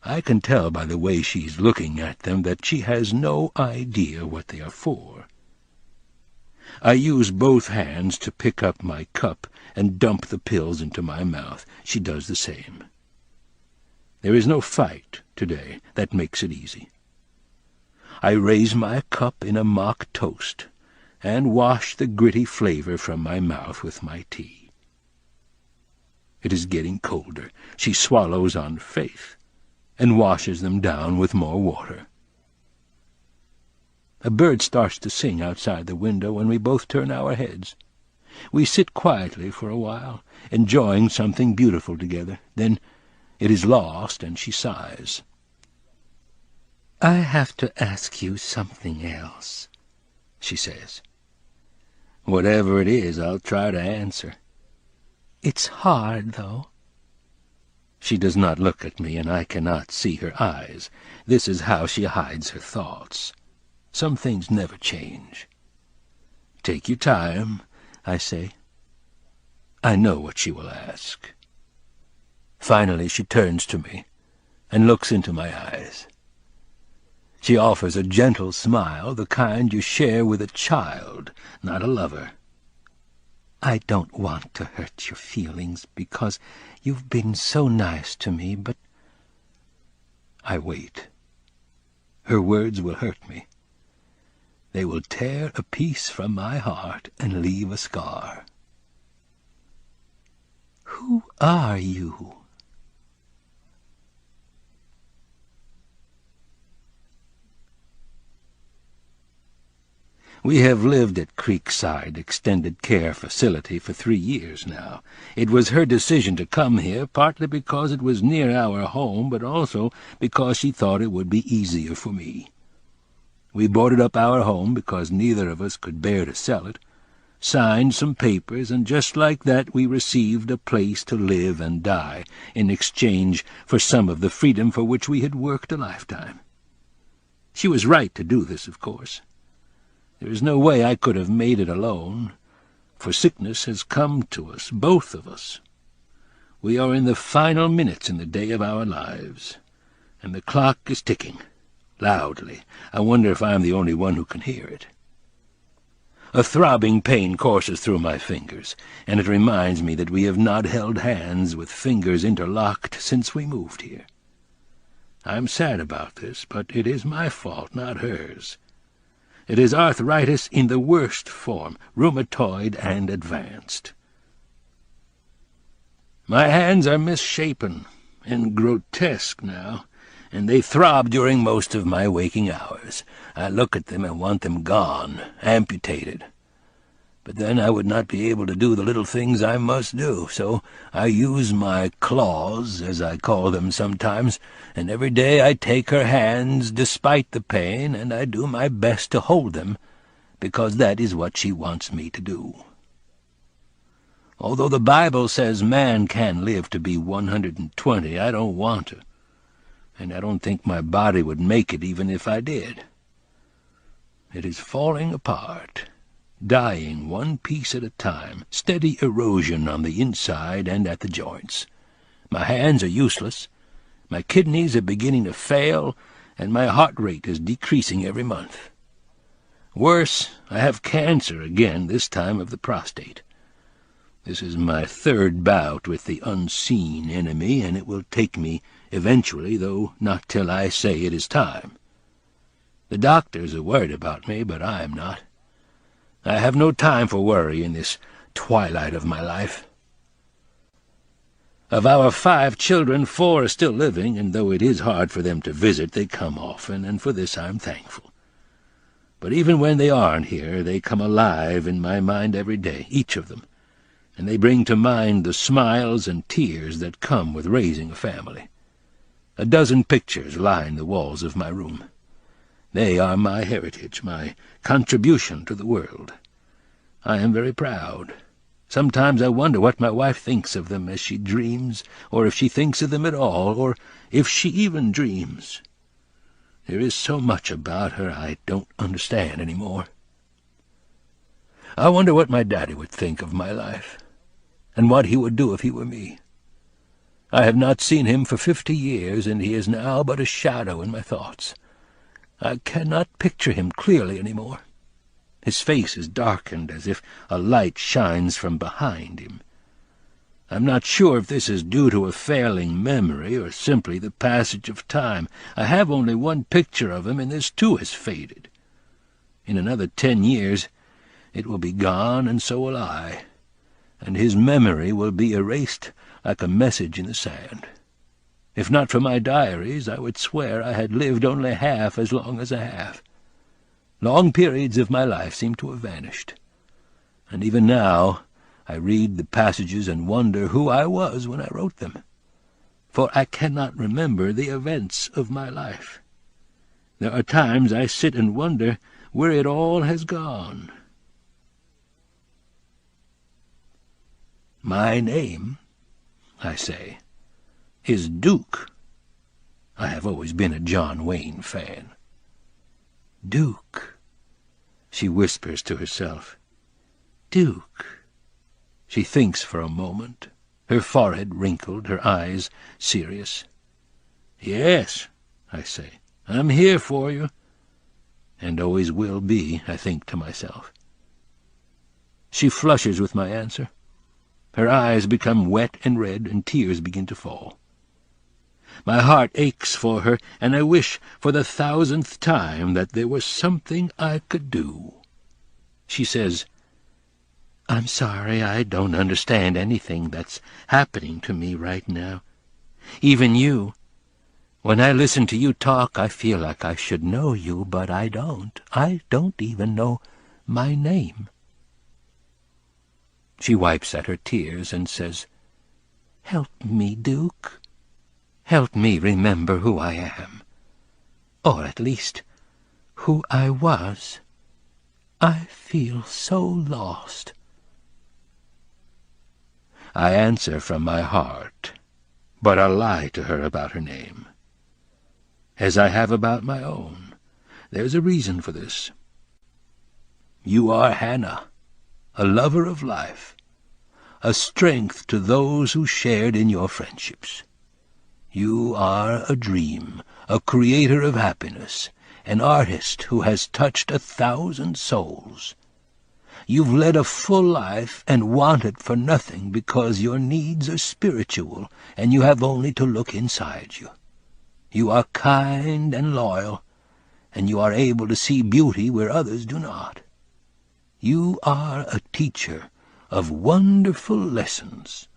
I can tell by the way she's looking at them that she has no idea what they are for. I use both hands to pick up my cup and dump the pills into my mouth. She does the same. There is no fight today. That makes it easy. I raise my cup in a mock toast and wash the gritty flavor from my mouth with my tea. It is getting colder. She swallows on faith and washes them down with more water. A bird starts to sing outside the window, and we both turn our heads. We sit quietly for a while, enjoying something beautiful together. Then it is lost, and she sighs. "I have to ask you something else," she says. "Whatever it is, I'll try to answer." "It's hard, though." She does not look at me, and I cannot see her eyes. This is how she hides her thoughts. Some things never change. "Take your time," I say. I know what she will ask. Finally she turns to me and looks into my eyes. She offers a gentle smile, the kind you share with a child, not a lover. "I don't want to hurt your feelings, because you've been so nice to me, but—" I wait. Her words will hurt me. They will tear a piece from my heart and leave a scar. "Who are you?" We have lived at Creekside Extended Care Facility for 3 years now. It was her decision to come here, partly because it was near our home, but also because she thought it would be easier for me. We boarded up our home because neither of us could bear to sell it, signed some papers, and just like that we received a place to live and die in exchange for some of the freedom for which we had worked a lifetime. She was right to do this, of course. There is no way I could have made it alone, for sickness has come to us, both of us. We are in the final minutes in the day of our lives, and the clock is ticking, loudly. I wonder if I am the only one who can hear it. A throbbing pain courses through my fingers, and it reminds me that we have not held hands with fingers interlocked since we moved here. I am sad about this, but it is my fault, not hers. It is arthritis in the worst form, rheumatoid and advanced. My hands are misshapen and grotesque now, and they throb during most of my waking hours. I look at them and want them gone, amputated. But then I would not be able to do the little things I must do, so I use my claws, as I call them sometimes, and every day I take her hands despite the pain, and I do my best to hold them, because that is what she wants me to do. Although the Bible says man can live to be 120, I don't want to, and I don't think my body would make it even if I did. It is falling apart, dying one piece at a time, steady erosion on the inside and at the joints. My hands are useless, my kidneys are beginning to fail, and my heart rate is decreasing every month. Worse, I have cancer again, this time of the prostate. This is my third bout with the unseen enemy, and it will take me eventually, though not till I say it is time. The doctors are worried about me, but I am not. I have no time for worry in this twilight of my life. Of our 5 children, 4 are still living, and though it is hard for them to visit, they come often, and for this I am thankful. But even when they aren't here, they come alive in my mind every day, each of them, and they bring to mind the smiles and tears that come with raising a family. A dozen pictures line the walls of my room. They are my heritage, my contribution to the world. I am very proud. Sometimes I wonder what my wife thinks of them as she dreams, or if she thinks of them at all, or if she even dreams. There is so much about her I don't understand any more. I wonder what my daddy would think of my life, and what he would do if he were me. I have not seen him for 50 years, and he is now but a shadow in my thoughts. I cannot picture him clearly any more. His face is darkened as if a light shines from behind him. I'm not sure if this is due to a failing memory or simply the passage of time. I have only one picture of him, and this too has faded. In another 10 years it will be gone, and so will I, and his memory will be erased like a message in the sand. If not for my diaries, I would swear I had lived only half as long as I have. Long periods of my life seem to have vanished, and even now I read the passages and wonder who I was when I wrote them, for I cannot remember the events of my life. There are times I sit and wonder where it all has gone. My name, I say, is Duke. I have always been a John Wayne fan. Duke, she whispers to herself. Duke. She thinks for a moment, her forehead wrinkled, her eyes serious. Yes, I say, I'm here for you, and always will be, I think to myself. She flushes with my answer. Her eyes become wet and red, and tears begin to fall. My heart aches for her, and I wish for the 1000th time that there was something I could do. She says, I'm sorry I don't understand anything that's happening to me right now. Even you. When I listen to you talk, I feel like I should know you, but I don't. I don't even know my name. She wipes at her tears and says, Help me, Duke. Help me remember who I am, or at least who I was. I feel so lost. I answer from my heart, but I lie to her about her name, as I have about my own. There's a reason for this. You are Hannah, a lover of life, a strength to those who shared in your friendships. You are a dream, a creator of happiness, an artist who has touched 1,000 souls. You've led a full life and wanted for nothing because your needs are spiritual, and you have only to look inside you. You are kind and loyal, and you are able to see beauty where others do not. You are a teacher of wonderful lessons,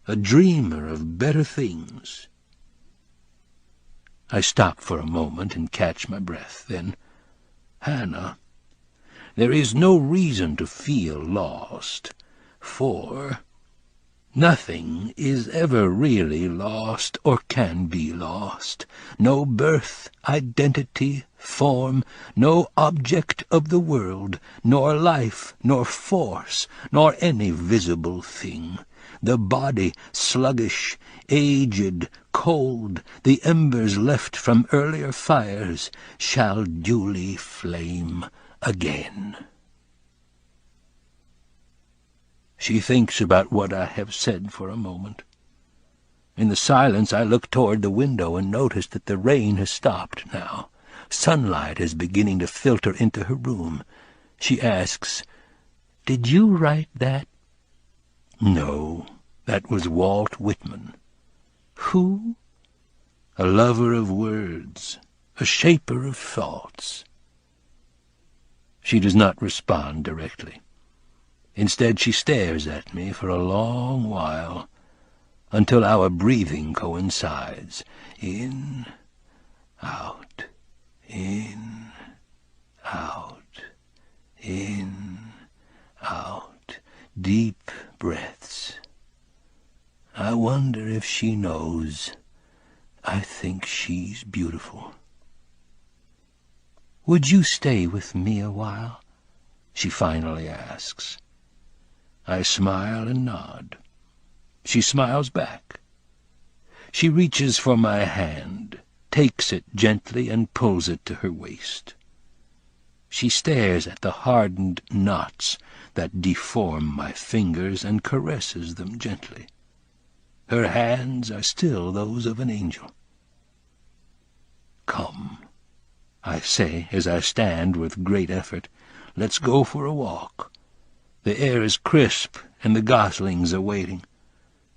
a dreamer of better things. I stop for a moment and catch my breath. Then, Hannah, there is no reason to feel lost, for nothing is ever really lost or can be lost. No birth, identity, form, no object of the world, nor life, nor force, nor any visible thing. The body sluggish, aged, cold, the embers left from earlier fires, shall duly flame again. She thinks about what I have said for a moment. In the silence I look toward the window and notice that the rain has stopped now. Sunlight is beginning to filter into her room. She asks, "Did you write that?" No, that was Walt Whitman. Who? A lover of words, a shaper of thoughts. She does not respond directly. Instead, she stares at me for a long while, until our breathing coincides. In, out, in, out, in, out. Deep breaths. I wonder if she knows. I think she's beautiful. Would you stay with me a while? She finally asks. I smile and nod. She smiles back. She reaches for my hand, takes it gently and pulls it to her waist. She stares at the hardened knots that deform my fingers and caresses them gently. Her hands are still those of an angel. Come, I say as I stand with great effort. Let's go for a walk. The air is crisp and the goslings are waiting.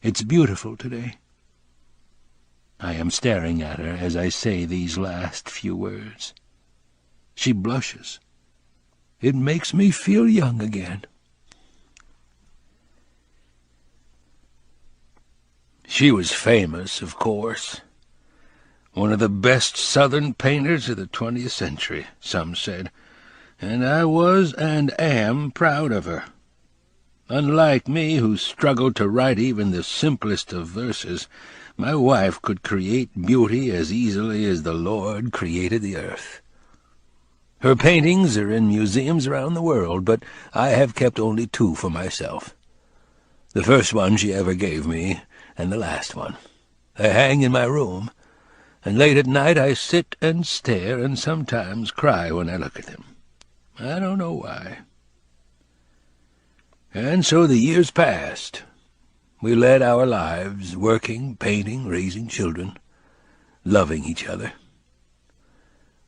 It's beautiful today. I am staring at her as I say these last few words. She blushes. It makes me feel young again. She was famous, of course. One of the best Southern painters of the 20th century, some said, and I was and am proud of her. Unlike me, who struggled to write even the simplest of verses, my wife could create beauty as easily as the Lord created the earth. Her paintings are in museums around the world, but I have kept only 2 for myself. The first one she ever gave me, and the last one. They hang in my room, and late at night I sit and stare and sometimes cry when I look at them. I don't know why. And so the years passed. We led our lives, working, painting, raising children, loving each other.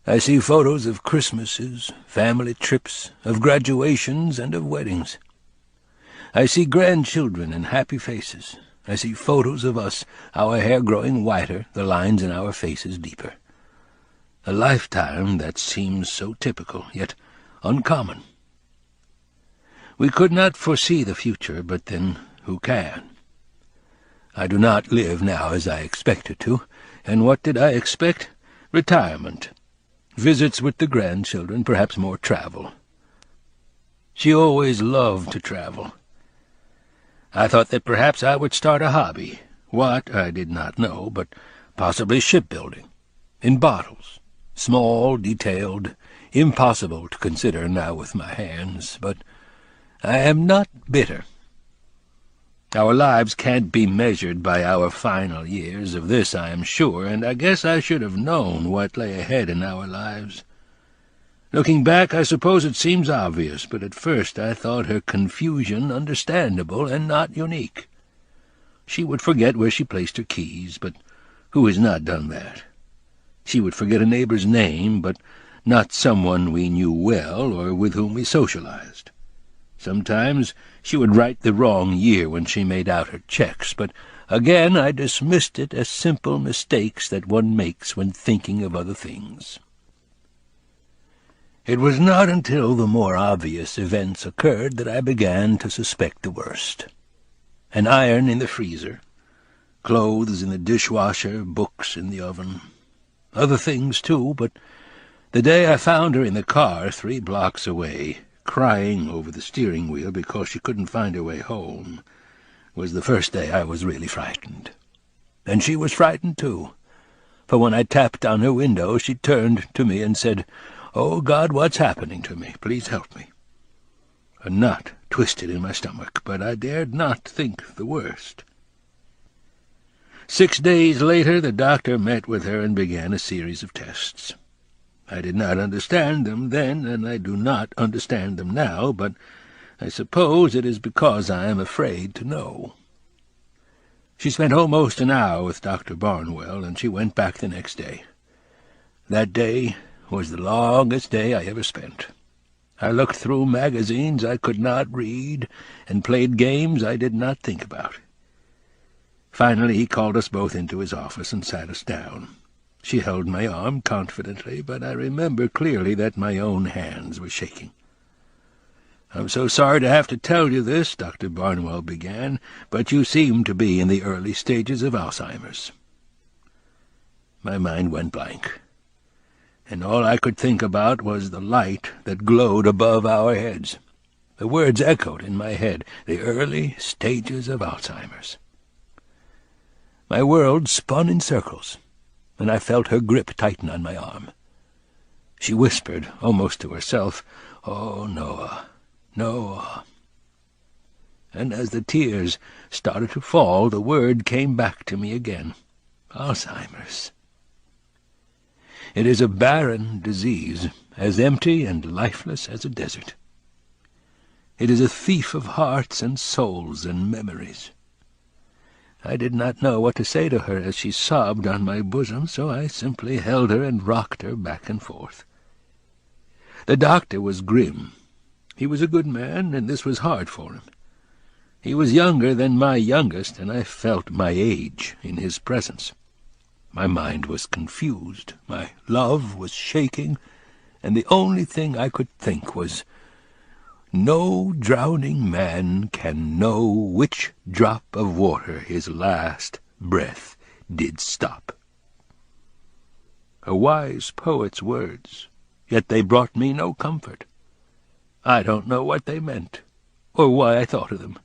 I see photos of Christmases, family trips, of graduations, and of weddings. I see grandchildren and happy faces. I see photos of us, our hair growing whiter, the lines in our faces deeper. A lifetime that seems so typical, yet uncommon. We could not foresee the future, but then who can? I do not live now as I expected to, and what did I expect? Retirement. Visits with the grandchildren, perhaps more travel. She always loved to travel. I thought that perhaps I would start a hobby. What, I did not know, but possibly shipbuilding. In bottles. Small, detailed, impossible to consider now with my hands, but I am not bitter. Our lives can't be measured by our final years, of this I am sure, and I guess I should have known what lay ahead in our lives. Looking back, I suppose it seems obvious, but at first I thought her confusion understandable and not unique. She would forget where she placed her keys, but who has not done that? She would forget a neighbor's name, but not someone we knew well or with whom we socialized. Sometimes she would write the wrong year when she made out her checks, but again I dismissed it as simple mistakes that one makes when thinking of other things. It was not until the more obvious events occurred that I began to suspect the worst. An iron in the freezer, clothes in the dishwasher, books in the oven. Other things, too, but the day I found her in the car 3 blocks away, crying over the steering wheel because she couldn't find her way home, was the first day I was really frightened. And she was frightened, too, for when I tapped on her window she turned to me and said, "Oh, God, what's happening to me? Please help me." A knot twisted in my stomach, but I dared not think the worst. 6 days later the doctor met with her and began a series of tests. I did not understand them then, and I do not understand them now, but I suppose it is because I am afraid to know. She spent almost an hour with Dr. Barnwell, and she went back the next day. That day was the longest day I ever spent. I looked through magazines I could not read, and played games I did not think about. Finally he called us both into his office and sat us down. She held my arm confidently, but I remember clearly that my own hands were shaking. "I'm so sorry to have to tell you this," Dr. Barnwell began, "but you seem to be in the early stages of Alzheimer's." My mind went blank, and all I could think about was the light that glowed above our heads. The words echoed in my head, "the early stages of Alzheimer's." My world spun in circles, and I felt her grip tighten on my arm. She whispered, almost to herself, "Oh, Noah, Noah." And as the tears started to fall, the word came back to me again, Alzheimer's. It is a barren disease, as empty and lifeless as a desert. It is a thief of hearts and souls and memories. I did not know what to say to her as she sobbed on my bosom, so I simply held her and rocked her back and forth. The doctor was grim. He was a good man, and this was hard for him. He was younger than my youngest, and I felt my age in his presence. My mind was confused, my love was shaking, and the only thing I could think was, no drowning man can know which drop of water his last breath did stop. A wise poet's words, yet they brought me no comfort. I don't know what they meant, or why I thought of them.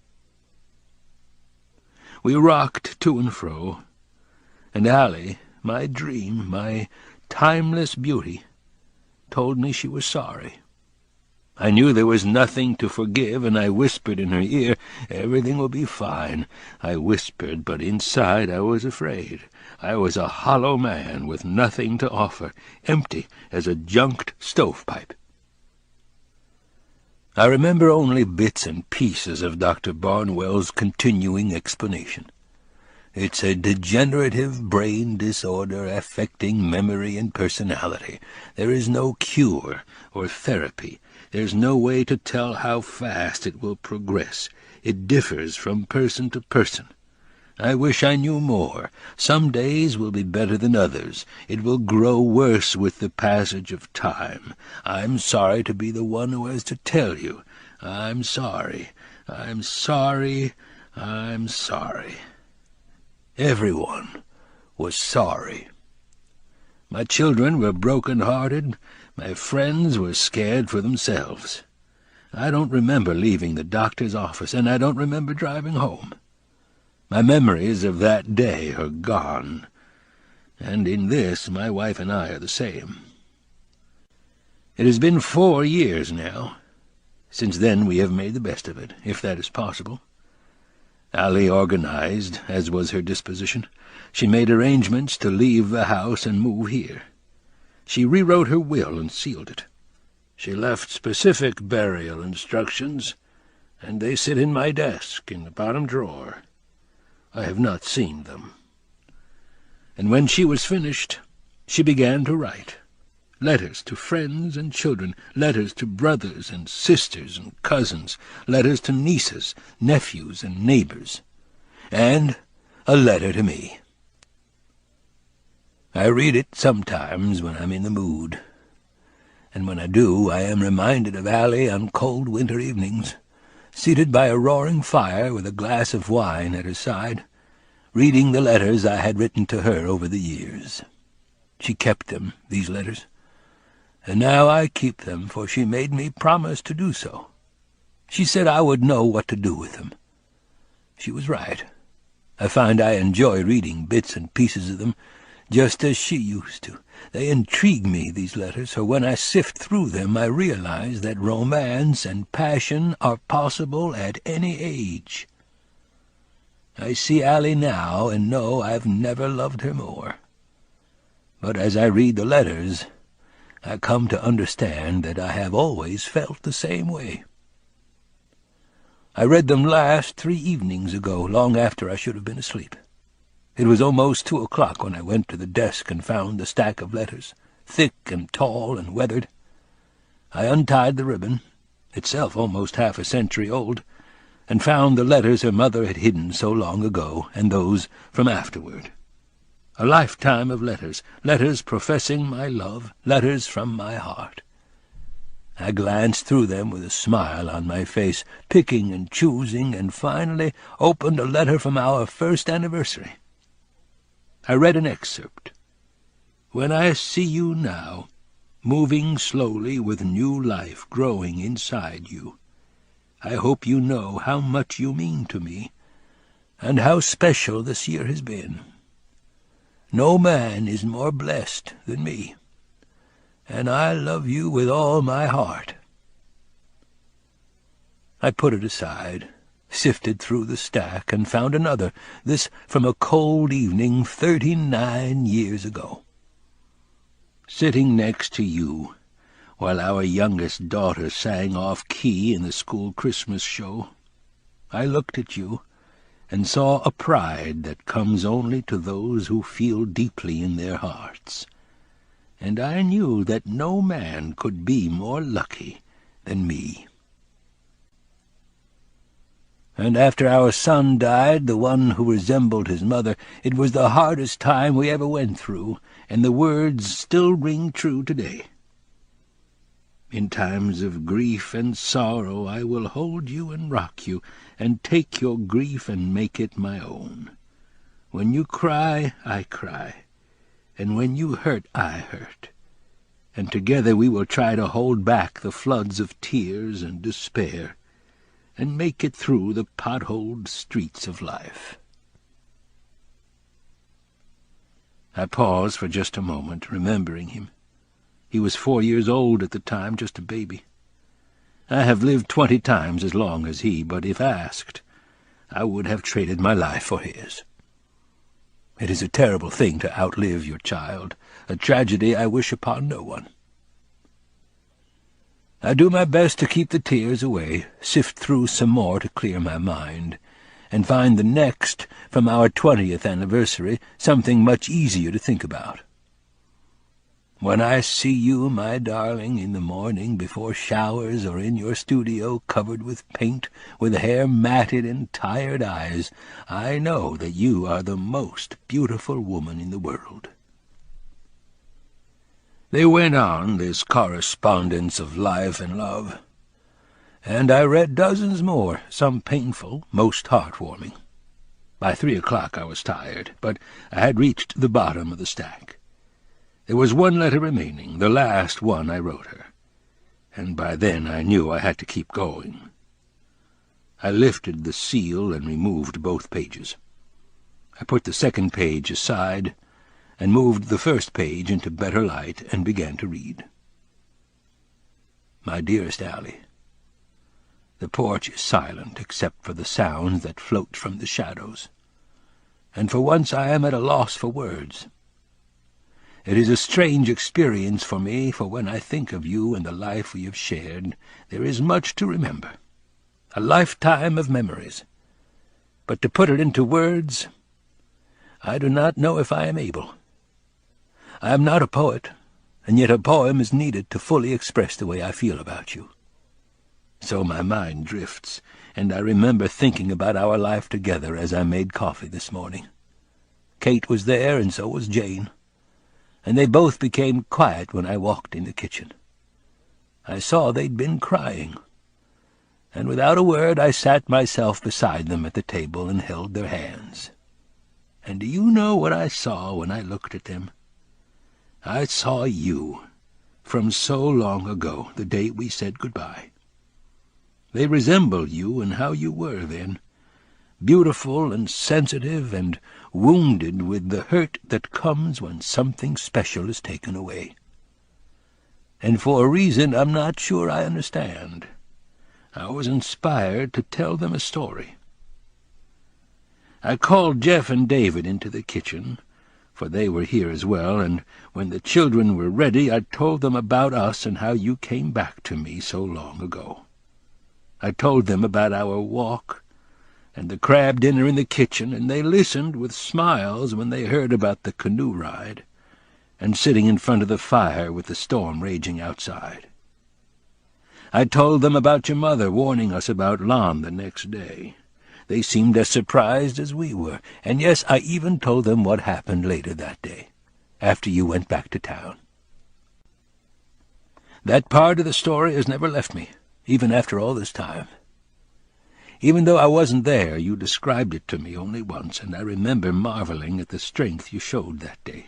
We rocked to and fro, and Allie, my dream, my timeless beauty, told me she was sorry. I knew there was nothing to forgive, and I whispered in her ear, "Everything will be fine." I whispered, but inside I was afraid. I was a hollow man with nothing to offer, empty as a junked stovepipe. I remember only bits and pieces of Dr. Barnwell's continuing explanation. "It's a degenerative brain disorder affecting memory and personality. There is no cure or therapy. There's no way to tell how fast it will progress. It differs from person to person. I wish I knew more. Some days will be better than others. It will grow worse with the passage of time. I'm sorry to be the one who has to tell you. I'm sorry. I'm sorry. I'm sorry." Everyone was sorry. My children were broken-hearted. My friends were scared for themselves. I don't remember leaving the doctor's office, and I don't remember driving home. My memories of that day are gone, and in this my wife and I are the same. It has been 4 years now. Since then we have made the best of it, if that is possible. Allie organized, as was her disposition. She made arrangements to leave the house and move here. She rewrote her will and sealed it. She left specific burial instructions, and they sit in my desk in the bottom drawer. I have not seen them. And when she was finished, she began to write. Letters to friends and children, letters to brothers and sisters and cousins, letters to nieces, nephews, and neighbors, and a letter to me. I read it sometimes when I'm in the mood, and when I do, I am reminded of Allie on cold winter evenings, seated by a roaring fire with a glass of wine at her side, reading the letters I had written to her over the years. She kept them, these letters, and now I keep them, for she made me promise to do so. She said I would know what to do with them. She was right. I find I enjoy reading bits and pieces of them, just as she used to. They intrigue me, these letters, for when I sift through them I realize that romance and passion are possible at any age. I see Allie now and know I've never loved her more. But as I read the letters, I come to understand that I have always felt the same way. I read them last 3 evenings ago, long after I should have been asleep. It was almost 2 o'clock when I went to the desk and found the stack of letters, thick and tall and weathered. I untied the ribbon, itself almost half a century old, and found the letters her mother had hidden so long ago, and those from afterward. A lifetime of letters, letters professing my love, letters from my heart. I glanced through them with a smile on my face, picking and choosing, and finally opened a letter from our first anniversary. I read an excerpt. "When I see you now, moving slowly with new life growing inside you, I hope you know how much you mean to me, and how special this year has been. No man is more blessed than me, and I love you with all my heart." I put it aside, sifted through the stack, and found another, this from a cold evening 39 years ago. "Sitting next to you, while our youngest daughter sang off-key in the school Christmas show, I looked at you and saw a pride that comes only to those who feel deeply in their hearts, and I knew that no man could be more lucky than me. And after our son died, the one who resembled his mother, it was the hardest time we ever went through, and the words still ring true today. In times of grief and sorrow I will hold you and rock you, and take your grief and make it my own. When you cry, I cry, and when you hurt, I hurt, and together we will try to hold back the floods of tears and despair, and make it through the potholed streets of life." I paused for just a moment, remembering him. He was 4 years old at the time, just a baby. I have lived 20 times as long as he, but if asked, I would have traded my life for his. It is a terrible thing to outlive your child, a tragedy I wish upon no one. I do my best to keep the tears away, sift through some more to clear my mind, and find the next, from our 20th anniversary, something much easier to think about. "When I see you, my darling, in the morning before showers, or in your studio covered with paint, with hair matted and tired eyes, I know that you are the most beautiful woman in the world." They went on, this correspondence of life and love, and I read dozens more, some painful, most heartwarming. By 3 o'clock I was tired, but I had reached the bottom of the stack. There was one letter remaining, the last one I wrote her, and by then I knew I had to keep going. I lifted the seal and removed both pages. I put the second page aside and moved the first page into better light and began to read. "My dearest Allie, the porch is silent except for the sounds that float from the shadows, and for once I am at a loss for words. It is a strange experience for me, for when I think of you and the life we have shared, there is much to remember, a lifetime of memories. But to put it into words, I do not know if I am able. I am not a poet, and yet a poem is needed to fully express the way I feel about you. So my mind drifts, and I remember thinking about our life together as I made coffee this morning. Kate was there, and so was Jane, and they both became quiet when I walked in the kitchen. I saw they'd been crying, and without a word I sat myself beside them at the table and held their hands. And do you know what I saw when I looked at them? I saw you, from so long ago, the day we said goodbye. They resembled you in how you were then, beautiful and sensitive and wounded with the hurt that comes when something special is taken away. And for a reason I'm not sure I understand, I was inspired to tell them a story. I called Jeff and David into the kitchen, for they were here as well, and when the children were ready I told them about us and how you came back to me so long ago. I told them about our walk and the crab dinner in the kitchen, and they listened with smiles when they heard about the canoe ride, and sitting in front of the fire with the storm raging outside. I told them about your mother warning us about Lon the next day. They seemed as surprised as we were, and yes, I even told them what happened later that day, after you went back to town. That part of the story has never left me, even after all this time. Even though I wasn't there, you described it to me only once, and I remember marveling at the strength you showed that day.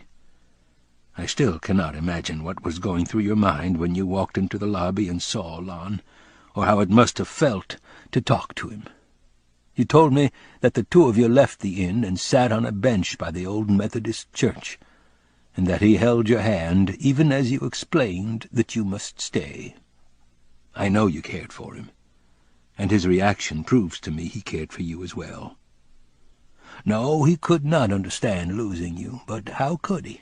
I still cannot imagine what was going through your mind when you walked into the lobby and saw Lon, or how it must have felt to talk to him. You told me that the two of you left the inn and sat on a bench by the old Methodist church, and that he held your hand even as you explained that you must stay. I know you cared for him, and his reaction proves to me he cared for you as well. No, he could not understand losing you, but how could he?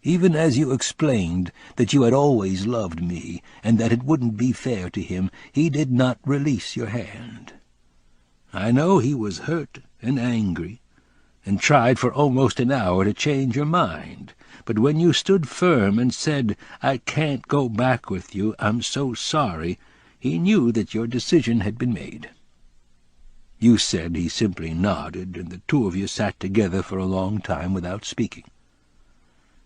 Even as you explained that you had always loved me, and that it wouldn't be fair to him, he did not release your hand. I know he was hurt and angry, and tried for almost an hour to change your mind, but when you stood firm and said, "I can't go back with you, I'm so sorry," he knew that your decision had been made. You said he simply nodded, and the two of you sat together for a long time without speaking.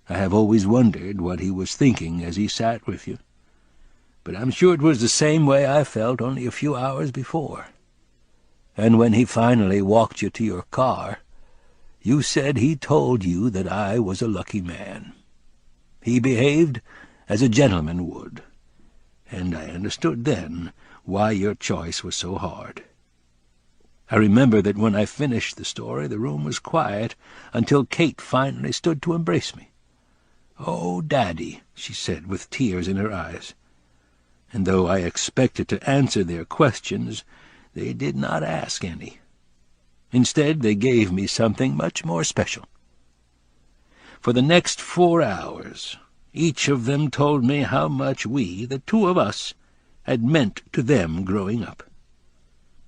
I have always wondered what he was thinking as he sat with you, but I'm sure it was the same way I felt only a few hours before. And when he finally walked you to your car, you said he told you that I was a lucky man. He behaved as a gentleman would, and I understood then why your choice was so hard. I remember that when I finished the story, the room was quiet until Kate finally stood to embrace me. "Oh, Daddy," she said with tears in her eyes. And though I expected to answer their questions, they did not ask any. Instead, they gave me something much more special. For the next 4 hours, each of them told me how much we, the two of us, had meant to them growing up.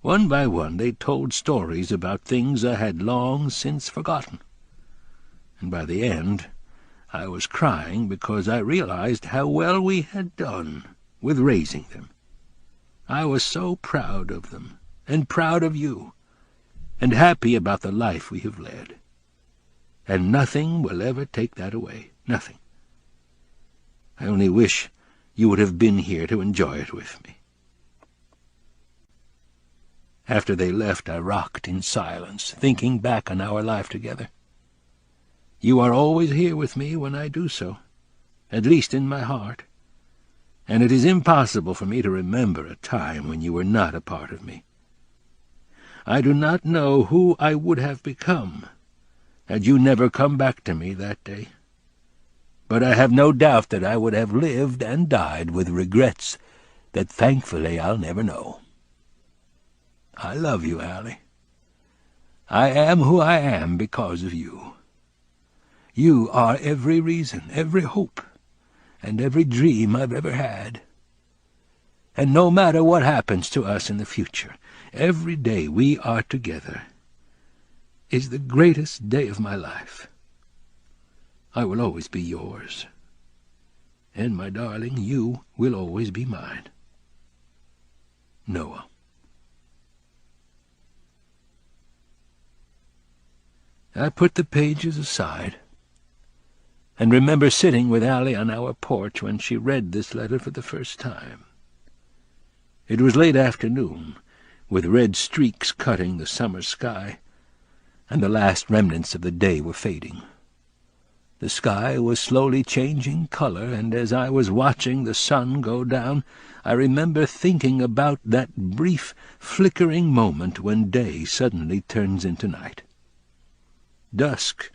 One by one they told stories about things I had long since forgotten. And by the end, I was crying because I realized how well we had done with raising them. I was so proud of them, and proud of you, and happy about the life we have led. And nothing will ever take that away, nothing. I only wish you would have been here to enjoy it with me. After they left, I rocked in silence, thinking back on our life together. You are always here with me when I do so, at least in my heart, and it is impossible for me to remember a time when you were not a part of me. I do not know who I would have become had you never come back to me that day, but I have no doubt that I would have lived and died with regrets that thankfully I'll never know. I love you, Allie. I am who I am because of you. You are every reason, every hope, and every dream I've ever had. And no matter what happens to us in the future, every day we are together is the greatest day of my life. I will always be yours. And, my darling, you will always be mine. Noah. I put the pages aside, and remember sitting with Allie on our porch when she read this letter for the first time. It was late afternoon, with red streaks cutting the summer sky, and the last remnants of the day were fading. The sky was slowly changing color, and as I was watching the sun go down, I remember thinking about that brief, flickering moment when day suddenly turns into night. Dusk,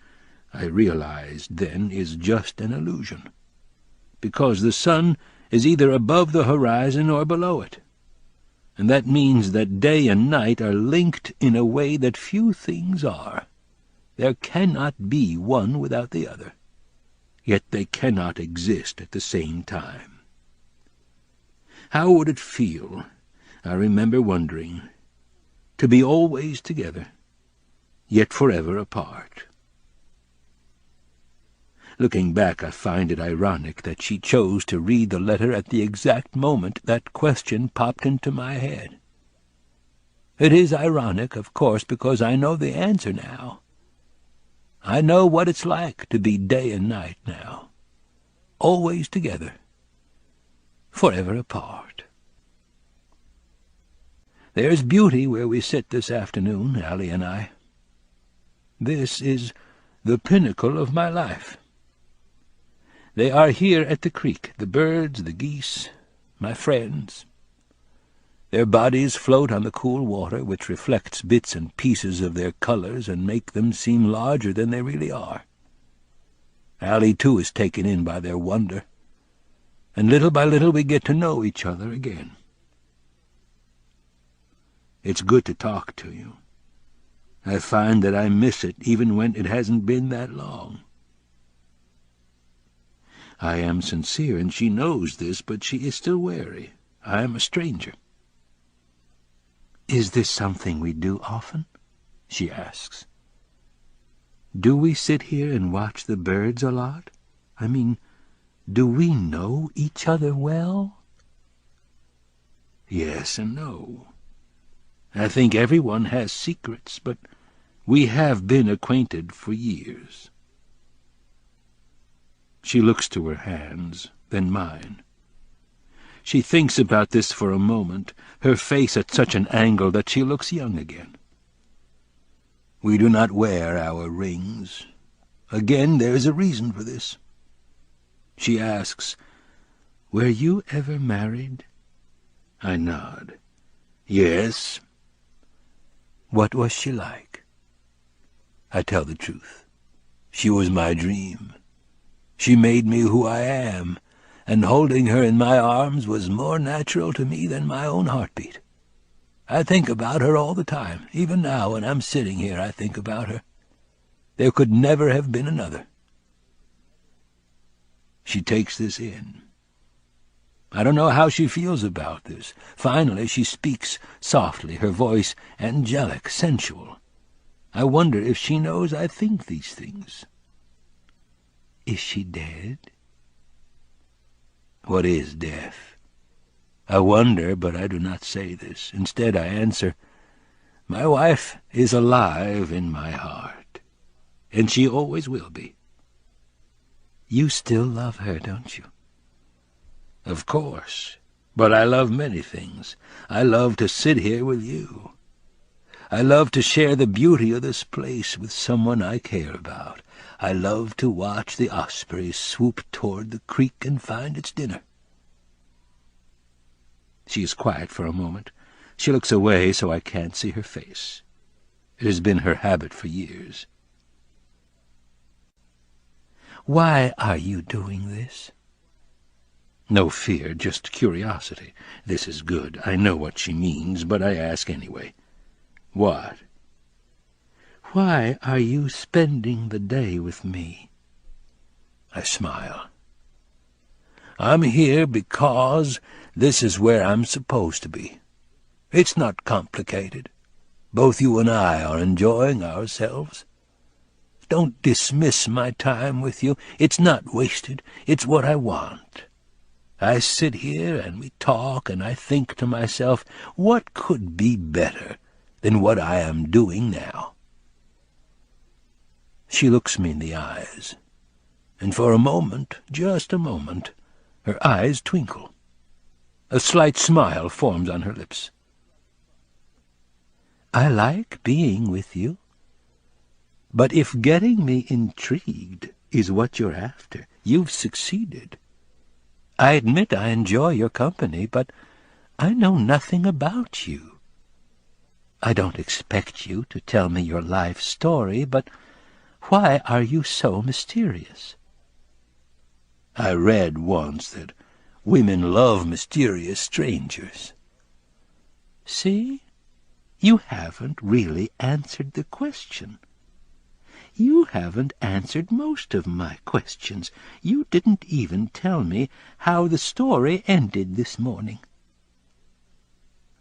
I realized then, is just an illusion, because the sun is either above the horizon or below it, and that means that day and night are linked in a way that few things are. There cannot be one without the other, yet they cannot exist at the same time. How would it feel, I remember wondering, to be always together, yet forever apart? Looking back, I find it ironic that she chose to read the letter at the exact moment that question popped into my head. It is ironic, of course, because I know the answer now. I know what it's like to be day and night now, always together, forever apart. There's beauty where we sit this afternoon, Allie and I. This is the pinnacle of my life. They are here at the creek, the birds, the geese, my friends. Their bodies float on the cool water, which reflects bits and pieces of their colors and make them seem larger than they really are. Allie, too, is taken in by their wonder, and little by little we get to know each other again. It's good to talk to you. I find that I miss it even when it hasn't been that long. I am sincere, and she knows this, but she is still wary. I am a stranger. "Is this something we do often?" she asks. "Do we sit here and watch the birds a lot? I mean, do we know each other well?" Yes and no. I think everyone has secrets, but we have been acquainted for years. She looks to her hands, then mine. She thinks about this for a moment, her face at such an angle that she looks young again. We do not wear our rings. Again, there is a reason for this. She asks, "Were you ever married?" I nod. "Yes." "What was she like?" I tell the truth. She was my dream. She made me who I am, and holding her in my arms was more natural to me than my own heartbeat. I think about her all the time. Even now, when I'm sitting here, I think about her. There could never have been another. She takes this in. I don't know how she feels about this. Finally, she speaks softly, her voice angelic, sensual. I wonder if she knows I think these things. "Is she dead?" What is death? I wonder, but I do not say this. Instead, I answer, "My wife is alive in my heart, and she always will be." "You still love her, don't you?" "Of course, but I love many things. I love to sit here with you. I love to share the beauty of this place with someone I care about. I love to watch the osprey swoop toward the creek and find its dinner." She is quiet for a moment. She looks away so I can't see her face. It has been her habit for years. "Why are you doing this?" No fear, just curiosity. This is good. I know what she means, but I ask anyway. "What?" "Why are you spending the day with me?" I smile. "I'm here because this is where I'm supposed to be. It's not complicated. Both you and I are enjoying ourselves. Don't dismiss my time with you. It's not wasted. It's what I want. I sit here and we talk, and I think to myself, what could be better than what I am doing now?" She looks me in the eyes, and for a moment, just a moment, her eyes twinkle. A slight smile forms on her lips. "I like being with you. But if getting me intrigued is what you're after, you've succeeded. I admit I enjoy your company, but I know nothing about you. I don't expect you to tell me your life story, but why are you so mysterious?" I read once that women love mysterious strangers. See? You haven't really answered the question. You haven't answered most of my questions. You didn't even tell me how the story ended this morning.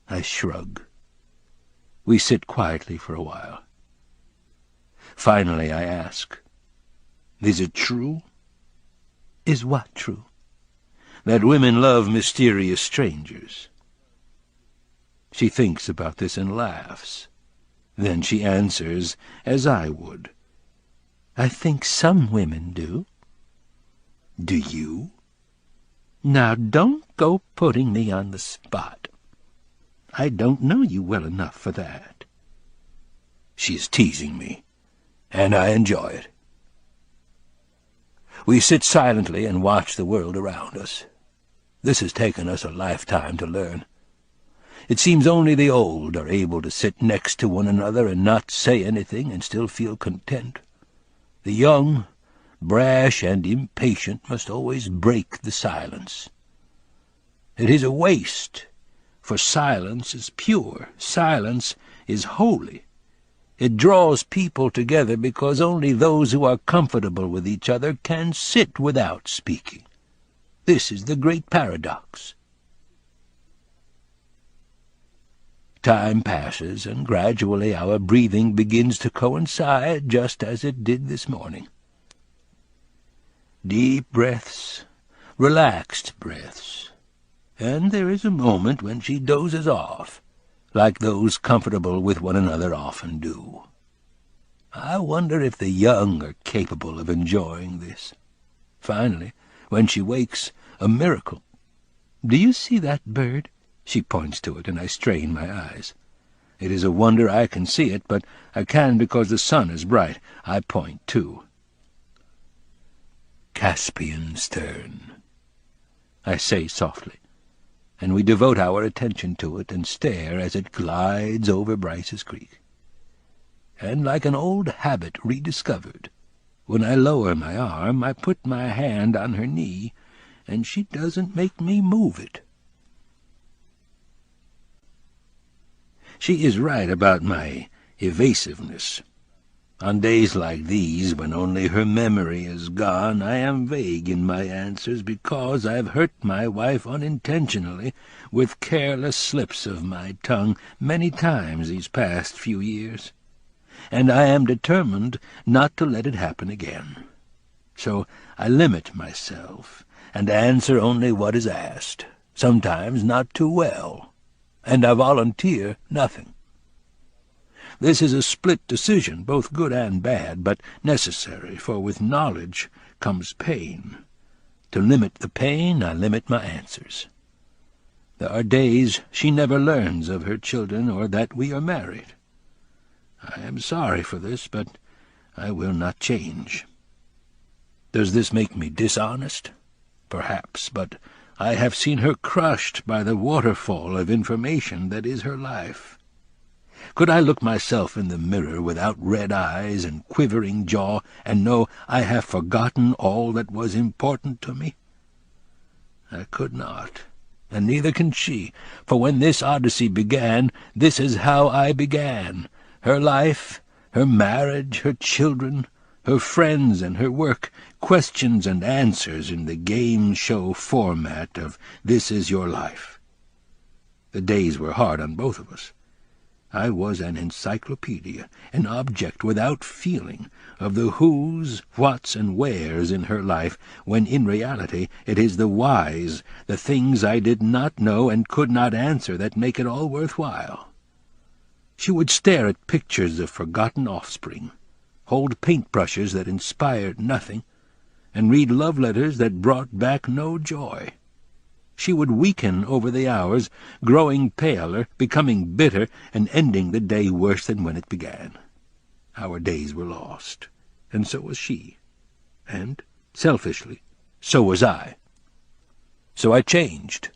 I shrug. We sit quietly for a while. Finally I ask, "Is it true? Is what true? That women love mysterious strangers. She thinks about this and laughs. Then she answers as I would. I think some women do. Do you? Now don't go putting me on the spot. I don't know you well enough for that. She is teasing me, and I enjoy it. We sit silently and watch the world around us. This has taken us a lifetime to learn. It seems only the old are able to sit next to one another and not say anything and still feel content. The young, brash and impatient, must always break the silence. It is a waste, for silence is pure, silence is holy. It draws people together because only those who are comfortable with each other can sit without speaking. This is the great paradox. Time passes, and gradually our breathing begins to coincide just as it did this morning. Deep breaths, relaxed breaths, and there is a moment when she dozes off, like those comfortable with one another often do. I wonder if the young are capable of enjoying this. Finally, when she wakes, a miracle. Do you see that bird? She points to it, and I strain my eyes. It is a wonder I can see it, but I can because the sun is bright. I point too. Caspian stern, I say softly, and we devote our attention to it and stare as it glides over Bryce's Creek. And like an old habit rediscovered, when I lower my arm, I put my hand on her knee, and she doesn't make me move it. She is right about my evasiveness. On days like these, when only her memory is gone, I am vague in my answers because I've hurt my wife unintentionally with careless slips of my tongue many times these past few years, and I am determined not to let it happen again. So I limit myself and answer only what is asked, sometimes not too well, and I volunteer nothing. This is a split decision, both good and bad, but necessary, for with knowledge comes pain. To limit the pain, I limit my answers. There are days she never learns of her children or that we are married. I am sorry for this, but I will not change. Does this make me dishonest? Perhaps, but I have seen her crushed by the waterfall of information that is her life. Could I look myself in the mirror without red eyes and quivering jaw and know I have forgotten all that was important to me? I could not, and neither can she, for when this odyssey began, this is how I began. Her life, her marriage, her children, her friends and her work, questions and answers in the game show format of This Is Your Life. The days were hard on both of us. I was an encyclopedia, an object without feeling of the whos, whats, and wheres in her life, when in reality it is the whys, the things I did not know and could not answer, that make it all worthwhile. She would stare at pictures of forgotten offspring, hold paintbrushes that inspired nothing, and read love letters that brought back no joy. She would weaken over the hours, growing paler, becoming bitter, and ending the day worse than when it began. Our days were lost, and so was she. And, selfishly, so was I. So I changed.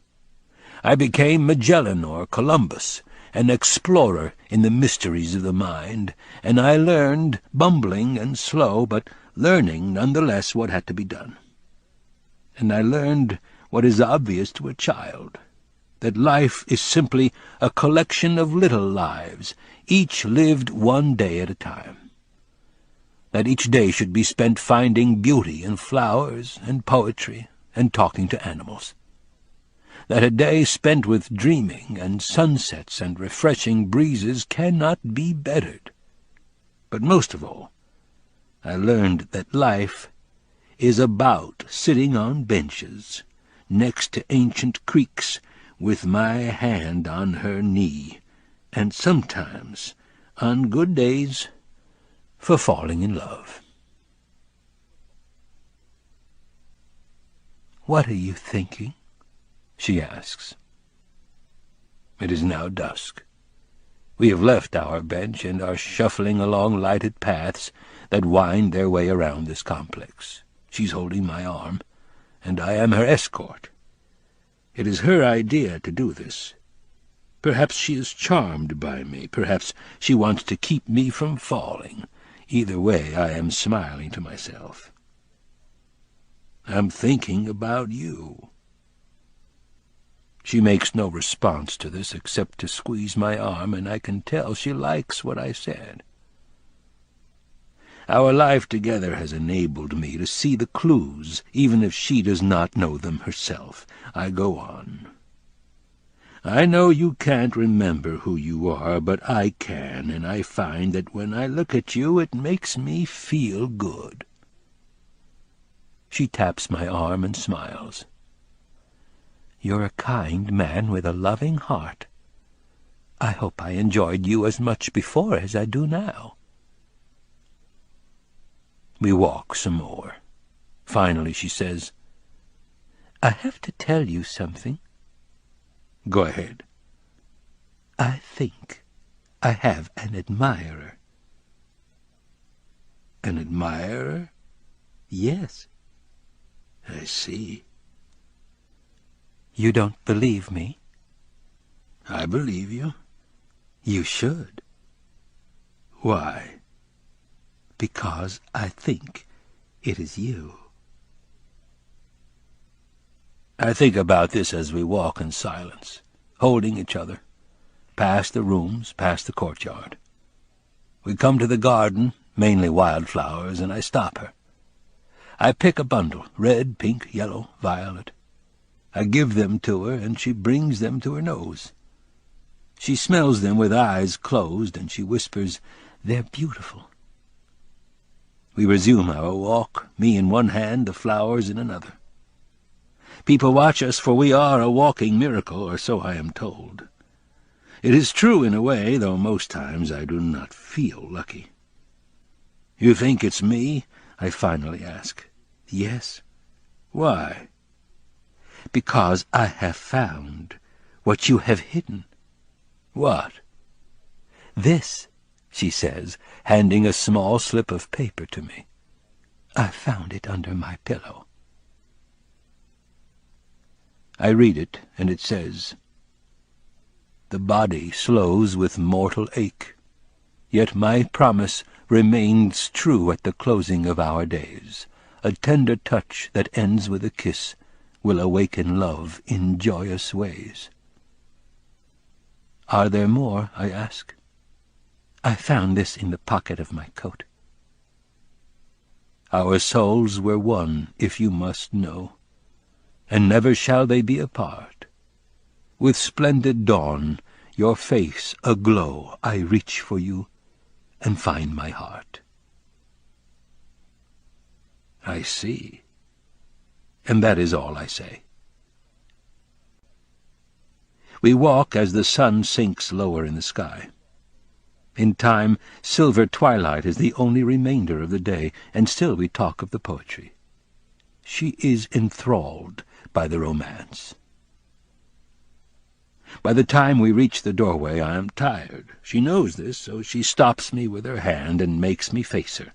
I became Magellan or Columbus, an explorer in the mysteries of the mind, and I learned, bumbling and slow, but learning nonetheless what had to be done. And I learned what is obvious to a child, that life is simply a collection of little lives, each lived one day at a time. That each day should be spent finding beauty in flowers and poetry and talking to animals. That a day spent with dreaming and sunsets and refreshing breezes cannot be bettered. But most of all, I learned that life is about sitting on benches, next to ancient creeks, with my hand on her knee, and sometimes, on good days, for falling in love. "What are you thinking?" she asks. It is now dusk. We have left our bench and are shuffling along lighted paths that wind their way around this complex. She's holding my arm, and I am her escort. It is her idea to do this. Perhaps she is charmed by me. Perhaps she wants to keep me from falling. Either way, I am smiling to myself. I'm thinking about you. She makes no response to this except to squeeze my arm, and I can tell she likes what I said. Our life together has enabled me to see the clues, even if she does not know them herself. I go on. I know you can't remember who you are, but I can, and I find that when I look at you it makes me feel good. She taps my arm and smiles. You're a kind man with a loving heart. I hope I enjoyed you as much before as I do now. We walk some more. Finally she says, I have to tell you something. Go ahead. I think I have an admirer. An admirer? Yes. I see. You don't believe me? I believe you. You should. Why? Because I think it is you. I think about this as we walk in silence, holding each other, past the rooms, past the courtyard. We come to the garden, mainly wildflowers, and I stop her. I pick a bundle, red, pink, yellow, violet. I give them to her, and she brings them to her nose. She smells them with eyes closed, and she whispers, They're beautiful. We resume our walk, me in one hand, the flowers in another. People watch us, for we are a walking miracle, or so I am told. It is true in a way, though most times I do not feel lucky. You think it's me? I finally ask. Yes. Why? Because I have found what you have hidden. What? This, she says, handing a small slip of paper to me. I found it under my pillow. I read it, and it says, The body slows with mortal ache, yet my promise remains true at the closing of our days. A tender touch that ends with a kiss will awaken love in joyous ways. Are there more? I ask. I found this in the pocket of my coat. Our souls were one, if you must know, and never shall they be apart. With splendid dawn, your face aglow, I reach for you and find my heart. I see. And that is all I say. We walk as the sun sinks lower in the sky. In time, silver twilight is the only remainder of the day, and still we talk of the poetry. She is enthralled by the romance. By the time we reach the doorway, I am tired. She knows this, so she stops me with her hand and makes me face her.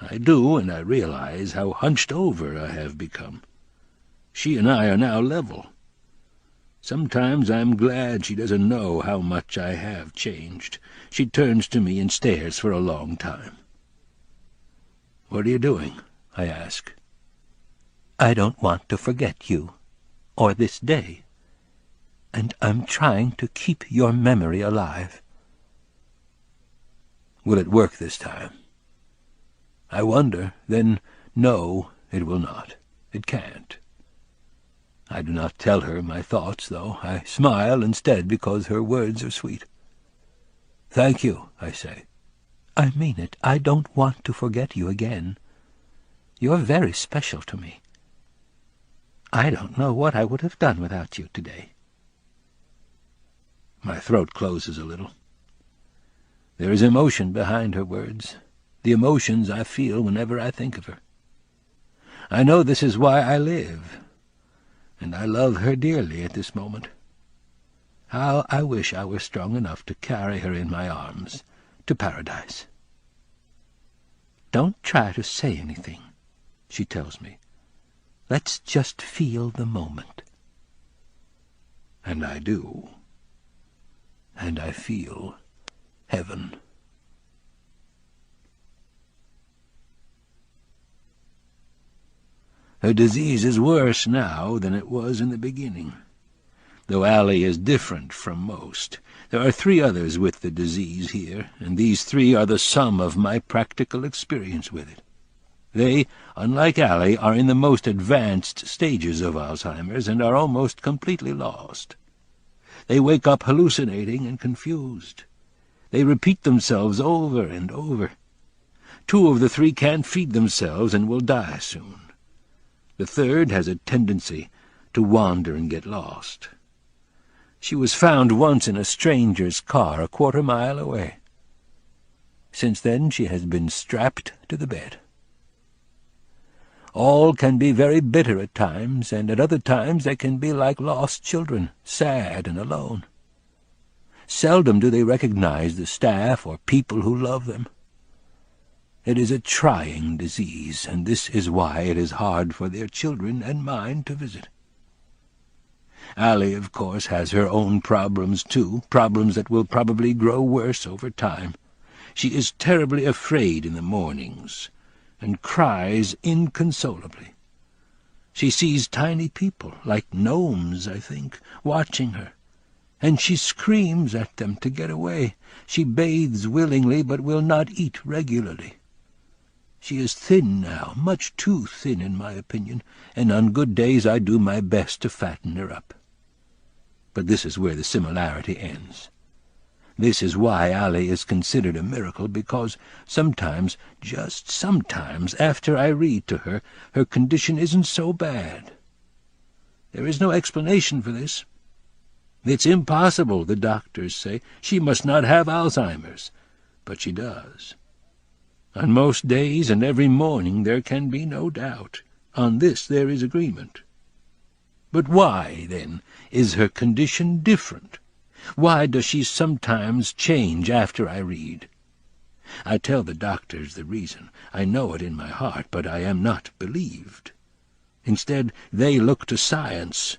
I do, and I realize how hunched over I have become. She and I are now level. Sometimes I'm glad she doesn't know how much I have changed. She turns to me and stares for a long time. What are you doing? I ask. I don't want to forget you, or this day, and I'm trying to keep your memory alive. Will it work this time? I wonder, then no, it will not. It can't. I do not tell her my thoughts, though. I smile instead because her words are sweet. Thank you, I say. I mean it. I don't want to forget you again. You're very special to me. I don't know what I would have done without you today." My throat closes a little. There is emotion behind her words, the emotions I feel whenever I think of her. I know this is why I live, and I love her dearly at this moment. How I wish I were strong enough to carry her in my arms to paradise. "Don't try to say anything," she tells me. "Let's just feel the moment." And I do. And I feel heaven. Her disease is worse now than it was in the beginning. Though Allie is different from most, there are 3 others with the disease here, and these 3 are the sum of my practical experience with it. They, unlike Allie, are in the most advanced stages of Alzheimer's and are almost completely lost. They wake up hallucinating and confused. They repeat themselves over and over. 2 of the 3 can't feed themselves and will die soon. The 3rd has a tendency to wander and get lost. She was found once in a stranger's car a quarter-mile away. Since then she has been strapped to the bed. All can be very bitter at times, and at other times they can be like lost children, sad and alone. Seldom do they recognize the staff or people who love them. It is a trying disease, and this is why it is hard for their children and mine to visit. Allie, of course, has her own problems, too, problems that will probably grow worse over time. She is terribly afraid in the mornings, and cries inconsolably. She sees tiny people, like gnomes, I think, watching her, and she screams at them to get away. She bathes willingly, but will not eat regularly. She is thin now, much too thin in my opinion, and on good days I do my best to fatten her up. But this is where the similarity ends. This is why Allie is considered a miracle, because sometimes, just sometimes, after I read to her, her condition isn't so bad. There is no explanation for this. It's impossible, the doctors say. She must not have Alzheimer's, but she does. On most days and every morning there can be no doubt. On this there is agreement. But why, then, is her condition different? Why does she sometimes change after I read? I tell the doctors the reason. I know it in my heart, but I am not believed. Instead, they look to science.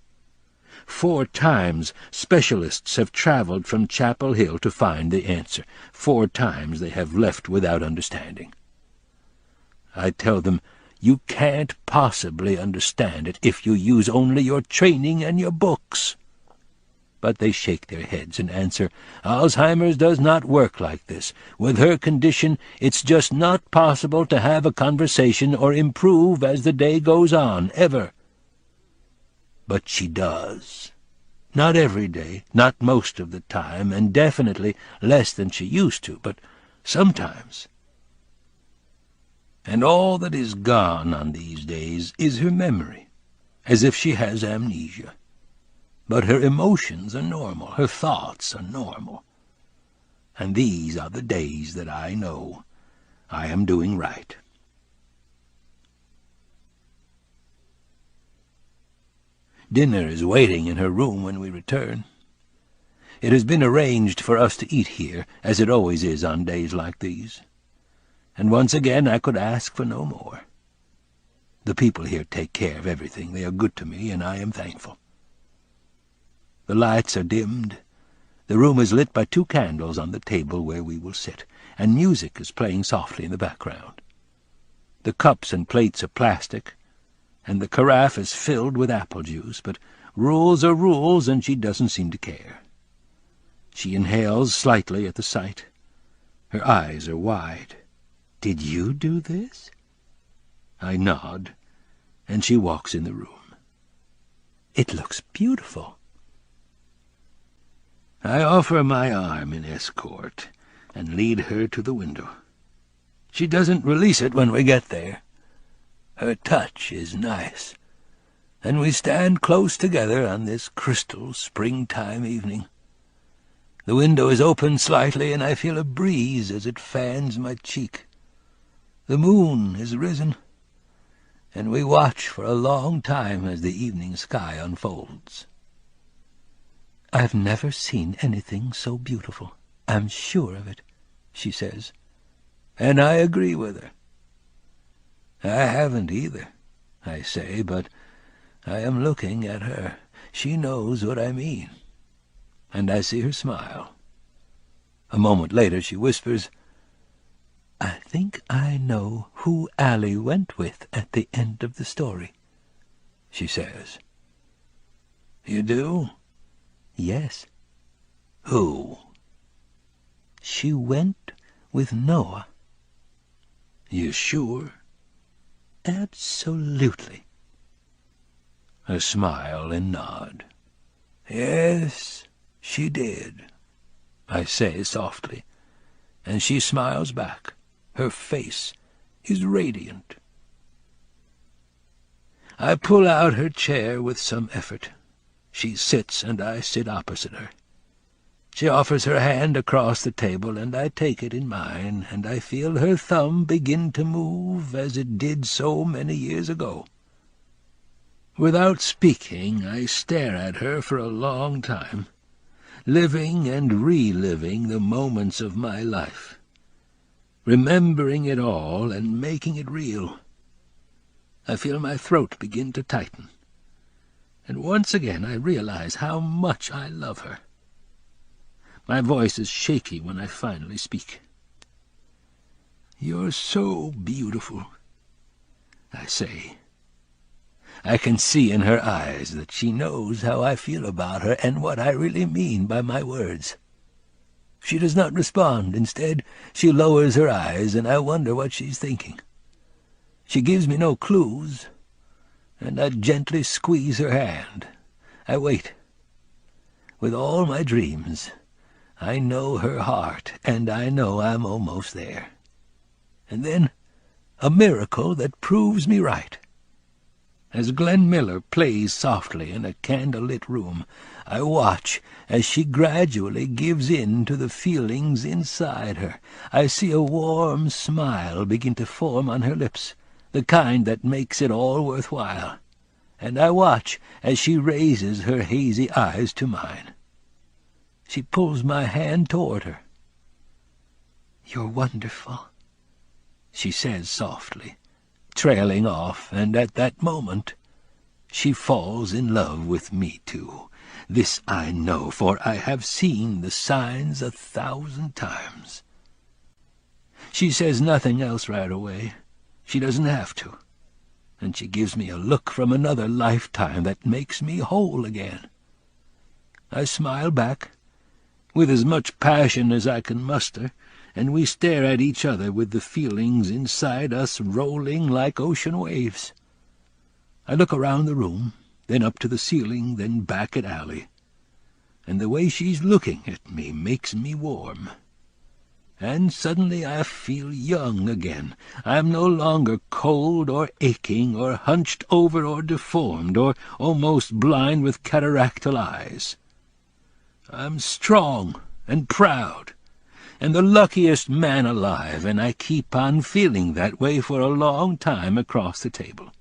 4 times specialists have traveled from Chapel Hill to find the answer. 4 times they have left without understanding. I tell them, you can't possibly understand it if you use only your training and your books. But they shake their heads and answer, Alzheimer's does not work like this. With her condition, it's just not possible to have a conversation or improve as the day goes on, ever. But she does. Not every day, not most of the time, and definitely less than she used to, but sometimes. And all that is gone on these days is her memory, as if she has amnesia. But her emotions are normal, her thoughts are normal. And these are the days that I know I am doing right. Dinner is waiting in her room when we return. It has been arranged for us to eat here, as it always is on days like these. And once again I could ask for no more. The people here take care of everything. They are good to me, and I am thankful. The lights are dimmed. The room is lit by 2 candles on the table where we will sit, and music is playing softly in the background. The cups and plates are plastic, and the carafe is filled with apple juice, but rules are rules, and she doesn't seem to care. She inhales slightly at the sight. Her eyes are wide. "Did you do this?" I nod, and she walks in the room. "It looks beautiful." I offer my arm in escort and lead her to the window. She doesn't release it when we get there. Her touch is nice, and we stand close together on this crystal springtime evening. The window is open slightly, and I feel a breeze as it fans my cheek. The moon is risen, and we watch for a long time as the evening sky unfolds. "I've never seen anything so beautiful. I'm sure of it," she says. And I agree with her. "I haven't either," I say, but I am looking at her. She knows what I mean. And I see her smile. A moment later she whispers, "I think I know who Allie went with at the end of the story," she says. "You do?" "Yes." "Who?" "She went with Noah." "You sure?" "Absolutely." A smile and nod. "Yes, she did," I say softly, and she smiles back. Her face is radiant. I pull out her chair with some effort. She sits, and I sit opposite her. She offers her hand across the table, and I take it in mine, and I feel her thumb begin to move as it did so many years ago. Without speaking, I stare at her for a long time, living and reliving the moments of my life, remembering it all and making it real. I feel my throat begin to tighten, and once again I realize how much I love her. My voice is shaky when I finally speak. "You're so beautiful," I say. I can see in her eyes that she knows how I feel about her and what I really mean by my words. She does not respond. Instead, she lowers her eyes, and I wonder what she's thinking. She gives me no clues, and I gently squeeze her hand. I wait. With all my dreams, I know her heart, and I know I'm almost there. And then a miracle that proves me right. As Glenn Miller plays softly in a candle-lit room, I watch as she gradually gives in to the feelings inside her. I see a warm smile begin to form on her lips, the kind that makes it all worthwhile. And I watch as she raises her hazy eyes to mine. She pulls my hand toward her. "You're wonderful," she says softly, trailing off, and at that moment she falls in love with me too. This I know, for I have seen the signs 1,000 times. She says nothing else right away. She doesn't have to. And she gives me a look from another lifetime that makes me whole again. I smile back, with as much passion as I can muster, and we stare at each other with the feelings inside us rolling like ocean waves. I look around the room, then up to the ceiling, then back at Allie, and the way she's looking at me makes me warm. And suddenly I feel young again. I'm no longer cold or aching or hunched over or deformed or almost blind with cataractal eyes. I'm strong and proud, and the luckiest man alive, and I keep on feeling that way for a long time across the table.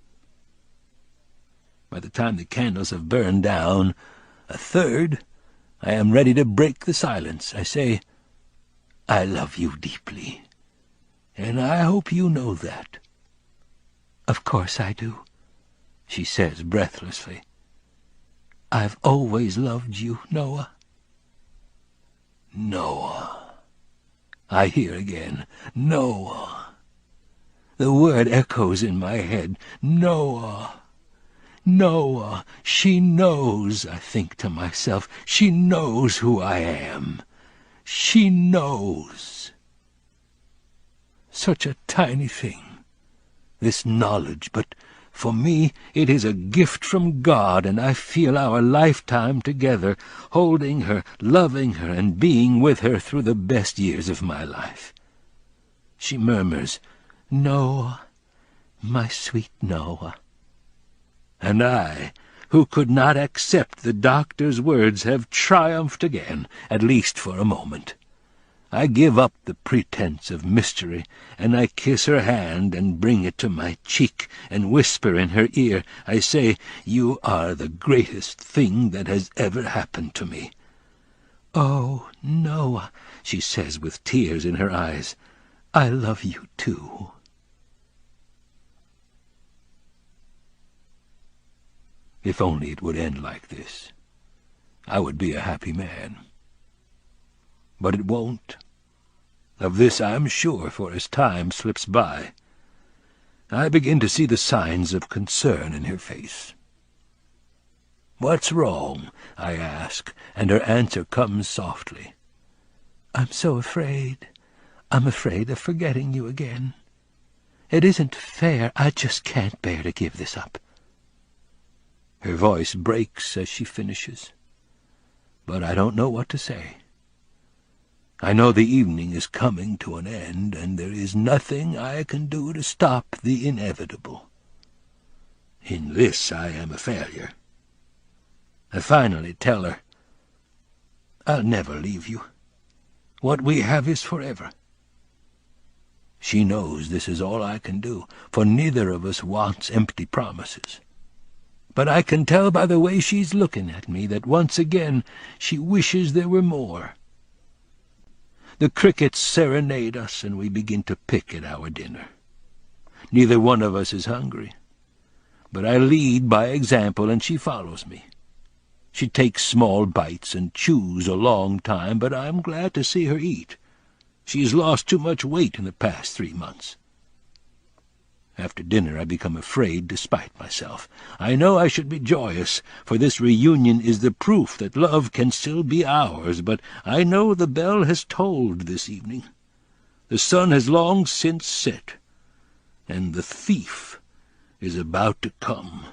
By the time the candles have burned down a third, I am ready to break the silence. I say, "I love you deeply, and I hope you know that." "Of course I do," she says breathlessly. "I've always loved you, Noah." Noah. I hear again, Noah. The word echoes in my head, Noah. Noah. She knows, I think to myself. She knows who I am. She knows. Such a tiny thing, this knowledge, but for me it is a gift from God, and I feel our lifetime together, holding her, loving her, and being with her through the best years of my life. She murmurs, "Noah, my sweet Noah. And I, who could not accept the doctor's words, have triumphed again, at least for a moment. I give up the pretense of mystery, and I kiss her hand and bring it to my cheek, and whisper in her ear. I say, "You are the greatest thing that has ever happened to me." "Oh, Noah," she says with tears in her eyes, "I love you too." If only it would end like this, I would be a happy man. But it won't. Of this I'm sure, for as time slips by, I begin to see the signs of concern in her face. "What's wrong?" I ask, and her answer comes softly. "I'm so afraid. I'm afraid of forgetting you again. It isn't fair. I just can't bear to give this up." Her voice breaks as she finishes, but I don't know what to say. I know the evening is coming to an end, and there is nothing I can do to stop the inevitable. In this I am a failure. I finally tell her, "I'll never leave you. What we have is forever." She knows this is all I can do, for neither of us wants empty promises. But I can tell by the way she's looking at me that once again she wishes there were more. The crickets serenade us, and we begin to pick at our dinner. Neither one of us is hungry, but I lead by example, and she follows me. She takes small bites and chews a long time, but I'm glad to see her eat. She has lost too much weight in the past 3 months. After dinner I become afraid to spite myself. I know I should be joyous, for this reunion is the proof that love can still be ours, but I know the bell has tolled this evening. The sun has long since set, and the thief is about to come,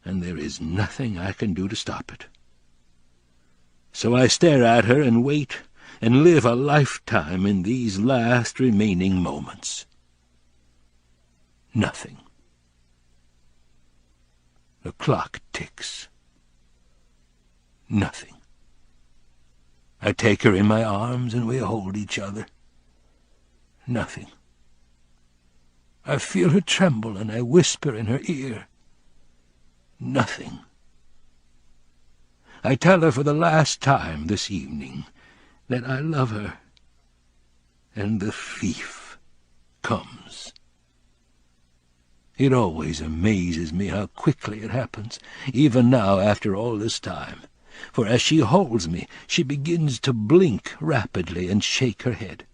and there is nothing I can do to stop it. So I stare at her and wait, and live a lifetime in these last remaining moments. Nothing. The clock ticks. Nothing. I take her in my arms, and we hold each other. Nothing. I feel her tremble, and I whisper in her ear. Nothing. I tell her for the last time this evening that I love her, and the thief comes. It always amazes me how quickly it happens, even now after all this time, for as she holds me, she begins to blink rapidly and shake her head.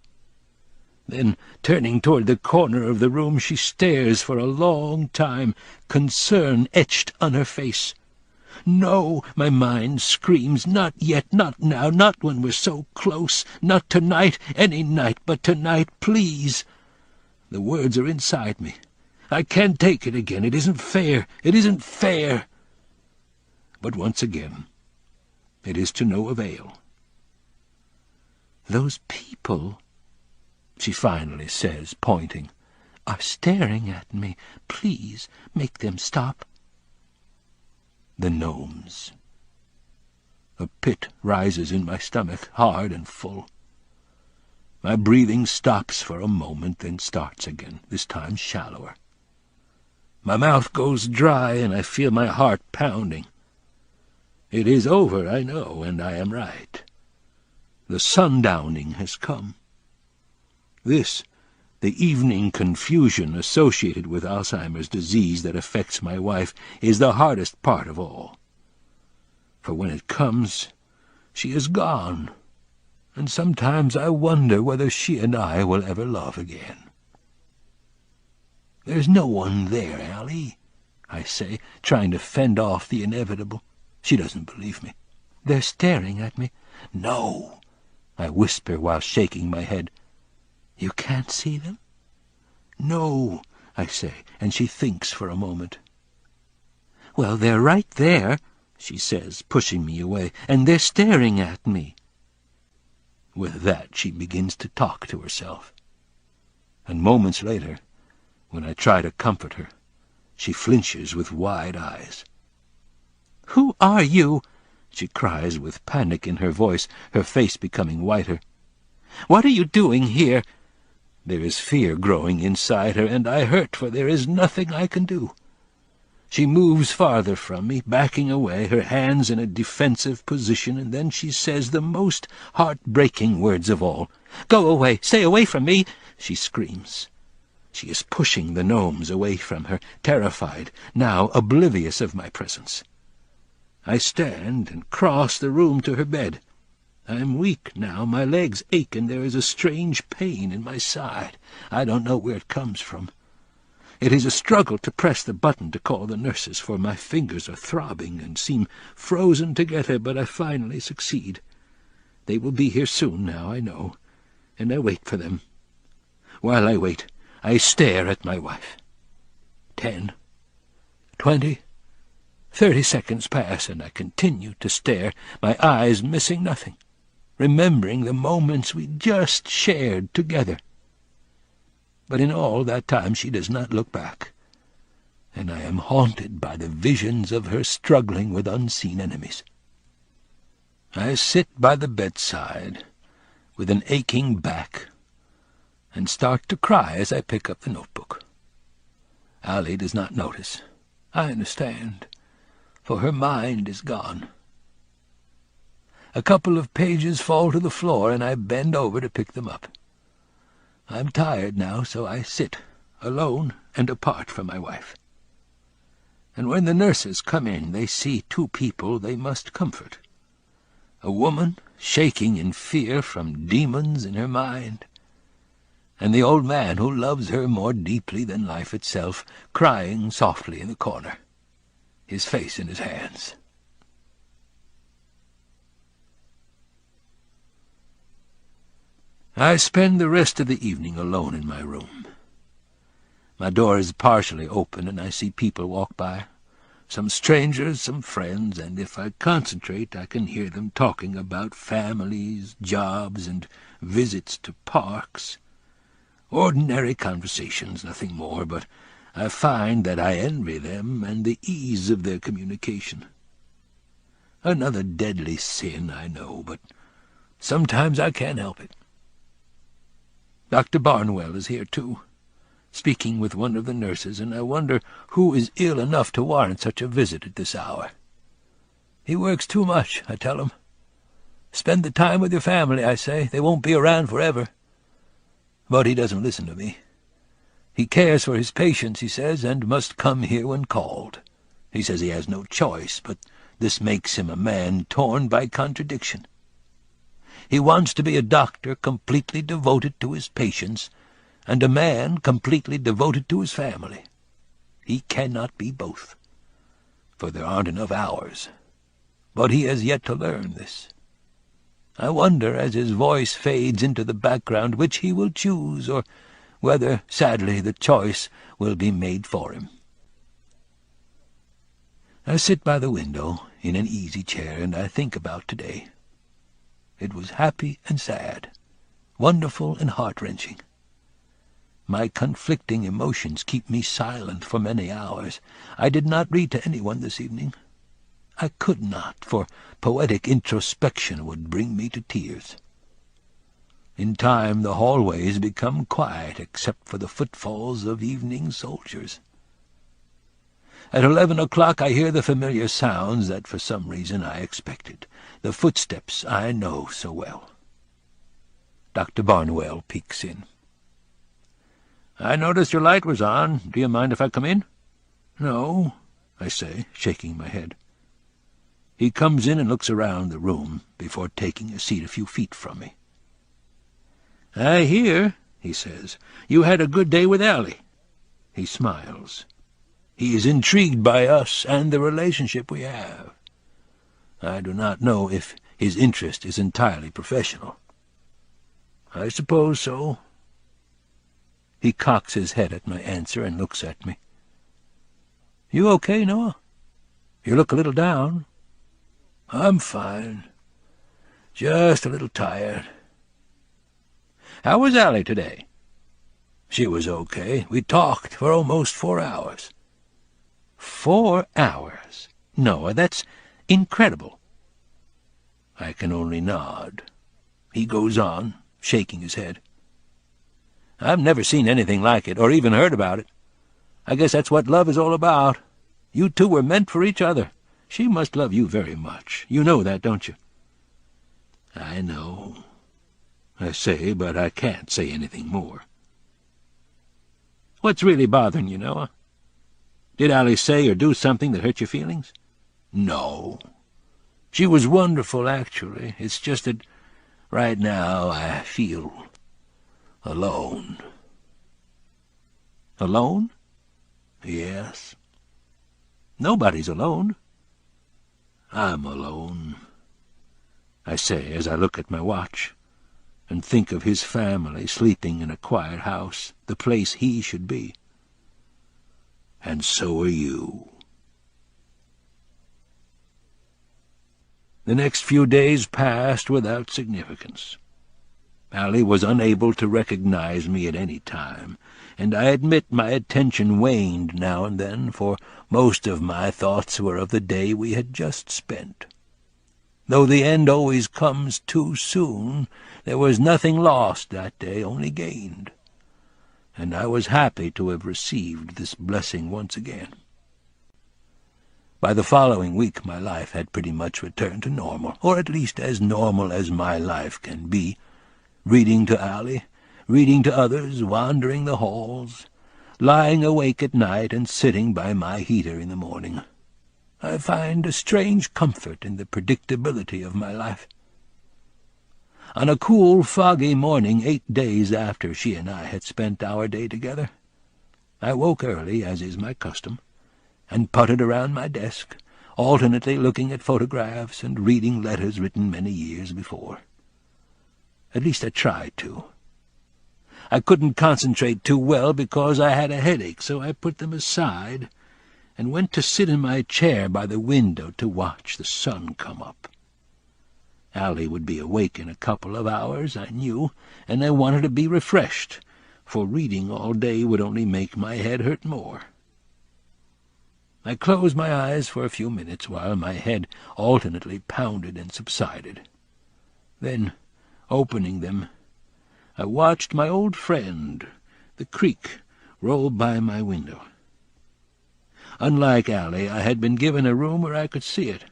Then, turning toward the corner of the room, she stares for a long time, concern etched on her face. "No," my mind screams, "not yet, not now, not when we're so close, not tonight, any night, but tonight, please." The words are inside me. I can't take it again. It isn't fair. It isn't fair. But once again, it is to no avail. "Those people," she finally says, pointing, "are staring at me. Please make them stop." The gnomes. A pit rises in my stomach, hard and full. My breathing stops for a moment, then starts again, this time shallower. My mouth goes dry, and I feel my heart pounding. It is over, I know, and I am right. The sundowning has come. This, the evening confusion associated with Alzheimer's disease that affects my wife, is the hardest part of all. For when it comes, she is gone, and sometimes I wonder whether she and I will ever love again. "There's no one there, Allie," I say, trying to fend off the inevitable. She doesn't believe me. "They're staring at me." "No," I whisper while shaking my head. "You can't see them?" "No," I say, and she thinks for a moment. "Well, they're right there," she says, pushing me away, "and they're staring at me." With that she begins to talk to herself, and moments later When I try to comfort her, she flinches with wide eyes. "Who are you?" she cries with panic in her voice, her face becoming whiter. "What are you doing here?" There is fear growing inside her, and I hurt, for there is nothing I can do. She moves farther from me, backing away, her hands in a defensive position, and then she says the most heart-breaking words of all. "Go away! Stay away from me!" she screams. She is pushing the gnomes away from her, terrified, now oblivious of my presence. I stand and cross the room to her bed. I am weak now, my legs ache, and there is a strange pain in my side. I don't know where it comes from. It is a struggle to press the button to call the nurses, for my fingers are throbbing and seem frozen together, but I finally succeed. They will be here soon now, I know, and I wait for them. While I wait, I stare at my wife. 10, 20, 30 seconds pass, and I continue to stare, my eyes missing nothing, remembering the moments we just shared together. But in all that time she does not look back, and I am haunted by the visions of her struggling with unseen enemies. I sit by the bedside with an aching back and start to cry as I pick up the notebook. Allie does not notice. I understand, for her mind is gone. A couple of pages fall to the floor, and I bend over to pick them up. I'm tired now, so I sit, alone and apart from my wife. And when the nurses come in, they see two people they must comfort. A woman shaking in fear from demons in her mind, and the old man who loves her more deeply than life itself, crying softly in the corner, his face in his hands. I spend the rest of the evening alone in my room. My door is partially open, and I see people walk by, some strangers, some friends, and if I concentrate I can hear them talking about families, jobs, and visits to parks. Ordinary conversations, nothing more, but I find that I envy them and the ease of their communication. Another deadly sin, I know, but sometimes I can't help it. Dr. Barnwell is here, too, speaking with one of the nurses, and I wonder who is ill enough to warrant such a visit at this hour. He works too much, I tell him. Spend the time with your family, I say. They won't be around forever. But he doesn't listen to me. He cares for his patients, he says, and must come here when called. He says he has no choice, but this makes him a man torn by contradiction. He wants to be a doctor completely devoted to his patients, and a man completely devoted to his family. He cannot be both, for there aren't enough hours. But he has yet to learn this. I wonder, as his voice fades into the background, which he will choose, or whether, sadly, the choice will be made for him. I sit by the window in an easy chair, and I think about today. It was happy and sad, wonderful and heart-wrenching. My conflicting emotions keep me silent for many hours. I did not read to anyone this evening. I could not, for poetic introspection would bring me to tears. In time the hallways become quiet, except for the footfalls of evening soldiers. At 11 o'clock I hear the familiar sounds that for some reason I expected, the footsteps I know so well. Dr. Barnwell peeks in. "I noticed your light was on. Do you mind if I come in?" "No," I say, shaking my head. He comes in and looks around the room before taking a seat a few feet from me. "I hear," he says, "you had a good day with Allie." He smiles. He is intrigued by us and the relationship we have. I do not know if his interest is entirely professional. "I suppose so." He cocks his head at my answer and looks at me. "You okay, Noah? You look a little down." "I'm fine. Just a little tired." "How was Allie today?" She was okay. We talked for almost 4 hours. 4 hours? Noah, that's incredible. I can only nod. He goes on, shaking his head. I've never seen anything like it, or even heard about it. I guess that's what love is all about. You two were meant for each other. She must love you very much. You know that, don't you? I know, I say, but I can't say anything more. What's really bothering you, Noah? Did Allie say or do something that hurt your feelings? No. She was wonderful, actually. It's just that right now I feel alone. Alone? Yes. Nobody's alone. I'm alone, I say as I look at my watch and think of his family sleeping in a quiet house, the place he should be. And so are you. The next few days passed without significance. Allie was unable to recognize me at any time, and I admit my attention waned now and then, for most of my thoughts were of the day we had just spent. Though the end always comes too soon, there was nothing lost that day, only gained, and I was happy to have received this blessing once again. By the following week my life had pretty much returned to normal, or at least as normal as my life can be. Reading to Allie, reading to others, wandering the halls, lying awake at night and sitting by my heater in the morning. I find a strange comfort in the predictability of my life. On a cool, foggy morning 8 days after she and I had spent our day together, I woke early, as is my custom, and puttered around my desk, alternately looking at photographs and reading letters written many years before. At least I tried to. I couldn't concentrate too well because I had a headache, so I put them aside and went to sit in my chair by the window to watch the sun come up. Allie would be awake in a couple of hours, I knew, and I wanted to be refreshed, for reading all day would only make my head hurt more. I closed my eyes for a few minutes while my head alternately pounded and subsided. Then, opening them, I watched my old friend, the creek, roll by my window. Unlike Allie, I had been given a room where I could see it,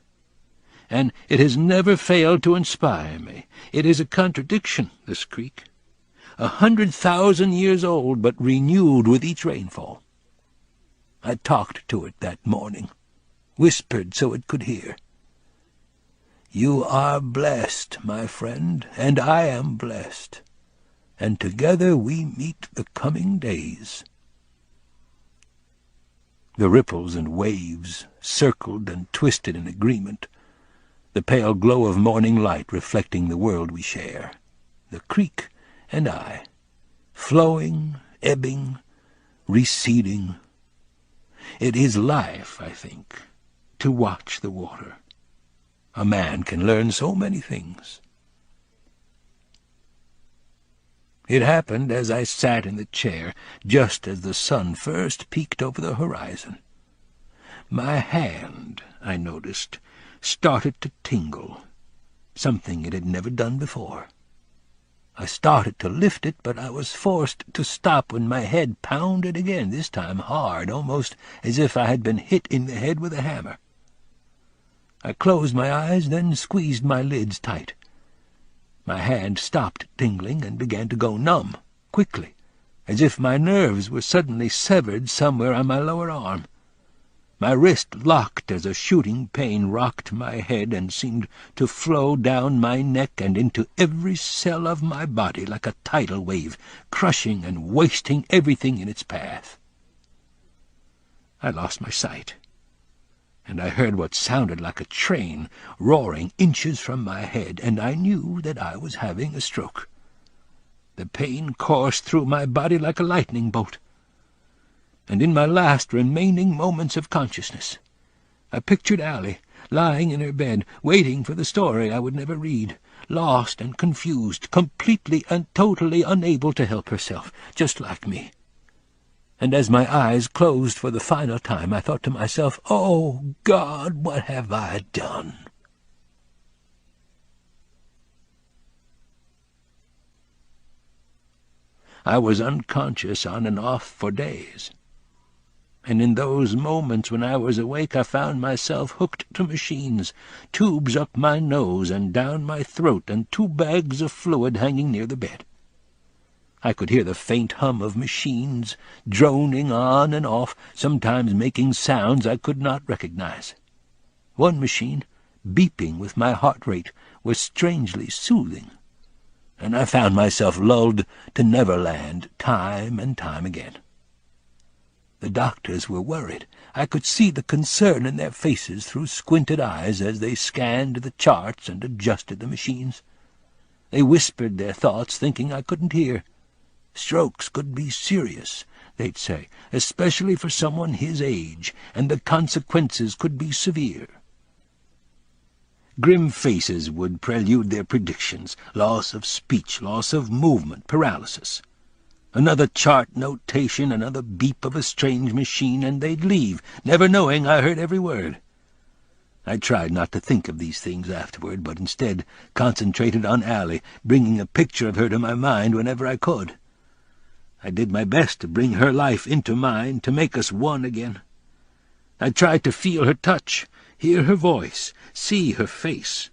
and it has never failed to inspire me. It is a contradiction, this creek, 100,000 years old, but renewed with each rainfall. I talked to it that morning, whispered so it could hear. You are blessed, my friend, and I am blessed, and together we meet the coming days. The ripples and waves circled and twisted in agreement, the pale glow of morning light reflecting the world we share, the creek and I, flowing, ebbing, receding. It is life, I think, to watch the water. A man can learn so many things. It happened as I sat in the chair, just as the sun first peeked over the horizon. My hand, I noticed, started to tingle, something it had never done before. I started to lift it, but I was forced to stop when my head pounded again, this time hard, almost as if I had been hit in the head with a hammer. I closed my eyes, then squeezed my lids tight. My hand stopped tingling and began to go numb, quickly, as if my nerves were suddenly severed somewhere on my lower arm. My wrist locked as a shooting pain rocked my head and seemed to flow down my neck and into every cell of my body like a tidal wave, crushing and wasting everything in its path. I lost my sight, and I heard what sounded like a train roaring inches from my head, and I knew that I was having a stroke. The pain coursed through my body like a lightning bolt, and in my last remaining moments of consciousness, I pictured Allie lying in her bed, waiting for the story I would never read, lost and confused, completely and totally unable to help herself, just like me. And as my eyes closed for the final time, I thought to myself, "Oh, God, what have I done?" I was unconscious on and off for days. And in those moments when I was awake, I found myself hooked to machines, tubes up my nose and down my throat, and 2 bags of fluid hanging near the bed. I could hear the faint hum of machines, droning on and off, sometimes making sounds I could not recognize. One machine, beeping with my heart rate, was strangely soothing, and I found myself lulled to Neverland time and time again. The doctors were worried. I could see the concern in their faces through squinted eyes as they scanned the charts and adjusted the machines. They whispered their thoughts, thinking I couldn't hear. Strokes could be serious, they'd say, especially for someone his age, and the consequences could be severe. Grim faces would prelude their predictions: loss of speech, loss of movement, paralysis. Another chart notation, another beep of a strange machine, and they'd leave, never knowing I heard every word. I tried not to think of these things afterward, but instead concentrated on Allie, bringing a picture of her to my mind whenever I could. I did my best to bring her life into mine, to make us one again. I tried to feel her touch, hear her voice, see her face.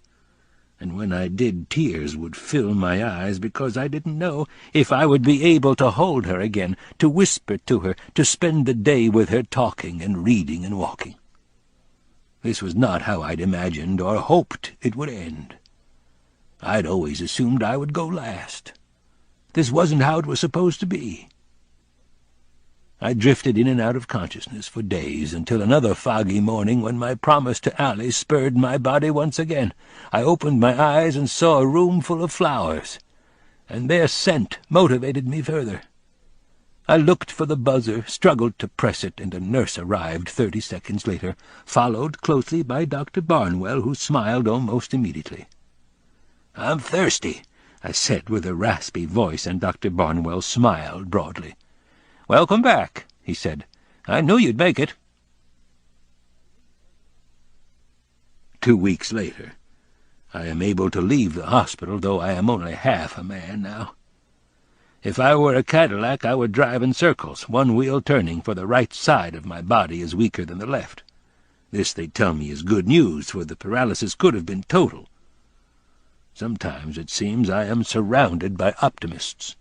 And when I did, tears would fill my eyes, because I didn't know if I would be able to hold her again, to whisper to her, to spend the day with her, talking and reading and walking. This was not how I'd imagined or hoped it would end. I'd always assumed I would go last. This wasn't how it was supposed to be. I drifted in and out of consciousness for days, until another foggy morning, when my promise to Allie spurred my body once again. I opened my eyes and saw a room full of flowers, and their scent motivated me further. I looked for the buzzer, struggled to press it, and a nurse arrived 30 seconds later, followed closely by Dr. Barnwell, who smiled almost immediately. "I'm thirsty," I said with a raspy voice, and Dr. Barnwell smiled broadly. "Welcome back," he said. "I knew you'd make it." 2 weeks later, I am able to leave the hospital, though I am only half a man now. If I were a Cadillac, I would drive in circles, one wheel turning, for the right side of my body is weaker than the left. This, they tell me, is good news, for the paralysis could have been total. Sometimes it seems I am surrounded by optimists.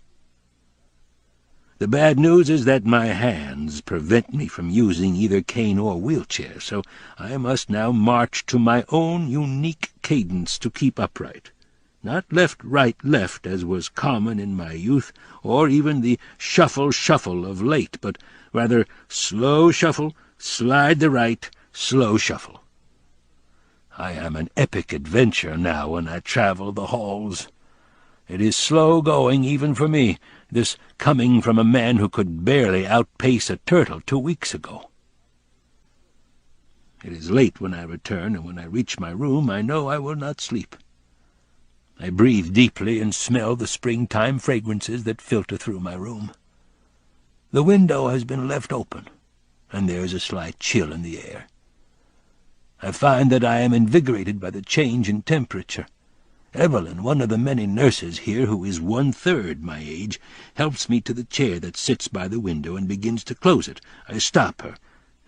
The bad news is that my hands prevent me from using either cane or wheelchair, so I must now march to my own unique cadence to keep upright. Not left, right, left, as was common in my youth, or even the shuffle of late, but rather slow shuffle, slide the right, slow shuffle. I am an epic adventure now when I travel the halls. It is slow going even for me, this coming from a man who could barely outpace a turtle 2 weeks ago. It is late when I return, and when I reach my room I know I will not sleep. I breathe deeply and smell the springtime fragrances that filter through my room. The window has been left open, and there is a slight chill in the air. I find that I am invigorated by the change in temperature. Evelyn, one of the many nurses here, who is 1/3 my age, helps me to the chair that sits by the window and begins to close it. I stop her,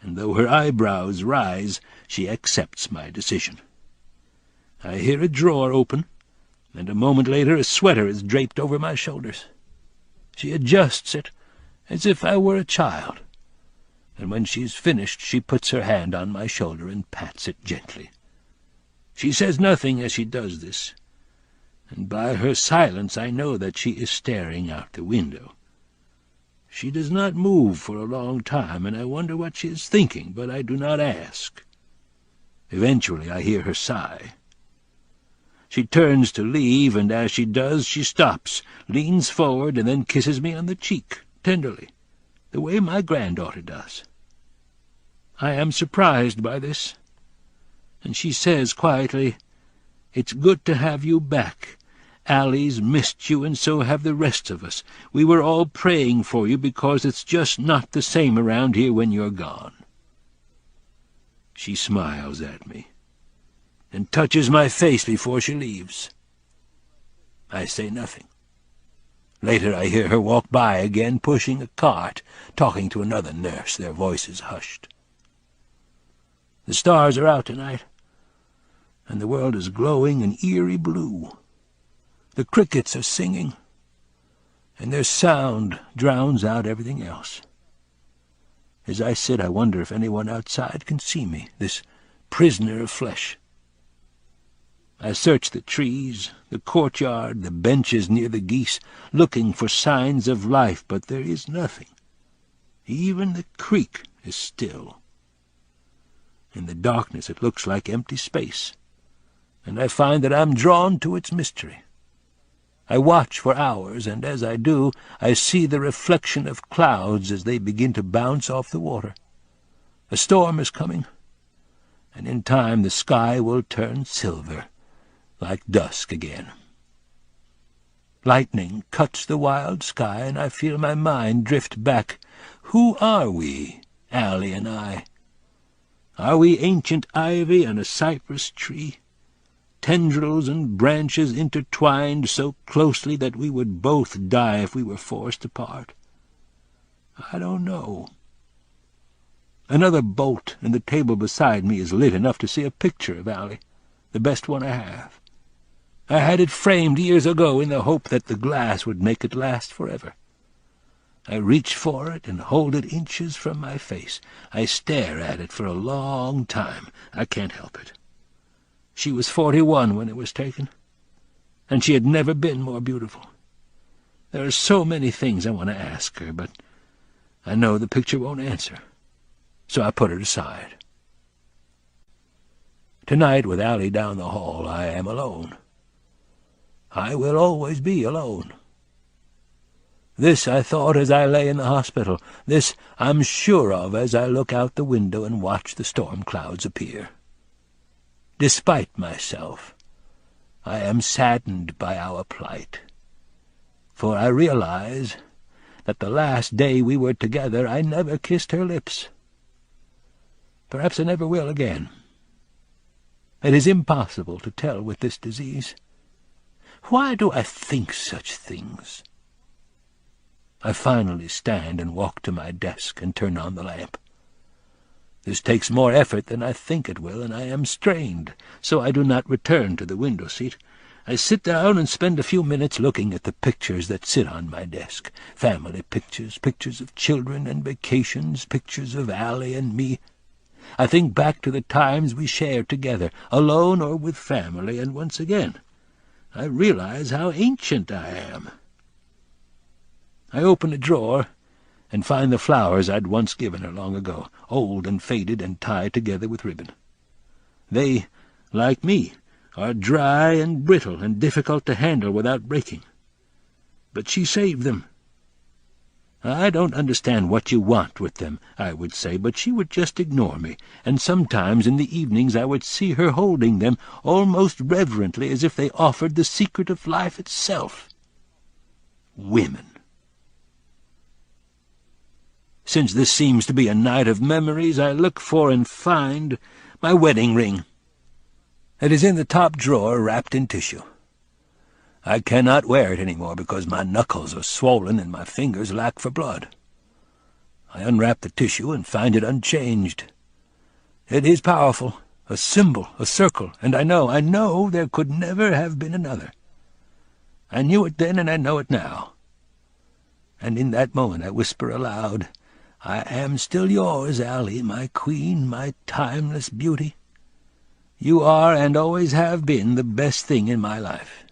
and though her eyebrows rise, she accepts my decision. I hear a drawer open, and a moment later a sweater is draped over my shoulders. She adjusts it as if I were a child, and when she's finished she puts her hand on my shoulder and pats it gently. She says nothing as she does this, and by her silence I know that she is staring out the window. She does not move for a long time, and I wonder what she is thinking, but I do not ask. Eventually I hear her sigh. She turns to leave, and as she does she stops, leans forward, and then kisses me on the cheek, tenderly, the way my granddaughter does. I am surprised by this, and she says quietly, It's good to have you back. Allie's missed you, and so have the rest of us. We were all praying for you because it's just not the same around here when you're gone." She smiles at me and touches my face before she leaves. I say nothing. Later I hear her walk by again, pushing a cart, talking to another nurse, their voices hushed. The stars are out tonight, and the world is glowing an eerie blue. The crickets are singing, and their sound drowns out everything else. As I sit, I wonder if anyone outside can see me, this prisoner of flesh. I search the trees, the courtyard, the benches near the geese, looking for signs of life, but there is nothing. Even the creek is still. In the darkness it looks like empty space, and I find that I'm drawn to its mystery. I watch for hours, and as I do, I see the reflection of clouds as they begin to bounce off the water. A storm is coming, and in time the sky will turn silver, like dusk again. Lightning cuts the wild sky, and I feel my mind drift back. Who are we, Allie and I? Are we ancient ivy on a cypress tree? Tendrils and branches intertwined so closely that we would both die if we were forced apart? I don't know. Another bolt in the table beside me is lit enough to see a picture of Allie, the best one I have. I had it framed years ago in the hope that the glass would make it last forever. I reach for it and hold it inches from my face. I stare at it for a long time. I can't help it. She was 41 when it was taken, and she had never been more beautiful. There are so many things I want to ask her, but I know the picture won't answer, so I put it aside. Tonight, with Allie down the hall, I am alone. I will always be alone. This I thought as I lay in the hospital. This I'm sure of as I look out the window and watch the storm clouds appear. Despite myself, I am saddened by our plight, for I realize that the last day we were together I never kissed her lips. Perhaps I never will again. It is impossible to tell with this disease. Why do I think such things? I finally stand and walk to my desk and turn on the lamp. This takes more effort than I think it will, and I am strained, so I do not return to the window seat. I sit down and spend a few minutes looking at the pictures that sit on my desk. Family pictures, pictures of children and vacations, pictures of Allie and me. I think back to the times we shared together, alone or with family, and once again I realize how ancient I am. I open a drawer and find the flowers I'd once given her long ago, old and faded and tied together with ribbon. They, like me, are dry and brittle and difficult to handle without breaking. But she saved them. I don't understand what you want with them, I would say, but she would just ignore me, and sometimes in the evenings I would see her holding them almost reverently as if they offered the secret of life itself. Women. Since this seems to be a night of memories, I look for and find my wedding ring. It is in the top drawer, wrapped in tissue. I cannot wear it any more because my knuckles are swollen and my fingers lack for blood. I unwrap the tissue and find it unchanged. It is powerful, a symbol, a circle, and I know there could never have been another. I knew it then and I know it now. And in that moment I whisper aloud, I am still yours, Allie, my queen, my timeless beauty. You are and always have been the best thing in my life.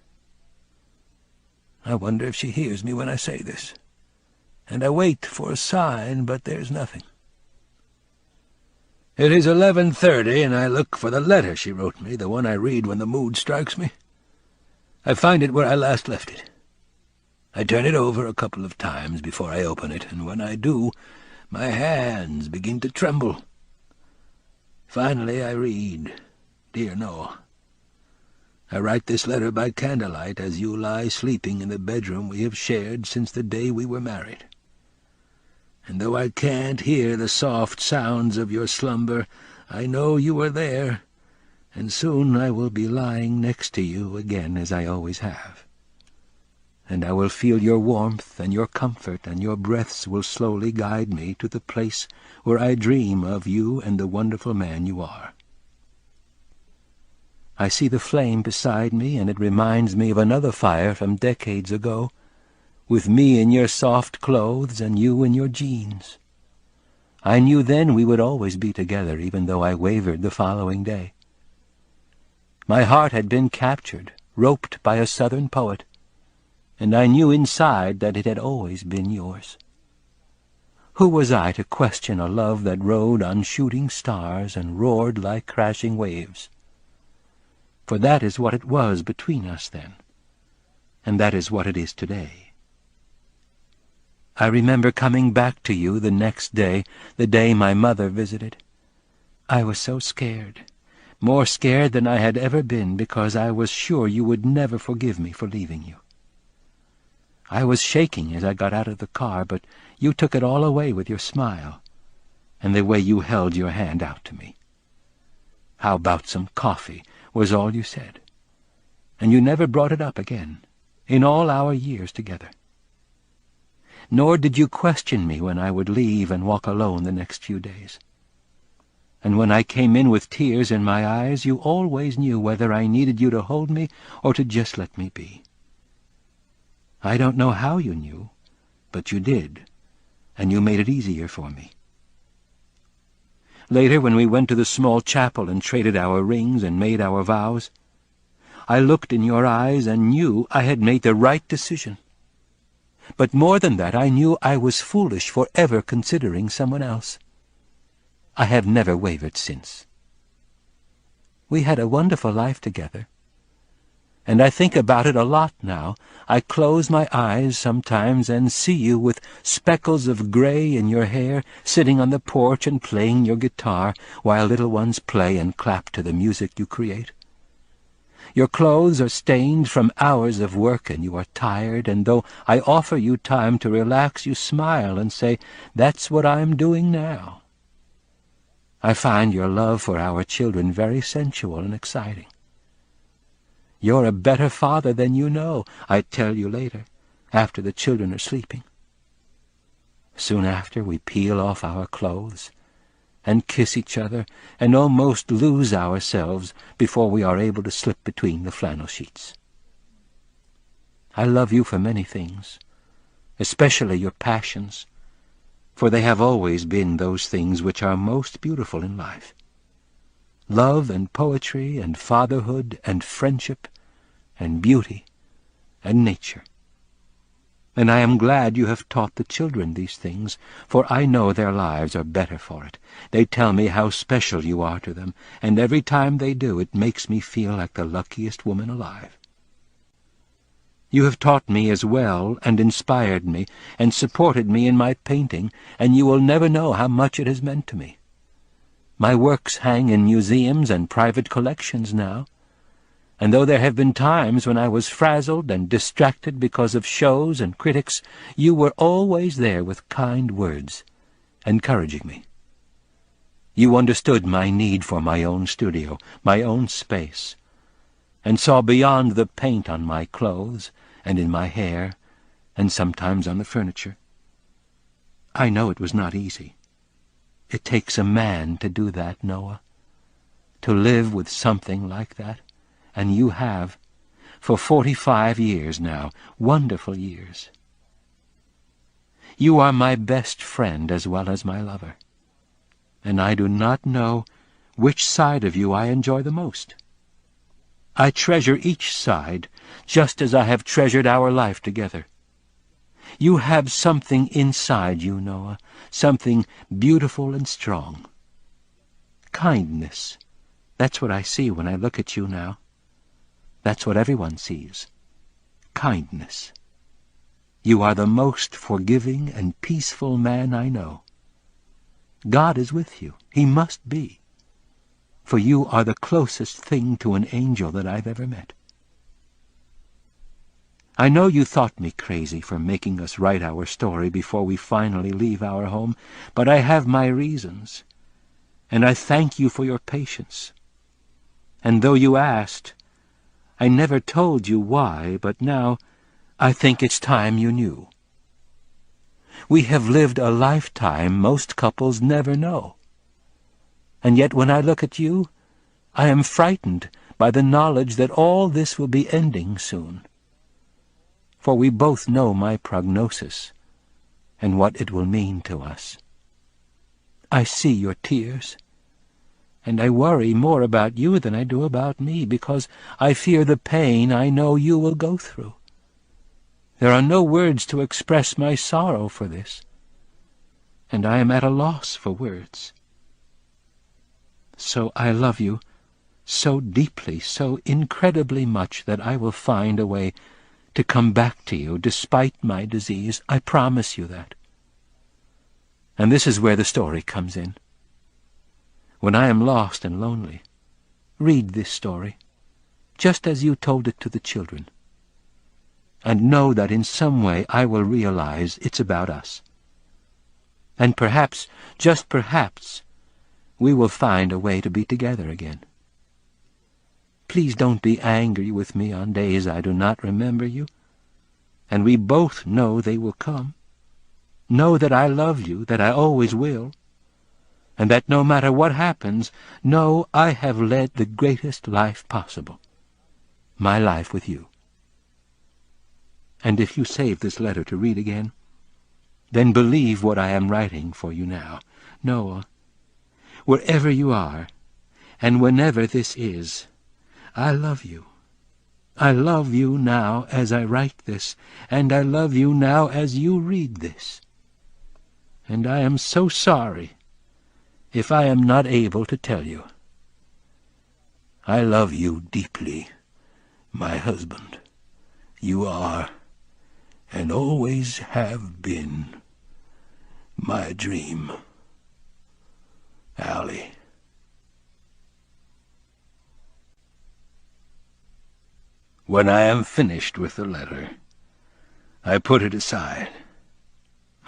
I wonder if she hears me when I say this, and I wait for a sign, but there's nothing. It is 11:30, and I look for the letter she wrote me, the one I read when the mood strikes me. I find it where I last left it. I turn it over a couple of times before I open it, and when I do, my hands begin to tremble. Finally I read, Dear Noah, I write this letter by candlelight as you lie sleeping in the bedroom we have shared since the day we were married. And though I can't hear the soft sounds of your slumber, I know you are there, and soon I will be lying next to you again as I always have. And I will feel your warmth and your comfort, and your breaths will slowly guide me to the place where I dream of you and the wonderful man you are. I see the flame beside me, and it reminds me of another fire from decades ago, with me in your soft clothes and you in your jeans. I knew then we would always be together, even though I wavered the following day. My heart had been captured, roped by a Southern poet, and I knew inside that it had always been yours. Who was I to question a love that rode on shooting stars and roared like crashing waves? For that is what it was between us then, and that is what it is today. I remember coming back to you the next day, the day my mother visited. I was so scared, more scared than I had ever been, because I was sure you would never forgive me for leaving you. I was shaking as I got out of the car, but you took it all away with your smile, and the way you held your hand out to me. How about some coffee, was all you said, and you never brought it up again, in all our years together. Nor did you question me when I would leave and walk alone the next few days. And when I came in with tears in my eyes, you always knew whether I needed you to hold me or to just let me be. I don't know how you knew, but you did, and you made it easier for me. Later, when we went to the small chapel and traded our rings and made our vows, I looked in your eyes and knew I had made the right decision. But more than that, I knew I was foolish for ever considering someone else. I have never wavered since. We had a wonderful life together, and I think about it a lot now. I close my eyes sometimes and see you with speckles of gray in your hair, sitting on the porch and playing your guitar while little ones play and clap to the music you create. Your clothes are stained from hours of work, and you are tired, and though I offer you time to relax, you smile and say, "That's what I'm doing now." I find your love for our children very sensual and exciting. You're a better father than you know, I tell you later, after the children are sleeping. Soon after, we peel off our clothes and kiss each other and almost lose ourselves before we are able to slip between the flannel sheets. I love you for many things, especially your passions, for they have always been those things which are most beautiful in life. Love and poetry and fatherhood and friendship and beauty and nature. And I am glad you have taught the children these things, for I know their lives are better for it. They tell me how special you are to them, and every time they do, it makes me feel like the luckiest woman alive. You have taught me as well, and inspired me, and supported me in my painting, and you will never know how much it has meant to me. My works hang in museums and private collections now, and though there have been times when I was frazzled and distracted because of shows and critics, you were always there with kind words, encouraging me. You understood my need for my own studio, my own space, and saw beyond the paint on my clothes and in my hair, and sometimes on the furniture. I know it was not easy. It takes a man to do that, Noah, to live with something like that, and you have, for 45 years now, wonderful years. You are my best friend as well as my lover, and I do not know which side of you I enjoy the most. I treasure each side, just as I have treasured our life together. You have something inside you, Noah, something beautiful and strong. Kindness, that's what I see when I look at you now. That's what everyone sees. Kindness. You are the most forgiving and peaceful man I know. God is with you. He must be. For you are the closest thing to an angel that I've ever met. I know you thought me crazy for making us write our story before we finally leave our home, but I have my reasons, and I thank you for your patience. And though you asked, I never told you why, but now I think it's time you knew. We have lived a lifetime most couples never know. And yet when I look at you, I am frightened by the knowledge that all this will be ending soon. For we both know my prognosis and what it will mean to us. I see your tears, and I worry more about you than I do about me, because I fear the pain I know you will go through. There are no words to express my sorrow for this, and I am at a loss for words. So I love you so deeply, so incredibly much, that I will find a way to come back to you despite my disease. I promise you that. And this is where the story comes in. When I am lost and lonely, read this story, just as you told it to the children, and know that in some way I will realize it's about us. And perhaps, just perhaps, we will find a way to be together again. Please don't be angry with me on days I do not remember you, and we both know they will come. Know that I love you, that I always will, and that no matter what happens, know I have led the greatest life possible, my life with you. And if you save this letter to read again, then believe what I am writing for you now. Noah, wherever you are, and whenever this is, I love you. I love you now as I write this, and I love you now as you read this. And I am so sorry if I am not able to tell you. I love you deeply, my husband. You are, and always have been, my dream. Allie. When I am finished with the letter, I put it aside.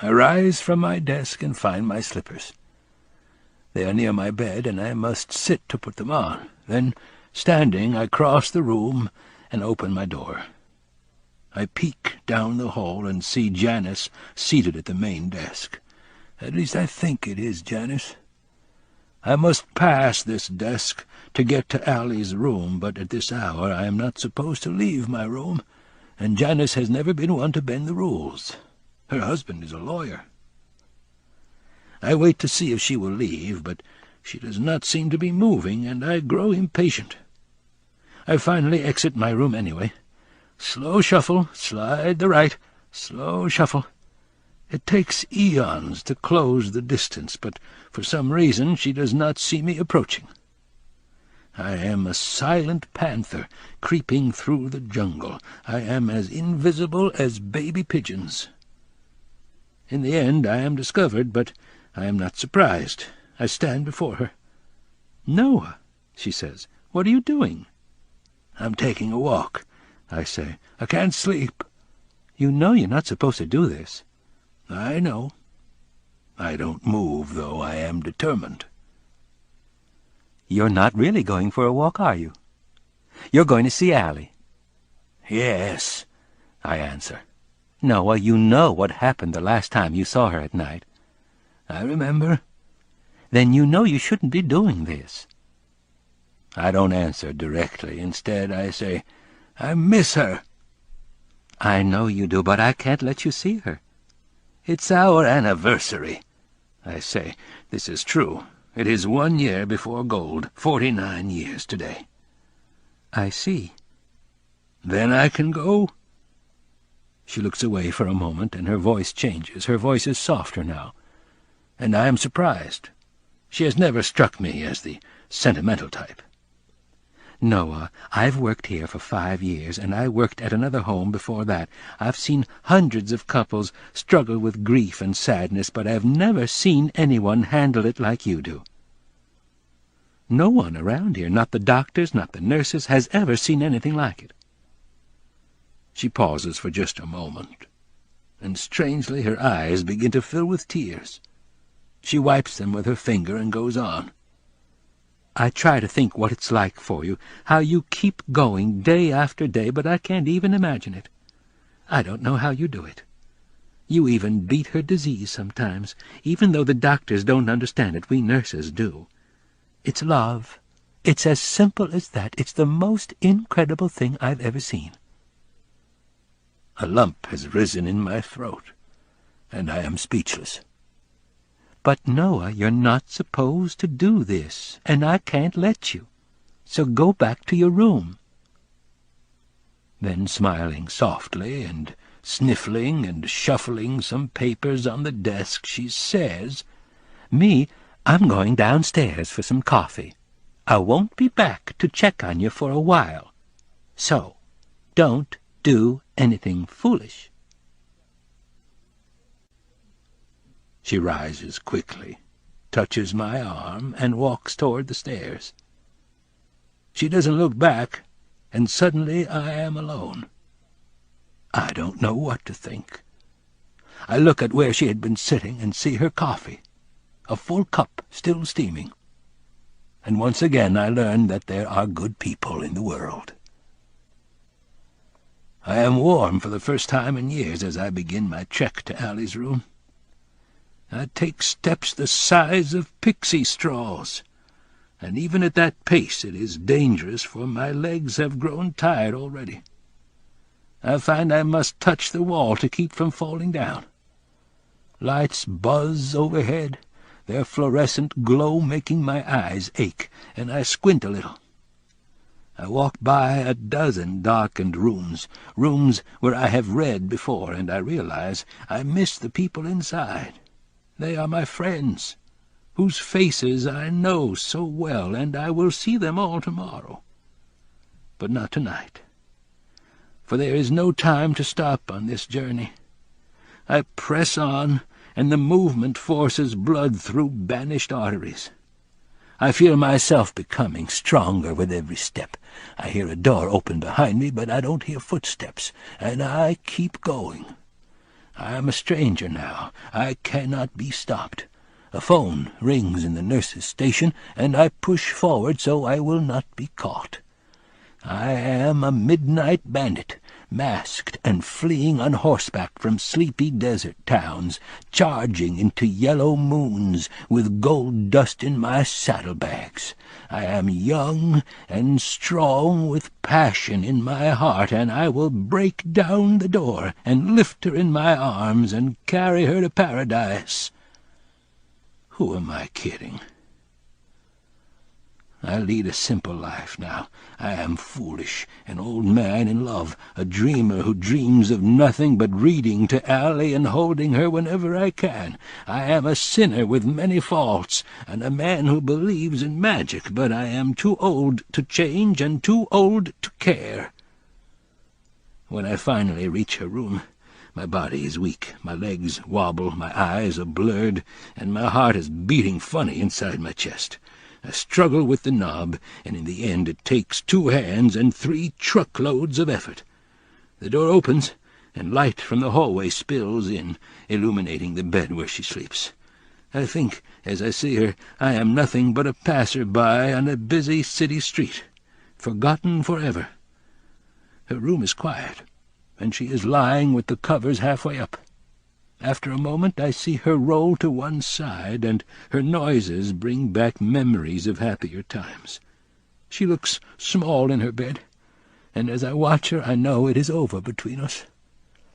I rise from my desk and find my slippers. They are near my bed, and I must sit to put them on. Then, standing, I cross the room and open my door. I peek down the hall and see Janice seated at the main desk. At least I think it is Janice. I must pass this desk to get to Allie's room, but at this hour I am not supposed to leave my room, and Janice has never been one to bend the rules. Her husband is a lawyer. I wait to see if she will leave, but she does not seem to be moving, and I grow impatient. I finally exit my room anyway. Slow shuffle, slide the right, slow shuffle. It takes eons to close the distance, but for some reason she does not see me approaching. I am a silent panther creeping through the jungle. I am as invisible as baby pigeons. In the end I am discovered, but I am not surprised. I stand before her. "Noah," she says, "what are you doing?" "I'm taking a walk," I say. "I can't sleep." "You know you're not supposed to do this." "I know. I don't move, though I am determined." "You're not really going for a walk, are you? You're going to see Allie." "Yes," I answer. "Noah, you know what happened the last time you saw her at night." "I remember." "Then you know you shouldn't be doing this." I don't answer directly. Instead, I say, "I miss her." "I know you do, but I can't let you see her." "It's our anniversary," I say. This is true. It is 1 year before gold, 49 years today. "I see." "Then I can go?" She looks away for a moment, and her voice changes. Her voice is softer now, and I am surprised. She has never struck me as the sentimental type. "Noah, I've worked here for 5 years, and I worked at another home before that. I've seen hundreds of couples struggle with grief and sadness, but I've never seen anyone handle it like you do. No one around here, not the doctors, not the nurses, has ever seen anything like it." She pauses for just a moment, and strangely her eyes begin to fill with tears. She wipes them with her finger and goes on. "I try to think what it's like for you, how you keep going day after day, but I can't even imagine it. I don't know how you do it. You even beat her disease sometimes, even though the doctors don't understand it. We nurses do. It's love. It's as simple as that. It's the most incredible thing I've ever seen." A lump has risen in my throat, and I am speechless. "But, Noah, you're not supposed to do this, and I can't let you. So go back to your room." Then, smiling softly and sniffling and shuffling some papers on the desk, she says, "Me, I'm going downstairs for some coffee. I won't be back to check on you for a while. So, don't do anything foolish." She rises quickly, touches my arm, and walks toward the stairs. She doesn't look back, and suddenly I am alone. I don't know what to think. I look at where she had been sitting and see her coffee, a full cup still steaming. And once again I learn that there are good people in the world. I am warm for the first time in years as I begin my trek to Allie's room. I take steps the size of pixie straws, and even at that pace it is dangerous, for my legs have grown tired already. I find I must touch the wall to keep from falling down. Lights buzz overhead, their fluorescent glow making my eyes ache, and I squint a little. I walk by a dozen darkened rooms where I have read before, and I realize I miss the people inside. They are my friends, whose faces I know so well, and I will see them all tomorrow. But not tonight, for there is no time to stop on this journey. I press on, and the movement forces blood through banished arteries. I feel myself becoming stronger with every step. I hear a door open behind me, but I don't hear footsteps, and I keep going. I am a stranger now. I cannot be stopped. A phone rings in the nurse's station, and I push forward so I will not be caught. I am a midnight bandit, masked and fleeing on horseback from sleepy desert towns, charging into yellow moons with gold dust in my saddlebags. I am young and strong with passion in my heart, and I will break down the door and lift her in my arms and carry her to paradise. Who am I kidding? I lead a simple life now. I am foolish, an old man in love, a dreamer who dreams of nothing but reading to Allie and holding her whenever I can. I am a sinner with many faults, and a man who believes in magic, but I am too old to change and too old to care. When I finally reach her room, my body is weak, my legs wobble, my eyes are blurred, and my heart is beating funny inside my chest. I struggle with the knob, and in the end it takes 2 hands and 3 truckloads of effort. The door opens, and light from the hallway spills in, illuminating the bed where she sleeps. I think, as I see her, I am nothing but a passer-by on a busy city street, forgotten forever. Her room is quiet, and she is lying with the covers halfway up. After a moment I see her roll to one side, and her noises bring back memories of happier times. She looks small in her bed, and as I watch her I know it is over between us.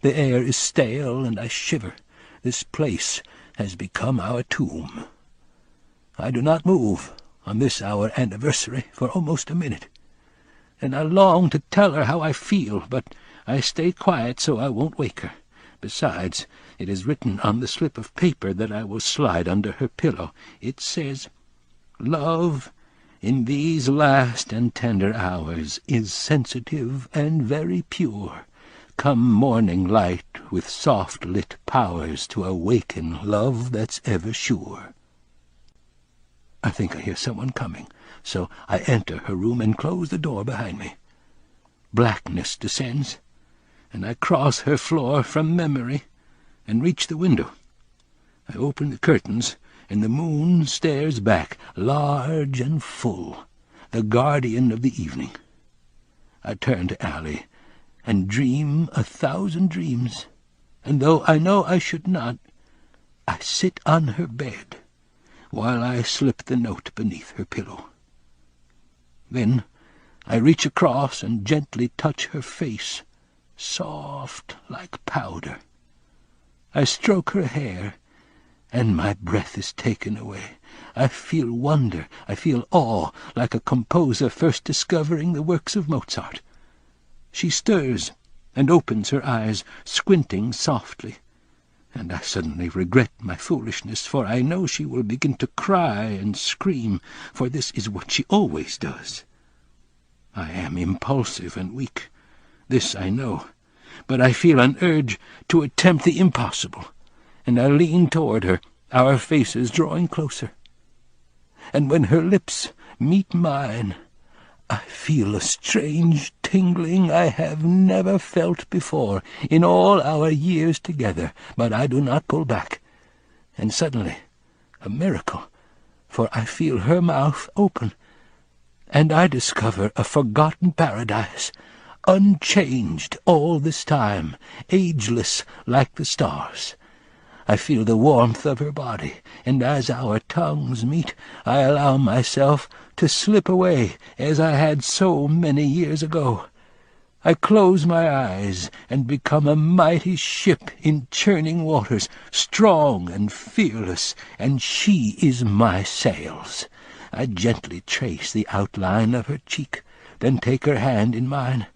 The air is stale, and I shiver. This place has become our tomb. I do not move on this our anniversary for almost a minute, and I long to tell her how I feel, but I stay quiet so I won't wake her. Besides, it is written on the slip of paper that I will slide under her pillow. It says, "Love, in these last and tender hours, is sensitive and very pure. Come morning light with soft-lit powers to awaken love that's ever sure." I think I hear someone coming, so I enter her room and close the door behind me. Blackness descends, and I cross her floor from memory and reach the window. I open the curtains, and the moon stares back, large and full, the guardian of the evening. I turn to Allie and dream 1,000 dreams, and though I know I should not, I sit on her bed while I slip the note beneath her pillow. Then I reach across and gently touch her face, soft like powder. I stroke her hair, and my breath is taken away. I feel wonder, I feel awe, like a composer first discovering the works of Mozart. She stirs and opens her eyes, squinting softly, and I suddenly regret my foolishness, for I know she will begin to cry and scream, for this is what she always does. I am impulsive and weak, this I know, but I feel an urge to attempt the impossible, and I lean toward her, our faces drawing closer. And when her lips meet mine, I feel a strange tingling I have never felt before in all our years together, but I do not pull back. And suddenly, a miracle, for I feel her mouth open, and I discover a forgotten paradise, unchanged all this time, ageless like the stars. I feel the warmth of her body, and as our tongues meet, I allow myself to slip away as I had so many years ago. I close my eyes and become a mighty ship in churning waters, strong and fearless, and she is my sails. I gently trace the outline of her cheek, then take her hand in mine.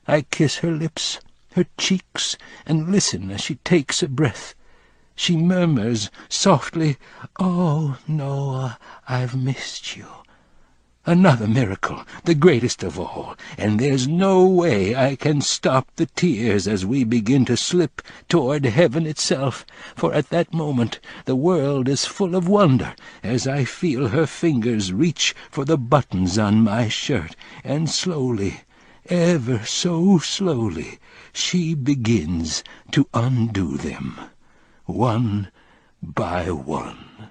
I kiss her lips, her cheeks, and listen as she takes a breath. She murmurs softly, "Oh, Noah, I've missed you." Another miracle, the greatest of all, and there's no way I can stop the tears as we begin to slip toward heaven itself, for at that moment the world is full of wonder as I feel her fingers reach for the buttons on my shirt, and slowly, ever so slowly, she begins to undo them, one by one.